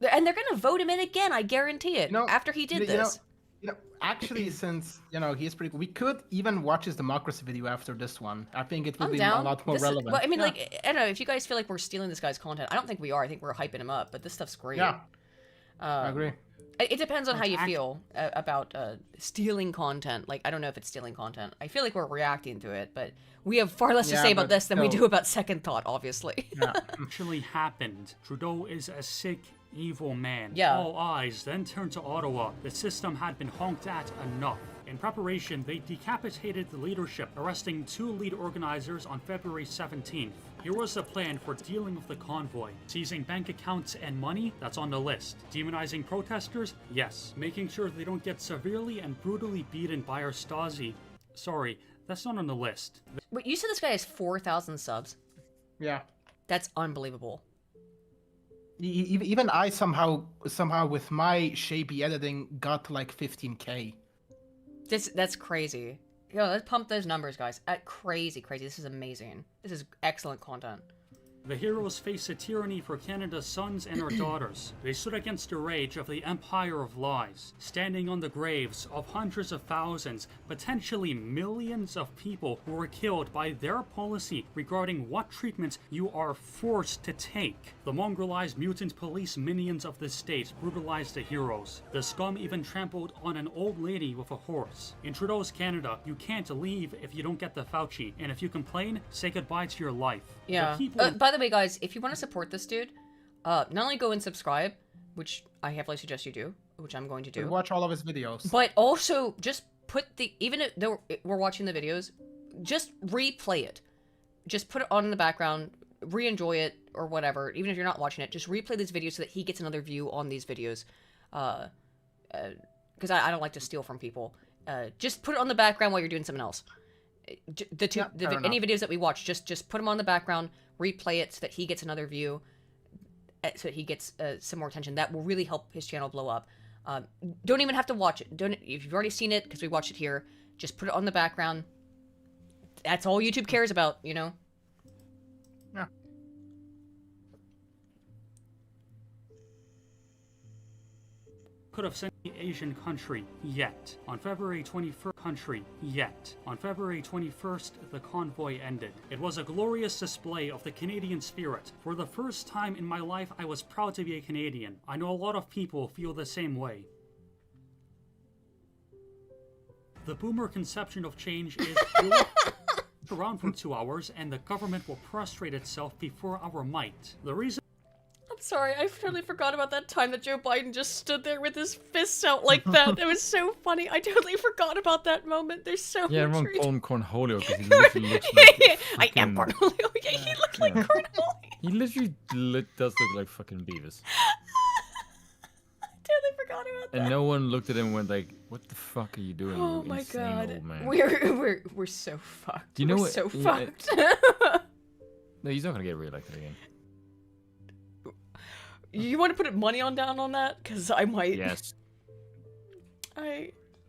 I: they're gonna vote him in again. I guarantee it. After he did this.
C: Actually, since he's pretty, we could even watch his democracy video after this one. I think it would be
I: down.
C: a lot more relevant.
I: Well, I mean, like, I don't know if you guys feel like we're stealing this guy's content. I don't think we are. I think we're hyping him up. But this stuff's great.
C: Yeah, I agree.
I: It depends on how you feel about stealing content. Like, I don't know if it's stealing content. I feel like we're reacting to it, but we have far less to say about this than we do about Second Thought, obviously.
C: Yeah.
J: Actually happened. Trudeau is a sick, evil man.
I: Yeah.
J: All eyes then turned to Ottawa. The system had been honked at enough. In preparation, they decapitated the leadership, arresting 2 lead organizers on February 17th. Here was the plan for dealing with the convoy. Seizing bank accounts and money, that's on the list. Demonizing protesters, yes. Making sure they don't get severely and brutally beaten by our Stasi. Sorry, that's not on the list.
I: Wait, you said this guy has 4,000 subs?
C: Yeah.
I: That's unbelievable.
C: Even I somehow with my shapey editing got like 15K.
I: That's crazy. Yo, let's pump those numbers, guys. Crazy. This is amazing. This is excellent content.
J: The heroes faced a tyranny for Canada's sons and our daughters. They stood against the rage of the empire of lies, standing on the graves of hundreds of thousands, potentially millions of people who were killed by their policy regarding what treatments you are forced to take. The mongrelized mutant police minions of the state brutalized the heroes. The scum even trampled on an old lady with a horse. In Trudeau's Canada, you can't leave if you don't get the Fauci, and if you complain, say goodbye to your life.
I: Yeah. By the way, guys, if you want to support this dude, not only go and subscribe, which I heavily suggest you do, which I'm going to do.
C: Watch all of his videos.
I: But also, just put even if we're watching the videos, just replay it. Just put it on in the background, re-enjoy it, or whatever. Even if you're not watching it, just replay these videos so that he gets another view on these videos. Because I don't like to steal from people. Just put it on the background while you're doing something else. Any videos that we watch, just put them on the background, replay it so that he gets another view, so that he gets some more attention. That will really help his channel blow up. Don't even have to watch it. If you've already seen it, because we watched it here, just put it on the background. That's all YouTube cares about, you know?
C: Yeah.
J: Could have sent the Asian country yet. On February 21st, country yet. On February 21st, the convoy ended. It was a glorious display of the Canadian spirit. For the first time in my life, I was proud to be a Canadian. I know a lot of people feel the same way. The boomer conception of change is around for 2 hours and the government will prostrate itself before our might. The reason
I: Sorry, I totally forgot about that time that Joe Biden just stood there with his fists out like that. It was so funny. I totally forgot about that moment. There's so much.
B: Yeah, everyone called him Cornholio because he literally looks like
I: I am Cornholio. Yeah, he looked like Cornholio.
B: He literally does look like fucking Beavis.
I: I totally forgot about that.
B: And no one looked at him and went like, "What the fuck are you doing?
I: Oh
B: you
I: my
B: insane
I: god,
B: old man?"
I: we're so fucked.
B: Do you know
I: we're
B: what?
I: so fucked.
B: No, he's not gonna get reelected again.
I: You want to put money down on that? Because I might.
B: Yes.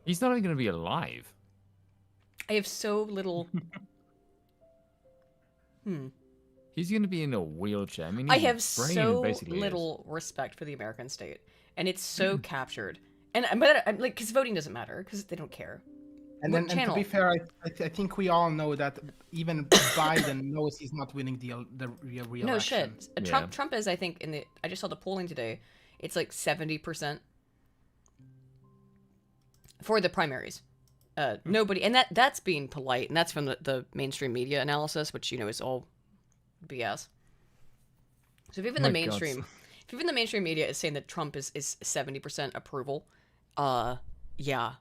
I: He's
B: not even going to be alive.
I: I have so little.
B: He's going to be in a wheelchair. I mean,
I: I have so
B: basically
I: little respect for the American state, and it's so captured. But like, because voting doesn't matter, because they don't care.
C: And then, and to be fair, I think we all know that even Biden knows he's not winning the re-election.
I: No shit. Trump is, I think, I just saw the polling today. It's like 70% for the primaries. Nobody, and that's being polite, and that's from the mainstream media analysis, which is all BS. So if even the mainstream media is saying that Trump is 70% approval, yeah.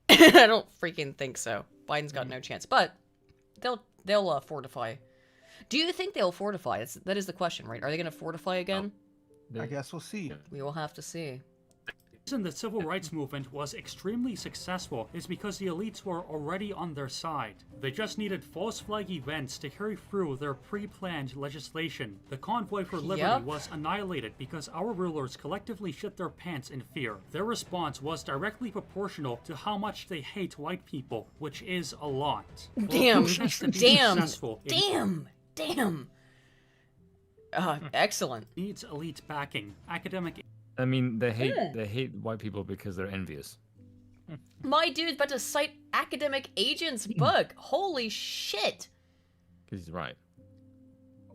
I: I don't freaking think so. Biden's got no chance, but they'll fortify. Do you think they'll fortify? That is the question, right? Are they going to fortify again?
C: I guess we'll see.
I: We will have to see.
J: The reason the civil rights movement was extremely successful is because the elites were already on their side. They just needed false flag events to carry through their pre-planned legislation. The convoy for liberty was annihilated because our rulers collectively shit their pants in fear. Their response was directly proportional to how much they hate white people, which is a lot.
I: Damn. Excellent.
J: Needs elite backing, academic.
B: I mean, they hate white people because they're envious.
I: My dude's about to cite academic agent's book. Holy shit.
B: Because he's right.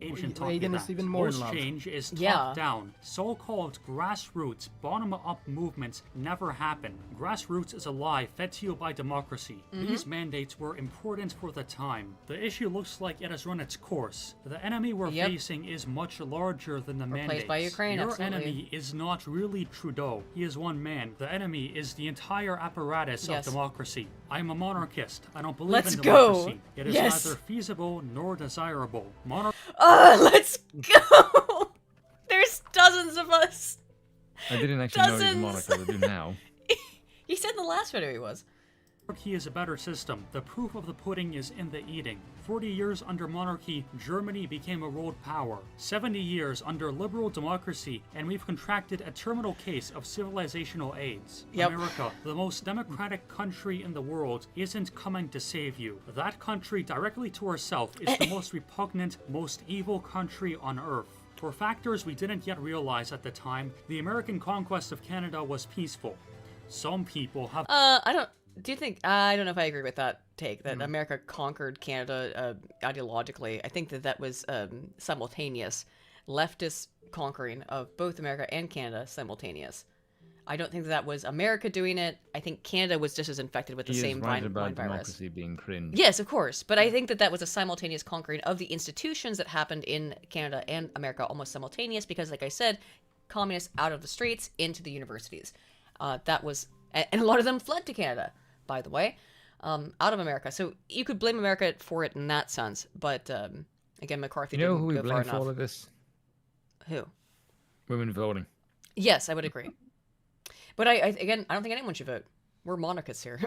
J: Asian
C: Reagan is even more in
J: most
C: love.
J: change is top-down. So-called grassroots, bottom-up movements never happen. Grassroots is a lie fed to you by democracy. These mandates were important for the time. The issue looks like it has run its course. The enemy we're facing is much larger than the mandates.
I: By Ukraine,
J: Your
I: absolutely.
J: enemy is not really Trudeau. He is one man. The enemy is the entire apparatus of democracy. I'm a monarchist. I don't believe in democracy. It is neither feasible nor desirable.
I: Let's go! There's dozens of us!
B: I didn't actually know he was a monarch, I do now.
I: He said in the last video he was.
J: Monarchy is a better system. The proof of the pudding is in the eating. 40 years under monarchy, Germany became a world power. 70 years under liberal democracy, and we've contracted a terminal case of civilizational AIDS. America, the most democratic country in the world, isn't coming to save you. That country directly to herself is the most repugnant, most evil country on earth. For factors we didn't yet realize at the time, the American conquest of Canada was peaceful. Some people have...
I: Do you think, I don't know if I agree with that take, that America conquered Canada ideologically. I think that was simultaneous. Leftist conquering of both America and Canada simultaneous. I don't think that was America doing it. I think Canada was just as infected with the same
B: right
I: virus.
B: about democracy being cringe.
I: Yes, of course. But I think that was a simultaneous conquering of the institutions that happened in Canada and America almost simultaneous because, like I said, communists out of the streets into the universities. That was... And a lot of them fled to Canada, by the way, out of America. So you could blame America for it in that sense. But again, McCarthy didn't go far enough. You know who we blame for all
B: of this?
I: Who?
B: Women voting.
I: Yes, I would agree. But I don't think anyone should vote. We're monarchists here.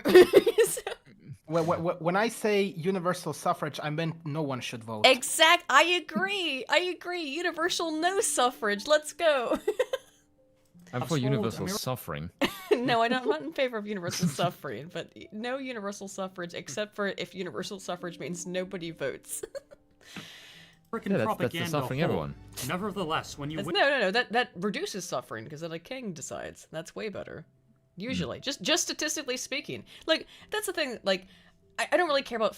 C: When I say universal suffrage, I meant no one should vote.
I: I agree. Universal no suffrage. Let's go.
B: I'm for universal suffering.
I: No, I'm not in favor of universal suffering, but no universal suffrage except for if universal suffrage means nobody votes.
B: That's the suffering everyone.
J: Nevertheless, when you
I: no, that reduces suffering because then a king decides. That's way better. Usually, just statistically speaking. Like that's the thing. Like I don't really care about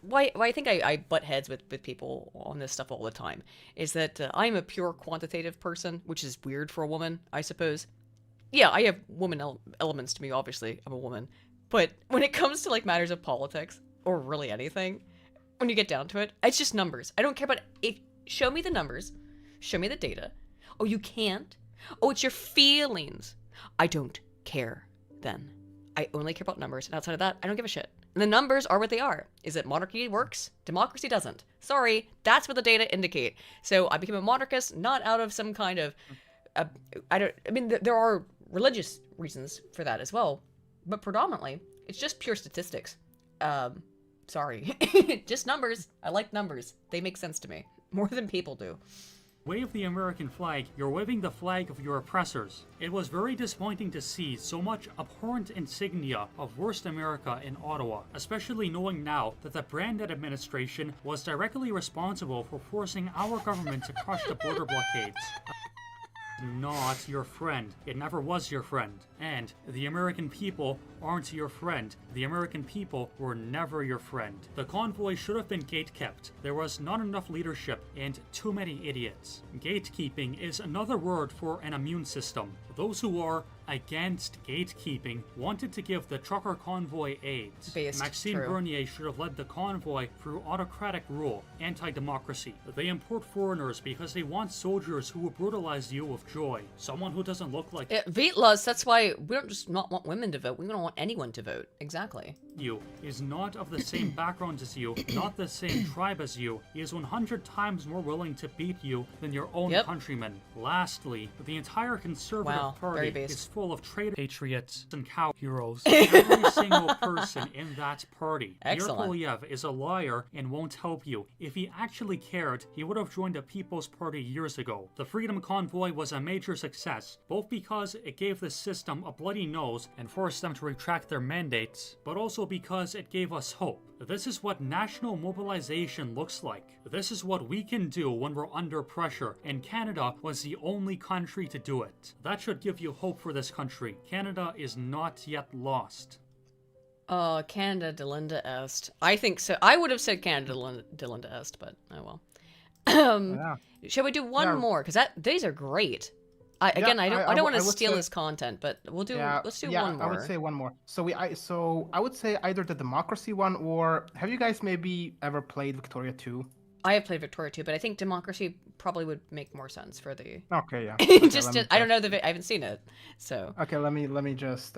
I: why I think I butt heads with people on this stuff all the time. Is that I'm a pure quantitative person, which is weird for a woman, I suppose. Yeah, I have woman elements to me. Obviously, I'm a woman, but when it comes to like matters of politics or really anything, when you get down to it, it's just numbers. I don't care about it. Show me the numbers, show me the data. Oh, you can't. Oh, it's your feelings. I don't care. Then I only care about numbers, and outside of that, I don't give a shit. And the numbers are what they are. Is it monarchy works? Democracy doesn't. Sorry, that's what the data indicate. So I became a monarchist not out of some kind of, there are religious reasons for that as well, but predominantly it's just pure statistics. Sorry, just numbers. I like numbers. They make sense to me more than people do.
J: Wave the American flag, you're waving the flag of your oppressors. It was very disappointing to see so much abhorrent insignia of worst America in Ottawa, especially knowing now that the Brandon administration was directly responsible for forcing our government to crush the border blockades. Not your friend. It never was your friend. And the American people aren't your friend. The American people were never your friend. The convoy should have been gatekept. There was not enough leadership and too many idiots. Gatekeeping is another word for an immune system. Those who are against gatekeeping wanted to give the trucker convoy AIDS. Maxime Bernier should have led the convoy through autocratic rule, anti-democracy. They import foreigners because they want soldiers who will brutalize you with joy. Someone who doesn't look like
I: Vetless, that's why we don't just not want women to vote, we don't want anyone to vote. Exactly.
J: You is not of the same background as you, not the same tribe as you. He is 100 times more willing to beat you than your own countrymen. Lastly, the entire conservative party is full of traitor patriots and cow heroes. Every single person in that party. Yerkoliev is a liar and won't help you. If he actually cared, he would have joined the People's Party years ago. The Freedom Convoy was a major success, both because it gave the system them a bloody nose and forced them to retract their mandates, but also because it gave us hope. This is what national mobilization looks like. This is what we can do when we're under pressure, and Canada was the only country to do it. That should give you hope for this country. Canada is not yet lost.
I: Canada delinda est. I think so. I would have said Canada delinda est, but oh well. Shall we do one more? Because these are great. I don't want to steal his content, but let's do one more.
C: I would say one more. So I would say either the democracy one, or have you guys maybe ever played Victoria 2?
I: I have played Victoria 2, but I think democracy probably would make more sense for the.
C: Okay, yeah.
I: I don't know I haven't seen it, so.
C: Okay, let me just.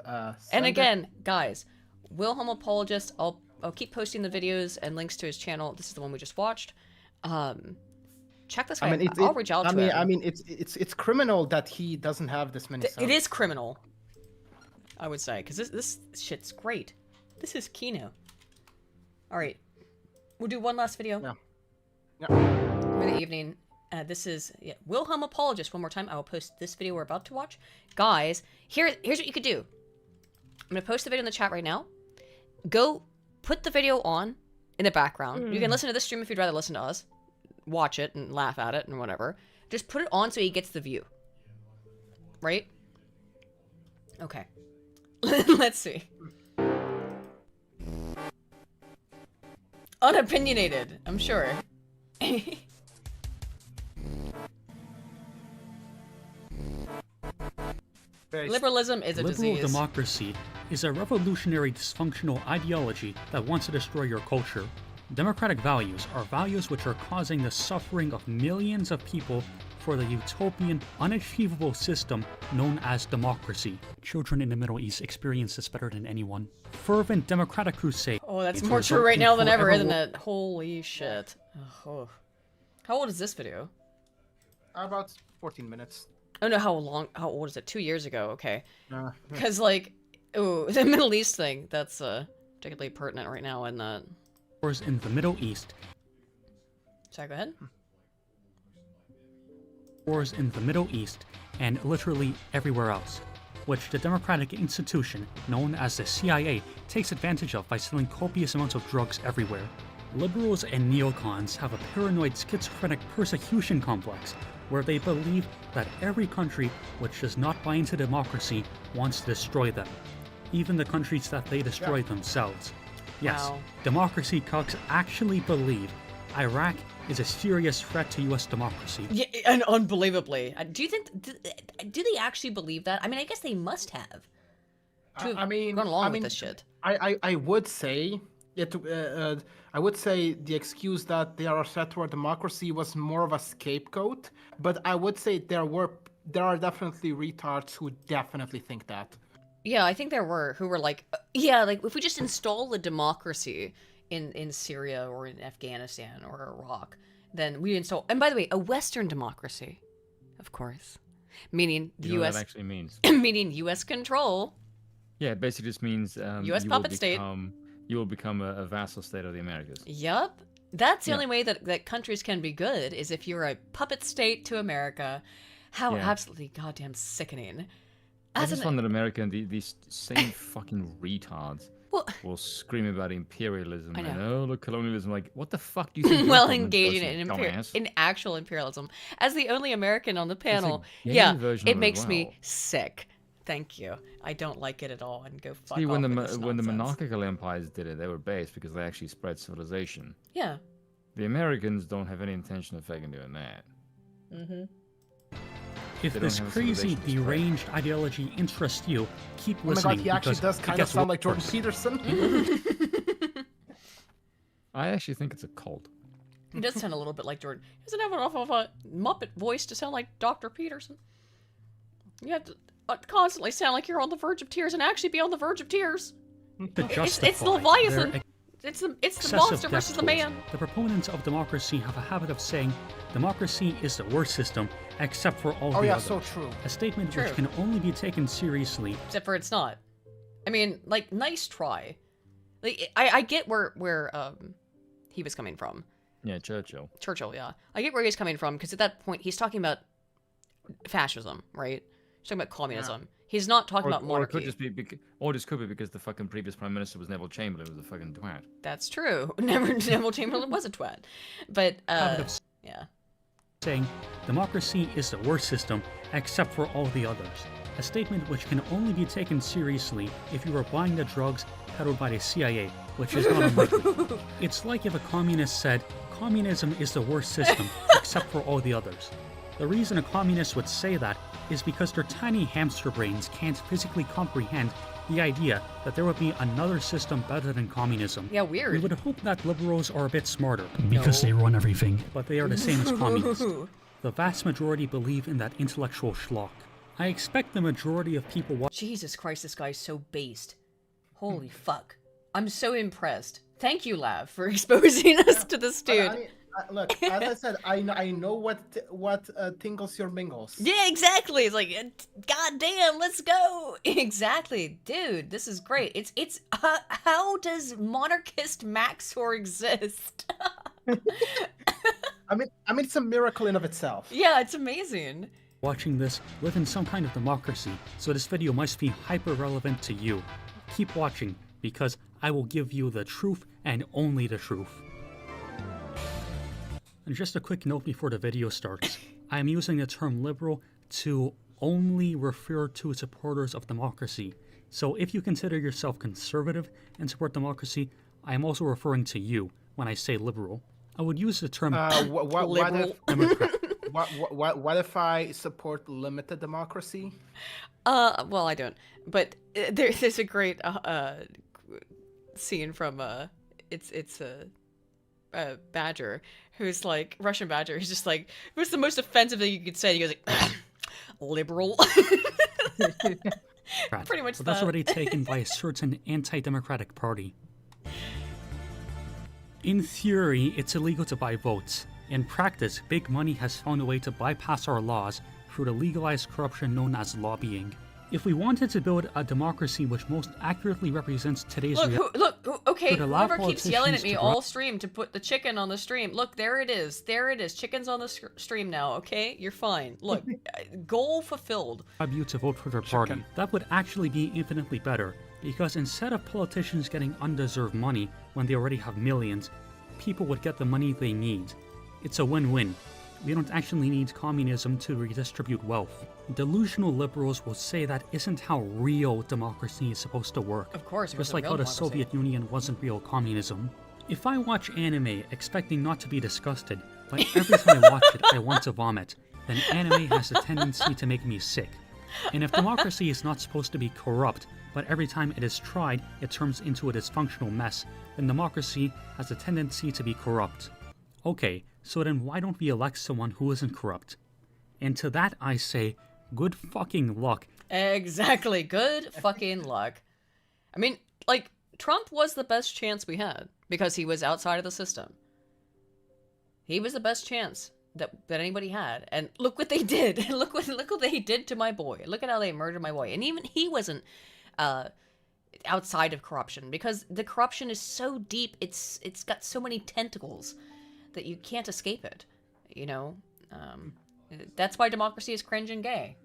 I: And again, guys, Wilhelm Apologist. I'll keep posting the videos and links to his channel. This is the one we just watched. Check this guy. I'll reach out to him.
C: I mean, it's criminal that he doesn't have this many.
I: It is criminal, I would say, because this shit's great. This is Kino. All right, we'll do one last video.
C: Yeah.
I: For the evening. This is Wilhelm Apologist. One more time, I will post this video we're about to watch, guys. Here's what you could do. I'm gonna post the video in the chat right now. Go put the video on in the background. You can listen to this stream if you'd rather listen to us. Watch it and laugh at it and whatever. Just put it on so he gets the view. Right? Okay. Let's see. Unopinionated, I'm sure. Liberalism is a disease.
J: Liberal democracy is a revolutionary dysfunctional ideology that wants to destroy your culture. Democratic values are values which are causing the suffering of millions of people for the utopian, unachievable system known as democracy. Children in the Middle East experience this better than anyone. Fervent democratic crusade.
I: Oh, that's more true right now than ever, isn't it? Holy shit. Oh. How old is this video?
C: About 14 minutes.
I: Oh no, how old is it? 2 years ago, okay. Because, like, ooh, the Middle East thing, that's particularly pertinent right now, isn't that?
J: Wars in the Middle East.
I: Sorry, go ahead.
J: Wars in the Middle East, and literally everywhere else, which the democratic institution, known as the CIA, takes advantage of by selling copious amounts of drugs everywhere. Liberals and neocons have a paranoid schizophrenic persecution complex, where they believe that every country which does not buy into democracy wants to destroy them, even the countries that they destroy themselves. Yes,
I: Wow.
J: democracy cucks actually believe Iraq is a serious threat to U.S. democracy.
I: Yeah, and unbelievably. Do you think, do they actually believe that? I mean, I guess they must have. To have gone along with this shit.
C: I would say it. I would say the excuse that they are a threat to our democracy was more of a scapegoat. But I would say there are definitely retards who definitely think that.
I: Yeah, I think there were who were like, yeah, like if we just install a democracy in Syria or in Afghanistan or Iraq, then we install. And by the way, a Western democracy, of course, meaning the
B: You know
I: U.S.
B: what that actually means?
I: meaning U.S. control.
B: Yeah, it basically just means
I: U.S. puppet state.
B: You will become a vassal state of the Americas.
I: Yup. That's the only way that countries can be good is if you're a puppet state to America. How absolutely goddamn sickening.
B: I just find that America and these same fucking retards will scream about imperialism and the colonialism. Like, what the fuck do you think?
I: Well, engaging in actual imperialism. As the only American on the panel, it makes me sick. Thank you. I don't like it at all. And go fuck off.
B: When the monarchical empires did it, they were based because they actually spread civilization.
I: Yeah.
B: The Americans don't have any intention of fucking doing that.
I: Mm-hmm.
J: If this crazy, deranged ideology interests you, keep listening.
C: Oh my god, he actually does kind of sound like Jordan Peterson.
B: I actually think it's a cult.
I: He does sound a little bit like Jordan. He doesn't have enough of a Muppet voice to sound like Dr. Peterson. You have to constantly sound like you're on the verge of tears and actually be on the verge of tears. It's the Leviathan. It's the monster versus the man.
J: The proponents of democracy have a habit of saying democracy is the worst system except for all the others.
C: So true.
J: A statement which can only be taken seriously.
I: Except for it's not. I mean, like, nice try. Like, I get where he was coming from.
B: Yeah, Churchill.
I: Churchill, yeah. I get where he's coming from because at that point he's talking about fascism, right? He's talking about communism.
A: He's not talking about monarchy.
B: Or it could just be, or this could be because the fucking previous prime minister was Neville Chamberlain, who was a fucking twat.
A: That's true. Neville Chamberlain was a twat, but yeah.
J: Saying democracy is the worst system except for all the others. A statement which can only be taken seriously if you are buying the drugs peddled by the CIA, which is not unlikely. It's like if a communist said, communism is the worst system except for all the others. The reason a communist would say that is because their tiny hamster brains can't physically comprehend the idea that there would be another system better than communism.
A: Yeah, weird.
J: We would hope that liberals are a bit smarter, because they run everything, but they are the same as communists. The vast majority believe in that intellectual schlock. I expect the majority of people
A: Jesus Christ, this guy's so based. Holy fuck. I'm so impressed. Thank you, Lav, for exposing us to this dude.
C: Look, as I said, I know what tingles your mingles.
A: Yeah, exactly. It's like, god damn, let's go. Exactly, dude. This is great. It's how does monarchist Maxor exist?
C: I mean, it's a miracle in of itself.
A: Yeah, it's amazing.
J: Watching this live in some kind of democracy, so this video must be hyper relevant to you. Keep watching, because I will give you the truth and only the truth. And just a quick note before the video starts, I am using the term liberal to only refer to supporters of democracy. So if you consider yourself conservative and support democracy, I am also referring to you when I say liberal. I would use the term
C: liberal. What if I support limited democracy?
A: Well, I don't. But there's a great scene from it's a Badger who's like Russian Badger. He's just like, what's the most offensive thing you could say? He goes like, liberal. Pretty much.
J: But that's already taken by a certain anti-democratic party. In theory, it's illegal to buy votes. In practice, big money has found a way to bypass our laws through the legalized corruption known as lobbying. If we wanted to build a democracy which most accurately represents today's
A: okay, whoever keeps yelling at me all stream to put the chicken on the stream. Look, there it is. There it is. Chicken's on the stream now, okay? You're fine. Look, goal fulfilled.
J: You to vote for their party. That would actually be infinitely better, because instead of politicians getting undeserved money when they already have millions, people would get the money they need. It's a win-win. We don't actually need communism to redistribute wealth. Delusional liberals will say that isn't how real democracy is supposed to work.
A: Of course,
J: just like how the Soviet Union wasn't real communism. If I watch anime expecting not to be disgusted, but every time I watch it I want to vomit, then anime has a tendency to make me sick. And if democracy is not supposed to be corrupt, but every time it is tried it turns into a dysfunctional mess, then democracy has a tendency to be corrupt. Okay, so then why don't we elect someone who isn't corrupt? And to that I say, good fucking luck.
A: Exactly, good fucking luck. I mean, like, Trump was the best chance we had, because he was outside of the system. He was the best chance that anybody had, and look what they did. look what they did to my boy. Look at how they murdered my boy. And even he wasn't outside of corruption, because the corruption is so deep, it's got so many tentacles that you can't escape it, you know? That's why democracy is cringe and gay.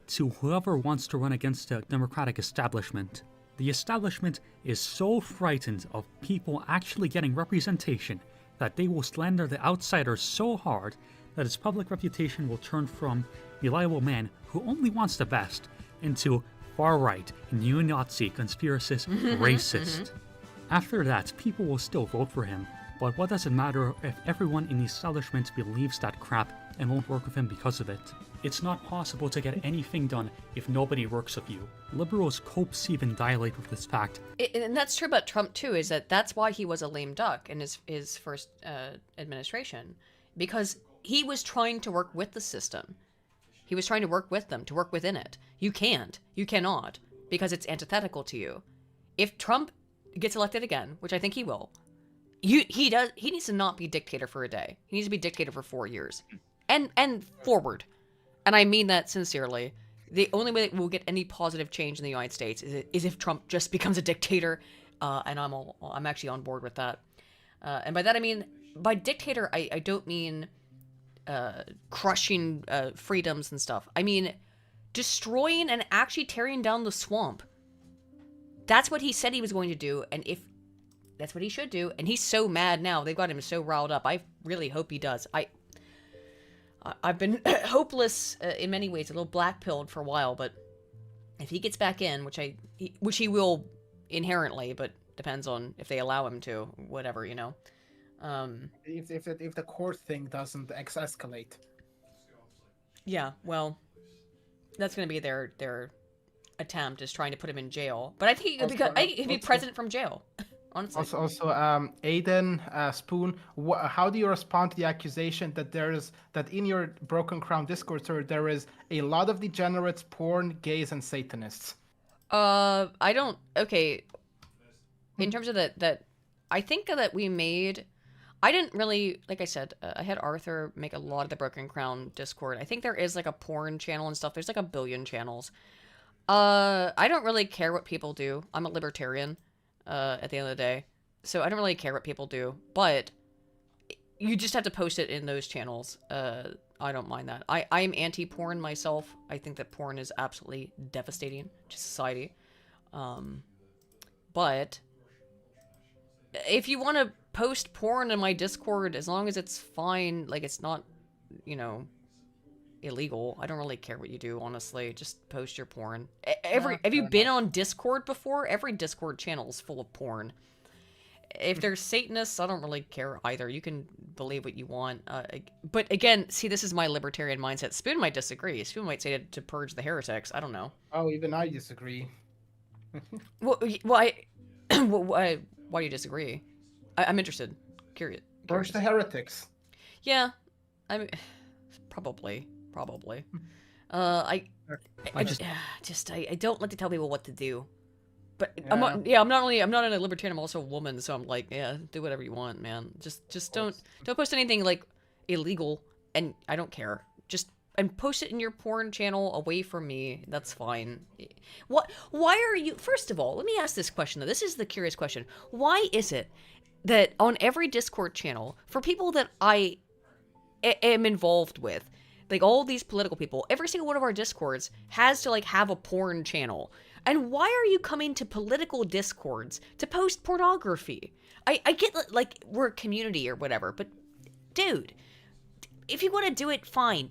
J: To whoever wants to run against the democratic establishment, the establishment is so frightened of people actually getting representation that they will slander the outsiders so hard that its public reputation will turn from reliable man who only wants the best into far-right, neo-Nazi, conspiracist, racist. After that, people will still vote for him. But what does it matter if everyone in the establishment believes that crap and won't work with him because of it? It's not possible to get anything done if nobody works with you. Liberals cope, seethe, and dilate with this fact.
A: And that's true about Trump too, is that's why he was a lame duck in his first administration. Because he was trying to work with the system. He was trying to work with them, to work within it. You can't. You cannot. Because it's antithetical to you. If Trump gets elected again, which I think he will, he needs to not be dictator for a day. He needs to be dictator for 4 years. And forward. And I mean that sincerely. The only way that we'll get any positive change in the United States is if Trump just becomes a dictator. And I'm actually on board with that. And by that I mean, by dictator, I don't mean crushing freedoms and stuff. I mean
I: destroying and actually tearing down the swamp. That's what he said he was going to do, and if that's what he should do, and he's so mad now, they've got him so riled up. I really hope he does. I've been hopeless in many ways, a little black-pilled for a while, but if he gets back in, which he will inherently, but depends on if they allow him to, whatever, you know.
C: If the court thing doesn't escalate.
I: Yeah, well, that's going to be their attempt, is trying to put him in jail. But I think he'd be president from jail. Honestly.
C: Also, Aiden Spoon, how do you respond to the accusation that in your Broken Crown Discord server there is a lot of degenerates, porn, gays, and Satanists?
I: I don't. Okay. In terms of that, I think that we made. I didn't really, like I said, I had Arthur make a lot of the Broken Crown Discord. I think there is like a porn channel and stuff. There's like 1 billion channels. I don't really care what people do. I'm a libertarian. At the end of the day, so I don't really care what people do, but you just have to post it in those channels. I don't mind that. I'm anti-porn myself. I think that porn is absolutely devastating to society. But if you want to post porn in my Discord, as long as it's fine, like it's not, you know, illegal, I don't really care what you do, honestly. Just post your porn. Have you been on Discord before? Every Discord channel is full of porn. If there's Satanists, I don't really care either. You can believe what you want. But again, see, this is my libertarian mindset. Spoon might disagree. Spoon might say to purge the heretics. I don't know.
C: Oh, even I disagree.
I: Why do you disagree? I'm interested. Curious.
C: Purge the heretics.
I: Yeah, I mean, probably. I don't like to tell people what to do, but yeah. I'm not only a libertarian, I'm also a woman, so I'm like, yeah, do whatever you want, man. Just don't post anything like illegal, and I don't care. And post it in your porn channel away from me. That's fine. Why are you? First of all, let me ask this question though. This is the curious question. Why is it that on every Discord channel, for people that I am involved with, like all these political people, every single one of our Discords has to like have a porn channel. And why are you coming to political Discords to post pornography? I get like we're a community or whatever, but dude, if you want to do it, fine.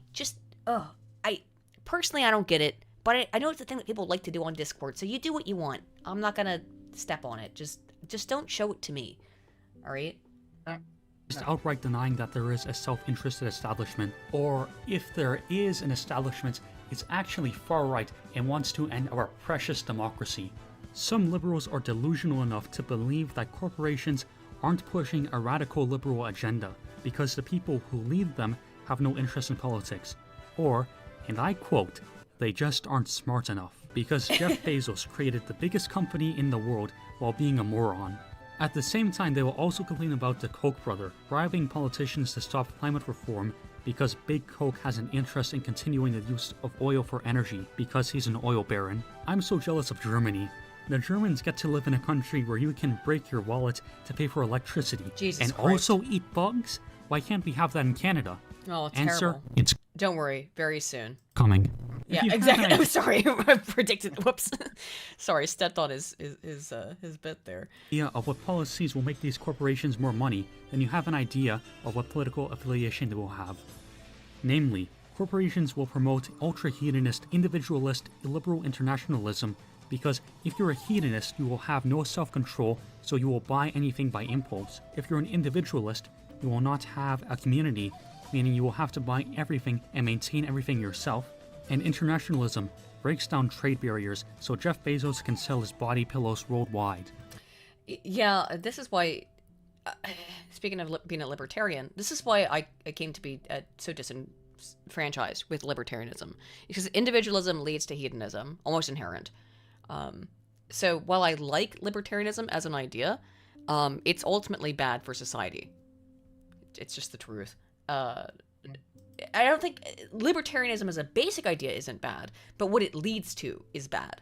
I: I don't get it, but I know it's the thing that people like to do on Discord. So you do what you want. I'm not gonna step on it. Just don't show it to me. All right.
J: Just outright denying that there is a self-interested establishment, or if there is an establishment, it's actually far right and wants to end our precious democracy. Some liberals are delusional enough to believe that corporations aren't pushing a radical liberal agenda because the people who lead them have no interest in politics. Or, and I quote, they just aren't smart enough because Jeff Bezos created the biggest company in the world while being a moron. At the same time, they will also complain about the Koch brother bribing politicians to stop climate reform because Big Koch has an interest in continuing the use of oil for energy because he's an oil baron. I'm so jealous of Germany. The Germans get to live in a country where you can break your wallet to pay for electricity and also eat bugs? Why can't we have that in Canada?
I: Oh,
J: Answer,
I: terrible.
J: it's
I: Don't worry, very soon.
J: coming.
I: Yeah, exactly. I'm sorry, I predicted. Whoops. Sorry, stepped on his bit there.
J: Idea of what policies will make these corporations more money, then you have an idea of what political affiliation they will have. Namely, corporations will promote ultra-hedonist, individualist, illiberal internationalism, because if you're a hedonist, you will have no self-control, so you will buy anything by impulse. If you're an individualist, you will not have a community, meaning you will have to buy everything and maintain everything yourself. And internationalism breaks down trade barriers so Jeff Bezos can sell his body pillows worldwide.
I: Yeah, this is why, speaking of being a libertarian, this is why I came to be so disenfranchised with libertarianism. Because individualism leads to hedonism, almost inherent. So while I like libertarianism as an idea, it's ultimately bad for society. It's just the truth. I don't think libertarianism as a basic idea isn't bad, but what it leads to is bad.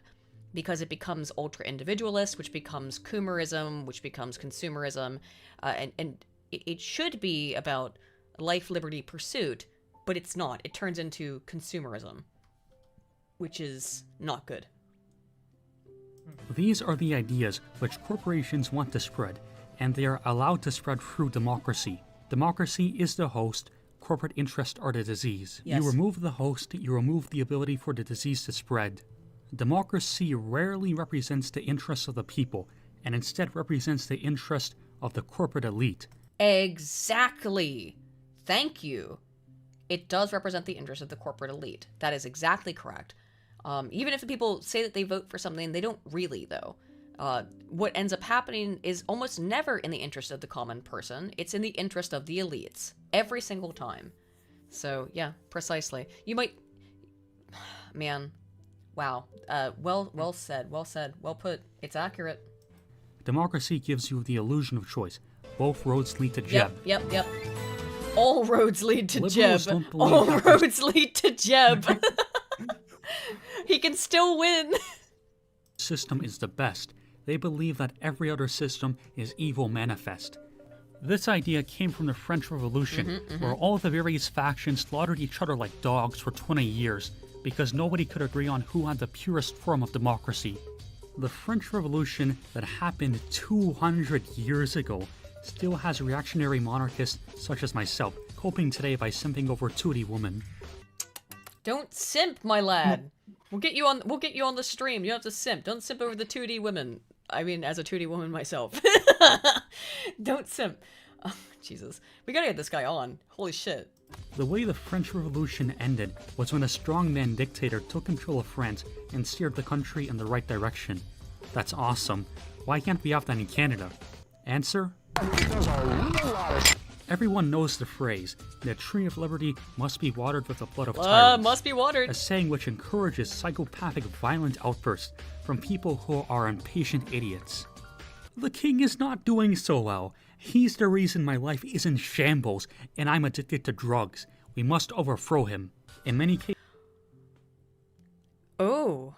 I: Because it becomes ultra-individualist, which becomes Coomerism, which becomes consumerism, and it should be about life, liberty, pursuit, but it's not. It turns into consumerism. which is not good.
J: These are the ideas which corporations want to spread, and they are allowed to spread through democracy. Democracy is the host, corporate interests are the disease.
I: Yes.
J: You remove the host, you remove the ability for the disease to spread. Democracy rarely represents the interests of the people, and instead represents the interest of the corporate elite.
I: Exactly. Thank you. It does represent the interest of the corporate elite. That is exactly correct. Even if the people say that they vote for something, they don't really, though. What ends up happening is almost never in the interest of the common person. It's in the interest of the elites. Every single time. So, yeah, precisely. You might... Man. Wow. Well said. Well said. Well put. It's accurate.
J: Democracy gives you the illusion of choice. Both roads lead to Jeb.
I: Yep. All roads lead to
J: Liberals
I: Jeb.
J: don't believe
I: All
J: that
I: roads lead to Jeb. He can still win.
J: System is the best. They believe that every other system is evil manifest. This idea came from the French Revolution, where all the various factions slaughtered each other like dogs for 20 years, because nobody could agree on who had the purest form of democracy. The French Revolution that happened 200 years ago still has reactionary monarchists such as myself, coping today by simping over Tootie woman.
I: Don't simp, my lad. We'll get you on the stream. You don't have to simp. Don't simp over the 2D women. I mean, as a 2D woman myself. Don't simp. Oh, Jesus. We gotta get this guy on. Holy shit.
J: The way the French Revolution ended was when a strongman dictator took control of France and steered the country in the right direction. That's awesome. Why can't we have that in Canada? Answer? Everyone knows the phrase, the tree of liberty must be watered with the blood of tyrants.
I: Must be watered.
J: A saying which encourages psychopathic violent outbursts from people who are impatient idiots. The king is not doing so well. He's the reason my life is in shambles and I'm addicted to drugs. We must overthrow him. In many cases...
I: Oh,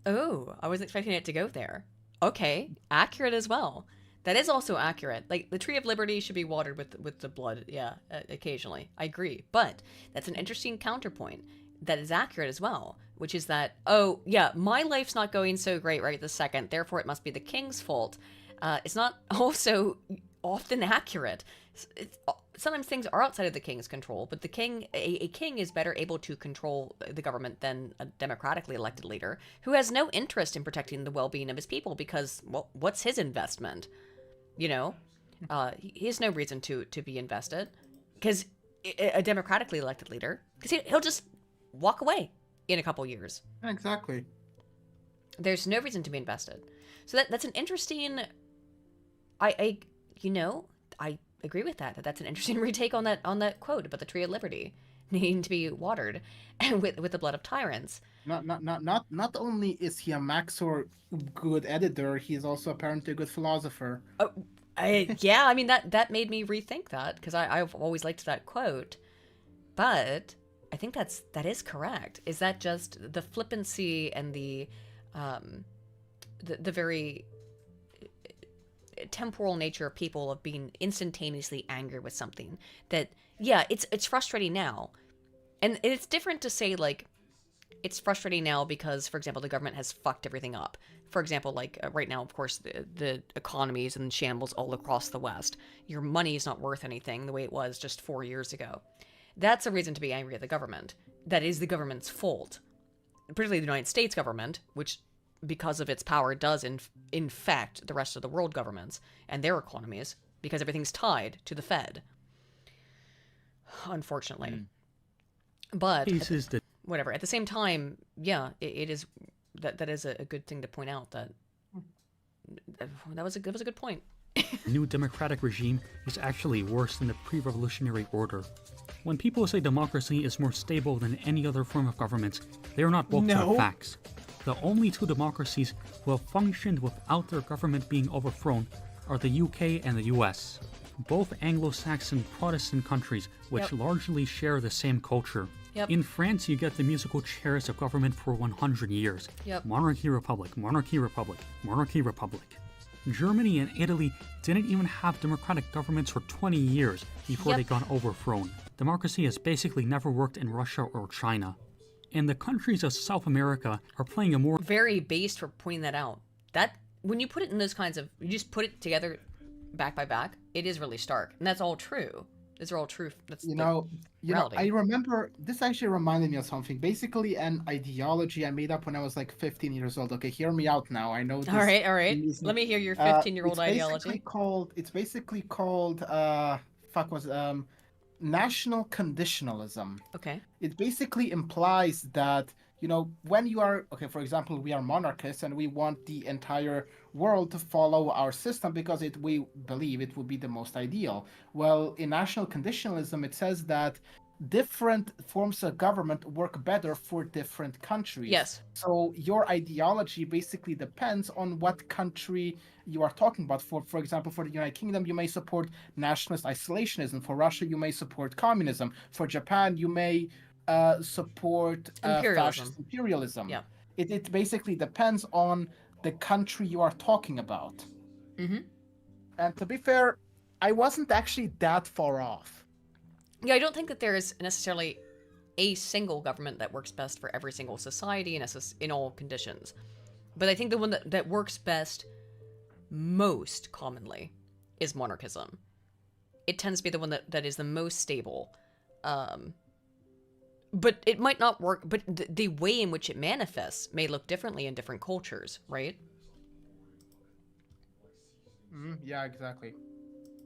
I: I wasn't expecting it to go there. Okay, accurate as well. That is also accurate. Like, the Tree of Liberty should be watered with the blood, yeah, occasionally. I agree. But that's an interesting counterpoint that is accurate as well, which is that, oh, yeah, my life's not going so great right this second, therefore it must be the king's fault. It's not also often accurate. Sometimes things are outside of the king's control, but the king, a king is better able to control the government than a democratically elected leader who has no interest in protecting the well-being of his people because, well, what's his investment? You know, he has no reason to be invested because a democratically elected leader, because he'll just walk away in a couple years.
C: Exactly.
I: There's no reason to be invested. So that's an interesting, I agree with that. That's an interesting retake on that quote about the Tree of Liberty needing to be watered and with the blood of tyrants.
C: Not only is he a Maxor good editor, he is also apparently a good philosopher.
I: Yeah, I mean that made me rethink that because I've always liked that quote, but I think that is correct. Is that just the flippancy and the very temporal nature of people of being instantaneously angry with something that, yeah, it's frustrating now, and it's different to say like it's frustrating now because, for example, the government has fucked everything up. For example, like right now, of course, the economy is in shambles all across the West. Your money is not worth anything the way it was just 4 years ago. That's a reason to be angry at the government. That is the government's fault, particularly the United States government, which, because of its power, does infect the rest of the world governments and their economies because everything's tied to the Fed. Unfortunately. But whatever. At the same time, yeah, it is that is a good thing to point out. That was a good point.
J: New democratic regime is actually worse than the pre-revolutionary order. When people say democracy is more stable than any other form of government, they are not woke to the facts. The only two democracies who have functioned without their government being overthrown are the UK and the US, both Anglo-Saxon Protestant countries which largely share the same culture. In France, you get the musical chairs of government for 100 years. Monarchy, republic, monarchy, republic, monarchy, republic. Germany and Italy didn't even have democratic governments for 20 years before they got overthrown. Democracy has basically never worked in Russia or China. and the countries of South America are playing a more...
I: Very based for pointing that out. That, when you put it in those kinds of... You just put it together back by back, it is really stark. And that's all true. These are all true. That's
C: I remember, this actually reminded me of something. Basically an ideology I made up when I was like 15 years old. Okay, hear me out now. I know this.
I: All right. Let me hear your 15-year-old ideology.
C: It's basically called, national conditionalism.
I: Okay.
C: It basically implies that, when you are, for example, we are monarchists and we want the entire world to follow our system because we believe it would be the most ideal. Well, in national conditionalism, it says that different forms of government work better for different countries.
I: Yes.
C: So your ideology basically depends on what country you are talking about. For example, for the United Kingdom, you may support nationalist isolationism. For Russia, you may support communism. For Japan, you may support fascist imperialism.
I: Yeah.
C: It basically depends on the country you are talking about.
I: Mm-hmm.
C: And to be fair, I wasn't actually that far off.
I: Yeah, I don't think that there is necessarily a single government that works best for every single society in all conditions. But I think the one that works best most commonly is monarchism. It tends to be the one that is the most stable. But it might not work, but the way in which it manifests may look differently in different cultures, right?
C: Yeah, exactly.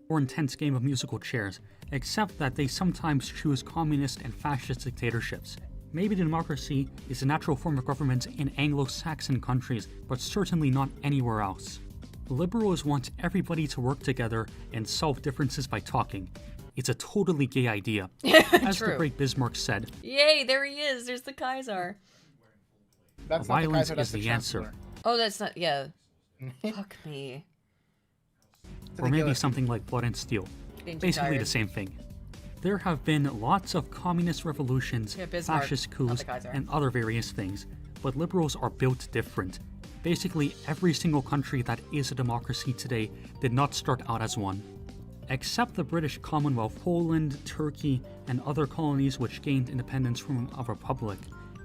J: More intense game of musical chairs, except that they sometimes choose communist and fascist dictatorships. Maybe democracy is a natural form of government in Anglo-Saxon countries, but certainly not anywhere else. Liberals want everybody to work together and solve differences by talking. It's a totally gay idea. As the great Bismarck said,
I: "Yay, there he is. There's the Kaiser."
C: That's
J: violence is the answer.
I: Oh, that's not, yeah. Fuck me.
J: Or maybe something like Blood and Steel. Basically the same thing. There have been lots of communist revolutions, fascist coups, and other various things, but liberals are built different. Basically, every single country that is a democracy today did not start out as one. Except the British Commonwealth, Poland, Turkey, and other colonies which gained independence from a republic,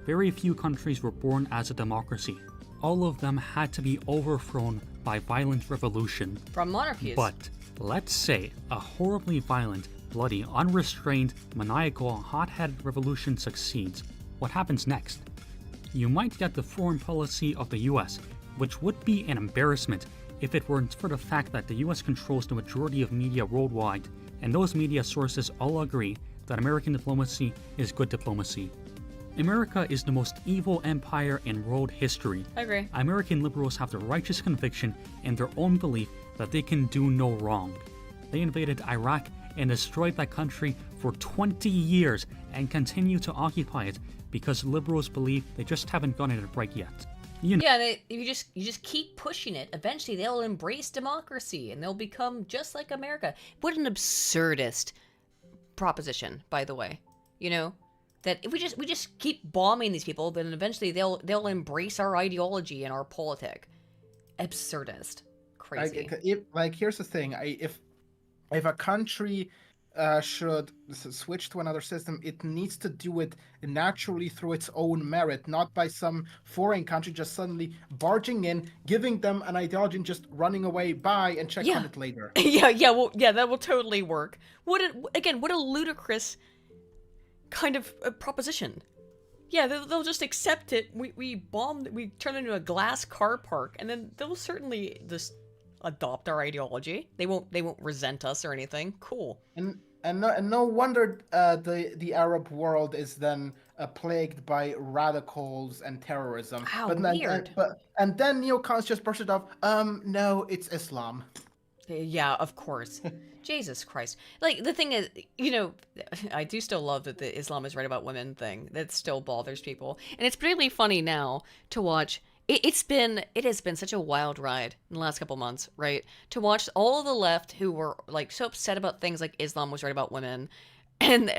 J: very few countries were born as a democracy. All of them had to be overthrown by violent revolution.
I: From monarchies.
J: But let's say a horribly violent, bloody, unrestrained, maniacal, hot-headed revolution succeeds. What happens next? You might get the foreign policy of the US, which would be an embarrassment if it weren't for the fact that the US controls the majority of media worldwide, and those media sources all agree that American diplomacy is good diplomacy. America is the most evil empire in world history.
I: I agree.
J: American liberals have the righteous conviction and their own belief that they can do no wrong. They invaded Iraq and destroyed that country for 20 years and continue to occupy it because liberals believe they just haven't gotten it right yet.
I: Yeah, you just keep pushing it. Eventually, they'll embrace democracy and they'll become just like America. What an absurdist proposition, by the way. That if we just keep bombing these people, then eventually they'll embrace our ideology and our politic. Absurdist, crazy.
C: Here's the thing: if a country should switch to another system, it needs to do it naturally through its own merit, not by some foreign country just suddenly barging in, giving them an ideology and just running away by and check on it later.
I: That will totally work. What a ludicrous kind of proposition. Yeah, they'll just accept it. We turn it into a glass car park, and then they'll certainly just adopt our ideology. They won't resent us or anything. Cool.
C: And no wonder the Arab world is then plagued by radicals and terrorism.
I: How weird.
C: And then neocons just brush it off. No, it's Islam.
I: Yeah, of course. Jesus Christ. The thing is, I do still love that the Islam is right about women thing. That still bothers people. And it's really funny now to watch. It has been such a wild ride in the last couple months, right? To watch all of the left who were so upset about things like Islam was right about women, and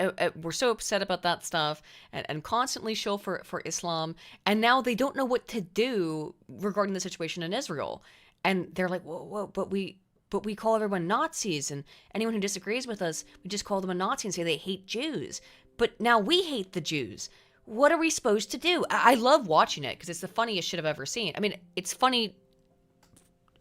I: were so upset about that stuff, and constantly show for Islam, and now they don't know what to do regarding the situation in Israel, and they're like, whoa, but we call everyone Nazis, and anyone who disagrees with us, we just call them a Nazi and say they hate Jews. But now we hate the Jews. what are we supposed to do? I love watching it because it's the funniest shit I've ever seen. I mean, it's funny.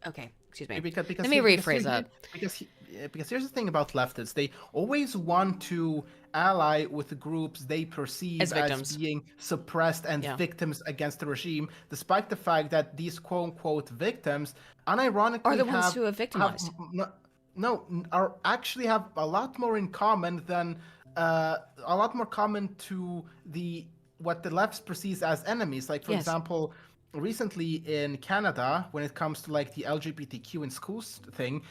I: Okay, excuse me.
C: Because
I: Let me rephrase that.
C: Because here's the thing about leftists. They always want to ally with the groups they perceive as being suppressed and victims against the regime, despite the fact that these quote-unquote victims unironically
I: are the ones who have victimized.
C: Actually have a lot more in common than a lot more common to what the left perceives as enemies. Like, for example, recently in Canada, when it comes to like the LGBTQ in schools thing,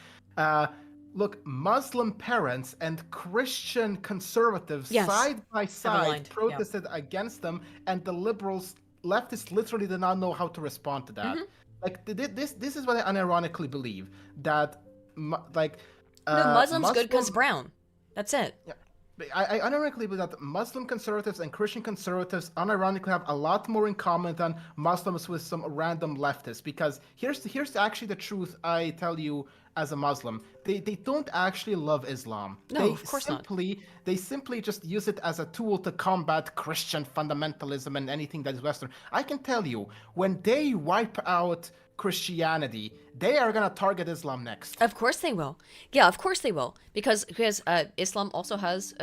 C: look, Muslim parents and Christian conservatives side by side protested against them, and the leftists literally did not know how to respond to that. Like, this is what I unironically believe, that
I: Muslims good because brown. That's it.
C: Yeah. I unironically believe that Muslim conservatives and Christian conservatives unironically have a lot more in common than Muslims with some random leftists. Because here's actually the truth I tell you as a Muslim. They don't actually love Islam.
I: No, of course not.
C: They simply just use it as a tool to combat Christian fundamentalism and anything that is Western. I can tell you, when they wipe out Christianity, they are going to target Islam next.
I: Of course they will. Yeah, of course they will. Because Islam also has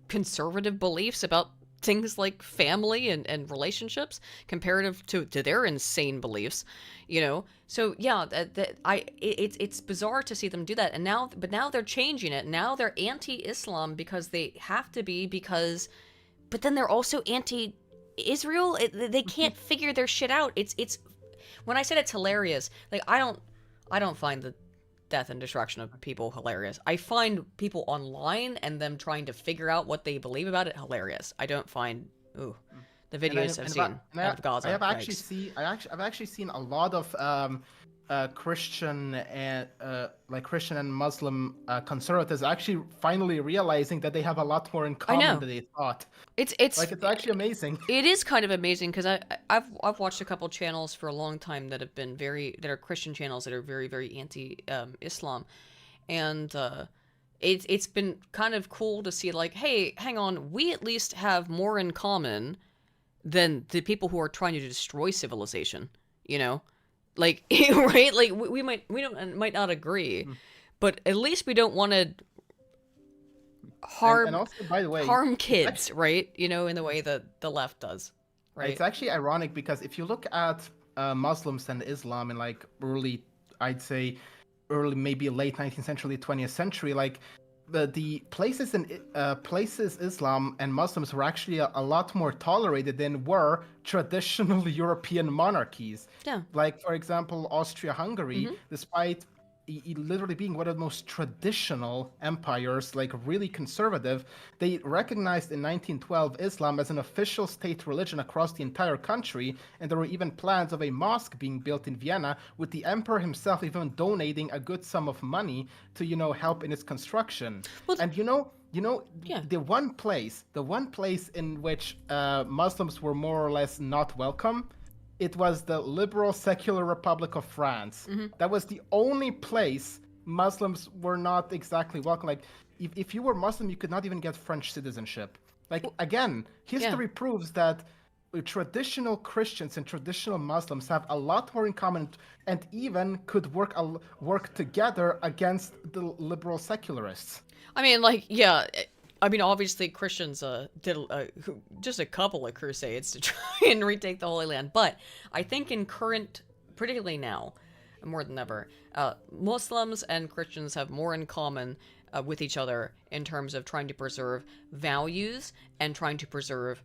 I: conservative beliefs about things like family and relationships comparative to their insane beliefs, you know. So yeah, it's bizarre to see them do that. And now they're changing it. Now they're anti-Islam because they have to be, but then they're also anti-Israel. They can't figure their shit out. It's when I said it's hilarious, like I don't find the death and destruction of people hilarious. I find people online and them trying to figure out what they believe about it hilarious. I don't find the videos I've seen of Gaza.
C: I've actually seen a lot of Christian and Muslim conservatives actually finally realizing that they have a lot more in common than they thought.
I: It's
C: actually amazing.
I: It is kind of amazing because I've watched a couple channels for a long time that are Christian channels that are very, very anti-Islam, and it's been kind of cool to see, like, hey, hang on, we at least have more in common than the people who are trying to destroy civilization, you know. Like, right? Like, we might not agree, but at least we don't want to harm,
C: and also, by the way,
I: harm kids, right? You know, in the way that the left does, right?
C: It's actually ironic because if you look at Muslims and Islam in like early, maybe late 19th century, 20th century, like the places Islam and Muslims were actually a lot more tolerated than were traditional European monarchies.
I: Yeah.
C: Like, for example, Austria-Hungary, despite literally being one of the most traditional empires, like really conservative, they recognized in 1912 Islam as an official state religion across the entire country, and there were even plans of a mosque being built in Vienna, with the emperor himself even donating a good sum of money to, help in its construction. Well, and the one place in which Muslims were more or less not welcome, it was the liberal secular Republic of France. That was the only place Muslims were not exactly welcome. Like, if you were Muslim, you could not even get French citizenship. Like, again, history proves that traditional Christians and traditional Muslims have a lot more in common, and even could work together against the liberal secularists.
I: I mean, like, yeah. I mean, obviously, Christians did just a couple of crusades to try and retake the Holy Land. But I think in current, particularly now, more than ever, Muslims and Christians have more in common with each other in terms of trying to preserve values and trying to preserve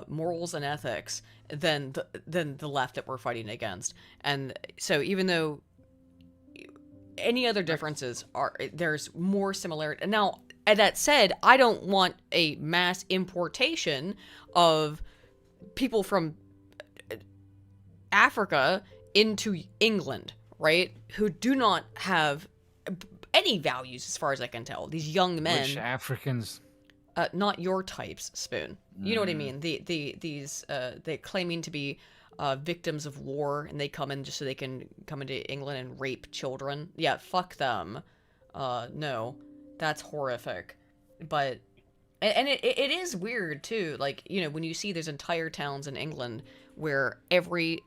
I: morals and ethics than the left that we're fighting against. And so even though any other differences there's more similarity. And now, that said, I don't want a mass importation of people from Africa into England, right? Who do not have any values, as far as I can tell. These young men.
B: Which Africans?
I: Not your types, Spoon. You know what I mean? These they're claiming to be victims of war, and they come in just so they can come into England and rape children. Yeah, fuck them. No. That's horrific. But And it is weird too, like, you know, when you see there's entire towns in England where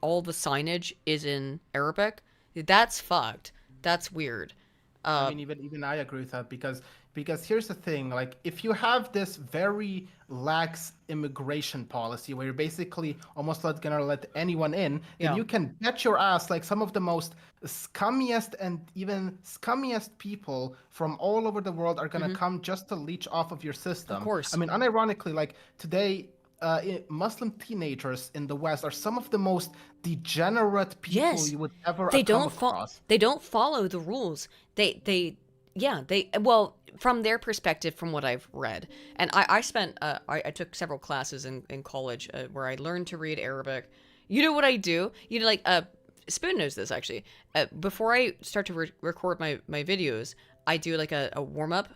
I: all the signage is in Arabic, that's fucked. That's weird.
C: I mean, even I agree with that because here's the thing, like, if you have this very lax immigration policy where you're basically almost not gonna let anyone in, then you can bet your ass like some of the most scummiest and even scummiest people from all over the world are gonna come just to leech off of your system.
I: Of course.
C: I mean, unironically, like today, Muslim teenagers in the West are some of the most degenerate people you would ever come across.
I: They don't follow the rules. Well, from their perspective, from what I've read, and I took several classes in college where I learned to read Arabic. You know what I do? You know, like Spoon knows this actually. Before I start to record my videos, I do like a warm up,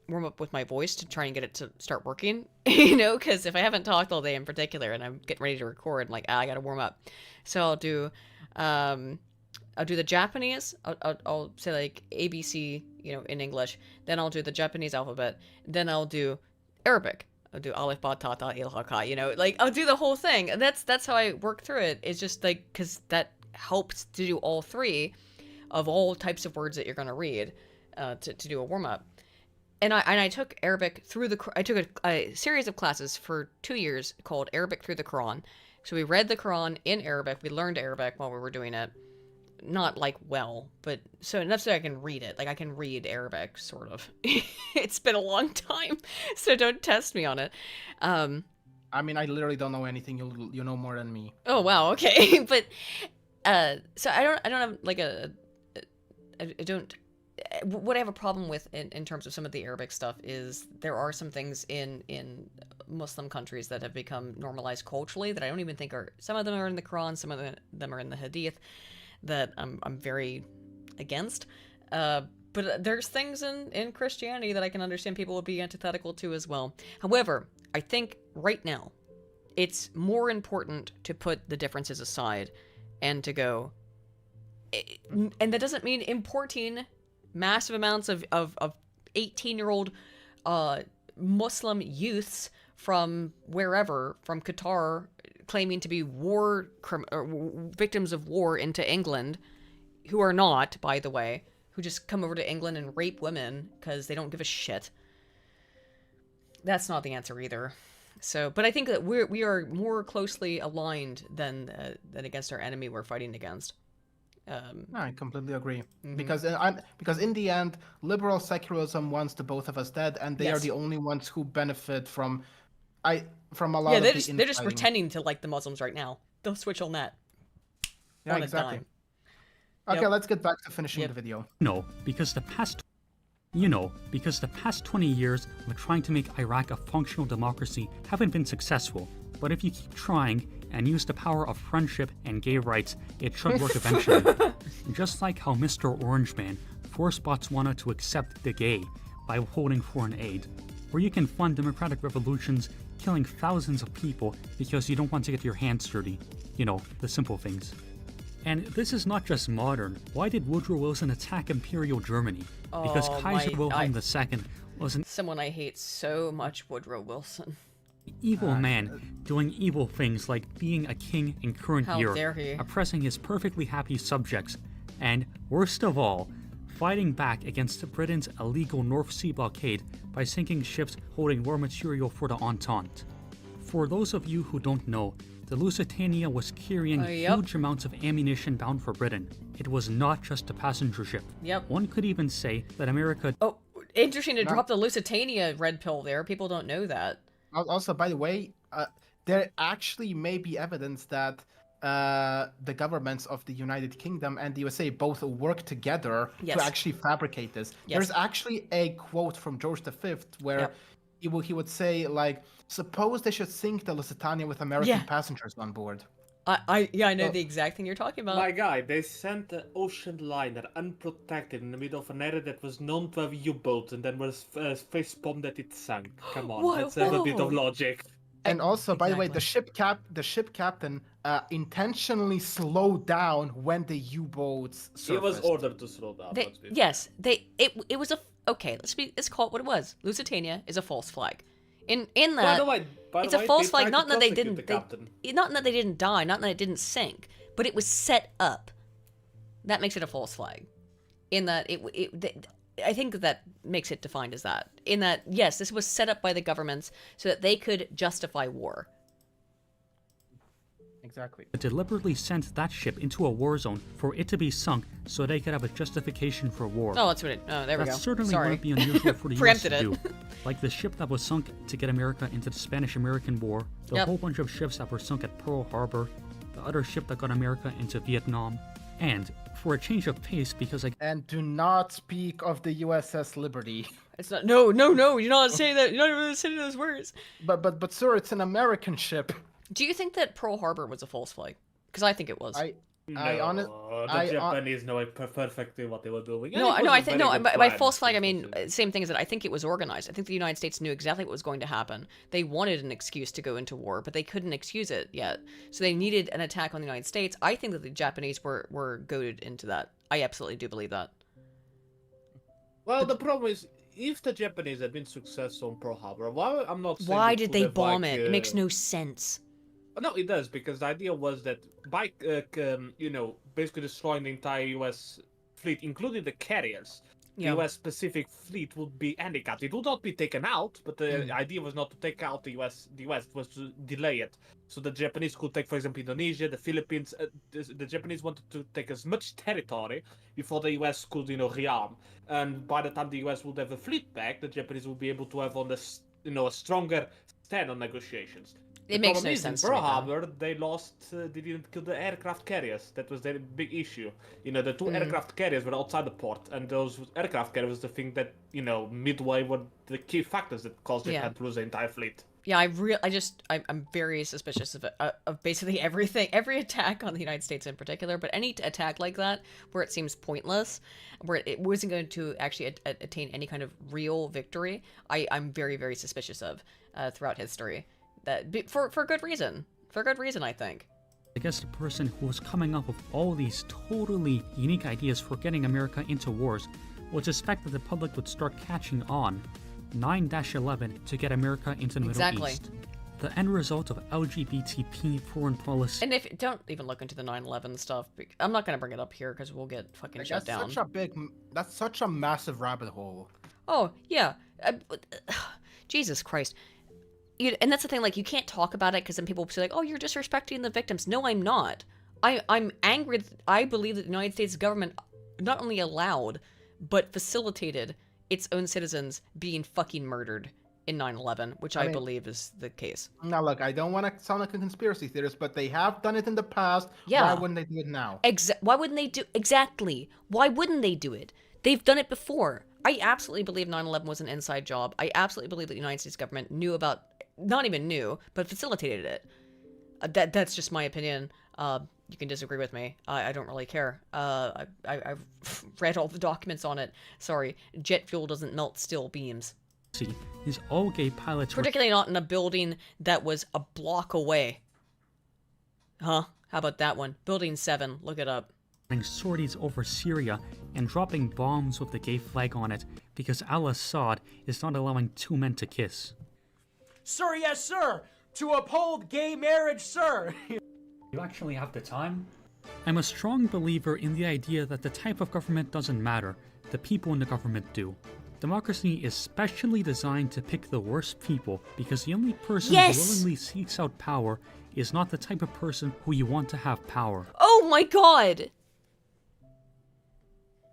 I: warm up with my voice to try and get it to start working. You know, because if I haven't talked all day in particular and I'm getting ready to record, I'm like, I gotta warm up. So I'll do the Japanese. I'll say like ABC, you know, in English. Then I'll do the Japanese alphabet. Then I'll do Arabic. I'll do Aleph, Ba, Ta, Ta, Il, Ha, Ka, you know, like I'll do the whole thing. And that's how I work through it. It's just like, because that helps to do all three of all types of words that you're going to read to do a warm up. And I took Arabic I took a series of classes for 2 years called Arabic Through the Quran. So we read the Quran in Arabic. We learned Arabic while we were doing it. Not like well, but so enough so I can read it. Like I can read Arabic, sort of. It's been a long time, so don't test me on it.
C: I mean, I literally don't know anything. You know more than me.
I: Oh wow, okay. But so I don't have like what I have a problem with in terms of some of the Arabic stuff is there are some things in Muslim countries that have become normalized culturally that I don't even think are. Some of them are in the Quran, some of them are in the Hadith. That I'm very against. But there's things in Christianity that I can understand people would be antithetical to as well. However, I think right now it's more important to put the differences aside and to go... And that doesn't mean importing massive amounts of 18-year-old Muslim youths from wherever, from Qatar, claiming to be victims of war into England, who are not, by the way, who just come over to England and rape women because they don't give a shit. That's not the answer either. So, but I think that we are more closely aligned than against our enemy we're fighting against.
C: I completely agree. Because in the end, liberal secularism wants the both of us dead, and they are the only ones who benefit from a lot of
I: they're just pretending to like the Muslims right now. They'll switch on that.
C: Yeah, exactly. Okay, let's get back to finishing the video.
J: Because the past 20 years of trying to make Iraq a functional democracy haven't been successful. But if you keep trying and use the power of friendship and gay rights, it should work eventually. Just like how Mr. Orange Man forced Botswana to accept the gay by withholding foreign aid. Where you can fund democratic revolutions, killing thousands of people because you don't want to get your hands dirty. You know, the simple things. And this is not just modern. Why did Woodrow Wilson attack Imperial Germany? Because Kaiser Wilhelm II was
I: someone I hate so much, Woodrow Wilson.
J: Evil man doing evil things like being a king in current year, oppressing his perfectly happy subjects, and, worst of all, fighting back against Britain's illegal North Sea blockade by sinking ships holding war material for the Entente. For those of you who don't know, the Lusitania was carrying huge amounts of ammunition bound for Britain. It was not just a passenger ship. One could even say that America...
I: Oh, interesting to drop the Lusitania red pill there. People don't know that.
C: Also, by the way, there actually may be evidence that the governments of the United Kingdom and the USA both work together to actually fabricate this. There's actually a quote from George V where he would say, like, suppose they should sink the Lusitania with American passengers on board.
I: I know the exact thing you're talking about.
D: My guy, they sent an ocean liner unprotected in the middle of an area that was known to have U-boats and then was face-bombed that it sank. Come on, let's have a bit of logic.
C: And also, by the way, the ship captain intentionally slowed down when the U-boats surfaced.
D: He was ordered to slow down.
I: It okay, let's call it what it was. Lusitania is a false flag. In that,
D: By the way,
I: it's a false flag. Not in that they didn't, not in that they didn't die, not in that it didn't sink, but it was set up. That makes it a false flag. In that I think that makes it defined as that. In that, yes, this was set up by the governments so that they could justify war.
C: Exactly.
J: Deliberately sent that ship into a war zone for it to be sunk so they could have a justification for war.
I: Oh, that's what it... Oh, there we go.
J: That certainly
I: Sorry.
J: wouldn't be unusual for the U.S. to
I: it.
J: do. Like the ship that was sunk to get America into the Spanish-American War, the whole bunch of ships that were sunk at Pearl Harbor, the other ship that got America into Vietnam, and for a change of pace, because
C: And do not speak of the USS Liberty.
I: It's not... No, you're not saying that. You're not even saying those words.
C: But sir, it's an American ship.
I: Do you think that Pearl Harbor was a false flag? Because I think it was.
D: The Japanese know perfectly what they were doing.
I: By false flag, I mean, same thing as that. I think it was organized. I think the United States knew exactly what was going to happen. They wanted an excuse to go into war, but they couldn't excuse it yet. So they needed an attack on the United States. I think that the Japanese were goaded into that. I absolutely do believe that.
D: Well, the problem is, if the Japanese had been successful on Pearl Harbor,
I: why did they bomb it? It makes no sense.
D: No, it does, because the idea was that by, basically destroying the entire U.S. fleet, including the carriers, the U.S. Pacific fleet would be handicapped. It would not be taken out, but the idea was not to take out the U.S. The U.S. was to delay it. So the Japanese could take, for example, Indonesia, the Philippines. The Japanese wanted to take as much territory before the U.S. could, rearm. And by the time the U.S. would have a fleet back, the Japanese would be able to have a stronger stand on negotiations.
I: It makes no sense.
D: In Pearl Harbor, they lost. They didn't kill the aircraft carriers. That was their big issue. The two aircraft carriers were outside the port, and those aircraft carriers was the thing that midway were the key factors that caused Japan to lose the entire fleet.
I: Yeah, I'm very suspicious of basically everything, every attack on the United States in particular, but any attack like that where it seems pointless, where it wasn't going to actually attain any kind of real victory, I'm very, very suspicious of throughout history. That for good reason. For good reason, I think.
J: I guess the person who was coming up with all these totally unique ideas for getting America into wars would suspect that the public would start catching on 9-11 to get America into the Middle East. The end result of LGBTP foreign policy.
I: And don't even look into the 9/11 stuff. I'm not gonna bring it up here because we'll get fucking shut down.
C: That's such a massive rabbit hole.
I: Oh yeah, Jesus Christ. And that's the thing, like, you can't talk about it because then people will say, like, oh, you're disrespecting the victims. No, I'm not. I'm angry. I believe that the United States government not only allowed, but facilitated its own citizens being fucking murdered in 9/11, which I believe is the case.
C: Now, look, I don't want to sound like a conspiracy theorist, but they have done it in the past.
I: Yeah.
C: Why wouldn't they do it now?
I: Why wouldn't they do... Exactly. Why wouldn't they do it? They've done it before. I absolutely believe 9/11 was an inside job. I absolutely believe that the United States government knew about... Not even knew, but facilitated it. That's just my opinion. You can disagree with me. I don't really care. I've read all the documents on it. Sorry, jet fuel doesn't melt steel beams.
J: These all gay pilots
I: particularly not in a building that was a block away. Huh? How about that one? Building 7. Look it up.
J: Sorties over Syria and dropping bombs with the gay flag on it because al-Assad is not allowing two men to kiss.
M: Sir, yes, sir! To uphold gay marriage, sir!
J: You actually have the time? I'm a strong believer in the idea that the type of government doesn't matter, the people in the government do. Democracy is specially designed to pick the worst people because the only person who willingly seeks out power is not the type of person who you want to have power.
I: Oh my god!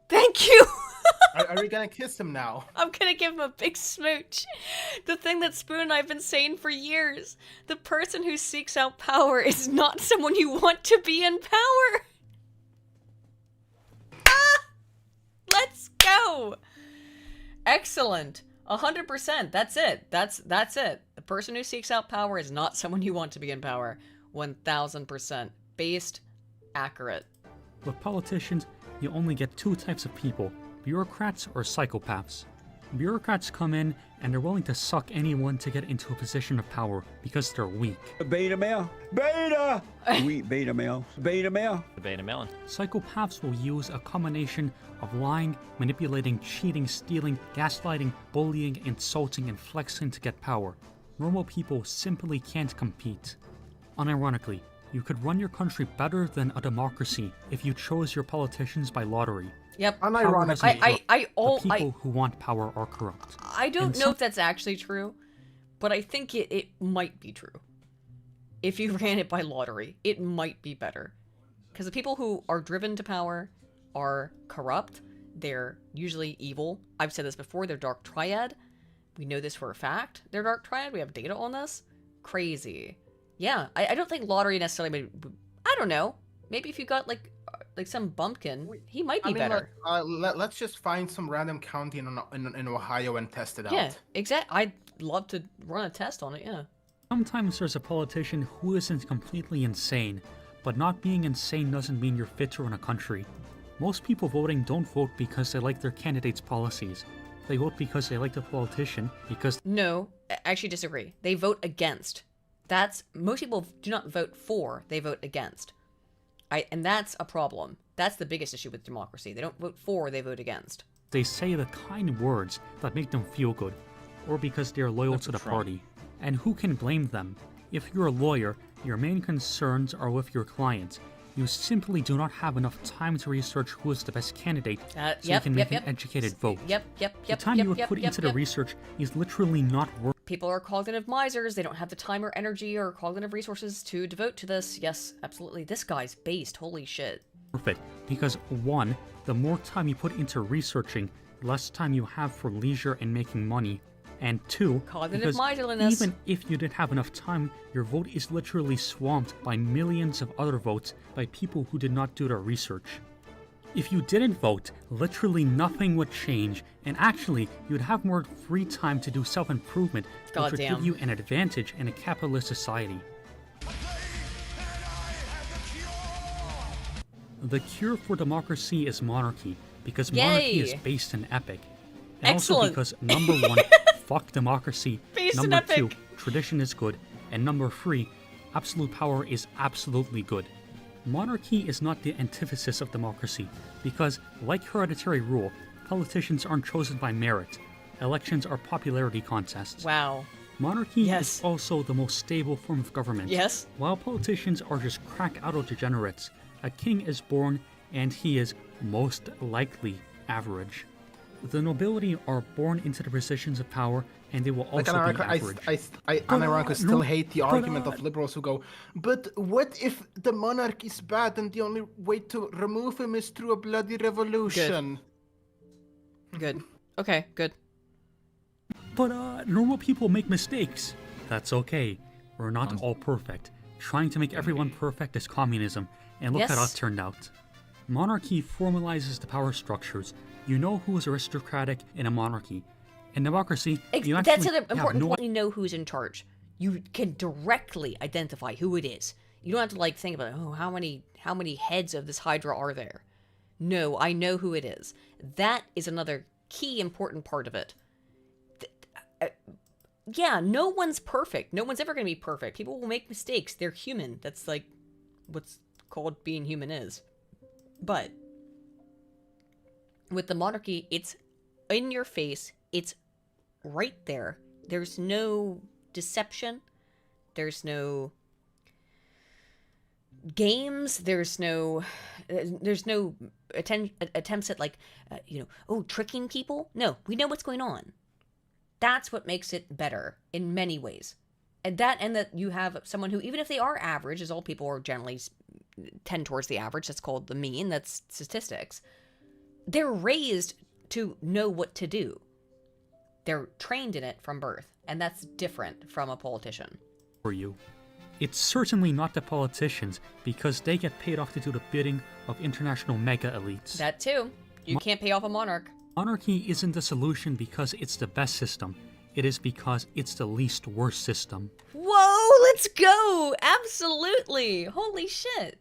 I: Thank you!
C: Are we gonna kiss him now?
I: I'm gonna give him a big smooch. The thing that Spoon and I have been saying for years. The person who seeks out power is not someone you want to be in power. Ah! Let's go! Excellent. 100%. That's it. That's it. The person who seeks out power is not someone you want to be in power. 1000%. Based. Accurate.
J: With politicians, you only get two types of people. Bureaucrats or psychopaths. Bureaucrats come in and they're willing to suck anyone to get into a position of power because they're weak.
N: Beta male. Beta! We beta male. Beta male.
O: The beta melon.
J: Psychopaths will use a combination of lying, manipulating, cheating, stealing, gaslighting, bullying, insulting, and flexing to get power. Normal people simply can't compete. Unironically, you could run your country better than a democracy if you chose your politicians by lottery.
A: Yep.
J: Unironically, the people who want power are corrupt.
A: I don't know if that's actually true, but I think it might be true. If you ran it by lottery, it might be better. Because the people who are driven to power are corrupt. They're usually evil. I've said this before, they're dark triad. We know this for a fact. They're dark triad. We have data on this. Crazy. Yeah, I don't think lottery necessarily made... I don't know. Maybe if you got, like some bumpkin, he might be better.
C: Let's just find some random county in Ohio and test it out.
A: Yeah, exactly. I'd love to run a test on it, yeah.
J: Sometimes there's a politician who isn't completely insane, but not being insane doesn't mean you're fit to run a country. Most people voting don't vote because they like their candidate's policies. They vote because they like the politician, because...
A: No, I actually disagree. They vote against. Most people do not vote for, they vote against. And that's a problem. That's the biggest issue with democracy. They don't vote for, they vote against.
J: They say the kind words that make them feel good, or because they're loyal to the party. And who can blame them? If you're a lawyer, your main concerns are with your clients. You simply do not have enough time to research who is the best candidate, so you can make an educated vote. The time you would put into the research is literally not worth.
A: People are cognitive misers. They don't have the time or energy or cognitive resources to devote to this. Yes, absolutely. This guy's based. Holy shit.
J: Perfect. Because 1, the more time you put into researching, the less time you have for leisure and making money. And 2,
A: cognitive
J: because
A: miserliness.
J: Even if you didn't have enough time, your vote is literally swamped by millions of other votes by people who did not do their research. If you didn't vote, literally nothing would change, and actually, you'd have more free time to do self-improvement, which would give you an advantage in a capitalist society. The cure for democracy is monarchy, because monarchy is based in epic. And also because, number 1, fuck democracy, number 2, tradition is good, and number 3, absolute power is absolutely good. Monarchy is not the antithesis of democracy, because, like hereditary rule, politicians aren't chosen by merit. Elections are popularity contests.
A: Wow.
J: Monarchy is also the most stable form of government.
A: Yes.
J: While politicians are just crack auto-degenerates, a king is born, and he is most likely average. The nobility are born into the positions of power, and they will also be average.
C: I unironically still hate the argument of liberals who go, but what if the monarch is bad and the only way to remove him is through a bloody revolution?
A: Good. Okay, good.
J: But normal people make mistakes. That's okay. We're not all perfect. Trying to make everyone perfect is communism, and look how that turned out. Monarchy formalizes the power structures. You know who is aristocratic in a monarchy. In democracy, you actually
A: that's an important point. You know who's in charge. You can directly identify who it is. You don't have to think about, how many heads of this hydra are there? No, I know who it is. That is another key important part of it. Yeah, no one's perfect. No one's ever going to be perfect. People will make mistakes. They're human. That's what's called being human is. But with the monarchy, it's in your face. It's right there. There's no deception. There's no games. There's no attempts at tricking people. No, we know what's going on. That's what makes it better in many ways. And that you have someone who, even if they are average, as all people are generally tend towards the average, that's called the mean, that's statistics. They're raised to know what to do. They're trained in it from birth, and that's different from a politician.
J: For you. It's certainly not the politicians, because they get paid off to do the bidding of international mega elites.
A: That too. You can't pay off a monarch.
J: Monarchy isn't the solution because it's the best system. It is because it's the least worst system.
A: Whoa, let's go! Absolutely! Holy shit!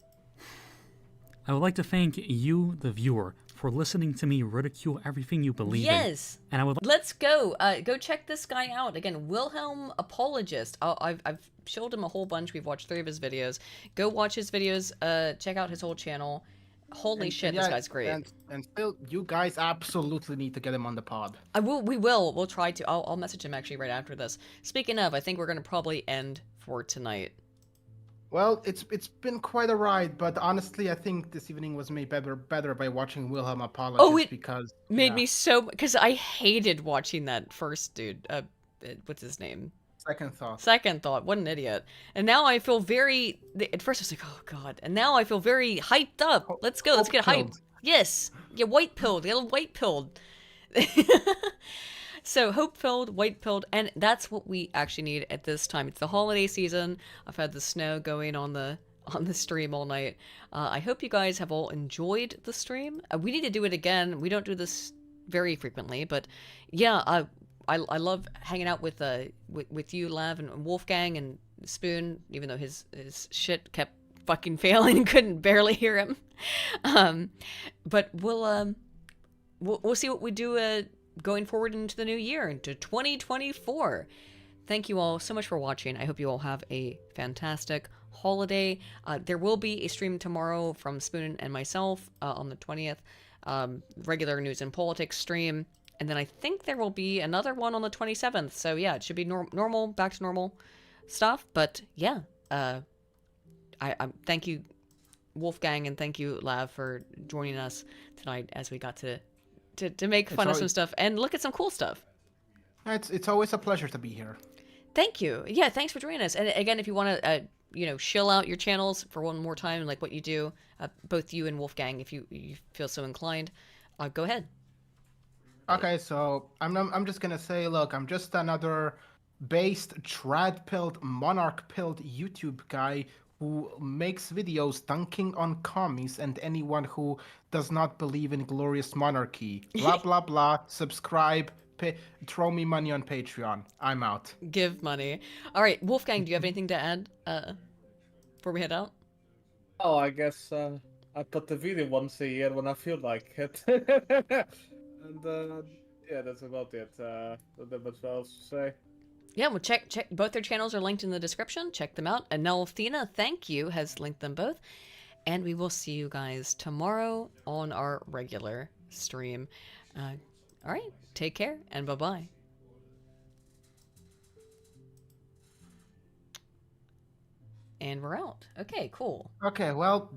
J: I would like to thank you, the viewer, for listening to me ridicule everything you believe in.
I: Yes.
J: And I would
I: Let's go. Go check this guy out. Again, Wilhelm Apologist. I've showed him a whole bunch. We've watched 3 of his videos. Go watch his videos. Check out his whole channel. Holy shit, this guy's great.
C: And still, you guys absolutely need to get him on the pod.
I: We will. We'll try to. I'll message him actually right after this. Speaking of, I think we're going to probably end for tonight.
C: Well, it's been quite a ride, but honestly, I think this evening was made better by watching Wilhelm Apologist because
I: made me so, because I hated watching that first dude. What's his name? Second thought. What an idiot. And now I feel very. At first I was like, oh god. And now I feel very hyped up. Let's go. Let's get hyped. Yes. Yeah, white pilled. Get a white pilled. So hope-filled, white-pilled, and that's what we actually need at this time. It's the holiday season. I've had the snow going on the stream all night. I hope you guys have all enjoyed the stream. We need to do it again. We don't do this very frequently, but yeah, I love hanging out with you, Lav, and Wolfgang and Spoon, even though his shit kept fucking failing and couldn't barely hear him. But we'll see what we do going forward into the new year, into 2024. Thank you all so much for watching. I hope you all have a fantastic holiday. There will be a stream tomorrow from Spoon and myself on the 20th, regular news and politics stream, and then I think there will be another one on the 27th. So yeah, it should be normal, back to normal stuff. But yeah, I thank you, Wolfgang, and thank you, Lav, for joining us tonight as we got to make fun of some stuff and look at some cool stuff.
C: It's always a pleasure to be here.
I: Thank you. Yeah, thanks for joining us. And again, if you want to, shill out your channels for one more time, like what you do, both you and Wolfgang, if you feel so inclined, go ahead.
C: Okay, so I'm just gonna say, look, I'm just another based, trad-pilled, monarch-pilled YouTube guy who makes videos dunking on commies and anyone who does not believe in glorious monarchy. Blah, blah, blah. Subscribe. Throw me money on Patreon. I'm out.
I: Give money. All right, Wolfgang, do you have anything to add before we head out?
H: Oh, I guess I put the video once a year when I feel like it. And yeah, that's about it. Not much else to say.
I: Yeah, well, check. Both their channels are linked in the description. Check them out. And Nelthina, thank you, has linked them both. And we will see you guys tomorrow on our regular stream. All right, take care, and bye-bye. And we're out. Okay, cool.
C: Okay, well...